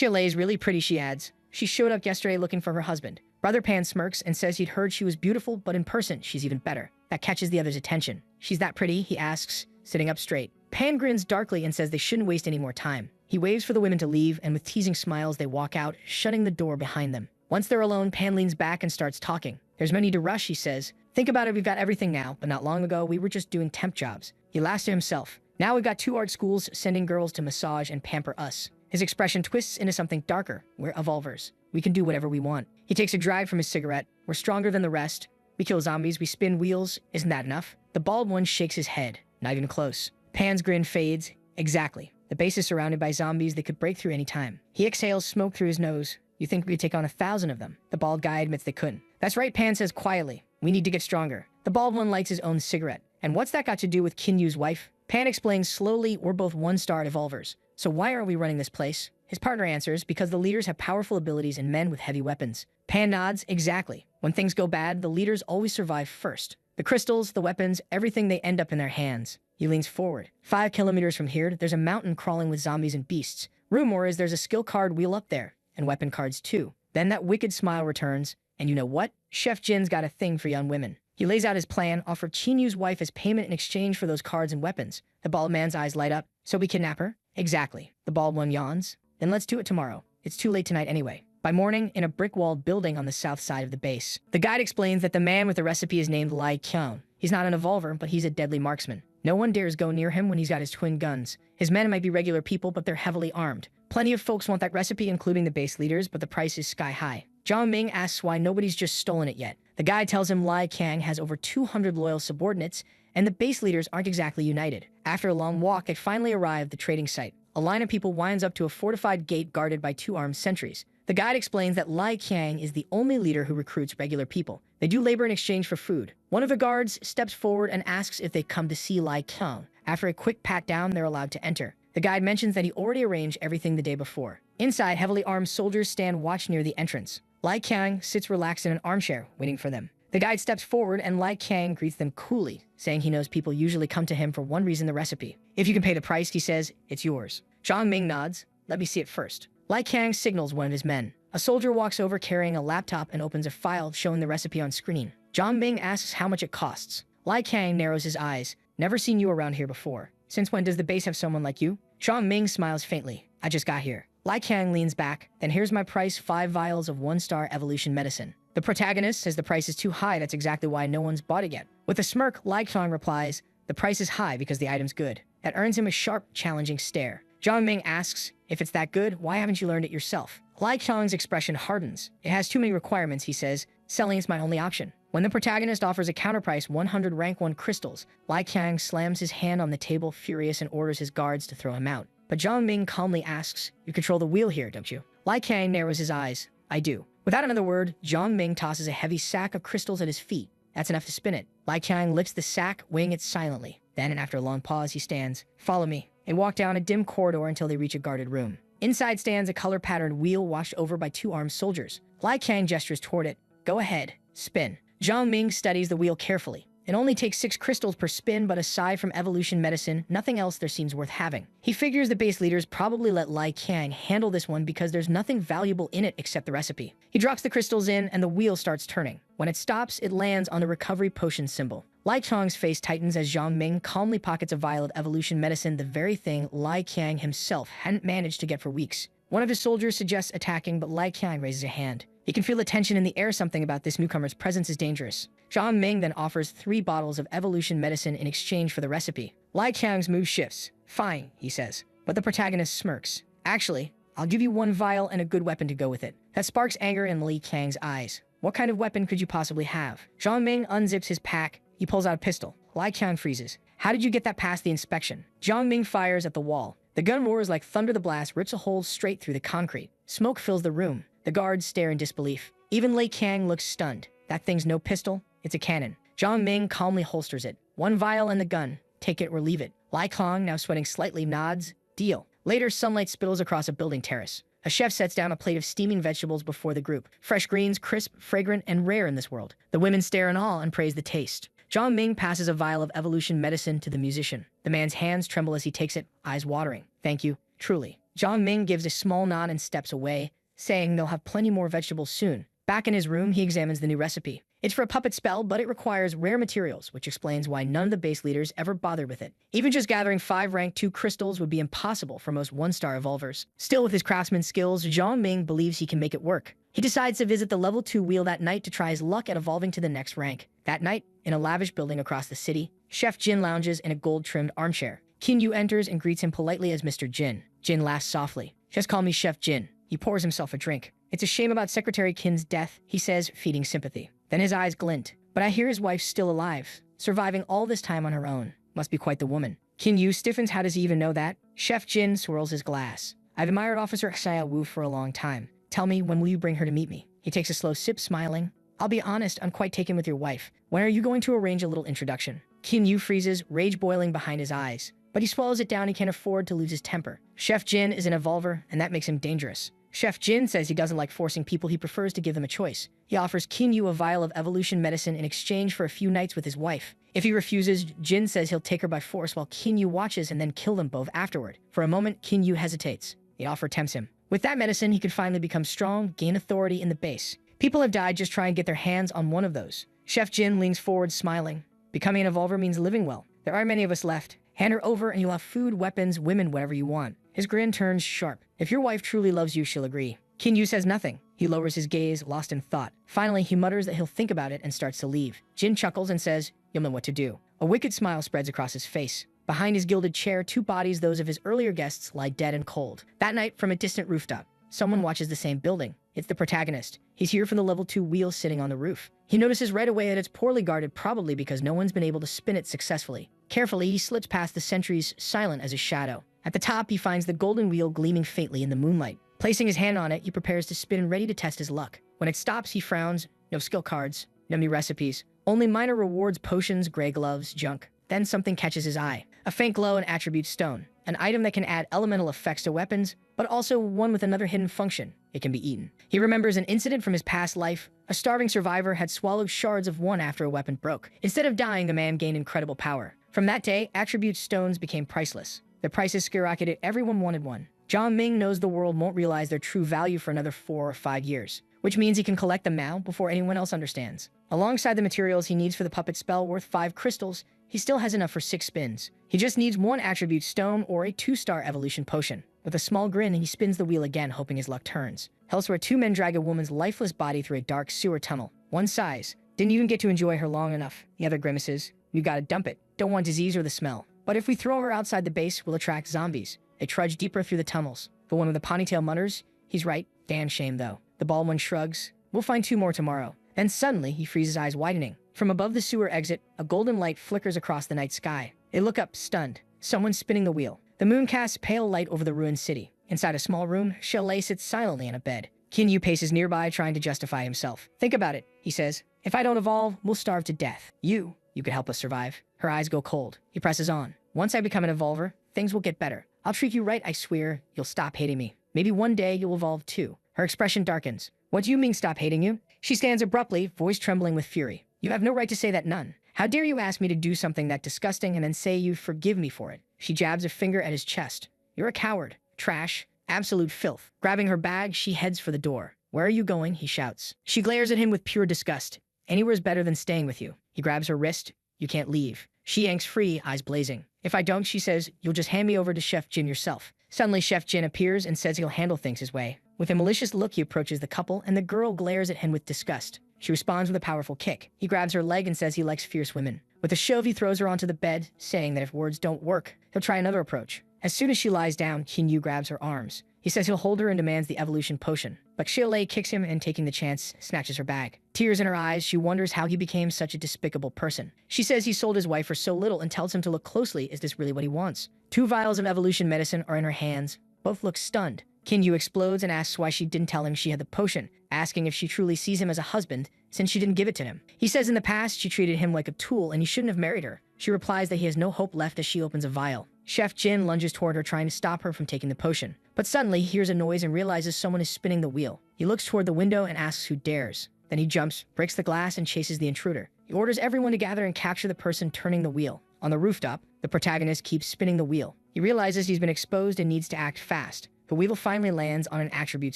Lei is really pretty, she adds. She showed up yesterday looking for her husband. Brother Pan smirks and says he'd heard she was beautiful, but in person, she's even better. That catches the other's attention. She's that pretty, he asks, sitting up straight. Pan grins darkly and says they shouldn't waste any more time. He waves for the women to leave, and with teasing smiles, they walk out, shutting the door behind them. Once they're alone, Pan leans back and starts talking. There's no need to rush, he says. Think about it, we've got everything now, but not long ago, we were just doing temp jobs. He laughs to himself. Now we've got 2 art schools sending girls to massage and pamper us. His expression twists into something darker. We're evolvers. We can do whatever we want. He takes a drag from his cigarette. We're stronger than the rest. We kill zombies, we spin wheels. Isn't that enough? The bald one shakes his head. Not even close. Pan's grin fades. Exactly. The base is surrounded by zombies that could break through any time. He exhales smoke through his nose. You think we could take on 1,000 of them? The bald guy admits they couldn't. That's right, Pan says quietly. We need to get stronger. The bald one lights his own cigarette. And what's that got to do with Qin Yu's wife? Pan explains slowly, we're both 1-star evolvers. So why are we running this place? His partner answers, because the leaders have powerful abilities and men with heavy weapons. Pan nods, exactly. When things go bad, the leaders always survive first. The crystals, the weapons, everything, they end up in their hands. He leans forward. 5 kilometers from here, there's a mountain crawling with zombies and beasts. Rumor is there's a skill card wheel up there, and weapon cards too. Then that wicked smile returns, and you know what? Chef Jin's got a thing for young women. He lays out his plan, offered Qin Yu's wife as payment in exchange for those cards and weapons. The bald man's eyes light up. So we kidnap her? Exactly. The bald one yawns. Then let's do it tomorrow. It's too late tonight anyway. By morning, in a brick-walled building on the south side of the base. The guide explains that the man with the recipe is named Lai Qiang. He's not an evolver, but he's a deadly marksman. No one dares go near him when he's got his twin guns. His men might be regular people, but they're heavily armed. Plenty of folks want that recipe, including the base leaders, but the price is sky high. Zhang Ming asks why nobody's just stolen it yet. The guide tells him Lai Qiang has over 200 loyal subordinates, and the base leaders aren't exactly united. After a long walk, they finally arrive at the trading site. A line of people winds up to a fortified gate guarded by 2 armed sentries. The guide explains that Lai Qiang is the only leader who recruits regular people. They do labor in exchange for food. One of the guards steps forward and asks if they come to see Lai Qiang. After a quick pat down, they're allowed to enter. The guide mentions that he already arranged everything the day before. Inside, heavily armed soldiers stand watch near the entrance. Lai Qiang sits relaxed in an armchair, waiting for them. The guide steps forward and Lai Qiang greets them coolly, saying he knows people usually come to him for one reason, the recipe. If you can pay the price, he says, it's yours. Zhang Ming nods. Let me see it first. Lai Qiang signals one of his men. A soldier walks over carrying a laptop and opens a file showing the recipe on screen. Zhang Ming asks how much it costs. Lai Qiang narrows his eyes. Never seen you around here before. Since when does the base have someone like you? Zhang Ming smiles faintly. I just got here. Lai Qiang leans back. Then here's my price, 5 vials of 1-star evolution medicine. The protagonist says the price is too high. That's exactly why no one's bought it yet. With a smirk, Lai Qiang replies, the price is high because the item's good. That earns him a sharp, challenging stare. Zhang Ming asks, if it's that good, why haven't you learned it yourself? Lai Qiang's expression hardens. It has too many requirements, he says. Selling is my only option. When the protagonist offers a counterprice, 100 rank 1 crystals, Lai Qiang slams his hand on the table, furious, and orders his guards to throw him out. But Zhang Ming calmly asks, you control the wheel here, don't you? Lai Qiang narrows his eyes. I do. Without another word, Zhang Ming tosses a heavy sack of crystals at his feet. That's enough to spin it. Lai Qiang lifts the sack, weighing it silently. Then, and after a long pause, he stands. Follow me. They walk down a dim corridor until they reach a guarded room. Inside stands a color-patterned wheel washed over by 2 armed soldiers. Lai Qiang gestures toward it. Go ahead. Spin. Zhang Ming studies the wheel carefully. It only takes 6 crystals per spin, but aside from evolution medicine, nothing else there seems worth having. He figures the base leaders probably let Lai Qiang handle this one because there's nothing valuable in it except the recipe. He drops the crystals in, and the wheel starts turning. When it stops, it lands on the recovery potion symbol. Lai Qiang's face tightens as Zhang Ming calmly pockets a vial of evolution medicine, the very thing Lai Qiang himself hadn't managed to get for weeks. One of his soldiers suggests attacking, but Lai Qiang raises a hand. He can feel the tension in the air. Something about this newcomer's presence is dangerous. Zhang Ming then offers 3 bottles of evolution medicine in exchange for the recipe. Lai Qiang's mood shifts. Fine, he says. But the protagonist smirks. Actually, I'll give you 1 vial and a good weapon to go with it. That sparks anger in Lai Qiang's eyes. What kind of weapon could you possibly have? Zhang Ming unzips his pack. He pulls out a pistol. Lai Qiang freezes. How did you get that past the inspection? Zhang Ming fires at the wall. The gun roars like thunder. The blast rips a hole straight through the concrete. Smoke fills the room. The guards stare in disbelief. Even Lei Qiang looks stunned. That thing's no pistol, it's a cannon. Zhang Ming calmly holsters it. One vial and the gun. Take it or leave it. Lai Kong, now sweating slightly, nods. Deal. Later, sunlight spittles across a building terrace. A chef sets down a plate of steaming vegetables before the group. Fresh greens, crisp, fragrant, and rare in this world. The women stare in awe and praise the taste. Zhang Ming passes a vial of evolution medicine to the musician. The man's hands tremble as he takes it, eyes watering. Thank you, truly. Zhang Ming gives a small nod and steps away, saying they'll have plenty more vegetables soon. Back in his room, he examines the new recipe. It's for a puppet spell, but it requires rare materials, which explains why none of the base leaders ever bothered with it. Even just gathering 5 rank 2 crystals would be impossible for most 1-star evolvers. Still, with his craftsman skills, Zhang Ming believes he can make it work. He decides to visit the level 2 wheel that night to try his luck at evolving to the next rank. That night, in a lavish building across the city, Chef Jin lounges in a gold-trimmed armchair. Qin Yu enters and greets him politely as Mr. Jin. Jin laughs softly. Just call me Chef Jin. He pours himself a drink. It's a shame about Secretary Qin's death, he says, feeding sympathy. Then his eyes glint. But I hear his wife's still alive, surviving all this time on her own. Must be quite the woman. Qin Yu stiffens. How does he even know that? Chef Jin swirls his glass. I've admired Officer Xia Wu for a long time. Tell me, when will you bring her to meet me? He takes a slow sip, smiling. I'll be honest, I'm quite taken with your wife. When are you going to arrange a little introduction? Qin Yu freezes, rage boiling behind his eyes. But he swallows it down. He can't afford to lose his temper. Chef Jin is an evolver, and that makes him dangerous. Chef Jin says he doesn't like forcing people. He prefers to give them a choice. He offers Qin Yu a vial of evolution medicine in exchange for a few nights with his wife. If he refuses, Jin says he'll take her by force while Qin Yu watches and then kill them both afterward. For a moment, Qin Yu hesitates. The offer tempts him. With that medicine, he could finally become strong, gain authority in the base. People have died just trying to get their hands on one of those. Chef Jin leans forward, smiling. Becoming an evolver means living well. There aren't many of us left. Hand her over and you'll have food, weapons, women, whatever you want. His grin turns sharp. If your wife truly loves you, she'll agree. Qin Yu says nothing. He lowers his gaze, lost in thought. Finally, he mutters that he'll think about it and starts to leave. Jin chuckles and says, you'll know what to do. A wicked smile spreads across his face. Behind his gilded chair, 2 bodies, those of his earlier guests, lie dead and cold. That night, from a distant rooftop, someone watches the same building. It's the protagonist. He's here from the level 2 wheel sitting on the roof. He notices right away that it's poorly guarded, probably because no one's been able to spin it successfully. Carefully, he slips past the sentries, silent as a shadow. At the top, he finds the golden wheel gleaming faintly in the moonlight. Placing his hand on it, he prepares to spin and ready to test his luck. When it stops, he frowns. No skill cards, no new recipes. Only minor rewards, potions, gray gloves, junk. Then something catches his eye. A faint glow, an attribute stone. An item that can add elemental effects to weapons, but also one with another hidden function. It can be eaten. He remembers an incident from his past life. A starving survivor had swallowed shards of one after a weapon broke. Instead of dying, the man gained incredible power. From that day, attribute stones became priceless. The prices skyrocketed. Everyone wanted one. Zhang Ming knows the world won't realize their true value for another 4 or 5 years, which means he can collect them now before anyone else understands. Alongside the materials he needs for the puppet spell worth 5 crystals, he still has enough for 6 spins. He just needs 1 attribute stone or a 2-star evolution potion. With a small grin, he spins the wheel again, hoping his luck turns. Elsewhere, 2 men drag a woman's lifeless body through a dark sewer tunnel. One sighs. Didn't even get to enjoy her long enough. The other grimaces. You gotta dump it. Don't want disease or the smell. But if we throw her outside the base, we'll attract zombies. They trudge deeper through the tunnels. The one with the ponytail mutters, he's right. Damn shame, though. The bald one shrugs. We'll find 2 more tomorrow. Then suddenly, he frees his eyes, widening. From above the sewer exit, a golden light flickers across the night sky. They look up, stunned. Someone's spinning the wheel. The moon casts pale light over the ruined city. Inside a small room, Shelley sits silently in a bed. Qin Yu paces nearby, trying to justify himself. Think about it, he says. If I don't evolve, we'll starve to death. You could help us survive. Her eyes go cold. He presses on. Once I become an evolver, things will get better. I'll treat you right, I swear. You'll stop hating me. Maybe one day you'll evolve too. Her expression darkens. What do you mean, stop hating you? She stands abruptly, voice trembling with fury. You have no right to say that, none. How dare you ask me to do something that disgusting and then say you forgive me for it? She jabs a finger at his chest. You're a coward. Trash. Absolute filth. Grabbing her bag, she heads for the door. Where are you going? He shouts. She glares at him with pure disgust. Anywhere's better than staying with you. He grabs her wrist. You can't leave. She yanks free, eyes blazing. If I don't, she says, you'll just hand me over to Chef Jin yourself. Suddenly, Chef Jin appears and says he'll handle things his way. With a malicious look, he approaches the couple, and the girl glares at him with disgust. She responds with a powerful kick. He grabs her leg and says he likes fierce women. With a shove, he throws her onto the bed, saying that if words don't work, he'll try another approach. As soon as she lies down, Qin Yu grabs her arms. He says he'll hold her and demands the evolution potion. But Shilei kicks him and, taking the chance, snatches her bag. Tears in her eyes, she wonders how he became such a despicable person. She says he sold his wife for so little and tells him to look closely. Is this really what he wants? 2 vials of evolution medicine are in her hands. Both look stunned. Kinyu explodes and asks why she didn't tell him she had the potion, asking if she truly sees him as a husband since she didn't give it to him. He says in the past she treated him like a tool and he shouldn't have married her. She replies that he has no hope left as she opens a vial. Chef Jin lunges toward her trying to stop her from taking the potion. But suddenly he hears a noise and realizes someone is spinning the wheel. He looks toward the window and asks who dares. Then he jumps, breaks the glass, and chases the intruder. He orders everyone to gather and capture the person turning the wheel. On the rooftop, the protagonist keeps spinning the wheel. He realizes he's been exposed and needs to act fast. The wheel finally lands on an attribute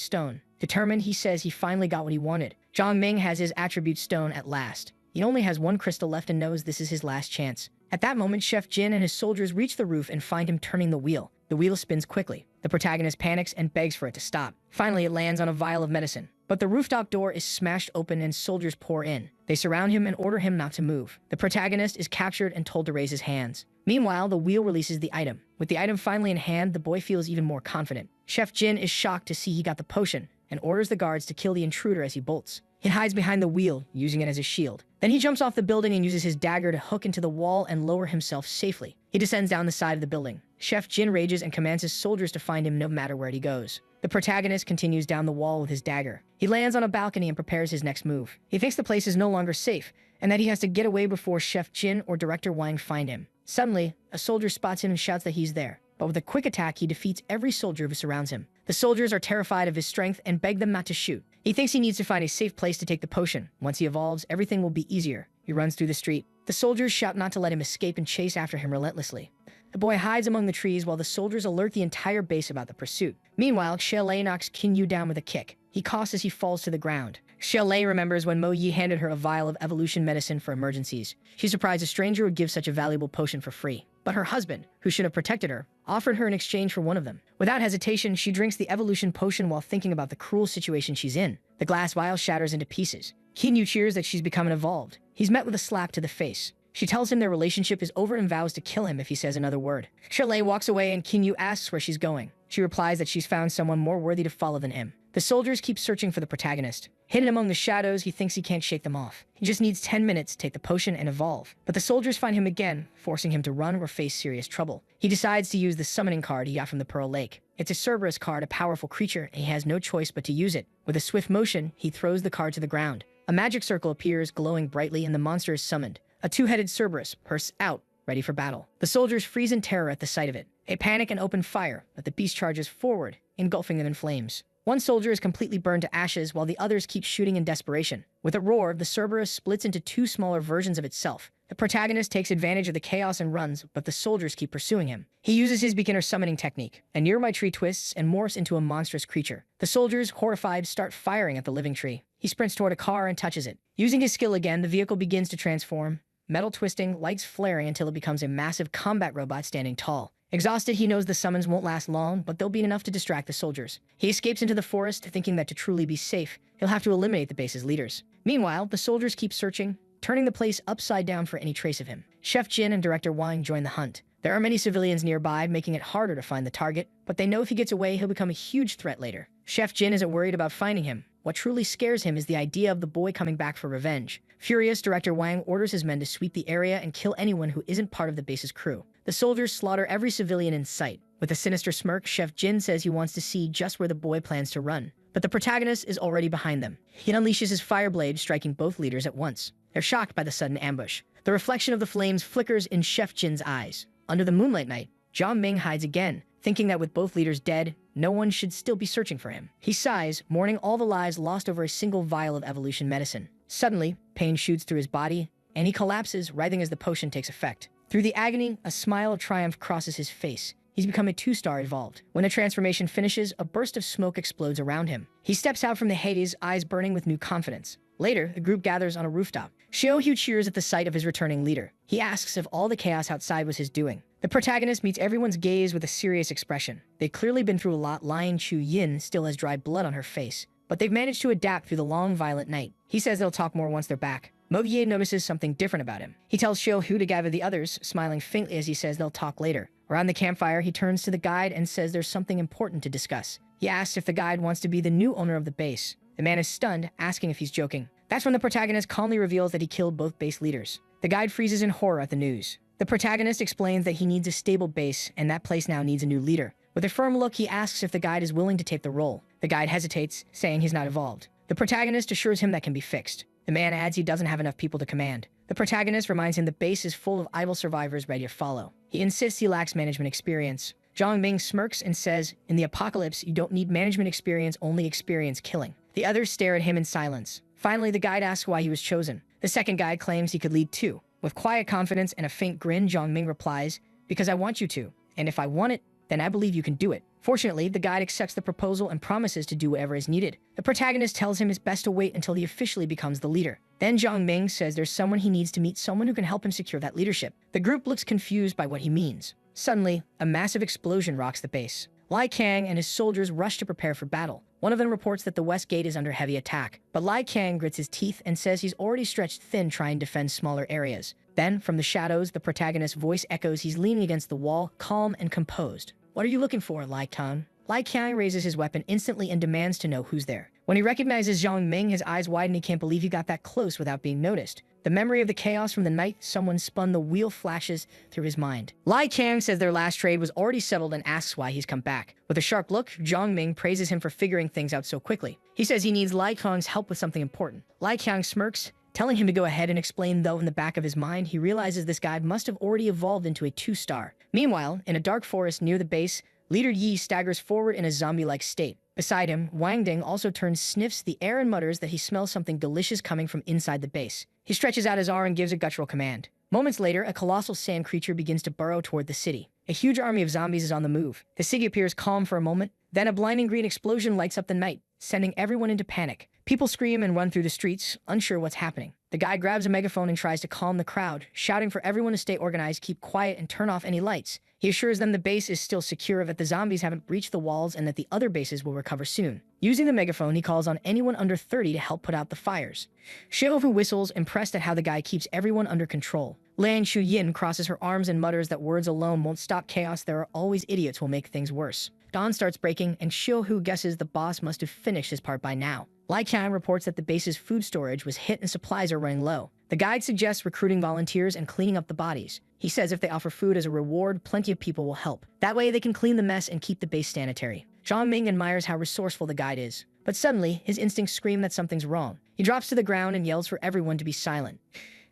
stone. Determined, he says he finally got what he wanted. Zhang Ming has his attribute stone at last. He only has one crystal left and knows this is his last chance. At that moment, Chef Jin and his soldiers reach the roof and find him turning the wheel. The wheel spins quickly. The protagonist panics and begs for it to stop. Finally, it lands on a vial of medicine. But the rooftop door is smashed open and soldiers pour in. They surround him and order him not to move. The protagonist is captured and told to raise his hands. Meanwhile, the wheel releases the item. With the item finally in hand, the boy feels even more confident. Chef Jin is shocked to see he got the potion and orders the guards to kill the intruder as he bolts. He hides behind the wheel, using it as a shield. Then he jumps off the building and uses his dagger to hook into the wall and lower himself safely. He descends down the side of the building. Chef Jin rages and commands his soldiers to find him no matter where he goes. The protagonist continues down the wall with his dagger. He lands on a balcony and prepares his next move. He thinks the place is no longer safe and that he has to get away before Chef Jin or Director Wang find him. Suddenly, a soldier spots him and shouts that he's there. But with a quick attack, he defeats every soldier who surrounds him. The soldiers are terrified of his strength and beg them not to shoot. He thinks he needs to find a safe place to take the potion. Once he evolves, everything will be easier. He runs through the street. The soldiers shout not to let him escape and chase after him relentlessly. The boy hides among the trees while the soldiers alert the entire base about the pursuit. Meanwhile, Xiaolei knocks Kinyu down with a kick. He coughs as he falls to the ground. Xiaolei remembers when Mo Yi handed her a vial of evolution medicine for emergencies. She's surprised a stranger would give such a valuable potion for free. But her husband, who should have protected her, offered her in exchange for one of them. Without hesitation, she drinks the evolution potion while thinking about the cruel situation she's in. The glass vial shatters into pieces. Kinyu cheers that she's become evolved. He's met with a slap to the face. She tells him their relationship is over and vows to kill him if he says another word. Xiaolei walks away and Kinyu asks where she's going. She replies that she's found someone more worthy to follow than him. The soldiers keep searching for the protagonist. Hidden among the shadows, he thinks he can't shake them off. He just needs 10 minutes to take the potion and evolve. But the soldiers find him again, forcing him to run or face serious trouble. He decides to use the summoning card he got from the Pearl Lake. It's a Cerberus card, a powerful creature, and he has no choice but to use it. With a swift motion, he throws the card to the ground. A magic circle appears, glowing brightly, and the monster is summoned. A two-headed Cerberus bursts out, ready for battle. The soldiers freeze in terror at the sight of it. They panic and open fire, but the beast charges forward, engulfing them in flames. One soldier is completely burned to ashes while the others keep shooting in desperation. With a roar, the Cerberus splits into two smaller versions of itself. The protagonist takes advantage of the chaos and runs, but the soldiers keep pursuing him. He uses his beginner summoning technique. A nearby tree twists and morphs into a monstrous creature. The soldiers, horrified, start firing at the living tree. He sprints toward a car and touches it. Using his skill again, the vehicle begins to transform. Metal twisting, lights flaring until it becomes a massive combat robot standing tall. Exhausted, he knows the summons won't last long, but they'll be enough to distract the soldiers. He escapes into the forest, thinking that to truly be safe, he'll have to eliminate the base's leaders. Meanwhile, the soldiers keep searching, turning the place upside down for any trace of him. Chef Jin and Director Wang join the hunt. There are many civilians nearby, making it harder to find the target, but they know if he gets away, he'll become a huge threat later. Chef Jin isn't worried about finding him. What truly scares him is the idea of the boy coming back for revenge. Furious, Director Wang orders his men to sweep the area and kill anyone who isn't part of the base's crew. The soldiers slaughter every civilian in sight. With a sinister smirk, Chef Jin says he wants to see just where the boy plans to run. But the protagonist is already behind them. He unleashes his fire blade, striking both leaders at once. They're shocked by the sudden ambush. The reflection of the flames flickers in Chef Jin's eyes. Under the moonlight night, Zhang Ming hides again, thinking that with both leaders dead, no one should still be searching for him. He sighs, mourning all the lives lost over a single vial of evolution medicine. Suddenly, pain shoots through his body, and he collapses, writhing as the potion takes effect. Through the agony, a smile of triumph crosses his face. He's become a 2-star evolved. When the transformation finishes, a burst of smoke explodes around him. He steps out from the Hades, eyes burning with new confidence. Later, the group gathers on a rooftop. Xiaohu cheers at the sight of his returning leader. He asks if all the chaos outside was his doing. The protagonist meets everyone's gaze with a serious expression. They've clearly been through a lot. Lion Chu Yin still has dry blood on her face, but they've managed to adapt through the long, violent night. He says they'll talk more once they're back. Mo Yi notices something different about him. He tells Xiaohu to gather the others, smiling faintly as he says they'll talk later. Around the campfire, he turns to the guide and says there's something important to discuss. He asks if the guide wants to be the new owner of the base. The man is stunned, asking if he's joking. That's when the protagonist calmly reveals that he killed both base leaders. The guide freezes in horror at the news. The protagonist explains that he needs a stable base, and that place now needs a new leader. With a firm look, he asks if the guide is willing to take the role. The guide hesitates, saying he's not evolved. The protagonist assures him that can be fixed. The man adds he doesn't have enough people to command. The protagonist reminds him the base is full of idle survivors ready to follow. He insists he lacks management experience. Zhang Ming smirks and says, "In the apocalypse, you don't need management experience, only experience killing." The others stare at him in silence. Finally, the guide asks why he was chosen. The second guide claims he could lead too. With quiet confidence and a faint grin, Zhang Ming replies, "Because I want you to. And if I want it, then I believe you can do it." Fortunately, the guide accepts the proposal and promises to do whatever is needed. The protagonist tells him it's best to wait until he officially becomes the leader. Then Zhang Ming says there's someone he needs to meet, someone who can help him secure that leadership. The group looks confused by what he means. Suddenly, a massive explosion rocks the base. Lai Kang and his soldiers rush to prepare for battle. One of them reports that the west gate is under heavy attack, but Lai Kang grits his teeth and says he's already stretched thin trying to defend smaller areas. Then, from the shadows, the protagonist's voice echoes. He's leaning against the wall, calm and composed. "What are you looking for, Lai Kang?" Lai Kang raises his weapon instantly and demands to know who's there. When he recognizes Zhang Ming, his eyes widen. He can't believe he got that close without being noticed. The memory of the chaos from the night someone spun the wheel flashes through his mind. Lai Kang says their last trade was already settled and asks why he's come back. With a sharp look, Zhang Ming praises him for figuring things out so quickly. He says he needs Lai Kang's help with something important. Lai Kang smirks, telling him to go ahead and explain, though in the back of his mind, he realizes this guy must have already evolved into a 2-star. Meanwhile, in a dark forest near the base, Leader Yi staggers forward in a zombie-like state. Beside him, Wang Ding also turns, sniffs the air and mutters that he smells something delicious coming from inside the base. He stretches out his arm and gives a guttural command. Moments later, a colossal sand creature begins to burrow toward the city. A huge army of zombies is on the move. The city appears calm for a moment, then a blinding green explosion lights up the night, sending everyone into panic. People scream and run through the streets, unsure what's happening. The guy grabs a megaphone and tries to calm the crowd, shouting for everyone to stay organized, keep quiet, and turn off any lights. He assures them the base is still secure, that the zombies haven't breached the walls, and that the other bases will recover soon. Using the megaphone, he calls on anyone under 30 to help put out the fires. Xiaohu whistles, impressed at how the guy keeps everyone under control. Liang Shuyin crosses her arms and mutters that words alone won't stop chaos. There are always idiots who will make things worse. Dawn starts breaking, and Xiaohu guesses the boss must have finished his part by now. Lai Kang reports that the base's food storage was hit and supplies are running low. The guide suggests recruiting volunteers and cleaning up the bodies. He says if they offer food as a reward, plenty of people will help. That way they can clean the mess and keep the base sanitary. Zhang Ming admires how resourceful the guide is. But suddenly, his instincts scream that something's wrong. He drops to the ground and yells for everyone to be silent.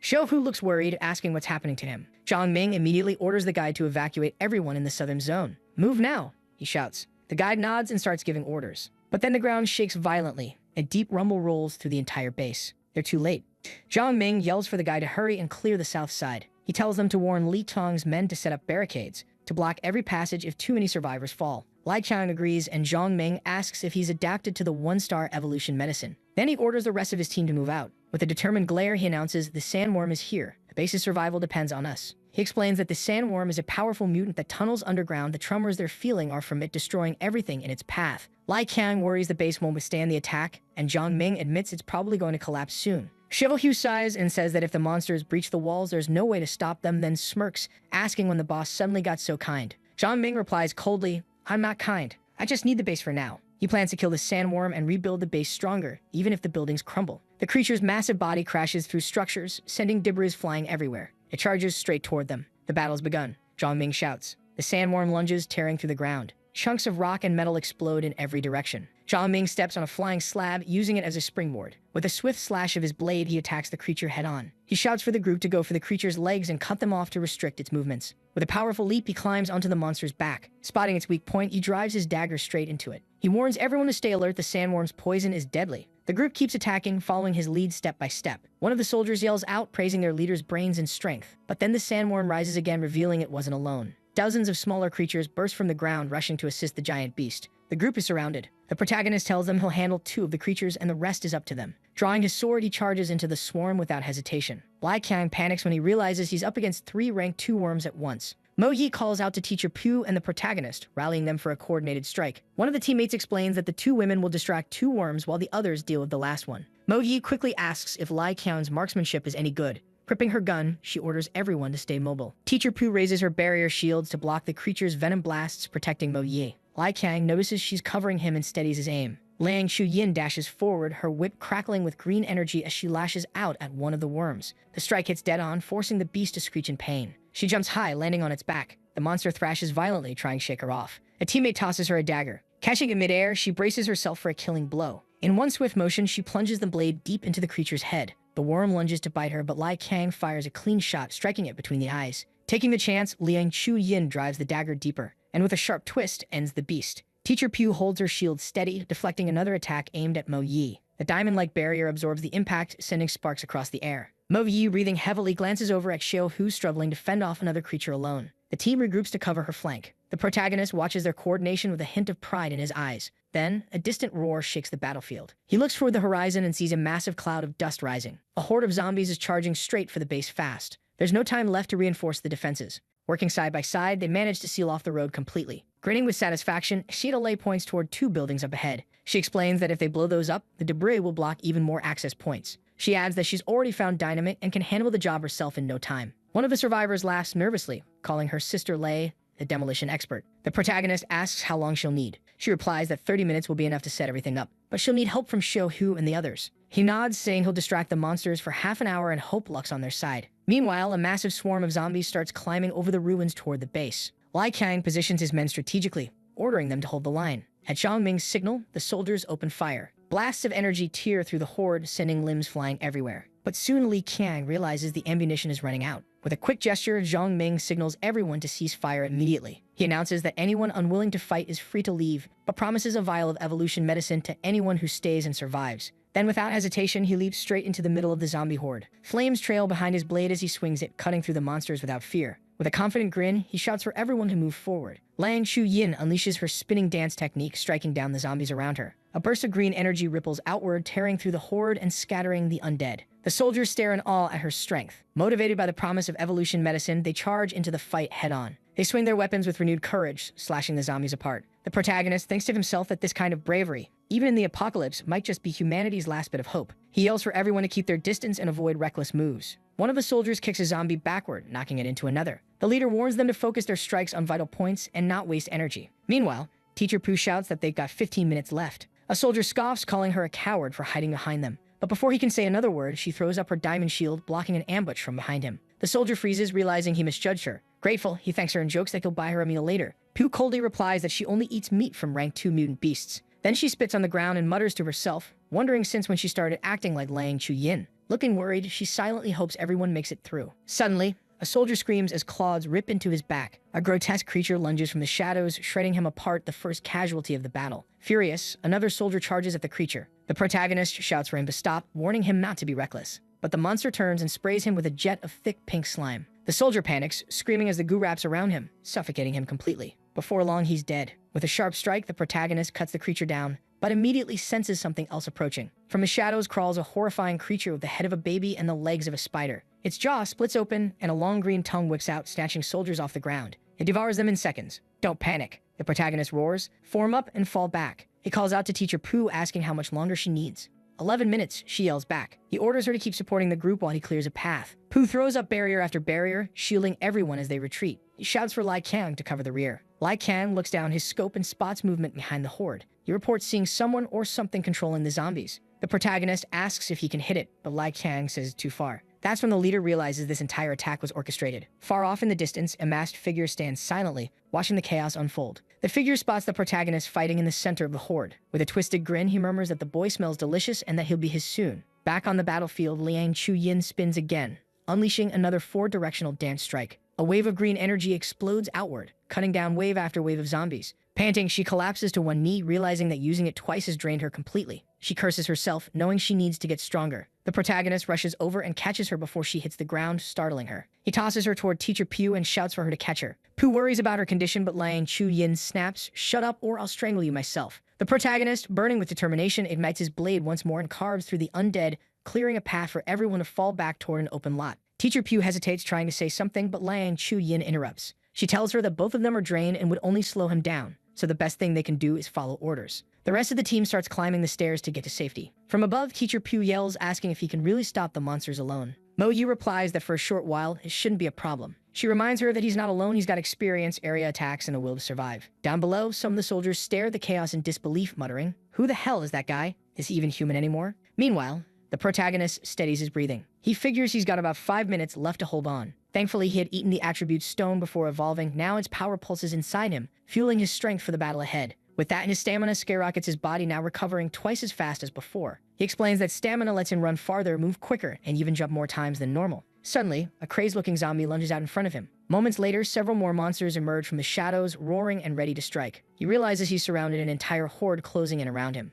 Xiaohu looks worried, asking what's happening to him. Zhang Ming immediately orders the guide to evacuate everyone in the southern zone. "Move now," he shouts. The guide nods and starts giving orders. But then the ground shakes violently. A deep rumble rolls through the entire base. They're too late. Zhang Ming yells for the guy to hurry and clear the south side. He tells them to warn Li Tong's men to set up barricades, to block every passage if too many survivors fall. Lai Chang agrees, and Zhang Ming asks if he's adapted to the 1-star evolution medicine. Then he orders the rest of his team to move out. With a determined glare, he announces, "The sandworm is here. The base's survival depends on us." He explains that the sandworm is a powerful mutant that tunnels underground. The tremors they're feeling are from it destroying everything in its path. Lai Kang worries the base won't withstand the attack, and Zhang Ming admits it's probably going to collapse soon. Xiaohu sighs and says that if the monsters breach the walls, there's no way to stop them, then smirks, asking when the boss suddenly got so kind. Zhang Ming replies coldly, "I'm not kind. I just need the base for now." He plans to kill the sandworm and rebuild the base stronger, even if the buildings crumble. The creature's massive body crashes through structures, sending debris flying everywhere. It charges straight toward them. The battle's begun. Zhang Ming shouts. The sandworm lunges, tearing through the ground. Chunks of rock and metal explode in every direction. Zhang Ming steps on a flying slab, using it as a springboard. With a swift slash of his blade, he attacks the creature head-on. He shouts for the group to go for the creature's legs and cut them off to restrict its movements. With a powerful leap, he climbs onto the monster's back. Spotting its weak point, he drives his dagger straight into it. He warns everyone to stay alert. The sandworm's poison is deadly. The group keeps attacking, following his lead step by step. One of the soldiers yells out, praising their leader's brains and strength. But then the sandworm rises again, revealing it wasn't alone. Dozens of smaller creatures burst from the ground, rushing to assist the giant beast. The group is surrounded. The protagonist tells them he'll handle 2 of the creatures and the rest is up to them. Drawing his sword, he charges into the swarm without hesitation. Lai Kang panics when he realizes he's up against 3 rank 2 worms at once. Mo Yi calls out to Teacher Pu and the protagonist, rallying them for a coordinated strike. One of the teammates explains that the 2 women will distract 2 worms while the others deal with the last one. Mo Yi quickly asks if Lai Kang's marksmanship is any good. Gripping her gun, she orders everyone to stay mobile. Teacher Pu raises her barrier shields to block the creature's venom blasts, protecting Mo Yi. Lai Kang notices she's covering him and steadies his aim. Liang Shuyin dashes forward, her whip crackling with green energy as she lashes out at one of the worms. The strike hits dead on, forcing the beast to screech in pain. She jumps high, landing on its back. The monster thrashes violently, trying to shake her off. A teammate tosses her a dagger. Catching it midair, she braces herself for a killing blow. In one swift motion, she plunges the blade deep into the creature's head. The worm lunges to bite her, but Lai Kang fires a clean shot, striking it between the eyes. Taking the chance, Liang Chu Yin drives the dagger deeper, and with a sharp twist, ends the beast. Teacher Pu holds her shield steady, deflecting another attack aimed at Mo Yi. The diamond-like barrier absorbs the impact, sending sparks across the air. Mo Yi, breathing heavily, glances over at Xiao Hu, struggling to fend off another creature alone. The team regroups to cover her flank. The protagonist watches their coordination with a hint of pride in his eyes. Then, a distant roar shakes the battlefield. He looks toward the horizon and sees a massive cloud of dust rising. A horde of zombies is charging straight for the base fast. There's no time left to reinforce the defenses. Working side by side, they manage to seal off the road completely. Grinning with satisfaction, Shida points toward 2 buildings up ahead. She explains that if they blow those up, the debris will block even more access points. She adds that she's already found dynamite and can handle the job herself in no time. One of the survivors laughs nervously, calling her sister Lei the demolition expert. The protagonist asks how long she'll need. She replies that 30 minutes will be enough to set everything up, but she'll need help from Xiao Hu and the others. He nods, saying he'll distract the monsters for half an hour and hope luck's on their side. Meanwhile, a massive swarm of zombies starts climbing over the ruins toward the base. Lai Kang positions his men strategically, ordering them to hold the line. At Zhang Ming's signal, the soldiers open fire. Blasts of energy tear through the horde, sending limbs flying everywhere. But soon Li Qiang realizes the ammunition is running out. With a quick gesture, Zhang Ming signals everyone to cease fire immediately. He announces that anyone unwilling to fight is free to leave, but promises a vial of evolution medicine to anyone who stays and survives. Then without hesitation, he leaps straight into the middle of the zombie horde. Flames trail behind his blade as he swings it, cutting through the monsters without fear. With a confident grin, he shouts for everyone to move forward. Liang Chu Yin unleashes her spinning dance technique, striking down the zombies around her. A burst of green energy ripples outward, tearing through the horde and scattering the undead. The soldiers stare in awe at her strength. Motivated by the promise of evolution medicine, they charge into the fight head-on. They swing their weapons with renewed courage, slashing the zombies apart. The protagonist thinks to himself that this kind of bravery, even in the apocalypse, might just be humanity's last bit of hope. He yells for everyone to keep their distance and avoid reckless moves. One of the soldiers kicks a zombie backward, knocking it into another. The leader warns them to focus their strikes on vital points and not waste energy. Meanwhile, Teacher Pu shouts that they've got 15 minutes left. A soldier scoffs, calling her a coward for hiding behind them. But before he can say another word, she throws up her diamond shield, blocking an ambush from behind him. The soldier freezes, realizing he misjudged her. Grateful, he thanks her and jokes that he'll buy her a meal later. Pu coldly replies that she only eats meat from rank 2 mutant beasts. Then she spits on the ground and mutters to herself, wondering since when she started acting like Liang Chu Yin. Looking worried, she silently hopes everyone makes it through. Suddenly, a soldier screams as claws rip into his back. A grotesque creature lunges from the shadows, shredding him apart, the first casualty of the battle. Furious, another soldier charges at the creature. The protagonist shouts for him to stop, warning him not to be reckless. But the monster turns and sprays him with a jet of thick pink slime. The soldier panics, screaming as the goo wraps around him, suffocating him completely. Before long, he's dead. With a sharp strike, the protagonist cuts the creature down, but immediately senses something else approaching. From the shadows crawls a horrifying creature with the head of a baby and the legs of a spider. Its jaw splits open, and a long green tongue whips out, snatching soldiers off the ground. It devours them in seconds. Don't panic, the protagonist roars. Form up and fall back. He calls out to Teacher Pu, asking how much longer she needs. 11 minutes, she yells back. He orders her to keep supporting the group while he clears a path. Pu throws up barrier after barrier, shielding everyone as they retreat. He shouts for Lai Kang to cover the rear. Lai Kang looks down his scope and spots movement behind the horde. He reports seeing someone or something controlling the zombies. The protagonist asks if he can hit it, but Lai Kang says too far. That's when the leader realizes this entire attack was orchestrated. Far off in the distance, a masked figure stands silently, watching the chaos unfold. The figure spots the protagonist fighting in the center of the horde. With a twisted grin, he murmurs that the boy smells delicious and that he'll be his soon. Back on the battlefield, Liang Chu Yin spins again, unleashing another 4-directional dance strike. A wave of green energy explodes outward, cutting down wave after wave of zombies. Panting, she collapses to one knee, realizing that using it twice has drained her completely. She curses herself, knowing she needs to get stronger. The protagonist rushes over and catches her before she hits the ground, startling her. He tosses her toward Teacher Pu and shouts for her to catch her. Pu worries about her condition, but Liang Chu Yin snaps, "Shut up or I'll strangle you myself." The protagonist, burning with determination, ignites his blade once more and carves through the undead, clearing a path for everyone to fall back toward an open lot. Teacher Pu hesitates, trying to say something, but Liang Chu Yin interrupts. She tells her that both of them are drained and would only slow him down, so the best thing they can do is follow orders. The rest of the team starts climbing the stairs to get to safety. From above, Teacher Pu yells, asking if he can really stop the monsters alone. Mo Yu replies that for a short while, it shouldn't be a problem. She reminds her that he's not alone, he's got experience, area attacks, and a will to survive. Down below, some of the soldiers stare at the chaos in disbelief, muttering, "Who the hell is that guy? Is he even human anymore?" Meanwhile, the protagonist steadies his breathing. He figures he's got about 5 minutes left to hold on. Thankfully, he had eaten the attribute stone before evolving. Now its power pulses inside him, fueling his strength for the battle ahead. With that and his stamina skyrockets his body, now recovering twice as fast as before. He explains that stamina lets him run farther, move quicker, and even jump more times than normal. Suddenly, a crazed-looking zombie lunges out in front of him. Moments later, several more monsters emerge from the shadows, roaring and ready to strike. He realizes he's surrounded, an entire horde closing in around him.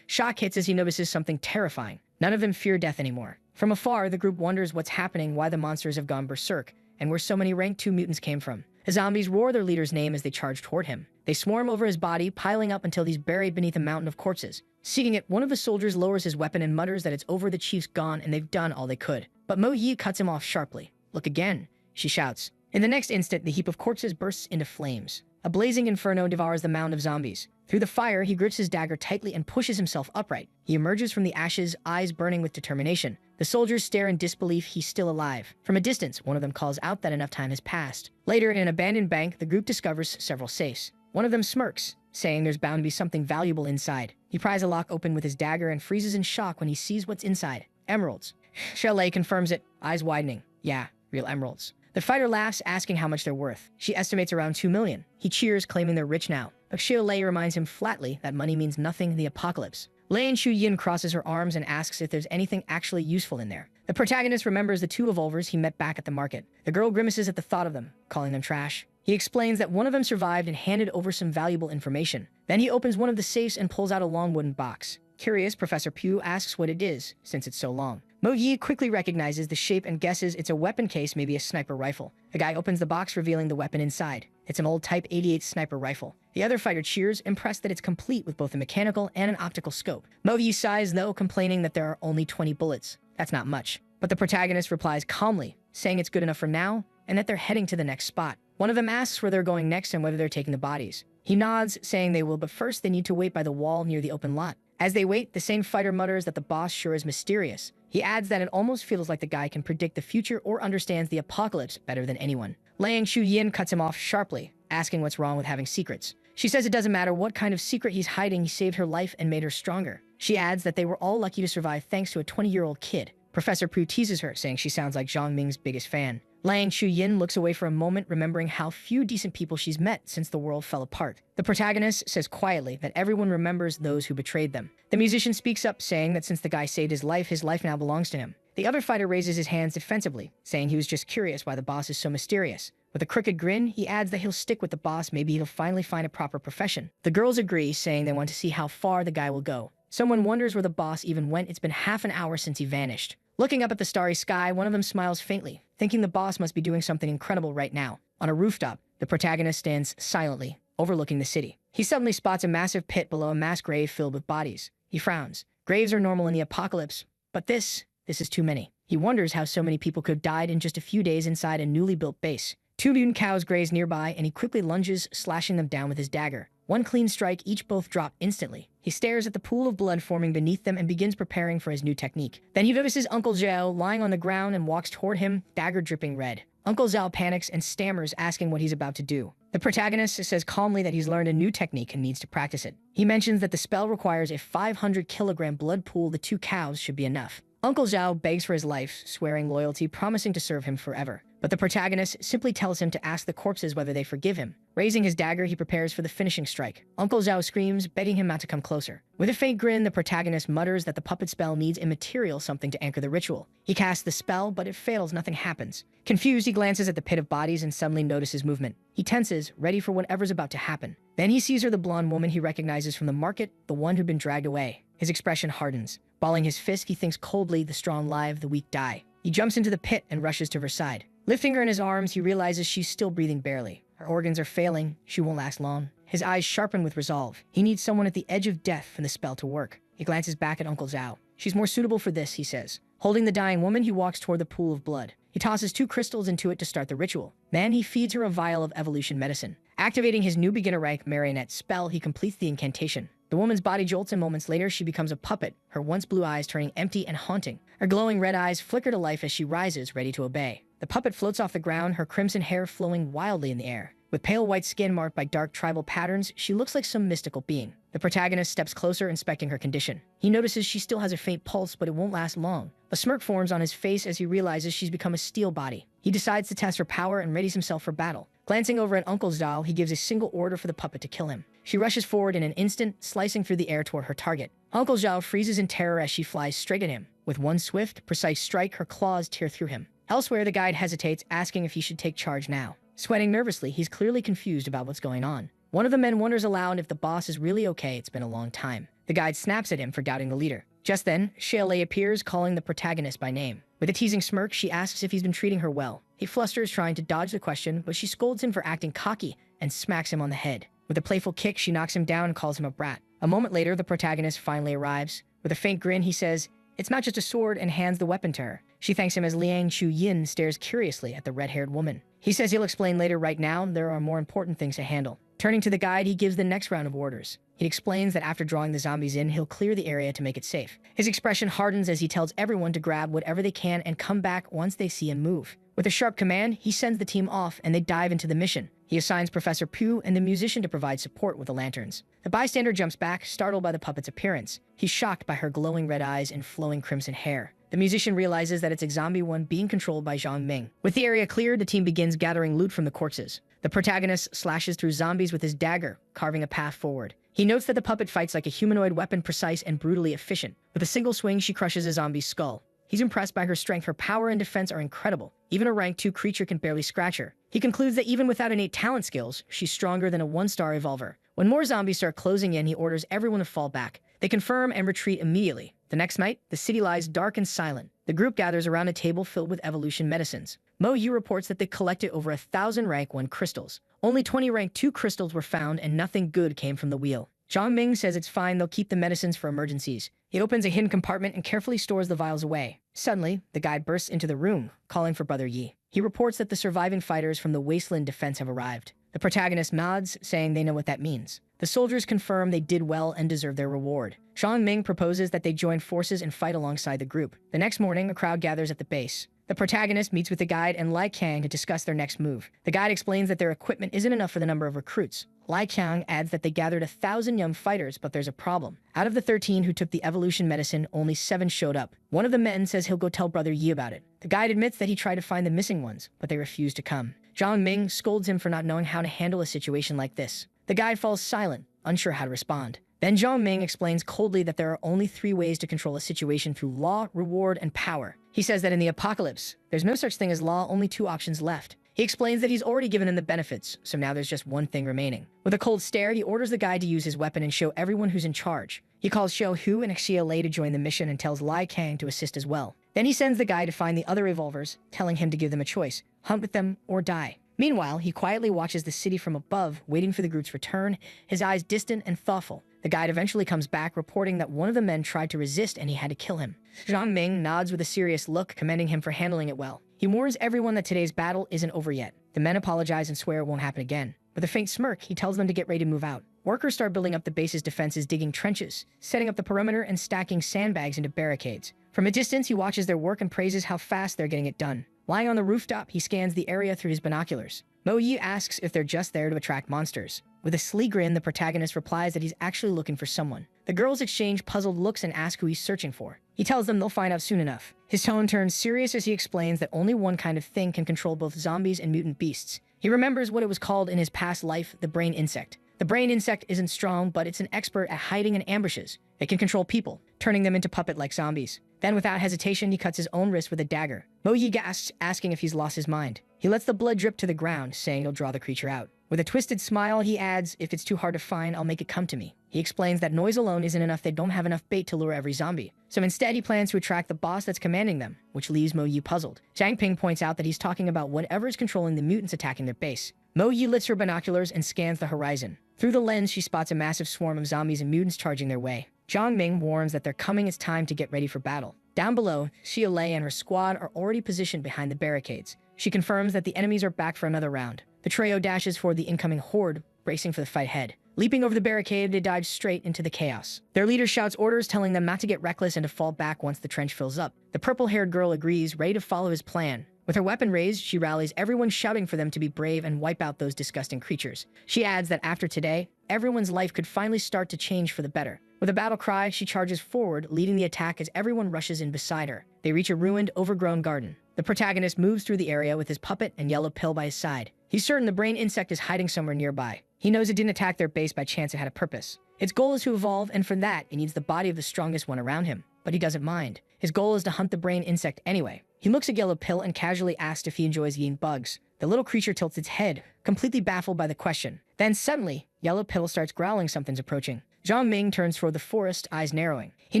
Shock hits as he notices something terrifying. None of them fear death anymore. From afar, the group wonders what's happening, why the monsters have gone berserk, and where so many rank 2 mutants came from. The zombies roar their leader's name as they charge toward him. They swarm over his body, piling up until he's buried beneath a mountain of corpses. Seeing it, one of the soldiers lowers his weapon and mutters that it's over, the chief's gone, and they've done all they could. But Mo Yi cuts him off sharply. "Look again," she shouts. In the next instant, the heap of corpses bursts into flames. A blazing inferno devours the mound of zombies. Through the fire, he grips his dagger tightly and pushes himself upright. He emerges from the ashes, eyes burning with determination. The soldiers stare in disbelief. He's still alive. From a distance, one of them calls out that enough time has passed. Later, in an abandoned bank, the group discovers several safes. One of them smirks, saying there's bound to be something valuable inside. He pries a lock open with his dagger and freezes in shock when he sees what's inside. Emeralds. Shelley confirms it, eyes widening. Yeah, real emeralds. The fighter laughs, asking how much they're worth. She estimates around 2 million. He cheers, claiming they're rich now. But Xiaolei reminds him flatly that money means nothing in the apocalypse. Lei and Shu Yin crosses her arms and asks if there's anything actually useful in there. The protagonist remembers the 2 evolvers he met back at the market. The girl grimaces at the thought of them, calling them trash. He explains that one of them survived and handed over some valuable information. Then he opens one of the safes and pulls out a long wooden box. Curious, Professor Pugh asks what it is, since it's so long. Mo Yi quickly recognizes the shape and guesses it's a weapon case, maybe a sniper rifle. The guy opens the box, revealing the weapon inside. It's an old Type 88 sniper rifle. The other fighter cheers, impressed that it's complete with both a mechanical and an optical scope. Mo Yi sighs, though, complaining that there are only 20 bullets. That's not much. But the protagonist replies calmly, saying it's good enough for now, and that they're heading to the next spot. One of them asks where they're going next and whether they're taking the bodies. He nods, saying they will, but first they need to wait by the wall near the open lot. As they wait, the same fighter mutters that the boss sure is mysterious. He adds that it almost feels like the guy can predict the future or understands the apocalypse better than anyone. Liang Shu Yin cuts him off sharply, asking what's wrong with having secrets. She says it doesn't matter what kind of secret he's hiding, he saved her life and made her stronger. She adds that they were all lucky to survive thanks to a 20-year-old kid. Professor Pru teases her, saying she sounds like Zhang Ming's biggest fan. Liang Shu Yin looks away for a moment, remembering how few decent people she's met since the world fell apart. The protagonist says quietly that everyone remembers those who betrayed them. The musician speaks up, saying that since the guy saved his life now belongs to him. The other fighter raises his hands defensively, saying he was just curious why the boss is so mysterious. With a crooked grin, he adds that he'll stick with the boss, maybe he'll finally find a proper profession. The girls agree, saying they want to see how far the guy will go. Someone wonders where the boss even went. It's been half an hour since he vanished. Looking up at the starry sky, one of them smiles faintly, thinking the boss must be doing something incredible right now. On a rooftop, the protagonist stands silently, overlooking the city. He suddenly spots a massive pit below a mass grave filled with bodies. He frowns. Graves are normal in the apocalypse, but this is too many. He wonders how so many people could have died in just a few days inside a newly built base. 2 mutant cows graze nearby, and he quickly lunges, slashing them down with his dagger. One clean strike, each both drop instantly. He stares at the pool of blood forming beneath them and begins preparing for his new technique. Then he notices Uncle Zhao lying on the ground and walks toward him, dagger dripping red. Uncle Zhao panics and stammers, asking what he's about to do. The protagonist says calmly that he's learned a new technique and needs to practice it. He mentions that the spell requires a 500-kilogram blood pool. The 2 cows should be enough. Uncle Zhao begs for his life, swearing loyalty, promising to serve him forever. But the protagonist simply tells him to ask the corpses whether they forgive him. Raising his dagger, he prepares for the finishing strike. Uncle Zhao screams, begging him not to come closer. With a faint grin, the protagonist mutters that the puppet spell needs immaterial, something to anchor the ritual. He casts the spell, but it fails, nothing happens. Confused, he glances at the pit of bodies and suddenly notices movement. He tenses, ready for whatever's about to happen. Then he sees her, the blonde woman he recognizes from the market, the one who'd been dragged away. His expression hardens. Balling his fist, he thinks coldly, the strong live, the weak die. He jumps into the pit and rushes to her side. Lifting her in his arms, he realizes she's still breathing barely. Her organs are failing. She won't last long. His eyes sharpen with resolve. He needs someone at the edge of death for the spell to work. He glances back at Uncle Zhao. She's more suitable for this, he says. Holding the dying woman, he walks toward the pool of blood. He tosses 2 crystals into it to start the ritual. Then he feeds her a vial of evolution medicine. Activating his new beginner rank marionette spell, he completes the incantation. The woman's body jolts, and moments later, she becomes a puppet, her once blue eyes turning empty and haunting. Her glowing red eyes flicker to life as she rises, ready to obey. The puppet floats off the ground, her crimson hair flowing wildly in the air. With pale white skin marked by dark tribal patterns, she looks like some mystical being. The protagonist steps closer, inspecting her condition. He notices she still has a faint pulse, but it won't last long. A smirk forms on his face as he realizes she's become a steel body. He decides to test her power and readies himself for battle. Glancing over at Uncle's doll, he gives a single order for the puppet to kill him. She rushes forward in an instant, slicing through the air toward her target. Uncle Zhao freezes in terror as she flies straight at him. With one swift, precise strike, her claws tear through him. Elsewhere, the guide hesitates, asking if he should take charge now. Sweating nervously, he's clearly confused about what's going on. One of the men wonders aloud if the boss is really okay. It's been a long time. The guide snaps at him for doubting the leader. Just then, Xiaolei appears, calling the protagonist by name. With a teasing smirk, she asks if he's been treating her well. He flusters, trying to dodge the question, but she scolds him for acting cocky and smacks him on the head. With a playful kick, she knocks him down and calls him a brat. A moment later, the protagonist finally arrives. With a faint grin, he says, "It's not just a sword," and hands the weapon to her. She thanks him as Liang Chu-yin stares curiously at the red-haired woman. He says he'll explain later. Right now, there are more important things to handle. Turning to the guide, he gives the next round of orders. He explains that after drawing the zombies in, he'll clear the area to make it safe. His expression hardens as he tells everyone to grab whatever they can and come back once they see him move. With a sharp command, he sends the team off and they dive into the mission. He assigns Professor Pugh and the musician to provide support with the lanterns. The bystander jumps back, startled by the puppet's appearance. He's shocked by her glowing red eyes and flowing crimson hair. The musician realizes that it's a zombie one being controlled by Zhang Ming. With the area cleared, the team begins gathering loot from the corpses. The protagonist slashes through zombies with his dagger, carving a path forward. He notes that the puppet fights like a humanoid weapon, precise and brutally efficient. With a single swing, she crushes a zombie's skull. He's impressed by her strength. Her power and defense are incredible. Even a rank 2 creature can barely scratch her. He concludes that even without innate talent skills, she's stronger than a 1-star evolver. When more zombies start closing in, he orders everyone to fall back. They confirm and retreat immediately. The next night, the city lies dark and silent. The group gathers around a table filled with evolution medicines. Mo Yu reports that they collected over 1,000 rank 1 crystals. Only 20 rank 2 crystals were found and nothing good came from the wheel. Zhang Ming says it's fine, they'll keep the medicines for emergencies. He opens a hidden compartment and carefully stores the vials away. Suddenly, the guide bursts into the room, calling for Brother Yi. He reports that the surviving fighters from the Wasteland Defense have arrived. The protagonist nods, saying they know what that means. The soldiers confirm they did well and deserve their reward. Zhang Ming proposes that they join forces and fight alongside the group. The next morning, a crowd gathers at the base. The protagonist meets with the guide and Lai Kang to discuss their next move. The guide explains that their equipment isn't enough for the number of recruits. Lai Kang adds that they gathered 1,000 young fighters, but there's a problem. Out of the 13 who took the evolution medicine, only 7 showed up. One of the men says he'll go tell Brother Yi about it. The guide admits that he tried to find the missing ones, but they refuse to come. Zhang Ming scolds him for not knowing how to handle a situation like this. The guide falls silent, unsure how to respond. Then Zhang Ming explains coldly that there are only 3 ways to control a situation: through law, reward, and power. He says that in the apocalypse, there's no such thing as law, only 2 options left. He explains that he's already given them the benefits, so now there's just one thing remaining. With a cold stare, he orders the guide to use his weapon and show everyone who's in charge. He calls Xiao Hu and Xiaolei to join the mission and tells Lai Kang to assist as well. Then he sends the guide to find the other evolvers, telling him to give them a choice: hunt with them or die. Meanwhile, he quietly watches the city from above, waiting for the group's return, his eyes distant and thoughtful. The guide eventually comes back, reporting that one of the men tried to resist and he had to kill him. Zhang Ming nods with a serious look, commending him for handling it well. He warns everyone that today's battle isn't over yet. The men apologize and swear it won't happen again. With a faint smirk, he tells them to get ready to move out. Workers start building up the base's defenses, digging trenches, setting up the perimeter, and stacking sandbags into barricades. From a distance, he watches their work and praises how fast they're getting it done. Lying on the rooftop, he scans the area through his binoculars. Mo Yi asks if they're just there to attract monsters. With a sly grin, the protagonist replies that he's actually looking for someone. The girls exchange puzzled looks and ask who he's searching for. He tells them they'll find out soon enough. His tone turns serious as he explains that only one kind of thing can control both zombies and mutant beasts. He remembers what it was called in his past life: the brain insect. The brain insect isn't strong, but it's an expert at hiding in ambushes. It can control people, turning them into puppet-like zombies. Then, without hesitation, he cuts his own wrist with a dagger. Mo Yi gasps, asking if he's lost his mind. He lets the blood drip to the ground, saying he'll draw the creature out. With a twisted smile, he adds, "If it's too hard to find, I'll make it come to me." He explains that noise alone isn't enough. They don't have enough bait to lure every zombie. So instead, he plans to attract the boss that's commanding them, which leaves Mo Yi puzzled. Zhang Ping points out that he's talking about whatever is controlling the mutants attacking their base. Mo Yi lifts her binoculars and scans the horizon. Through the lens, she spots a massive swarm of zombies and mutants charging their way. Zhang Ming warns that they're coming. It's time to get ready for battle. Down below, Xiaolei and her squad are already positioned behind the barricades. She confirms that the enemies are back for another round. The trio dashes for the incoming horde, bracing for the fight ahead. Leaping over the barricade, they dive straight into the chaos. Their leader shouts orders, telling them not to get reckless and to fall back once the trench fills up. The purple-haired girl agrees, ready to follow his plan. With her weapon raised, she rallies everyone, shouting for them to be brave and wipe out those disgusting creatures. She adds that after today, everyone's life could finally start to change for the better. With a battle cry, she charges forward, leading the attack as everyone rushes in beside her. They reach a ruined, overgrown garden. The protagonist moves through the area with his puppet and yellow pill by his side. He's certain the brain insect is hiding somewhere nearby. He knows it didn't attack their base by chance, it had a purpose. Its goal is to evolve, and for that, it needs the body of the strongest one around him. But he doesn't mind. His goal is to hunt the brain insect anyway. He looks at Yellow Pill and casually asks if he enjoys eating bugs. The little creature tilts its head, completely baffled by the question. Then suddenly, Yellow Pill starts growling something's approaching. Zhang Ming turns toward the forest, eyes narrowing. He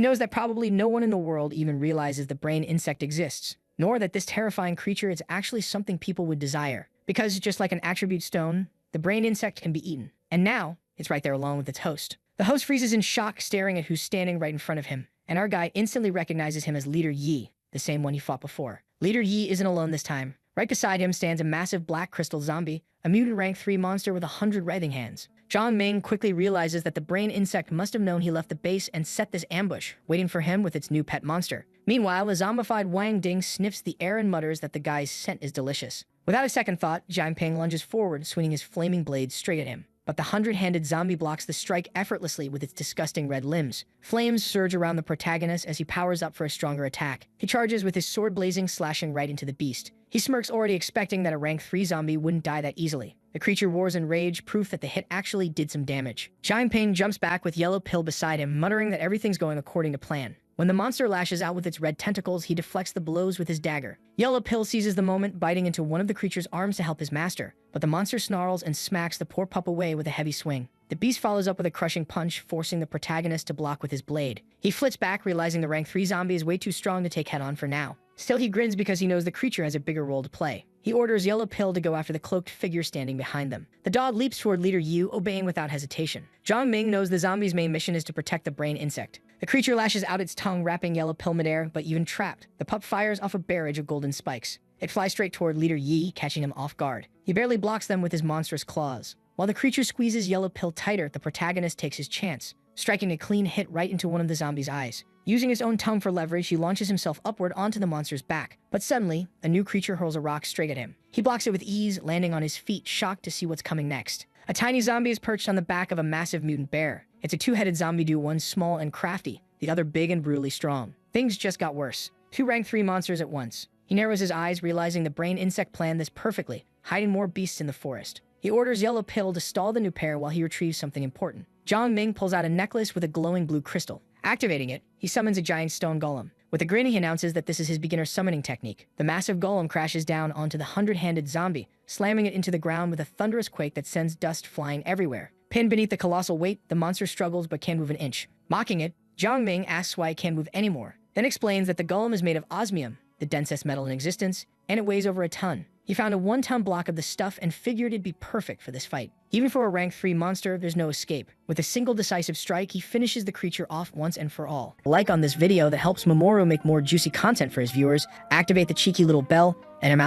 knows that probably no one in the world even realizes the brain insect exists, nor that this terrifying creature is actually something people would desire. Because just like an attribute stone, the brain insect can be eaten. And now, it's right there along with its host. The host freezes in shock, staring at who's standing right in front of him. And our guy instantly recognizes him as Leader Yi, the same one he fought before. Leader Yi isn't alone this time. Right beside him stands a massive black crystal zombie, a mutant rank 3 monster with 100 writhing hands. Zhang Ming quickly realizes that the brain insect must have known he left the base and set this ambush, waiting for him with its new pet monster. Meanwhile, the zombified Wang Ding sniffs the air and mutters that the guy's scent is delicious. Without a second thought, Zhang Ping lunges forward, swinging his flaming blade straight at him. But the 100-handed zombie blocks the strike effortlessly with its disgusting red limbs. Flames surge around the protagonist as he powers up for a stronger attack. He charges with his sword blazing, slashing right into the beast. He smirks, already expecting that a rank 3 zombie wouldn't die that easily. The creature roars in rage, proof that the hit actually did some damage. Zhang Ping jumps back with Yellow Pill beside him, muttering that everything's going according to plan. When the monster lashes out with its red tentacles, he deflects the blows with his dagger. Yellow Pill seizes the moment, biting into one of the creature's arms to help his master, but the monster snarls and smacks the poor pup away with a heavy swing. The beast follows up with a crushing punch, forcing the protagonist to block with his blade. He flits back, realizing the rank 3 zombie is way too strong to take head-on for now. Still, he grins because he knows the creature has a bigger role to play. He orders Yellow Pill to go after the cloaked figure standing behind them. The dog leaps toward Leader Yu, obeying without hesitation. Zhang Ming knows the zombie's main mission is to protect the brain insect. The creature lashes out its tongue, wrapping Yellow Pill midair, but even trapped, the pup fires off a barrage of golden spikes. It flies straight toward Leader Yi, catching him off guard. He barely blocks them with his monstrous claws. While the creature squeezes Yellow Pill tighter, the protagonist takes his chance, striking a clean hit right into one of the zombie's eyes. Using his own tongue for leverage, he launches himself upward onto the monster's back. But suddenly, a new creature hurls a rock straight at him. He blocks it with ease, landing on his feet, shocked to see what's coming next. A tiny zombie is perched on the back of a massive mutant bear. It's a two-headed zombie dude, one small and crafty, the other big and brutally strong. Things just got worse. 2 rank 3 monsters at once. He narrows his eyes, realizing the brain insect planned this perfectly, hiding more beasts in the forest. He orders Yellow Pill to stall the new pair while he retrieves something important. Zhang Ming pulls out a necklace with a glowing blue crystal. Activating it, he summons a giant stone golem. With a grin, he announces that this is his beginner summoning technique. The massive golem crashes down onto the 100-handed zombie, slamming it into the ground with a thunderous quake that sends dust flying everywhere. Pinned beneath the colossal weight, the monster struggles but can't move an inch. Mocking it, Zhang Ming asks why it can't move anymore, then explains that the golem is made of osmium, the densest metal in existence, and it weighs over a ton. He found a 1-ton block of the stuff and figured it'd be perfect for this fight. Even for a rank 3 monster, there's no escape. With a single decisive strike, he finishes the creature off once and for all. Like on this video that helps Mamoru make more juicy content for his viewers, activate the cheeky little bell, and I'm out.